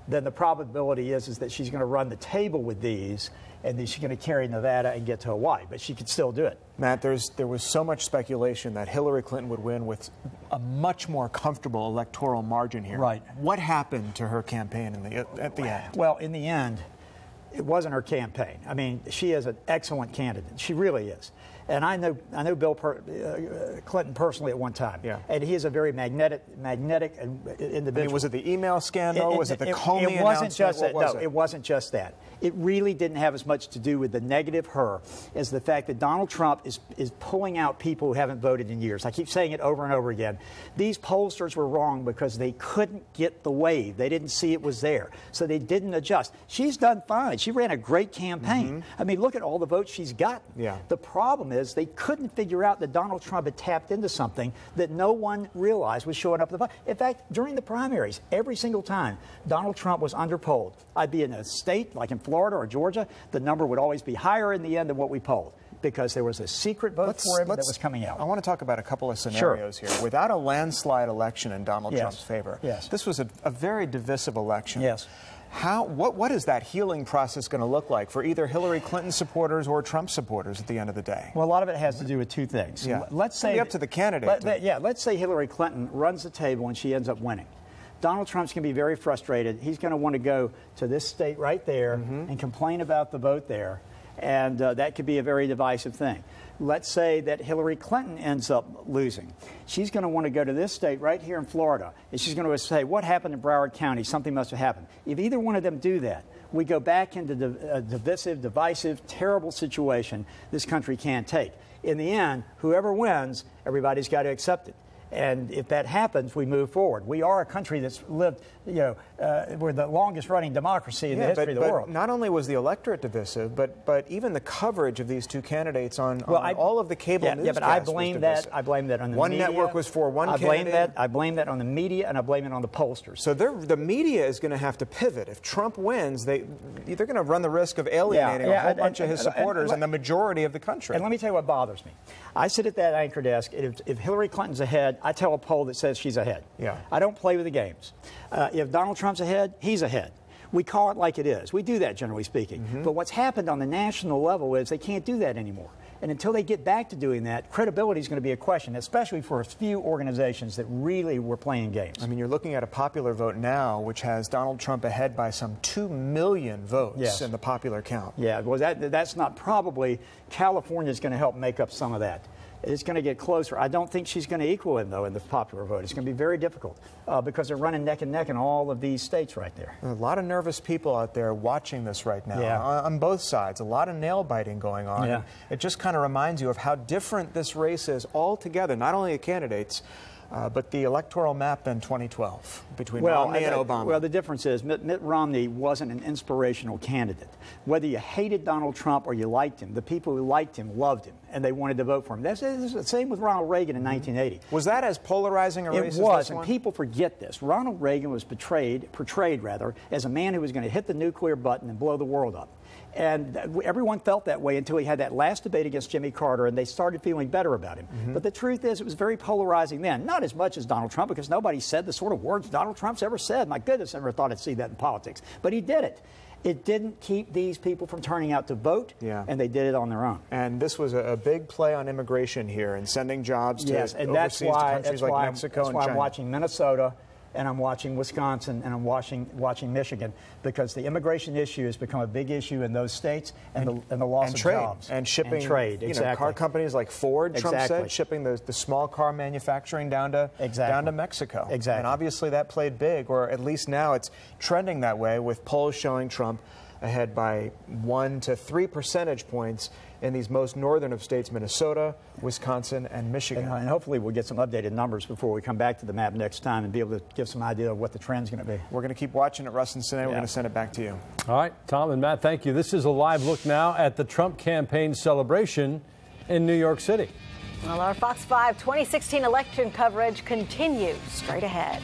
than the probability is that she's going to run the table with these, and then she's going to carry Nevada and get to Hawaii. But she could still do it. Matt, there was so much speculation that Hillary Clinton would win with a much more comfortable electoral margin here. Right. What happened to her campaign at the end? Well, in the end, it wasn't her campaign. I mean, she is an excellent candidate. She really is. And I know Bill Clinton personally at one time. Yeah. And he is a very magnetic individual. I mean, was it the email scandal? Was it the Comey announcement? It wasn't just that. No, it wasn't just that. It really didn't have as much to do with the negative her as the fact that Donald Trump is pulling out people who haven't voted in years. I keep saying it over and over again. These pollsters were wrong because they couldn't get the wave. They didn't see it was there. So they didn't adjust. She's done fine. She ran a great campaign. I mean, look at all the votes she's gotten. Yeah. The problem is they couldn't figure out that Donald Trump had tapped into something that no one realized was showing up at the vote. In fact, during the primaries, every single time Donald Trump was underpolled, I'd be in a state like in Florida or Georgia, the number would always be higher in the end than what we polled because there was a secret vote for him that was coming out. I want to talk about a couple of scenarios here. Without a landslide election in Donald Trump's favor, this was a very divisive election. Yes. What is that healing process going to look like for either Hillary Clinton supporters or Trump supporters at the end of the day? Well, a lot of it has to do with two things. Yeah. Let's say up to the candidate. Let's say Hillary Clinton runs the table and she ends up winning. Donald Trump's going to be very frustrated. He's going to want to go to this state right there and complain about the vote there. And that could be a very divisive thing. Let's say that Hillary Clinton ends up losing. She's going to want to go to this state right here in Florida, and she's going to say, what happened in Broward County? Something must have happened. If either one of them do that, we go back into a divisive, terrible situation this country can't take. In the end, whoever wins, everybody's got to accept it. And if that happens, we move forward. We are a country that's lived we're the longest running democracy in the history of the world. Not only was the electorate divisive, but even the coverage of these two candidates on all of the cable newscasts. Yeah, but I blame that. I blame that on the media. One network was for one candidate. I blame that on the media, and I blame it on the pollsters. So the media is going to have to pivot. If Trump wins, they're going to run the risk of alienating a whole bunch of his supporters and the majority of the country. And let me tell you what bothers me. I sit at that anchor desk. If Hillary Clinton's ahead, I tell a poll that says she's ahead. Yeah. I don't play with the games. If Donald Trump's ahead, he's ahead. We call it like it is. We do that, generally speaking. Mm-hmm. But what's happened on the national level is they can't do that anymore. And until they get back to doing that, credibility is going to be a question, especially for a few organizations that really were playing games. I mean, you're looking at a popular vote now, which has Donald Trump ahead by some 2 million votes in the popular count. Yeah, well, that's not probably California's going to help make up some of that. It's going to get closer. I don't think she's going to equal him, though, in the popular vote. It's going to be very difficult because they're running neck and neck in all of these states right there. A lot of nervous people out there watching this right now on both sides. A lot of nail-biting going on. Yeah. It just kind of reminds you of how different this race is altogether, not only the candidates, but the electoral map in 2012 between Romney and Obama. Well, the difference is Mitt Romney wasn't an inspirational candidate. Whether you hated Donald Trump or you liked him, the people who liked him loved him, and they wanted to vote for him. That's the same with Ronald Reagan in 1980. Was that as polarizing a race as this one? It was, and people forget this. Ronald Reagan was portrayed as a man who was going to hit the nuclear button and blow the world up. And everyone felt that way until he had that last debate against Jimmy Carter, and they started feeling better about him. Mm-hmm. But the truth is, it was very polarizing then. Not as much as Donald Trump, because nobody said the sort of words Donald Trump's ever said. My goodness, I never thought I'd see that in politics. But he did it. It didn't keep these people from turning out to vote, and they did it on their own. And this was a big play on immigration here and sending jobs to overseas to countries like Mexico and China. That's why I'm watching Minnesota, and I'm watching Wisconsin, and I'm watching Michigan, because the immigration issue has become a big issue in those states, and the loss of jobs. And shipping, and trade, exactly. Car companies like Ford, Trump said, shipping the small car manufacturing down to Mexico. Exactly. And obviously that played big, or at least now it's trending that way, with polls showing Trump ahead by 1 to 3 percentage points in these most northern of states, Minnesota, Wisconsin, and Michigan. And hopefully we'll get some updated numbers before we come back to the map next time and be able to give some idea of what the trend's going to be. We're going to keep watching it, Russ and Sinead. We're going to send it back to you. All right, Tom and Matt, thank you. This is a live look now at the Trump campaign celebration in New York City. Well, our Fox 5 2016 election coverage continues straight ahead.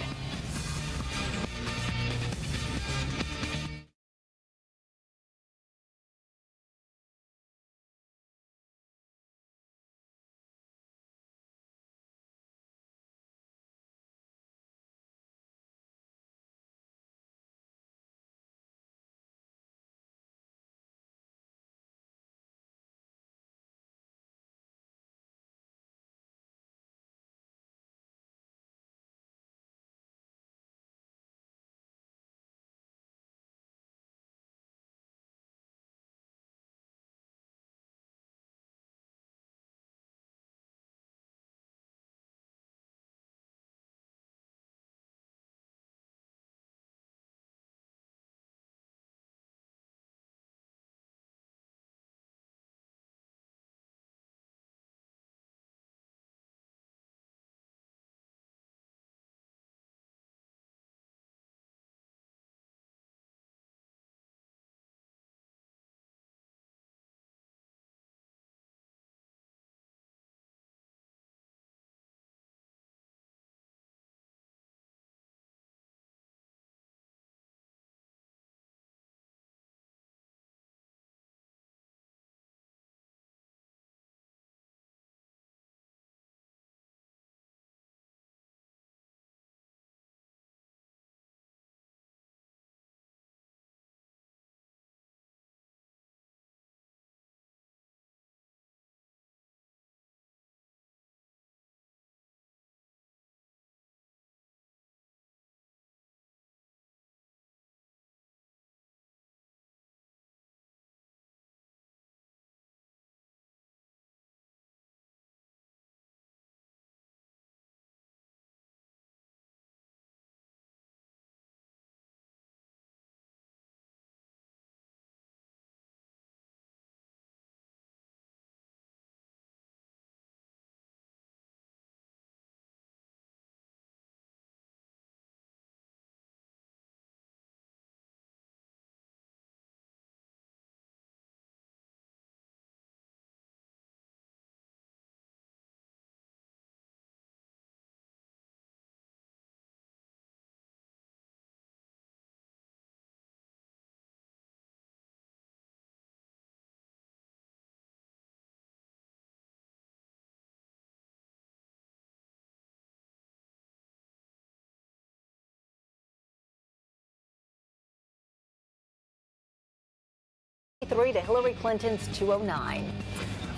to Hillary Clinton's 209.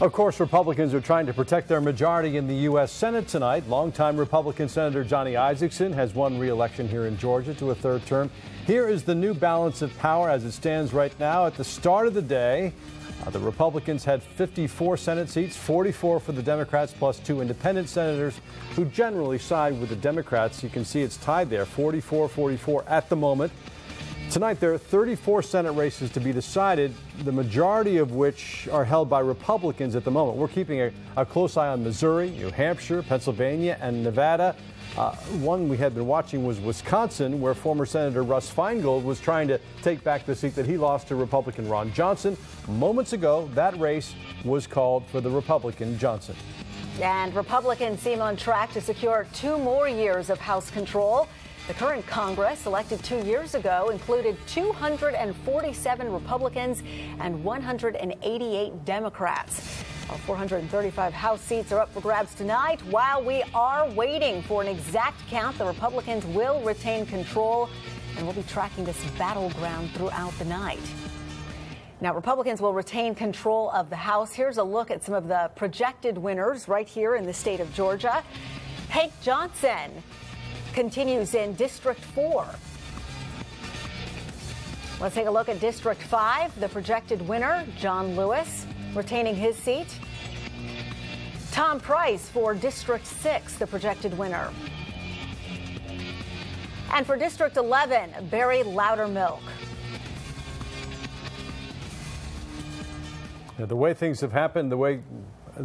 Of course, Republicans are trying to protect their majority in the U.S. Senate tonight. Longtime Republican Senator Johnny Isakson has won re-election here in Georgia to a third term. Here is the new balance of power as it stands right now. At the start of the day, the Republicans had 54 Senate seats, 44 for the Democrats, plus 2 independent senators who generally side with the Democrats. You can see it's tied there, 44-44 at the moment. Tonight, there are 34 Senate races to be decided, the majority of which are held by Republicans at the moment. We're keeping a close eye on Missouri, New Hampshire, Pennsylvania, and Nevada. One we had been watching was Wisconsin, where former Senator Russ Feingold was trying to take back the seat that he lost to Republican Ron Johnson. Moments ago, that race was called for the Republican Johnson. And Republicans seem on track to secure 2 more years of House control. The current Congress, elected 2 years ago, included 247 Republicans and 188 Democrats. All 435 House seats are up for grabs tonight. While we are waiting for an exact count, the Republicans will retain control, and we'll be tracking this battleground throughout the night. Now, Republicans will retain control of the House. Here's a look at some of the projected winners right here in the state of Georgia. Hank Johnson continues in District 4. Let's take a look at District 5. The projected winner, John Lewis, retaining his seat. Tom Price for District 6, the projected winner. And for District 11, Barry Loudermilk. Now, the way things have happened, the way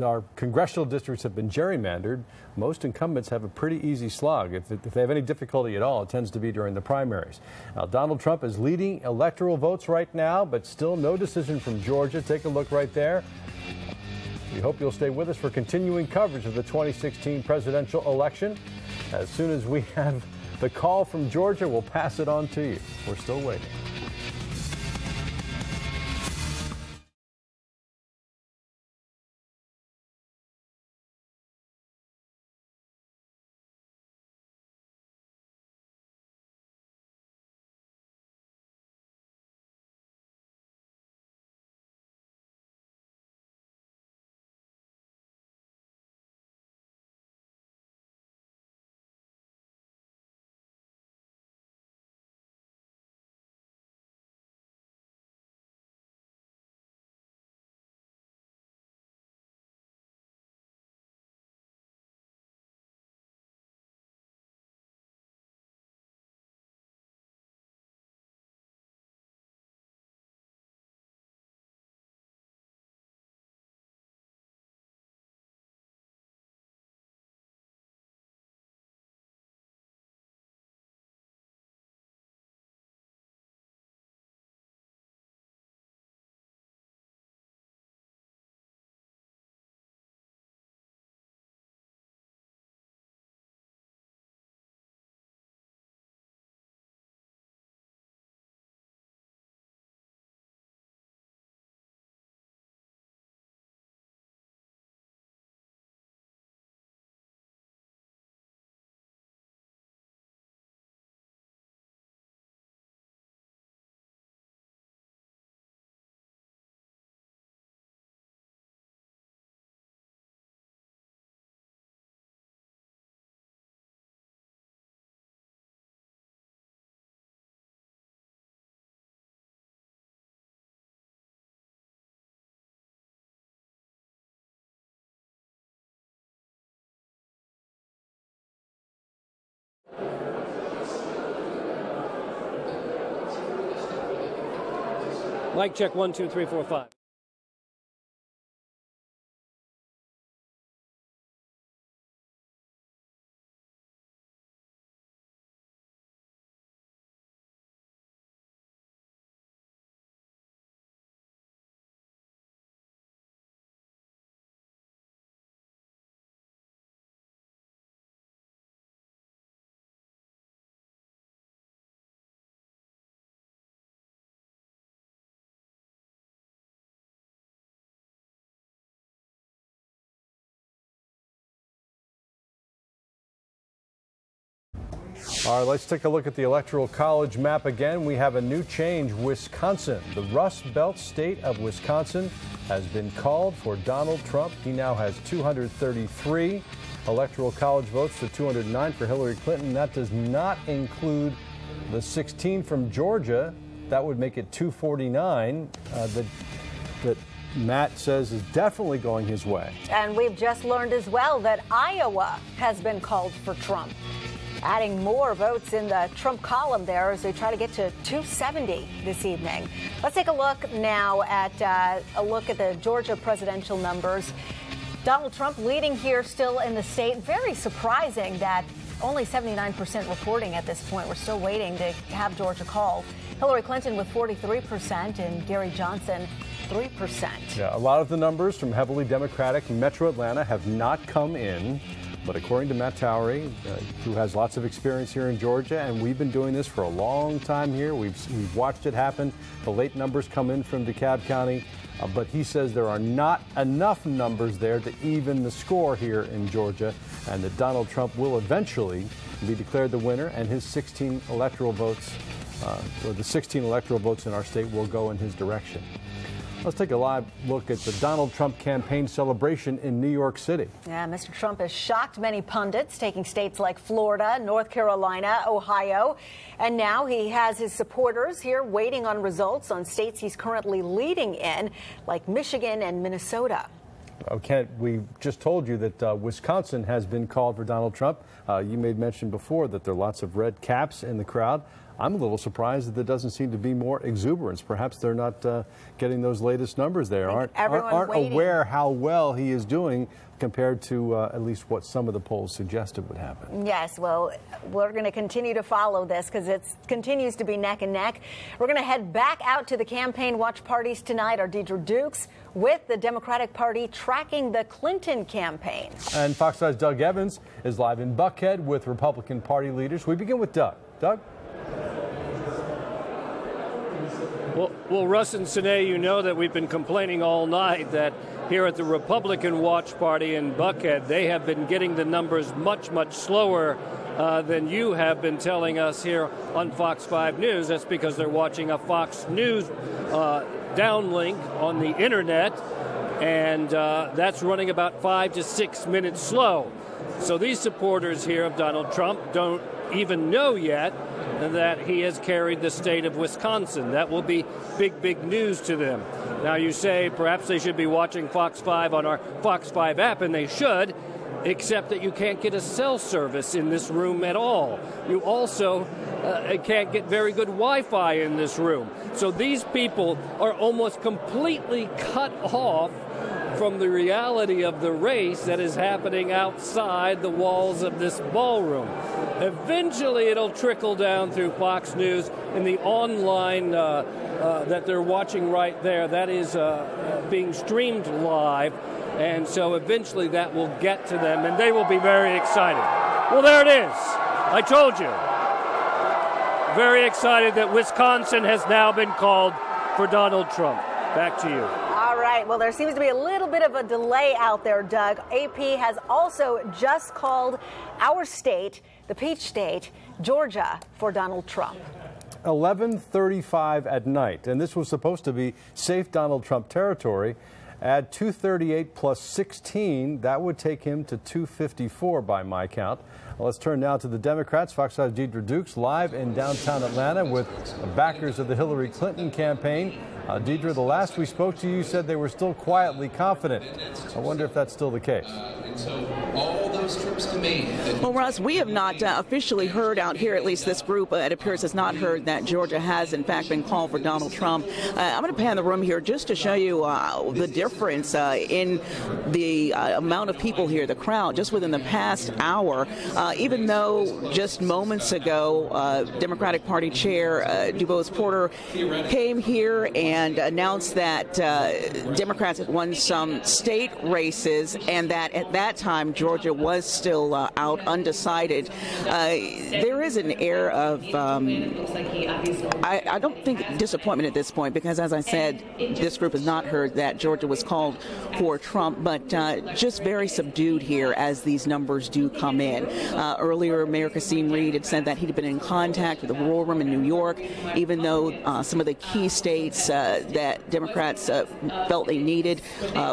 our congressional districts have been gerrymandered, most incumbents have a pretty easy slog. If they have any difficulty at all, it tends to be during the primaries. Now, Donald Trump is leading electoral votes right now, but still no decision from Georgia. Take a look right there. We hope you'll stay with us for continuing coverage of the 2016 presidential election. As soon as we have the call from Georgia, we'll pass it on to you. We're still waiting. Mic check 1, 2, 3, 4, 5. All right, let's take a look at the Electoral College map again. We have a new change. Wisconsin, the Rust Belt state of Wisconsin, has been called for Donald Trump. He now has 233 Electoral College votes to 209 for Hillary Clinton. That does not include the 16 from Georgia. That would make it 249 that Matt says is definitely going his way. And we've just learned as well that Iowa has been called for Trump, adding more votes in the Trump column there as they try to get to 270 this evening. Let's take a look now at the Georgia presidential numbers. Donald Trump leading here still in the state. Very surprising that only 79% reporting at this point. We're still waiting to have Georgia called. Hillary Clinton with 43% and Gary Johnson 3%. Yeah, a lot of the numbers from heavily Democratic Metro Atlanta have not come in. But according to Matt Towery, who has lots of experience here in Georgia, and we've been doing this for a long time here, we've watched it happen. The late numbers come in from DeKalb County, but he says there are not enough numbers there to even the score here in Georgia, and that Donald Trump will eventually be declared the winner, and his 16 electoral votes, or the 16 electoral votes in our state will go in his direction. Let's take a live look at the Donald Trump campaign celebration in New York City. Yeah, Mr. Trump has shocked many pundits, taking states like Florida, North Carolina, Ohio. And now he has his supporters here waiting on results on states he's currently leading in, like Michigan and Minnesota. Kent, we just told you that Wisconsin has been called for Donald Trump. You made mention before that there are lots of red caps in the crowd. I'm a little surprised that there doesn't seem to be more exuberance. Perhaps they're not getting those latest numbers there. Aren't aware how well he is doing compared to at least what some of the polls suggested would happen. Yes, well, we're going to continue to follow this because it continues to be neck and neck. We're going to head back out to the campaign watch parties tonight. Our Deidre Dukes with the Democratic Party tracking the Clinton campaign. And Fox 5's Doug Evans is live in Buckhead with Republican Party leaders. We begin with Doug. Doug? Well, Russ and Sine, you know that we've been complaining all night that here at the Republican Watch Party in Buckhead, they have been getting the numbers much, much slower than you have been telling us here on Fox 5 News. That's because they're watching a Fox News downlink on the internet, and that's running about 5 to 6 minutes slow. So these supporters here of Donald Trump don't even know yet that he has carried the state of Wisconsin. That will be big, big news to them. Now, you say perhaps they should be watching Fox 5 on our Fox 5 app, and they should, except that you can't get a cell service in this room at all. You also can't get very good Wi-Fi in this room. So these people are almost completely cut off from the reality of the race that is happening outside the walls of this ballroom. Eventually, it'll trickle down through Fox News in the online that they're watching right there. That is being streamed live, and so eventually that will get to them, and they will be very excited. Well, there it is. I told you. Very excited that Wisconsin has now been called for Donald Trump. Back to you. All right. Well, there seems to be a little bit of a delay out there, Doug. AP has also just called our state, the Peach State, Georgia, for Donald Trump. 11:35 at night, and this was supposed to be safe Donald Trump territory. Add 238 plus 16, that would take him to 254 by my count. Well, let's turn now to the Democrats. Fox 5's Deidre Dukes live in downtown Atlanta with the backers of the Hillary Clinton campaign. Deidre, the last we spoke to you said they were still quietly confident. I wonder if that's still the case. All those trips to Maine. Well, Russ, we have not officially heard out here, at least this group, it appears has not heard that Georgia has, in fact, been called for Donald Trump. I'm going to pan the room here just to show you the difference in the amount of people here, the crowd, just within the past hour. Even though just moments ago, Democratic Party Chair DuBose Porter came here and announced that Democrats had won some state races and that at that time Georgia was was still out undecided. There is an air of, I don't think disappointment at this point, because as I said, this group has not heard that Georgia was called for Trump, but just very subdued here as these numbers do come in. Earlier, Mayor Kasim Reed had said that he'd been in contact with the War Room in New York, even though some of the key states that Democrats felt they needed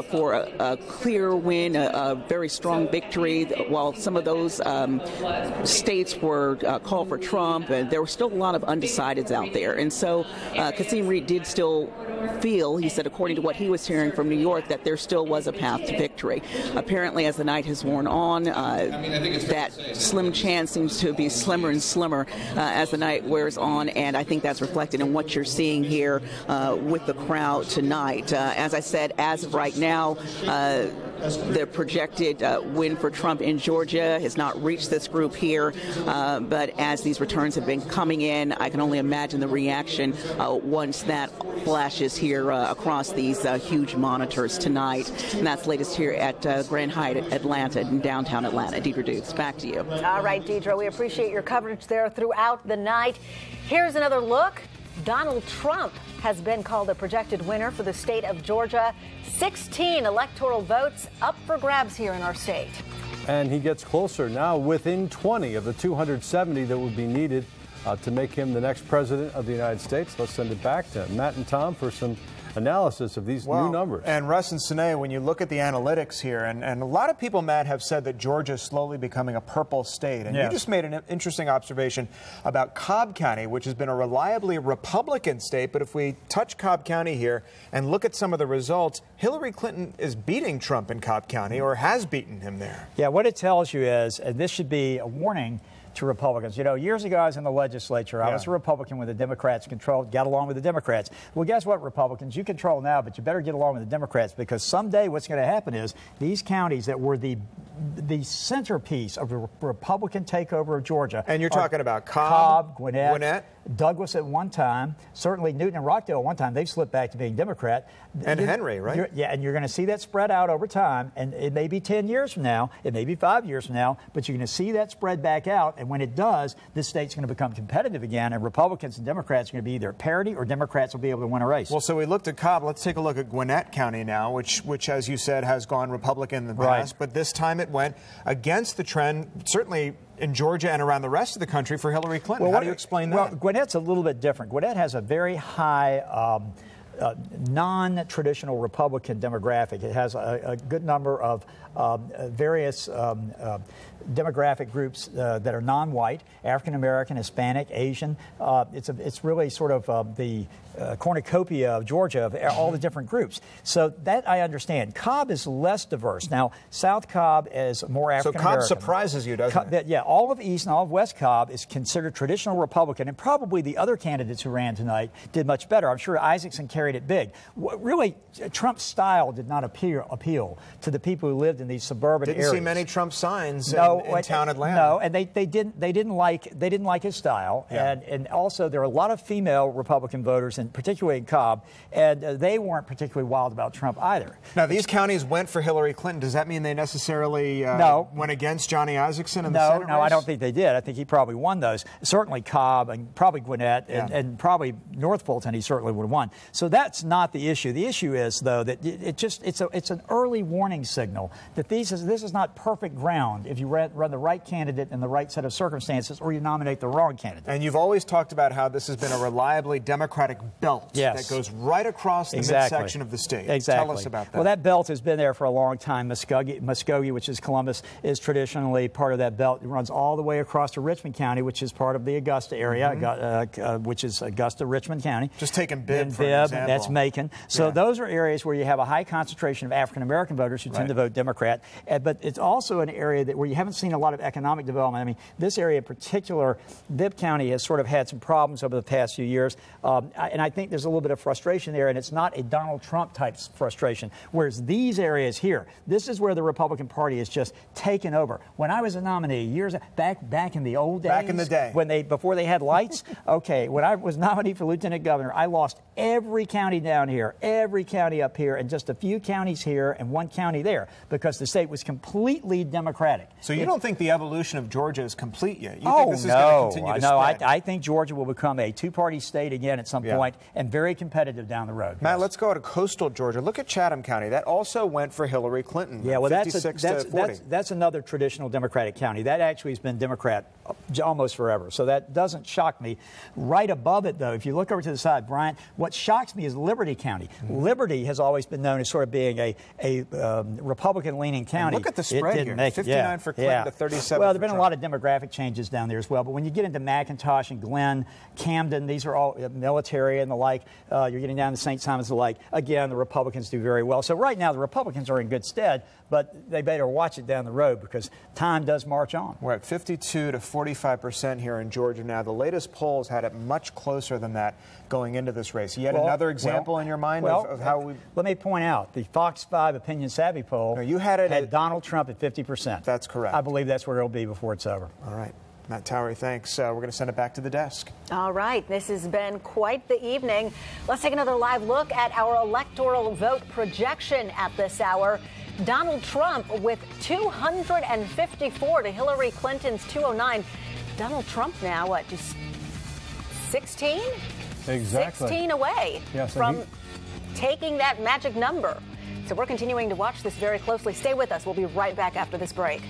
for a clear win, a very strong victory, while some of those states were called for Trump, and there were still a lot of undecideds out there. And so Kasim Reed did still feel, he said, according to what he was hearing from New York, that there still was a path to victory. Apparently, as the night has worn on, that slim chance seems to be slimmer and slimmer as the night wears on, and I think that's reflected in what you're seeing here with the crowd tonight. As I said, as of right now, the projected win for Trump in Georgia has not reached this group here, but as these returns have been coming in, I can only imagine the reaction once that flashes here across these huge monitors tonight. And that's latest here at Grand Hyatt Atlanta in downtown Atlanta. Deidre Dukes, back to you. All right, Deidre, we appreciate your coverage there throughout the night. Here's another look. Donald Trump has been called a projected winner for the state of Georgia. 16 electoral votes up for grabs here in our state. And he gets closer now, within 20 of the 270 that would be needed to make him the next president of the United States. Let's send it back to Matt and Tom for some analysis of these new numbers. And Russ and Sine, when you look at the analytics here, and a lot of people, Matt, have said that Georgia is slowly becoming a purple state. And you just made an interesting observation about Cobb County, which has been a reliably Republican state. But if we touch Cobb County here and look at some of the results, Hillary Clinton is beating Trump in Cobb County, or has beaten him there. Yeah, what it tells you is, and this should be a warning to Republicans. You know, years ago I was in the legislature. I was a Republican when the Democrats controlled, got along with the Democrats. Well, guess what, Republicans? You control now, but you better get along with the Democrats, because someday what's going to happen is these counties that were the centerpiece of the Republican takeover of Georgia. And you're talking about Cobb, Gwinnett, Douglas at one time, certainly Newton and Rockdale at one time. They've slipped back to being Democrat. And Henry, right? Yeah, and you're going to see that spread out over time. And it may be 10 years from now, it may be 5 years from now, but you're going to see that spread back out. And when it does, this state's going to become competitive again, and Republicans and Democrats are going to be either at parity, or Democrats will be able to win a race. Well, so we looked at Cobb. Let's take a look at Gwinnett County now, which as you said, has gone Republican in the past. But this time it went against the trend, certainly in Georgia and around the rest of the country, for Hillary Clinton. How do you explain that? Well, Gwinnett's a little bit different. Gwinnett has a very high non-traditional Republican demographic. It has a good number of various demographic groups that are non-white, African-American, Hispanic, Asian. It's really sort of the cornucopia of Georgia, of all the different groups. So that I understand. Cobb is less diverse. Now, South Cobb is more African-American. So Cobb surprises you, doesn't it? Yeah, all of East and all of West Cobb is considered traditional Republican, and probably the other candidates who ran tonight did much better. I'm sure Isaacson carried it big. Really, Trump's style did not appeal to the people who lived in these suburban areas. Didn't see many Trump signs in town Atlanta. No, and they didn't like his style, and also there are a lot of female Republican voters, and particularly in Cobb, and they weren't particularly wild about Trump either. Now, these counties went for Hillary Clinton. Does that mean they necessarily went against Johnny Isaacson in the Senate race? No, I don't think they did. I think he probably won those. Certainly Cobb, and probably Gwinnett, and probably North Fulton, he certainly would have won. So that's not the issue. The issue is, though, that it's an early warning signal that this is not perfect ground if you run the right candidate in the right set of circumstances, or you nominate the wrong candidate. And you've always talked about how this has been a reliably Democratic belt that goes right across the midsection of the state. Exactly. Tell us about that. Well, that belt has been there for a long time. Muskogee, which is Columbus, is traditionally part of that belt. It runs all the way across to Richmond County, which is part of the Augusta area, which is Augusta-Richmond County. Just taking Bibb, for example. That's Macon. So those are areas where you have a high concentration of African-American voters who tend to vote Democrat. But it's also an area where you haven't seen a lot of economic development. I mean, this area in particular, Bibb County, has sort of had some problems over the past few years. And I think there's a little bit of frustration there, and it's not a Donald Trump type frustration. Whereas these areas here, this is where the Republican Party is just taken over. When I was a nominee years back in the old days, back in the day, before they had lights, when I was nominee for lieutenant governor, I lost every county down here, every county up here, and just a few counties here, and one county there because the state was completely Democratic. So you don't think the evolution of Georgia is complete yet? You think this is going to continue to spread? I think Georgia will become a two-party state again at some point and very competitive down the road. Matt, let's go to coastal Georgia. Look at Chatham County. That also went for Hillary Clinton. Yeah, well, 56 to 40. that's another traditional Democratic county. That actually has been Democrat almost forever, so that doesn't shock me. Right above it, though, if you look over to the side, Brian, what shocks me is Liberty County. Liberty has always been known as sort of being a Republican-leaning county. And look at the spread here, 59 for Clinton to 37 Well, there for have been Trump. a lot of demographic changes down there as well, but when you get into McIntosh and Glenn, Camden, these are all military and the like. You're getting down to St. Simon's and the like. Again, the Republicans do very well. So right now, the Republicans are in good stead, but they better watch it down the road because time does march on. We're at 52 to 45% here in Georgia now. The latest polls had it much closer than that going into this race. Yet another example in your mind of how we... Let me point out, the Fox 5 Opinion Savvy poll had Donald Trump at 50%. That's correct. I believe that's where it'll be before it's over. All right. Matt Towery, thanks. We're going to send it back to the desk. All right. This has been quite the evening. Let's take another live look at our electoral vote projection at this hour. Donald Trump with 254 to Hillary Clinton's 209. Donald Trump now, what, just 16? Exactly. 16 away from taking that magic number. So we're continuing to watch this very closely. Stay with us. We'll be right back after this break.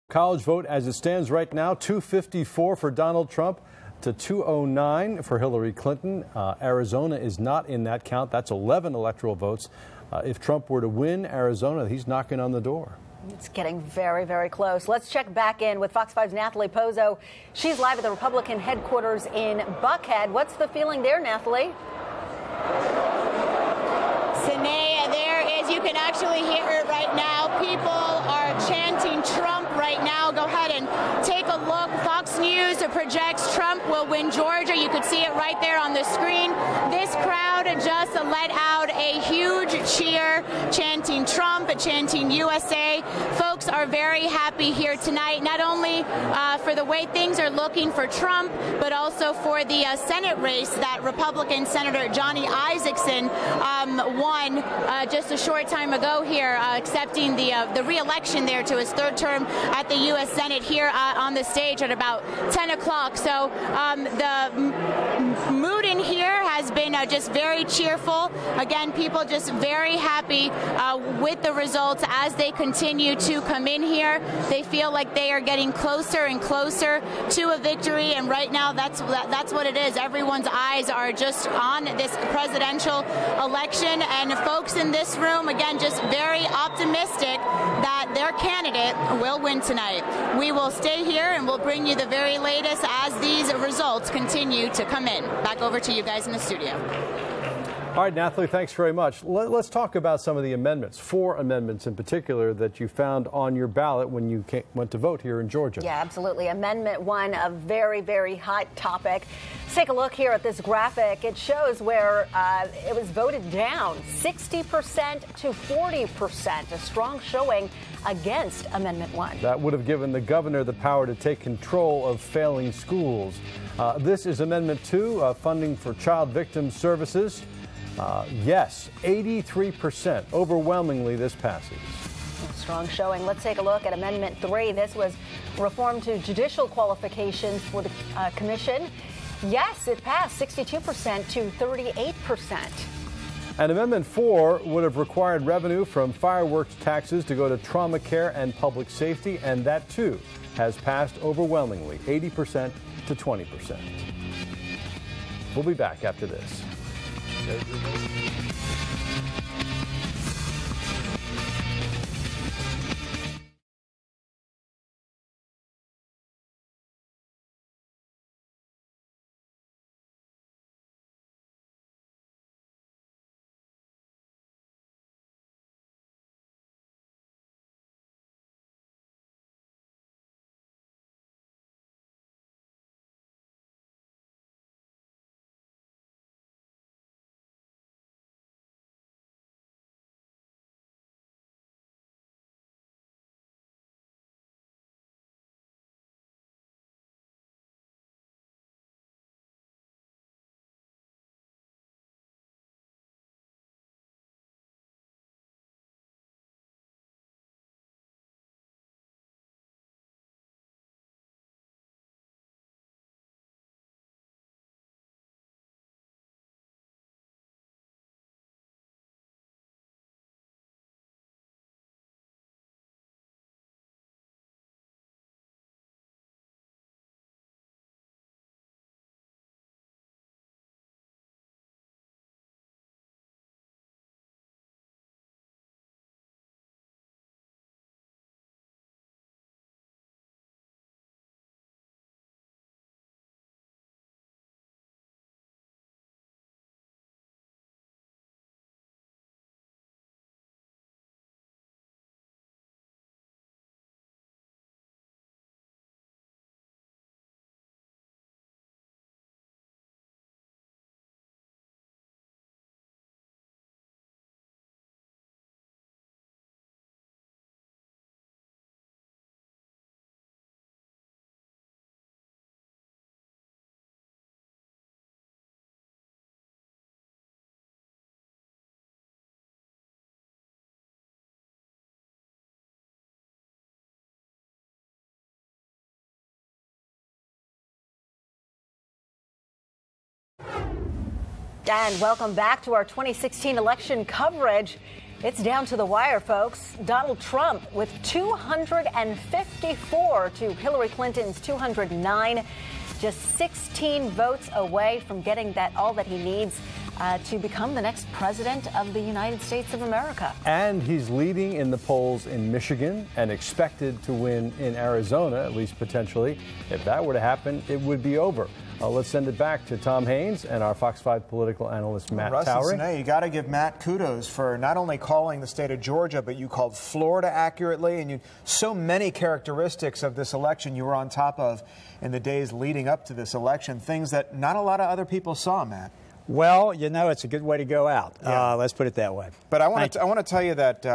College vote as it stands right now, 254 for Donald Trump to 209 for Hillary Clinton. Arizona is not in that count. That's 11 electoral votes. If Trump were to win Arizona, he's knocking on the door. It's getting very, very close. Let's check back in with Fox 5's Nathalie Pozo. She's live at the Republican headquarters in Buckhead. What's the feeling there, Nathalie? Sine, there is, you can actually hear it right now. People are chanting Trump right now. Go ahead and take a look. Fox News projects Trump will win Georgia. You could see it right there on the screen. This crowd just let out a huge cheer, chanting Trump, chanting USA. Folks are very happy here tonight, not only for the way things are looking for Trump, but also for the Senate race that Republican Senator Johnny Isakson won just a short time ago here, accepting the re-election there to his third term at the U.S. Senate here on the stage at about 10 o'clock. So the mood in here has been just very cheerful. Again, people just very happy with the results as they continue to come in here, they feel like they are getting closer and closer to a victory, and right now that's what it is. Everyone's eyes are just on this presidential election, and folks in this room, again, just very optimistic that their candidate will win tonight. We will stay here and we'll bring you the very latest as these results continue to come in. Back over to you guys in the studio. All right, Nathalie, thanks very much. Let's talk about some of the amendments, 4 amendments in particular that you found on your ballot when you went to vote here in Georgia. Yeah, absolutely. Amendment 1, a very, very hot topic. Let's take a look here at this graphic. It shows where it was voted down 60% to 40%, a strong showing against Amendment 1. That would have given the governor the power to take control of failing schools. This is Amendment 2, funding for child victim services. Yes, 83%. Overwhelmingly, this passes. Strong showing. Let's take a look at Amendment 3. This was reform to judicial qualifications for the commission. Yes, it passed 62% to 38%. And Amendment 4 would have required revenue from fireworks taxes to go to trauma care and public safety, and that too has passed overwhelmingly, 80% to 20%. We'll be back after this. And welcome back to our 2016 election coverage. It's down to the wire, folks. Donald Trump with 254 to Hillary Clinton's 209. Just 16 votes away from getting all that he needs to become the next president of the United States of America. And he's leading in the polls in Michigan and expected to win in Arizona, at least potentially. If that were to happen, it would be over. Let's send it back to Tom Haynes and our Fox 5 political analyst, Matt Towery. You got to give Matt kudos for not only calling the state of Georgia, but you called Florida accurately, and so many characteristics of this election you were on top of in the days leading up to this election, things that not a lot of other people saw, Matt. Well, it's a good way to go out. Yeah. Let's put it that way. But I want to tell you that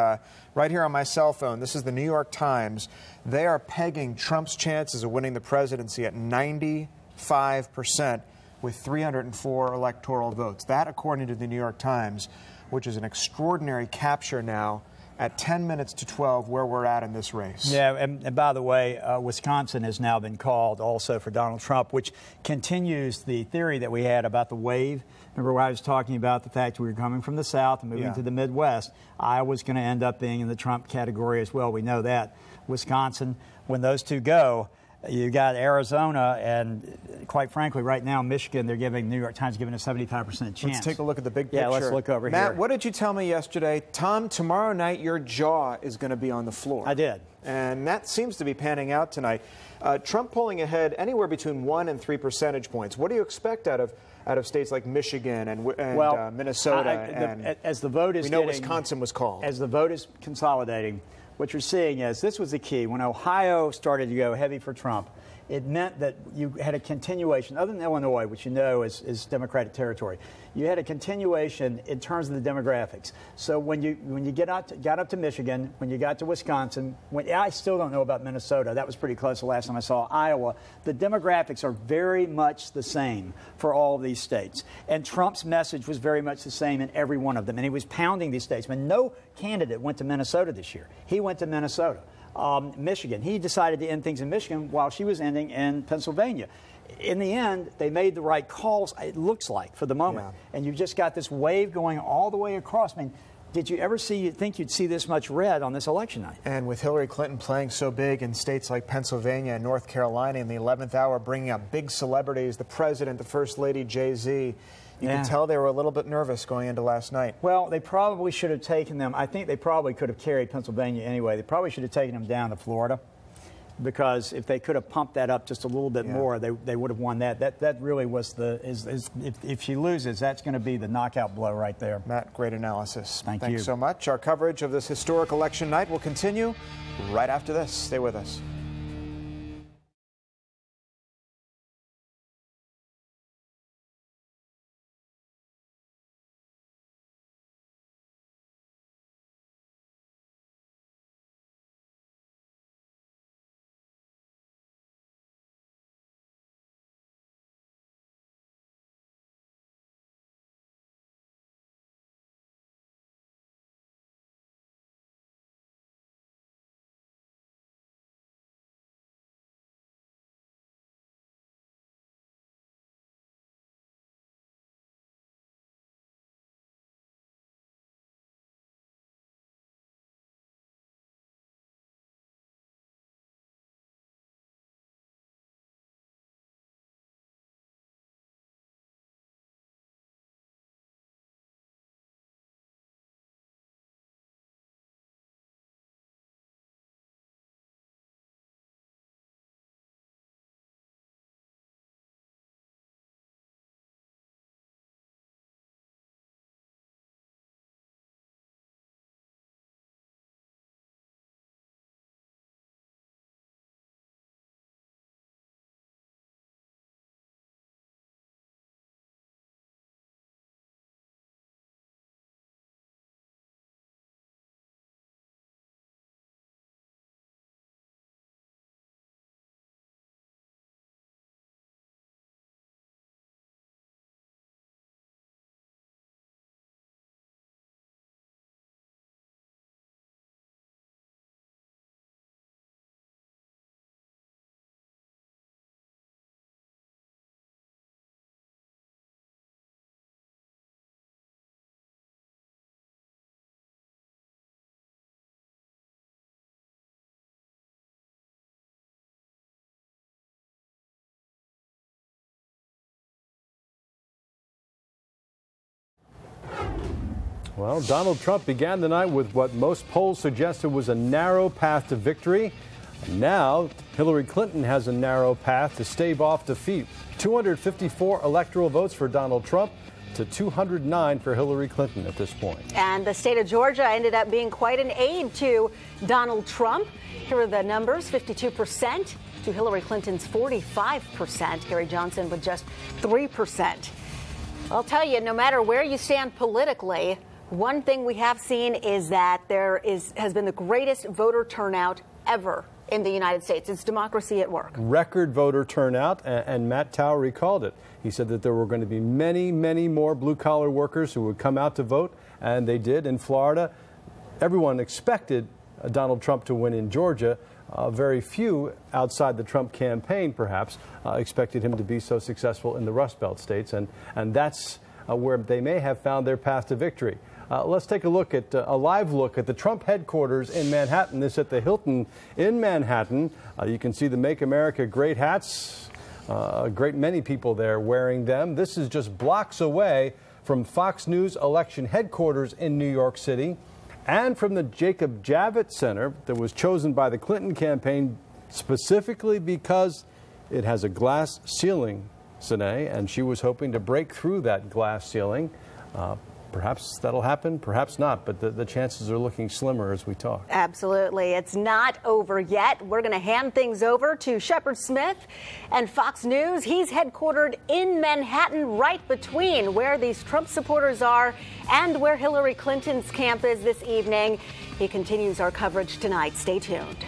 right here on my cell phone, this is the New York Times. They are pegging Trump's chances of winning the presidency at 95% with 304 electoral votes. That, according to the New York Times, which is an extraordinary capture now at 10 minutes to 12 where we're at in this race. Yeah, and by the way, Wisconsin has now been called also for Donald Trump, which continues the theory that we had about the wave. Remember where I was talking about the fact we were coming from the South and moving to the Midwest. Iowa's going to end up being in the Trump category as well. We know that. Wisconsin, when those two go, you got Arizona, and quite frankly, right now, Michigan, they're giving, New York Times giving a 75% chance. Let's take a look at the big picture. Yeah, let's look over Matt, here. Matt, what did you tell me yesterday? Tom, tomorrow night your jaw is going to be on the floor. I did. And that seems to be panning out tonight. Trump pulling ahead anywhere between 1 and 3 percentage points. What do you expect out of states like Michigan and Minnesota? As the vote is we know Wisconsin was called. As the vote is consolidating, what you're seeing is this was the key. When Ohio started to go heavy for Trump, it meant that you had a continuation, other than Illinois, which you know is Democratic territory. You had a continuation in terms of the demographics. So when you got up to Michigan, when you got to Wisconsin, I still don't know about Minnesota. That was pretty close the last time I saw Iowa. The demographics are very much the same for all of these states. And Trump's message was very much the same in every one of them. And he was pounding these states. I mean, no candidate went to Minnesota this year. He went to Minnesota. Michigan. He decided to end things in Michigan while she was ending in Pennsylvania. In the end, they made the right calls, it looks like, for the moment. Yeah. And you've just got this wave going all the way across. I mean, did you ever think you'd see this much red on this election night? And with Hillary Clinton playing so big in states like Pennsylvania and North Carolina in the 11th hour, bringing up big celebrities, the president, the first lady, Jay-Z, you can tell they were a little bit nervous going into last night. Well, they probably should have taken them. I think they probably could have carried Pennsylvania anyway. They probably should have taken them down to Florida, because if they could have pumped that up just a little bit more, they would have won that. That really was if she loses, that's going to be the knockout blow right there. Matt, great analysis. Thanks you so much. Our coverage of this historic election night will continue right after this. Stay with us. Well, Donald Trump began the night with what most polls suggested was a narrow path to victory. Now, Hillary Clinton has a narrow path to stave off defeat. 254 electoral votes for Donald Trump to 209 for Hillary Clinton at this point. And the state of Georgia ended up being quite an aid to Donald Trump. Here are the numbers: 52% to Hillary Clinton's 45%. Gary Johnson with just 3%. I'll tell you, no matter where you stand politically, one thing we have seen is that has been the greatest voter turnout ever in the United States. It's democracy at work. Record voter turnout, and Matt Towery called it. He said that there were going to be many, many more blue-collar workers who would come out to vote, and they did in Florida. everyone expected Donald Trump to win in Georgia. Very few outside the Trump campaign, perhaps, expected him to be so successful in the Rust Belt states, and that's where they may have found their path to victory. Let's take a look at a live look at the Trump headquarters in Manhattan. This at the Hilton in Manhattan. You can see the Make America Great hats. A great many people there wearing them. This is just blocks away from Fox News election headquarters in New York City and from the Jacob Javits Center that was chosen by the Clinton campaign specifically because it has a glass ceiling, Sine, and she was hoping to break through that glass ceiling. Perhaps that'll happen, perhaps not, but the chances are looking slimmer as we talk. Absolutely. It's not over yet. We're going to hand things over to Shepard Smith and Fox News. He's headquartered in Manhattan, right between where these Trump supporters are and where Hillary Clinton's camp is this evening. He continues our coverage tonight. Stay tuned.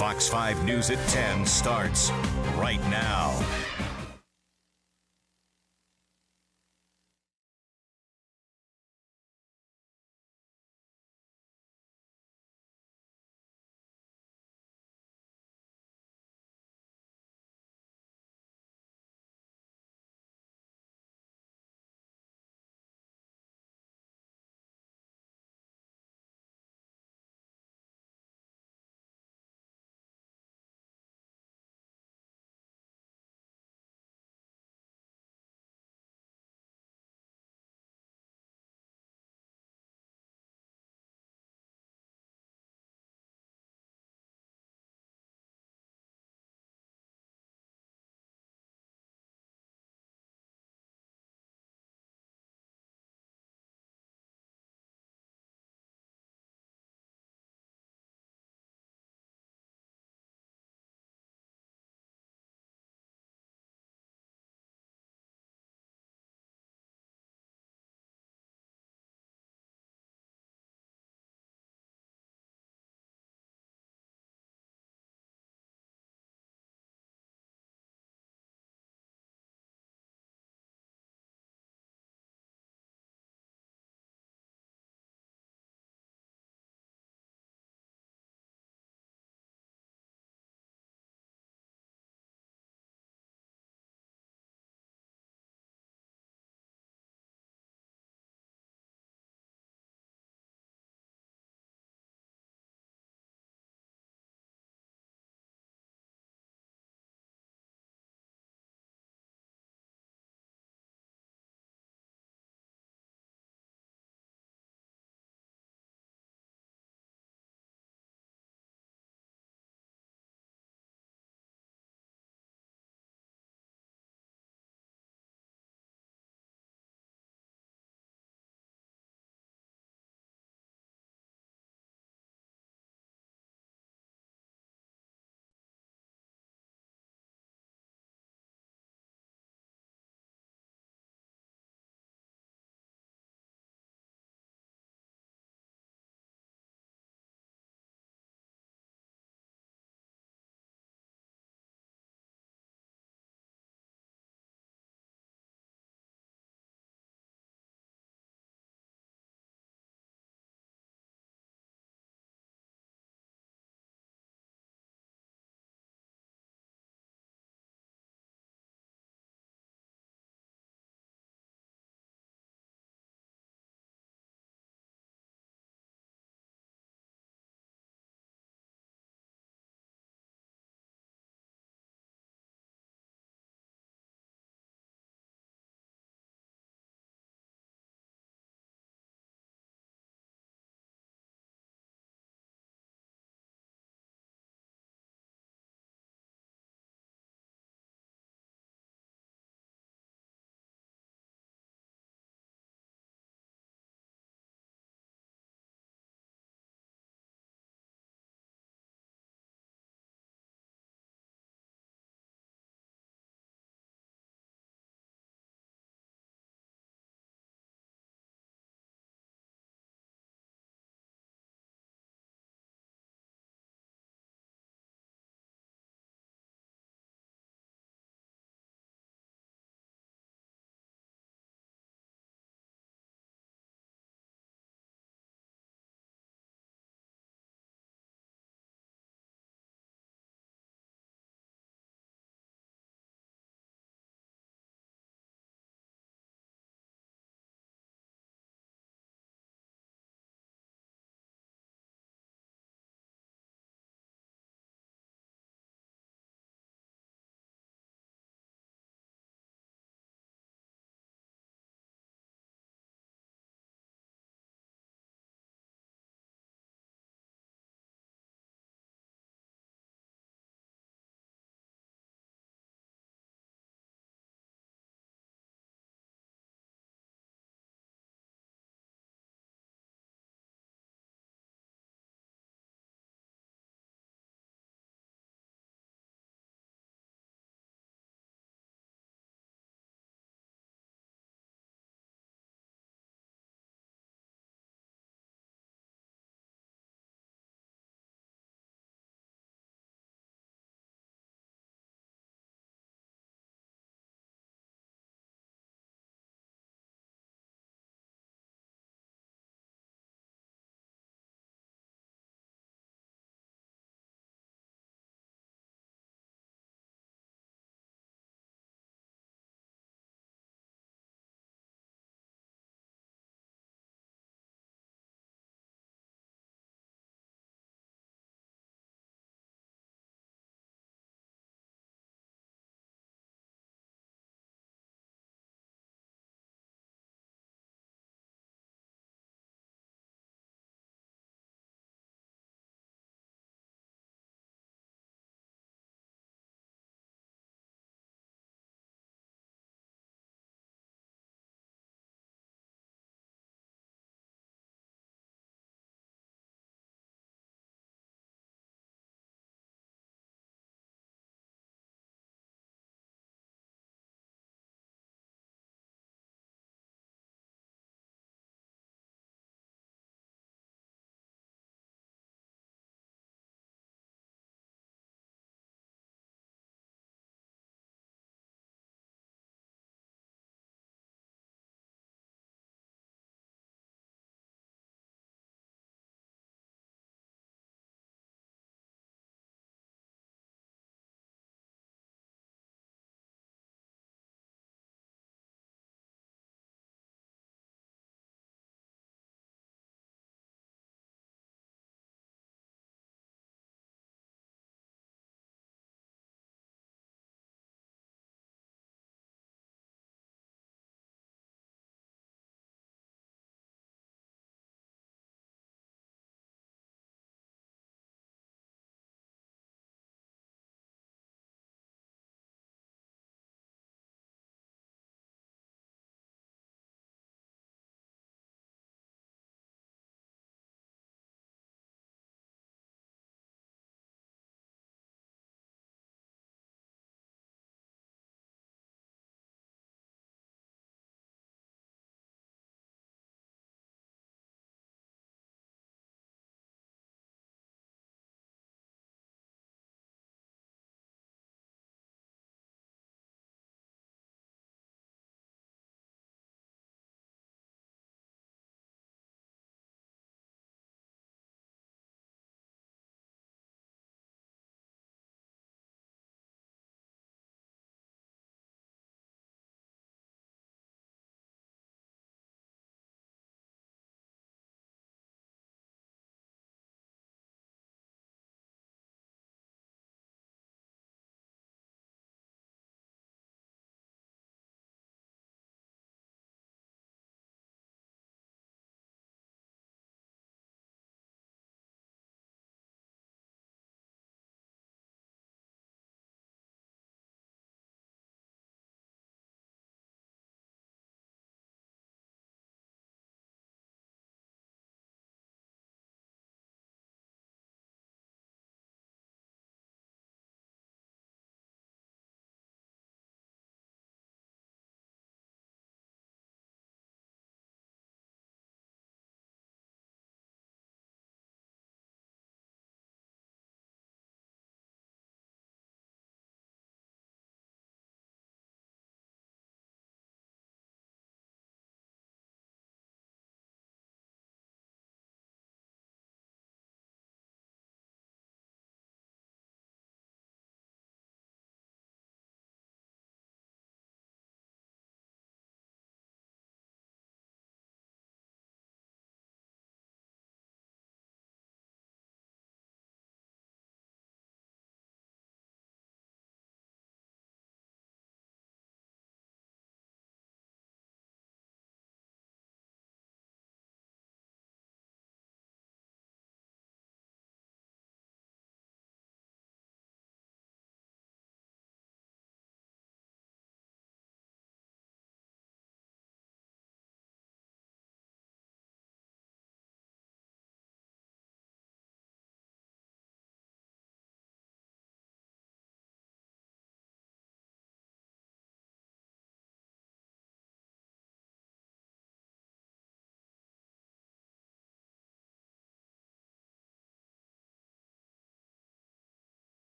Fox 5 News at 10 starts right now.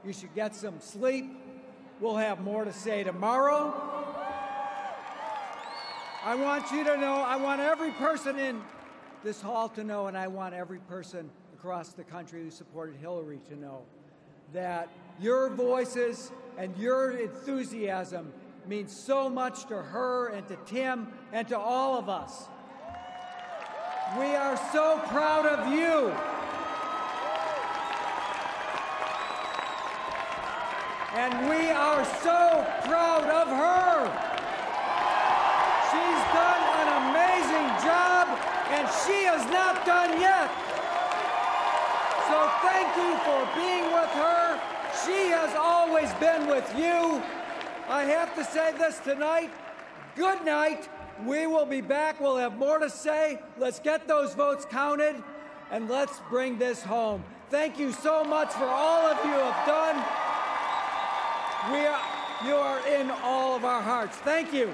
You should get some sleep. We'll have more to say tomorrow. I want you to know, I want every person in this hall to know, and I want every person across the country who supported Hillary to know that your voices and your enthusiasm means so much to her and to Tim and to all of us. We are so proud of you. And we are so proud of her. She's done an amazing job, and she is not done yet. So thank you for being with her. She has always been with you. I have to say this tonight. Good night. We will be back. We'll have more to say. Let's get those votes counted, and let's bring this home. Thank you so much for all of you have done. You are in all of our hearts. Thank you.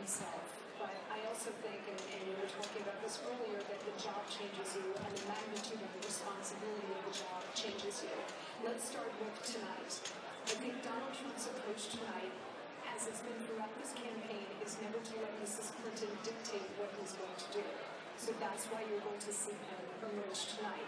himself. But I also think, and we were talking about this earlier, that the job changes you and the magnitude of the responsibility of the job changes you. Let's start with tonight. I think Donald Trump's approach tonight, as it's been throughout this campaign, is never to let Mrs. Clinton dictate what he's going to do. So that's why you're going to see him emerge tonight.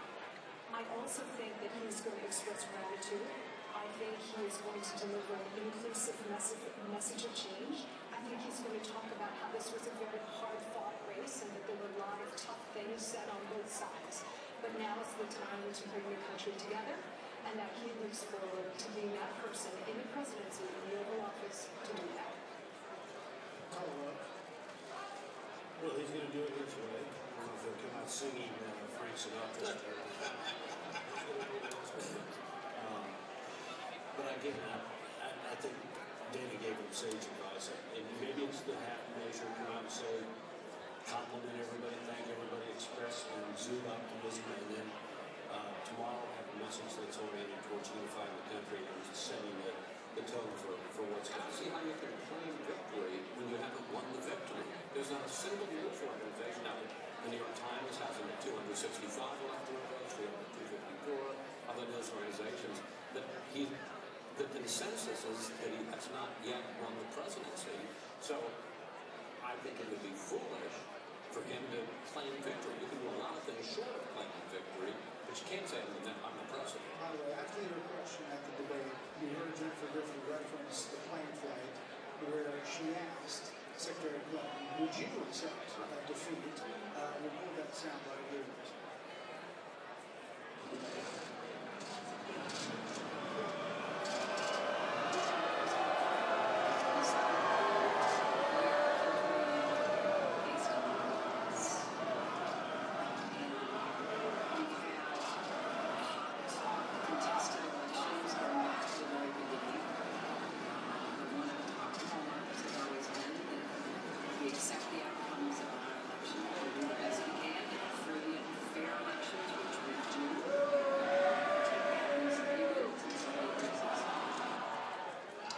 I also think that he's going to express gratitude. I think he is going to deliver an inclusive message of change. I think he's going to talk about how this was a very hard-fought race and that there were a lot of tough things said on both sides. But now is the time to bring the country together, and that he looks forward to being that person in the presidency, in the Oval Office, to do that. Well, he's going to do it his way. I don't know if he'll come out singing Frank Sinatra. But again, I think Dana gave him sage advice. And maybe it's the half measure, come out and say, compliment everybody, thank everybody, express and exude optimism, and then tomorrow have a message that's oriented towards unifying the country and setting the tone for what's coming. See how you can claim victory when you haven't won the victory. There's not a single news organization now. The New York Times has 265 electoral votes, we have 254 other news organizations. The consensus is that he has not yet won the presidency. So I think it would be foolish for him to claim victory. You can do a lot of things short of claiming victory, but you can't say I'm the president. By the way, after your question at the debate, you heard Jennifer Griffin reference the plane flight where she asked Secretary Clinton, would you accept defeat? We'll pull that soundbite here. We accept the outcomes of our election. We do the best we can for the fair elections, which we do.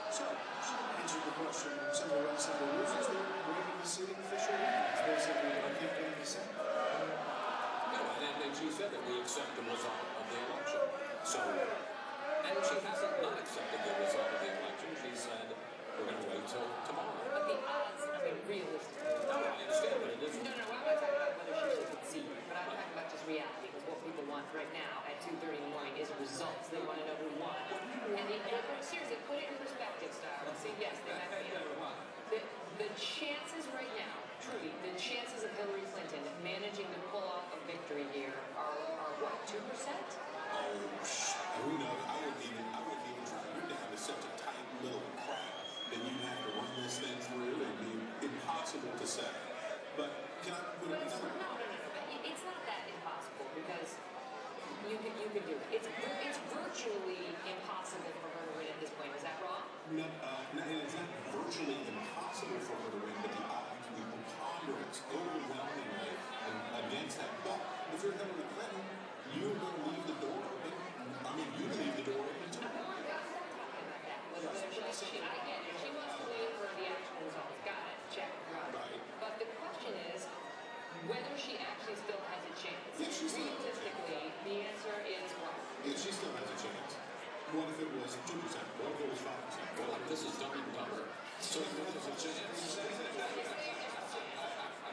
So, she answered the question, some of us have losers, they're waiting to see the official wins. Basically, I think they understand. No, and she said that we accept the result of the election. So, and she hasn't not accepted the result of the election. She said, we're going to wait till tomorrow. But the odds, I mean, realistically. No, I understand, but it isn't. No, I'm not talking about whether she should concede, but I'm talking about just reality, because what people want right now at 2:30 in the morning is results. They want to know who won. And seriously, put it in perspective, Style. See, yes, they have, the chances right now, truly, the chances of Hillary Clinton managing to pull off a victory here are what, 2%? Oh, who knows? I wouldn't even try. You're down to such a tight little crowd that you have to run this thing through and be impossible to say. But can I put it another way? No. It's not that impossible because you can do it. It's virtually impossible for her to win at this point. Is that wrong? No, it's not virtually impossible for her to win, but the odds, the preponderance, overwhelmingly against that. But if you're Hillary Clinton, you're going to leave the door open. I mean, you leave the door open too. I get it. She wants to wait for the actual results. Got it. Check. Right. But the question is whether she actually still has a chance. Yes, she still has a chance. Realistically, the answer is what? Yeah, she still has a chance. What if it was 2%? What if it was 5%? Well, like this is Dumb and Dumber. So there's a chance.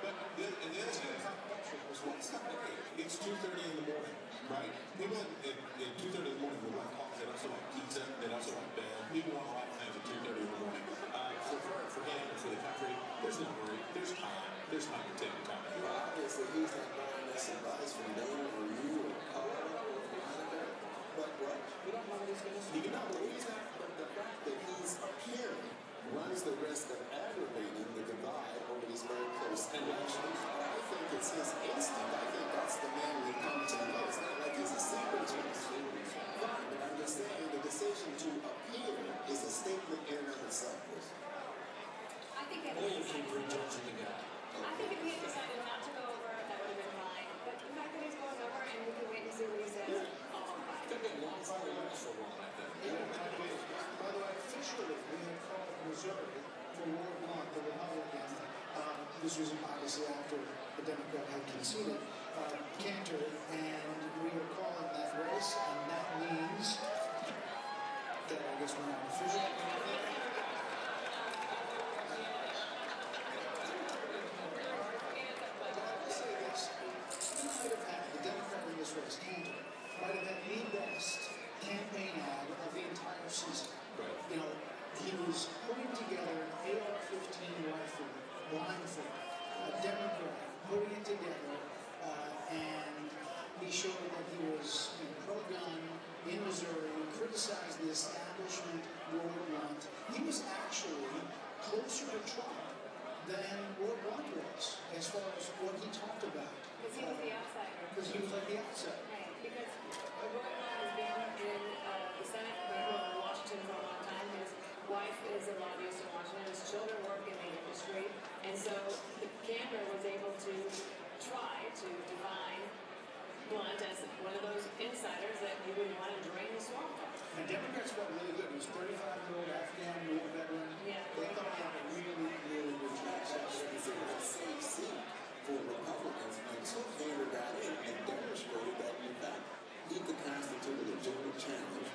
But and the other thing is, it's 2:30 in the morning, right? People at 2:30 in the morning would like coffee. They also like pizza. They also like bed. People want a lot of things at 2:30 in the morning. So for him and for the country, there's no worry. There's time. There's time to take the time. Well, obviously, he's not buying this advice from Dana or you or Carl or Monica. But what? We don't know what he's going to say. You know, but the fact that he's appearing runs the risk of aggravating the divide over these very close elections. I think it's his instinct. I think that's the man we come to know. It's not like he's a secret juice. Fine, but I'm just saying the decision to appear is a statement in and of itself. I think if you keep prejudging the guy. I think if he had decided not to go over, that would have been fine. But the fact that he's going over and we can wait and see what he says. Could be a long fight for one, I think. By the way, officially, we have called Missouri for Ward Blunt, the Republican, this was obviously after the Democrat had conceded, cantered, and we are calling that race, and that means that I guess we're not official. The Democrat in this race, Cantor, might have had the best campaign ad of the entire season. You know, he was putting together an AR-15 rifle, blindfold, a Democrat, putting it together, and he showed that he was pro-gun in Missouri, criticized the establishment Roy Blunt. He was actually closer to Trump than Roy Blunt was, as far as what he talked about. Because he was the outsider. Because he was like the outsider. Right. Because Roy Blunt has been in the Senate in Washington for a long time. His wife is a lobbyist in Washington. His children work in the industry. And so the Cantor was able to try to define Blunt as one of those insiders that you would want to drain the swamp from. And Democrats felt really good. He was 35-year-old Afghan war veteran. Yeah. They thought he had a really, really good track record. It's a safe seat for Republicans until Cantor got in and demonstrated that, in fact, he could constitute a legitimate challenge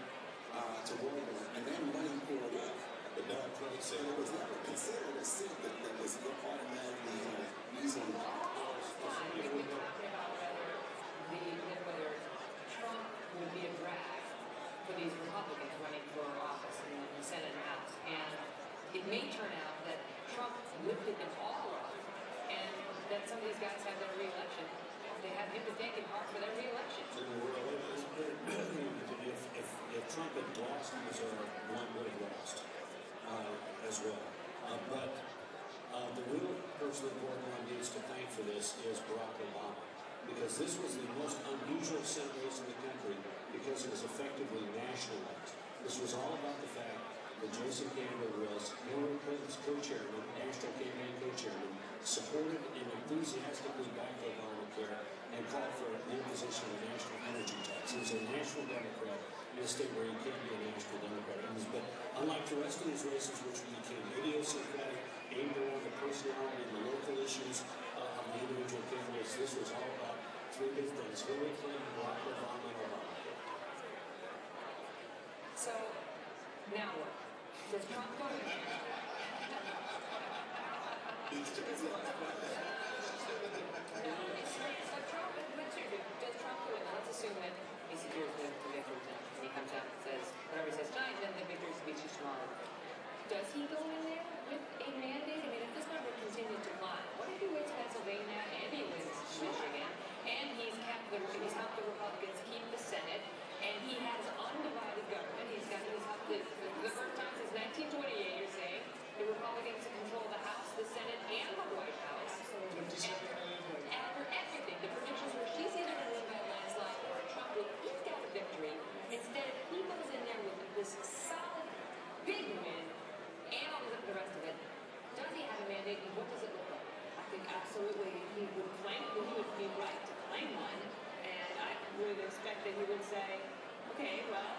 to Roy Blunt, and then money poured in. But Donald Trump said it was never considered a seat that was automatically easily whether Trump would be a drag for these Republicans running for office in the Senate and House. And it may turn out that Trump lifted them all up, and that some of these guys have their re-election. They have him to thank in part for their re-election. If Trump had lost Missouri, Blunt would have lost as well. But the real person that Blunt needs to thank for this is Barack Obama, because this was the most unusual Senate race in the country because it was effectively nationalized. This was all about the fact that Joseph Cantor was Hillary Clinton's co-chairman, national campaign co-chairman, supported and enthusiastically backed Obamacare, and called for the imposition of a national energy tax. He was a national Democrat in a state where you can't be a national Democrat. But unlike the rest of these races, which became idiosyncratic, aimed around the personality and the local issues of the individual candidates, this was all about three big things: Hillary Clinton, Barack Obama, and Obamacare. So, now what? Does Trump go in? Does Trump go in? Let's assume that he secures the victory tonight, and he comes out and says whatever he says tonight, then the victory speech is tomorrow. Does he go in there with a mandate? I mean, if this number continues to climb, what if he wins Pennsylvania and he wins Michigan, and he's helped the Republicans keep the Senate, and he has undivided government? He's helped the first time since 1928. You're saying the Republicans control the House, the Senate, and the White House. And after everything, the predictions were she's either going to win by a landslide or Trump will eke out a victory. Instead, he goes in there with this solid, big win, and all the rest of it. Does he have a mandate, and what does it look like? I think absolutely he would claim, he would be right to claim one, and I would expect that he would say, okay, well,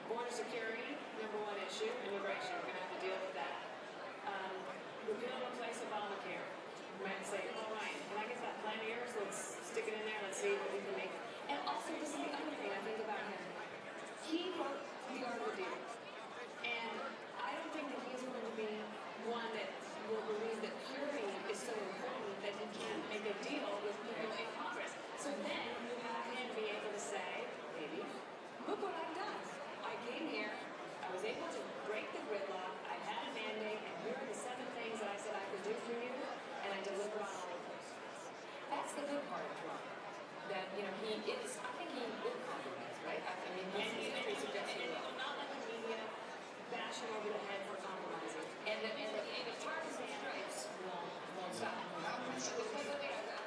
border security, number one issue, immigration, we're going to have to deal with that. We're going to replace Obamacare. We might say, all right, can I get that plan of yours? Let's stick it in there, let's see what we can make. And also, this is the other thing I think about him. He wrote the art of the deal. And I don't think that he's going to be one that will believe that purity is so important that he can't make a deal with people in Congress. So then you have him be able to say, maybe, look what I've done. I came here, I was able to break the gridlock, I had a mandate, and here are the 7 things that I said I could do for you, and I delivered on all of those. That's the good part of Trump. That, he is, I think he will compromise, right? I mean, he's very suggestive. And he will not let the media bash him over the head for compromising. And the partisan stripes won't stop him. I'm not looking at that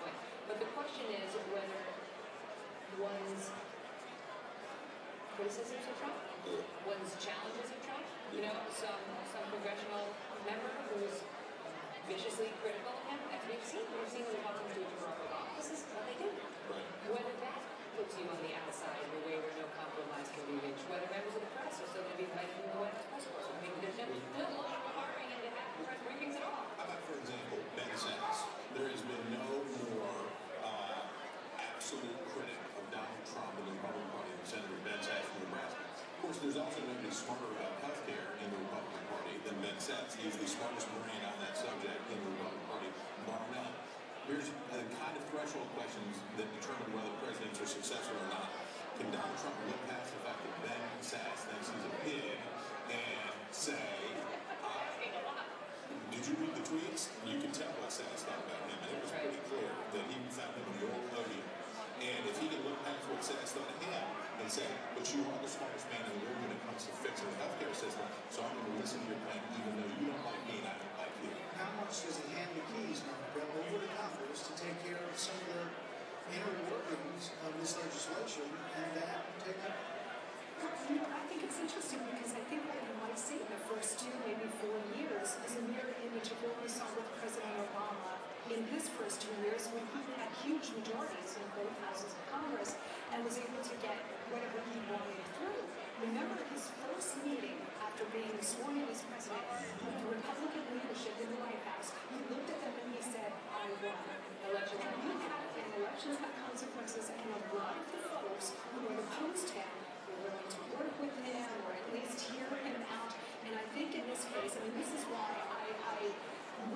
point. But the question is whether one's criticisms of Trump, one's challenges of Trump, some congressional member who's viciously critical of him, as we've seen the Republicans do to Barack Obama. This is what they do. Whether that puts you on the outside in a way where no compromise can be reached, whether members of the press are still going to be invited to the White House press corps. I mean, there's no longer hiring into press briefings at all. How about, for example, usually smarter about health care in the Republican Party than Ben Sasse. He's the smartest brain on that subject in the Republican Party, bar none. Here's the kind of threshold questions that determine whether presidents are successful or not. Can Donald Trump look past the fact that Ben Sasse thinks he's a pig and say, did you read the tweets? You can tell what Sasse thought about him. And it was pretty clear that he found him a moral odium. And if he can look past what Sasse thought of him and say, but you are the smartest man in the room when it comes to fixing the healthcare system, so I'm going to listen to your plan even though you don't like me and I don't like you. How much does he hand the keys, Monica, over to Congress to take care of some of the inner workings of this legislation and that take up? I think it's interesting because I think what you might see in the first 2, maybe 4 years is a mirror image of what we saw with President Obama in his first 2 years when he had huge majorities in both houses of Congress and was able to get whatever he wanted through. Remember his first meeting after being sworn in as president with the Republican leadership in the White House, he looked at them and he said, I won. Elections have consequences, and a lot of the folks who were opposed him were willing to work with him or at least hear him out. And I think in this case, I mean, this is why I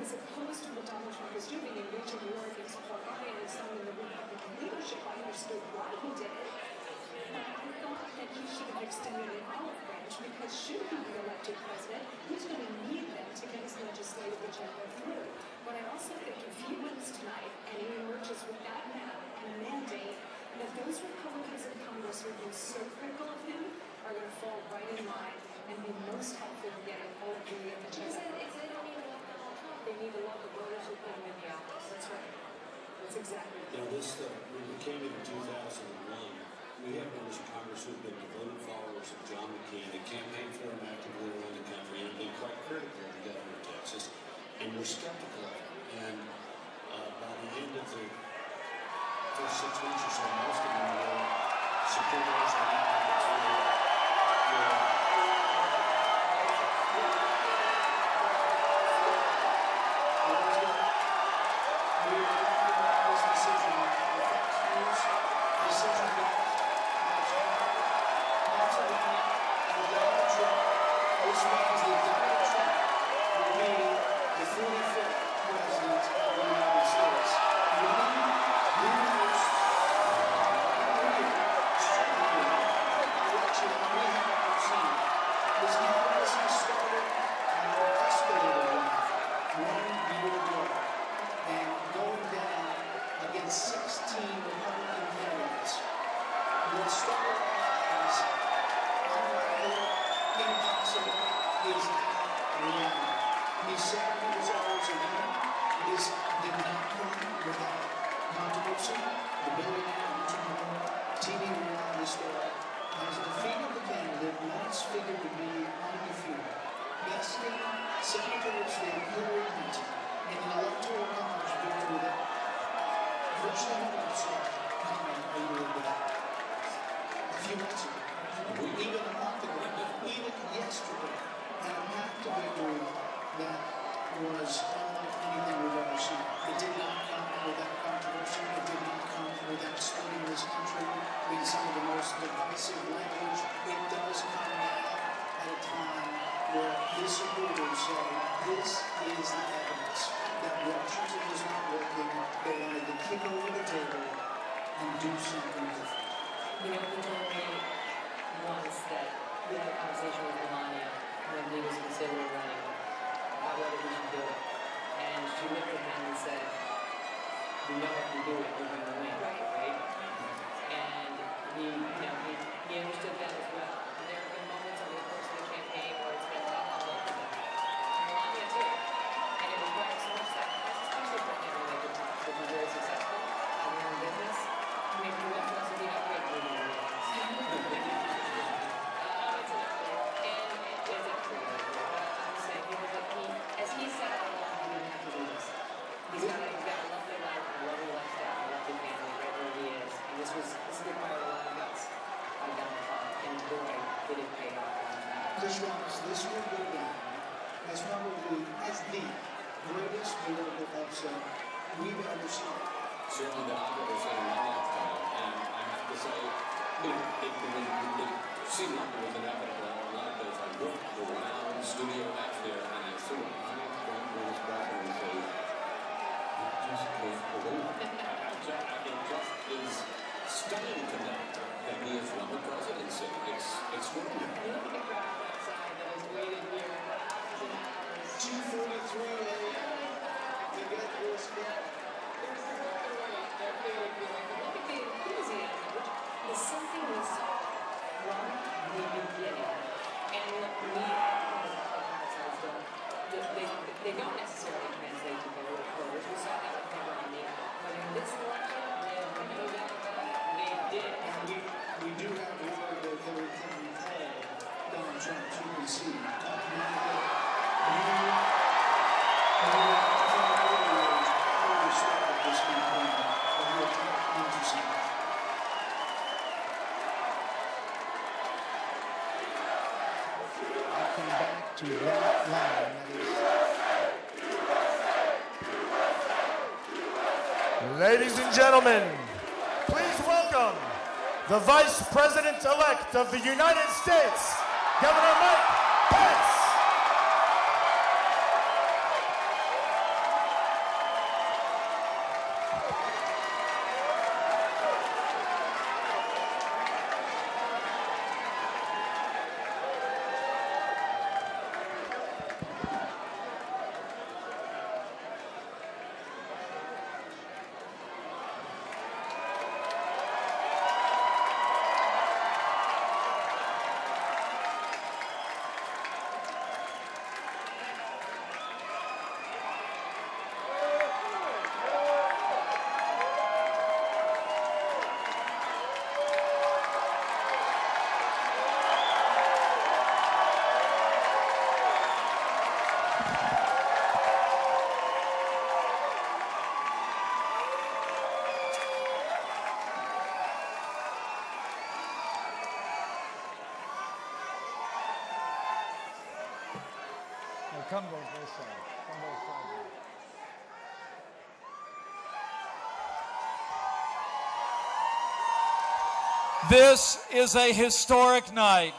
was opposed to what Donald Trump was doing in waging war against Paul Ryan and some of the Republican leadership. I understood why he did it. But I thought that he should have extended an olive branch because should he be elected president, he's going to need them to get his legislative agenda through. But I also think if he wins tonight and he emerges with that map and a mandate, that those Republicans in Congress who have been so critical of him are going to fall right in line and be most helpful in getting all of the agenda. They don't need to love Donald Trump. They need to love the voters who put him in the office. That's right. That's exactly right. You know, this, when we came in 2001, we have members of Congress who have been devoted followers of John McCain and campaigned for him actively around the country and have been quite critical of the governor of Texas. And we're skeptical of him. And by the end of the first 6 weeks or so, most of them were supporters and advocates for the round studio match there, and I sort of bring this back and say, I just can't believe it. It just is stunning to me that he has run the presidency. It's extraordinary. Look at the crowd outside that has waited here for hours. 2:43 a.m. to get this guy. They're feeling good. Look at the enthusiasm, which is something we saw from the beginning. And they don't necessarily translate to voters. We saw that with Mitt Romney. But in this election, no doubt about it, they did. And we do have word that Hillary Clinton called Donald Trump to receive. To that line, Ladies and gentlemen, please welcome the Vice President-elect of the United States, Governor Mike Pence. Come both this side. Come both sides. This is a historic night.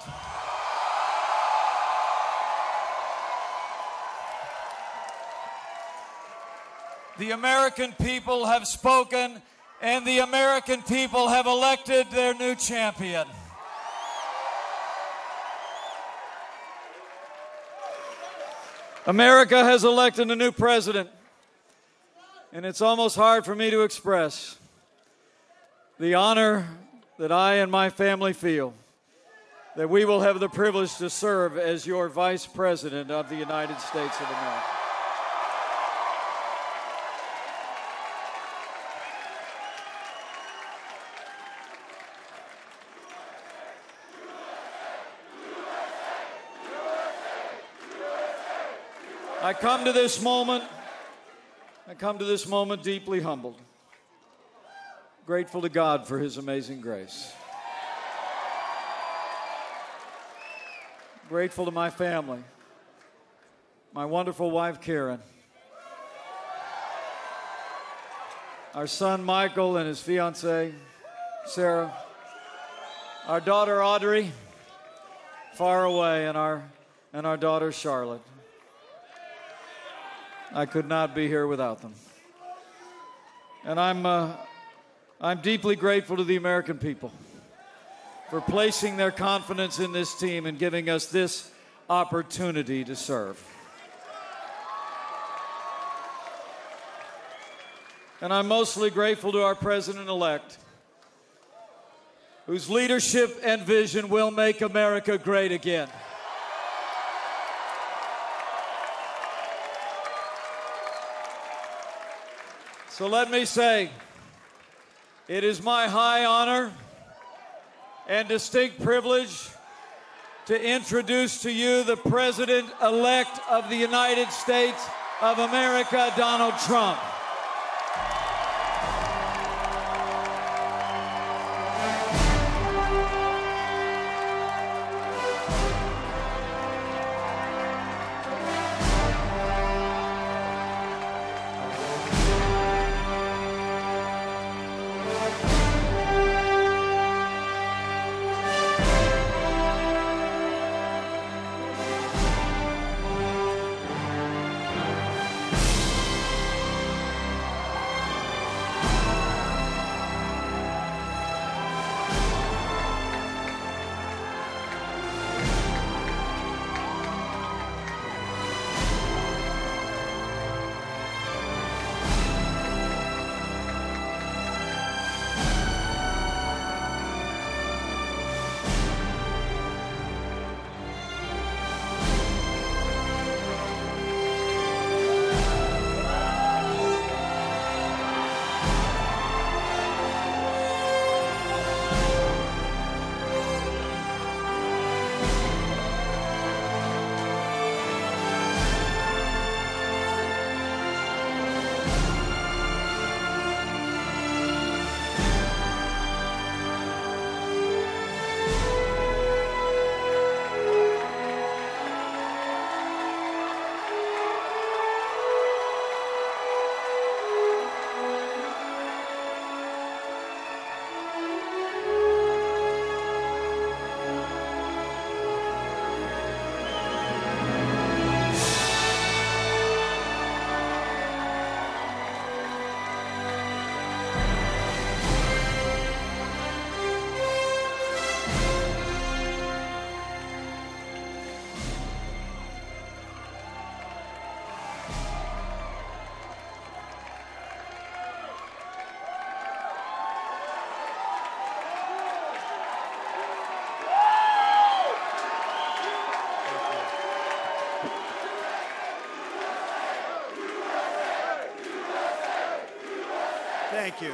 The American people have spoken, and the American people have elected their new champion. America has elected a new president, and it's almost hard for me to express the honor that I and my family feel that we will have the privilege to serve as your Vice President of the United States of America. I come to this moment deeply humbled, grateful to God for His amazing grace. Grateful to my family, my wonderful wife Karen, our son Michael and his fiancée Sarah, our daughter Audrey, far away, and our daughter Charlotte. I could not be here without them. And I'm deeply grateful to the American people for placing their confidence in this team and giving us this opportunity to serve. And I'm mostly grateful to our president-elect, whose leadership and vision will make America great again. So let me say, it is my high honor and distinct privilege to introduce to you the President-elect of the United States of America, Donald Trump. Thank you.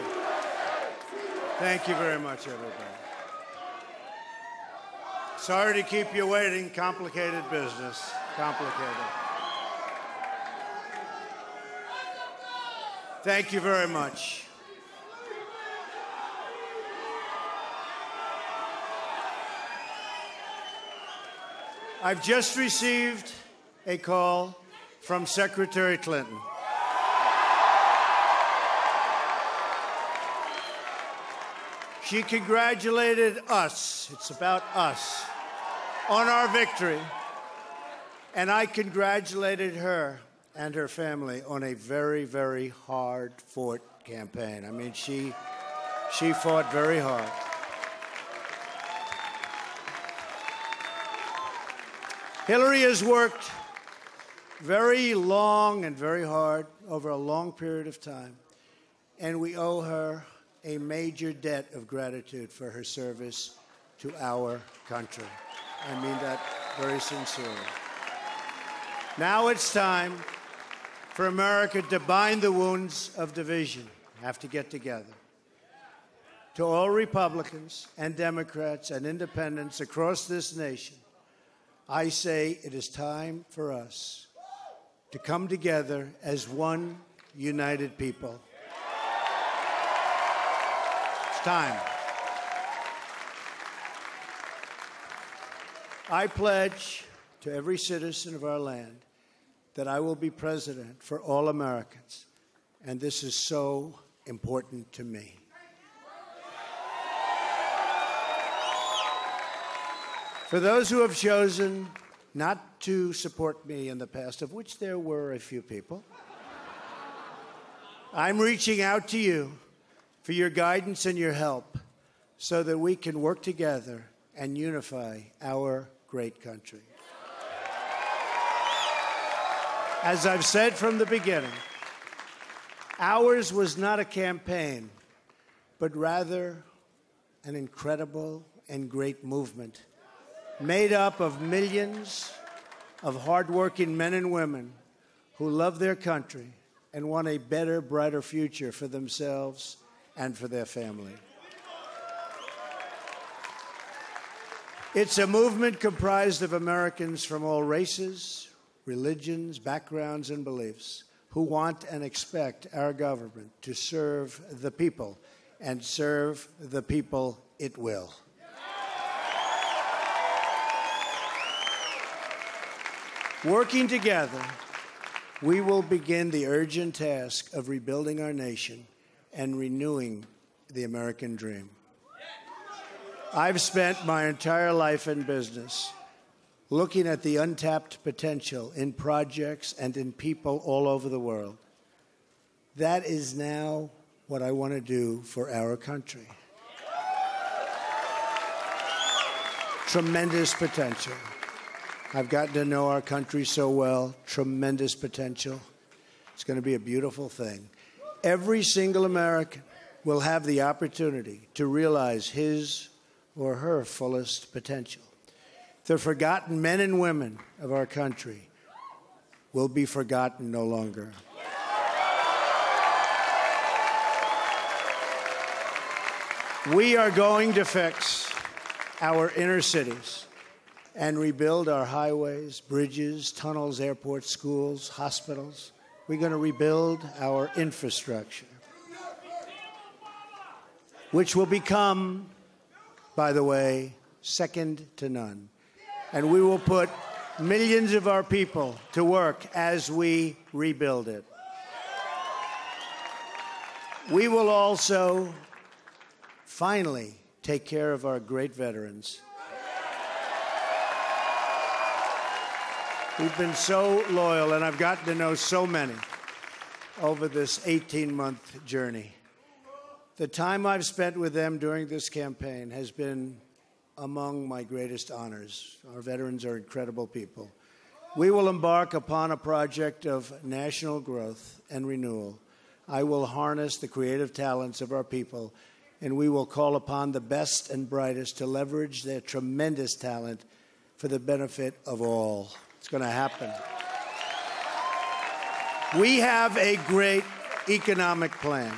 Thank you very much, everybody. Sorry to keep you waiting. Complicated business. Complicated. Thank you very much. I've just received a call from Secretary Clinton. She congratulated us, it's about us, on our victory. And I congratulated her and her family on a very, very hard-fought campaign. I mean, she fought very hard. Hillary has worked very long and very hard over a long period of time, and we owe her a major debt of gratitude for her service to our country. I mean that very sincerely. Now it's time for America to bind the wounds of division. Have to get together. To all Republicans and Democrats and independents across this nation, I say it is time for us to come together as one united people. It's time. I pledge to every citizen of our land that I will be president for all Americans, and this is so important to me. For those who have chosen not to support me in the past, of which there were a few people, I'm reaching out to you for your guidance and your help so that we can work together and unify our great country. As I've said from the beginning, ours was not a campaign, but rather an incredible and great movement made up of millions of hardworking men and women who love their country and want a better, brighter future for themselves and for their family. It's a movement comprised of Americans from all races, religions, backgrounds, and beliefs who want and expect our government to serve the people, and serve the people it will. Working together, we will begin the urgent task of rebuilding our nation and renewing the American dream. I've spent my entire life in business looking at the untapped potential in projects and in people all over the world. That is now what I want to do for our country. Tremendous potential. I've gotten to know our country so well. Tremendous potential. It's going to be a beautiful thing. Every single American will have the opportunity to realize his or her fullest potential. The forgotten men and women of our country will be forgotten no longer. We are going to fix our inner cities and rebuild our highways, bridges, tunnels, airports, schools, hospitals. We're going to rebuild our infrastructure, which will become, by the way, second to none. And we will put millions of our people to work as we rebuild it. We will also finally take care of our great veterans. We've been so loyal, and I've gotten to know so many over this 18-month journey. The time I've spent with them during this campaign has been among my greatest honors. Our veterans are incredible people. We will embark upon a project of national growth and renewal. I will harness the creative talents of our people, and we will call upon the best and brightest to leverage their tremendous talent for the benefit of all. It's going to happen. We have a great economic plan.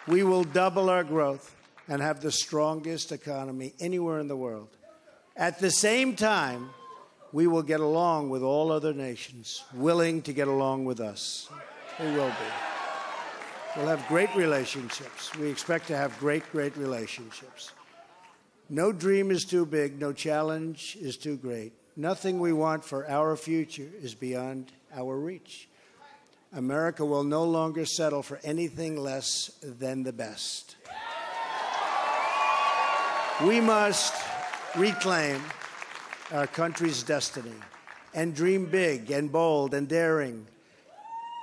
We will double our growth and have the strongest economy anywhere in the world. At the same time, we will get along with all other nations willing to get along with us. We will be. We'll have great relationships. We expect to have great relationships. No dream is too big. No challenge is too great. Nothing we want for our future is beyond our reach. America will no longer settle for anything less than the best. We must reclaim our country's destiny and dream big and bold and daring.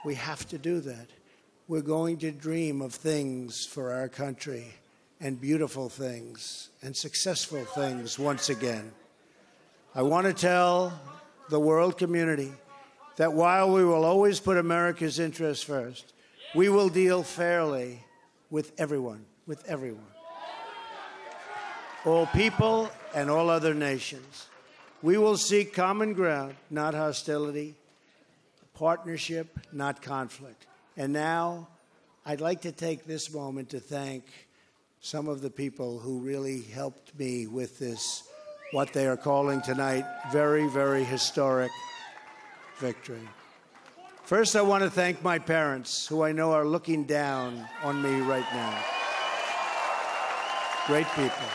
We have to do that. We're going to dream of things for our country and beautiful things and successful things once again. I want to tell the world community that while we will always put America's interests first, we will deal fairly with everyone, all people and all other nations. We will seek common ground, not hostility, partnership, not conflict. And now, I'd like to take this moment to thank some of the people who really helped me with this, what they are calling tonight, very, very historic victory. First, I want to thank my parents, who I know are looking down on me right now. Great people.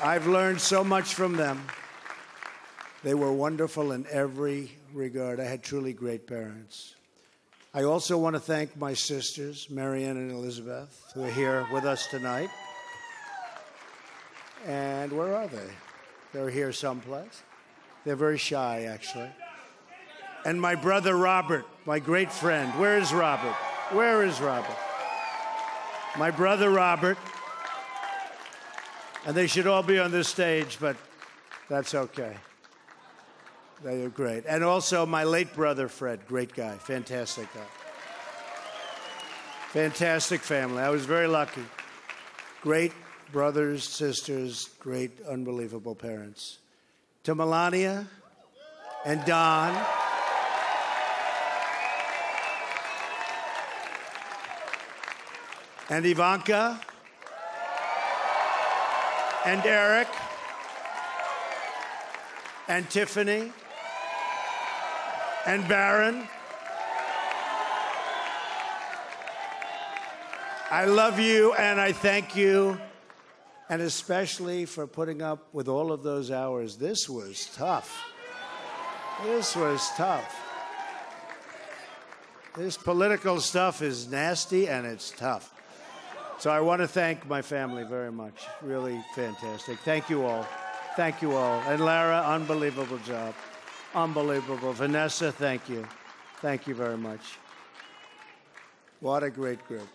I've learned so much from them. They were wonderful in every regard. I had truly great parents. I also want to thank my sisters, Marianne and Elizabeth, who are here with us tonight. And where are they? They're here someplace. They're very shy, actually. And my brother Robert, my great friend. Where is Robert? Where is Robert? My brother Robert. And they should all be on this stage, but that's okay. They are great. And also my late brother Fred, great guy, fantastic guy. Fantastic family. I was very lucky. Great brothers, sisters, great, unbelievable parents. To Melania and Don. And Ivanka. And Eric. And Tiffany. And Barron. I love you and I thank you, and especially for putting up with all of those hours. This was tough. This was tough. This political stuff is nasty and it's tough. So I want to thank my family very much. Really fantastic. Thank you all. Thank you all. And Lara, unbelievable job. Unbelievable. Vanessa, thank you. Thank you very much. What a great group.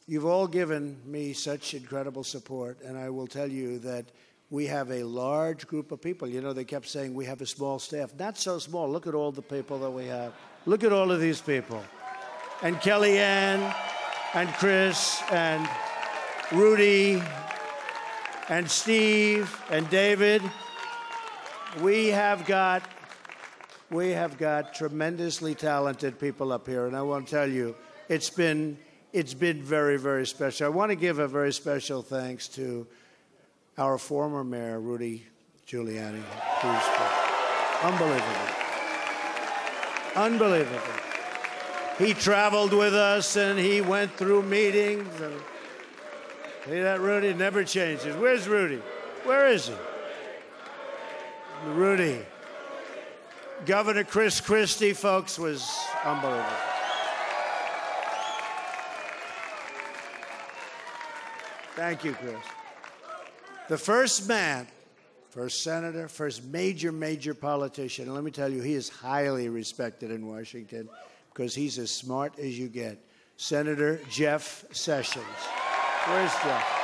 You've all given me such incredible support, and I will tell you that we have a large group of people. You know, they kept saying we have a small staff. Not so small. Look at all the people that we have. Look at all of these people. And Kellyanne, and Chris, and Rudy, and Steve, and David. We have got tremendously talented people up here, and I want to tell you, it's been very, very special. I want to give a very special thanks to our former mayor, Rudy Giuliani. Unbelievable. Unbelievable. He traveled with us, and he went through meetings. And see that, Rudy? Never changes. Where's Rudy? Where is he? Rudy. Governor Chris Christie, folks, was unbelievable. Thank you, Chris. The first man, first senator, first major politician, and let me tell you, he is highly respected in Washington because he's as smart as you get. Senator Jeff Sessions. Where's Jeff?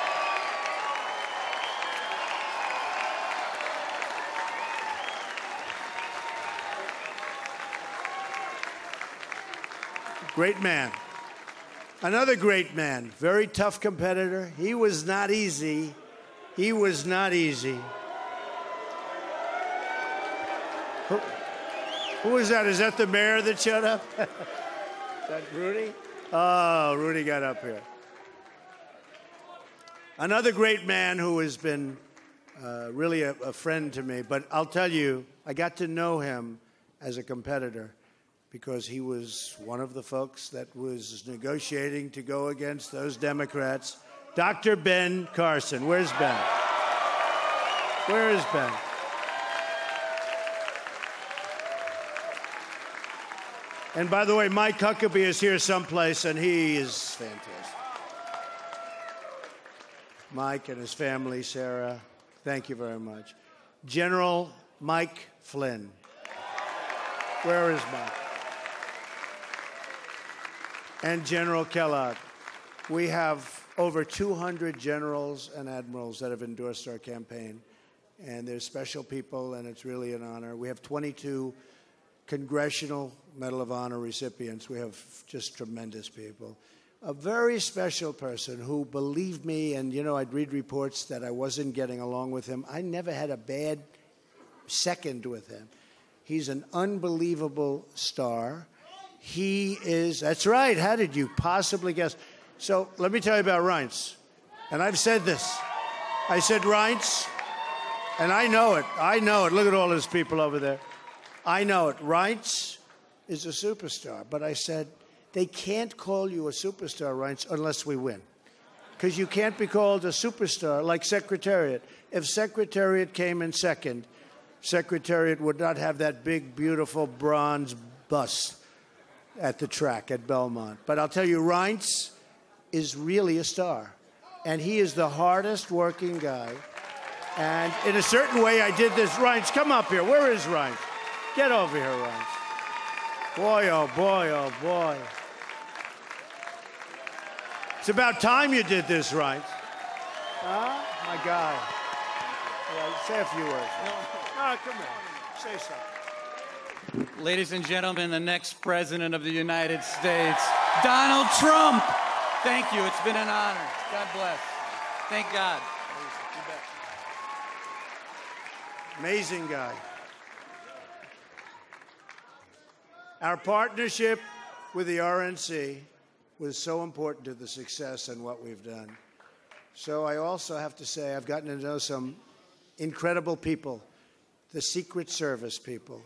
Great man. Another great man, very tough competitor. He was not easy. He was not easy. Who is that? Is that the mayor that showed up? Is that Rudy? Oh, Rudy got up here. Another great man who has been really a friend to me. But I'll tell you, I got to know him as a competitor because he was one of the folks that was negotiating to go against those Democrats. Dr. Ben Carson. Where's Ben? Where is Ben? And by the way, Mike Huckabee is here someplace, and he is fantastic. Mike and his family, Sarah, thank you very much. General Mike Flynn. Where is Mike? And General Kellogg. We have over 200 generals and admirals that have endorsed our campaign. And they're special people, and it's really an honor. We have 22 Congressional Medal of Honor recipients. We have just tremendous people. A very special person who believed me, and, you know, I'd read reports that I wasn't getting along with him. I never had a bad second with him. He's an unbelievable star. He is, that's right, how did you possibly guess? So let me tell you about Reince. And I've said this. I said, Reince, and I know it. I know it. Look at all those people over there. I know it. Reince is a superstar. But I said, they can't call you a superstar, Reince, unless we win. Because you can't be called a superstar like Secretariat. If Secretariat came in second, Secretariat would not have that big, beautiful bronze bus at the track at Belmont. But I'll tell you, Reince is really a star. And he is the hardest working guy. And in a certain way, I did this. Reince, come up here. Where is Reince? Get over here, Reince. Boy, oh boy, oh boy. It's about time you did this, Reince. Huh? My guy. Yeah, say a few words. No, come on. Say something. Ladies and gentlemen, the next president of the United States, Donald Trump. Thank you. It's been an honor. God bless. Thank God. Amazing guy. Our partnership with the RNC was so important to the success and what we've done. So I also have to say I've gotten to know some incredible people, the Secret Service people.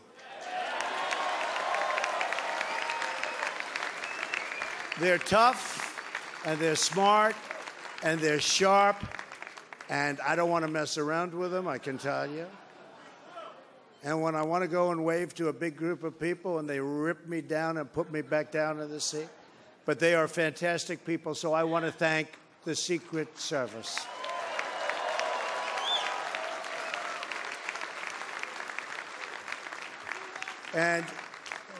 They're tough, and they're smart, and they're sharp, and I don't want to mess around with them, I can tell you. And when I want to go and wave to a big group of people and they rip me down and put me back down in the seat. But they are fantastic people, so I want to thank the Secret Service. And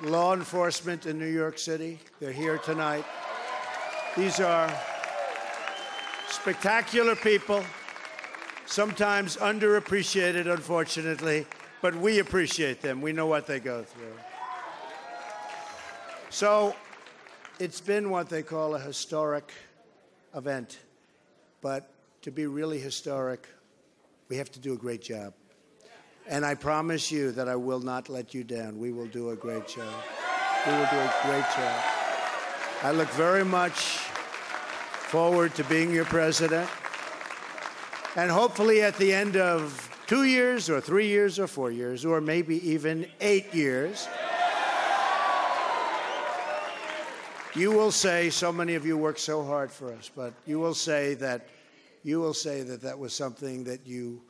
law enforcement in New York City, they're here tonight. These are spectacular people, sometimes underappreciated, unfortunately. But we appreciate them. We know what they go through. So it's been what they call a historic event. But to be really historic, we have to do a great job. And I promise you that I will not let you down. We will do a great job. We will do a great job. I look very much forward to being your president. And hopefully at the end of 2 years or 3 years or 4 years or maybe even 8 years, you will say, so many of you work so hard for us, but you will say that that was something that you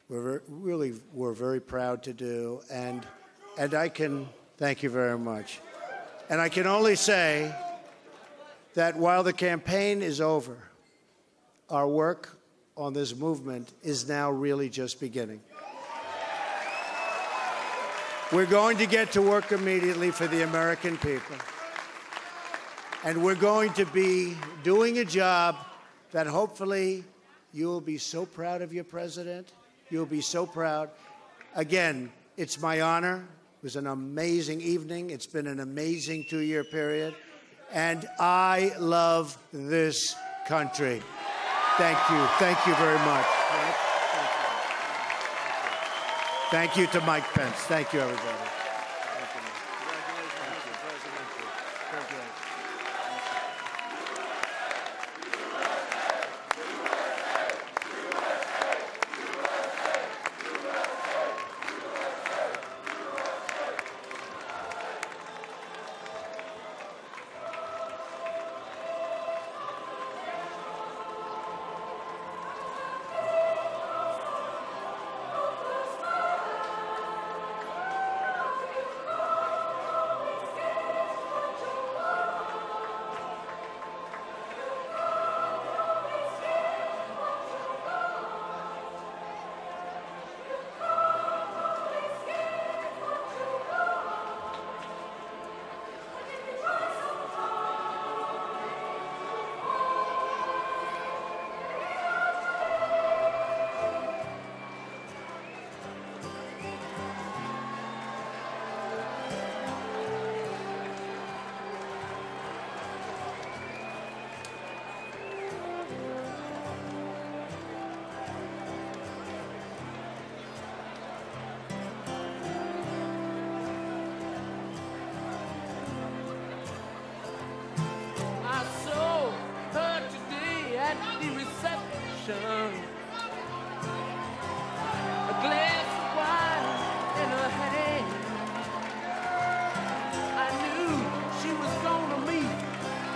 really were very proud to do, and I can thank you very much. And I can only say that while the campaign is over, our work on this movement is now really just beginning. We're going to get to work immediately for the American people. And we're going to be doing a job that hopefully you'll be so proud of your president. You'll be so proud. Again, it's my honor. It was an amazing evening. It's been an amazing 2-year period. And I love this country. Thank you. Thank you very much. Thank you to Mike Pence. Thank you, everybody. Thank you.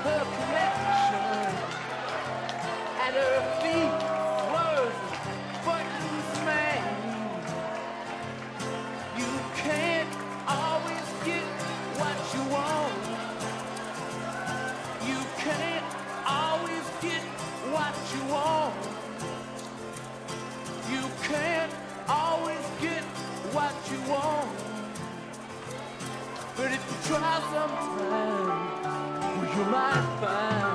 her connection. At her feet was a footloose man. You can't always get what you want. You can't always get what you want. You can't always get what you want. But if you try sometime, well, you might find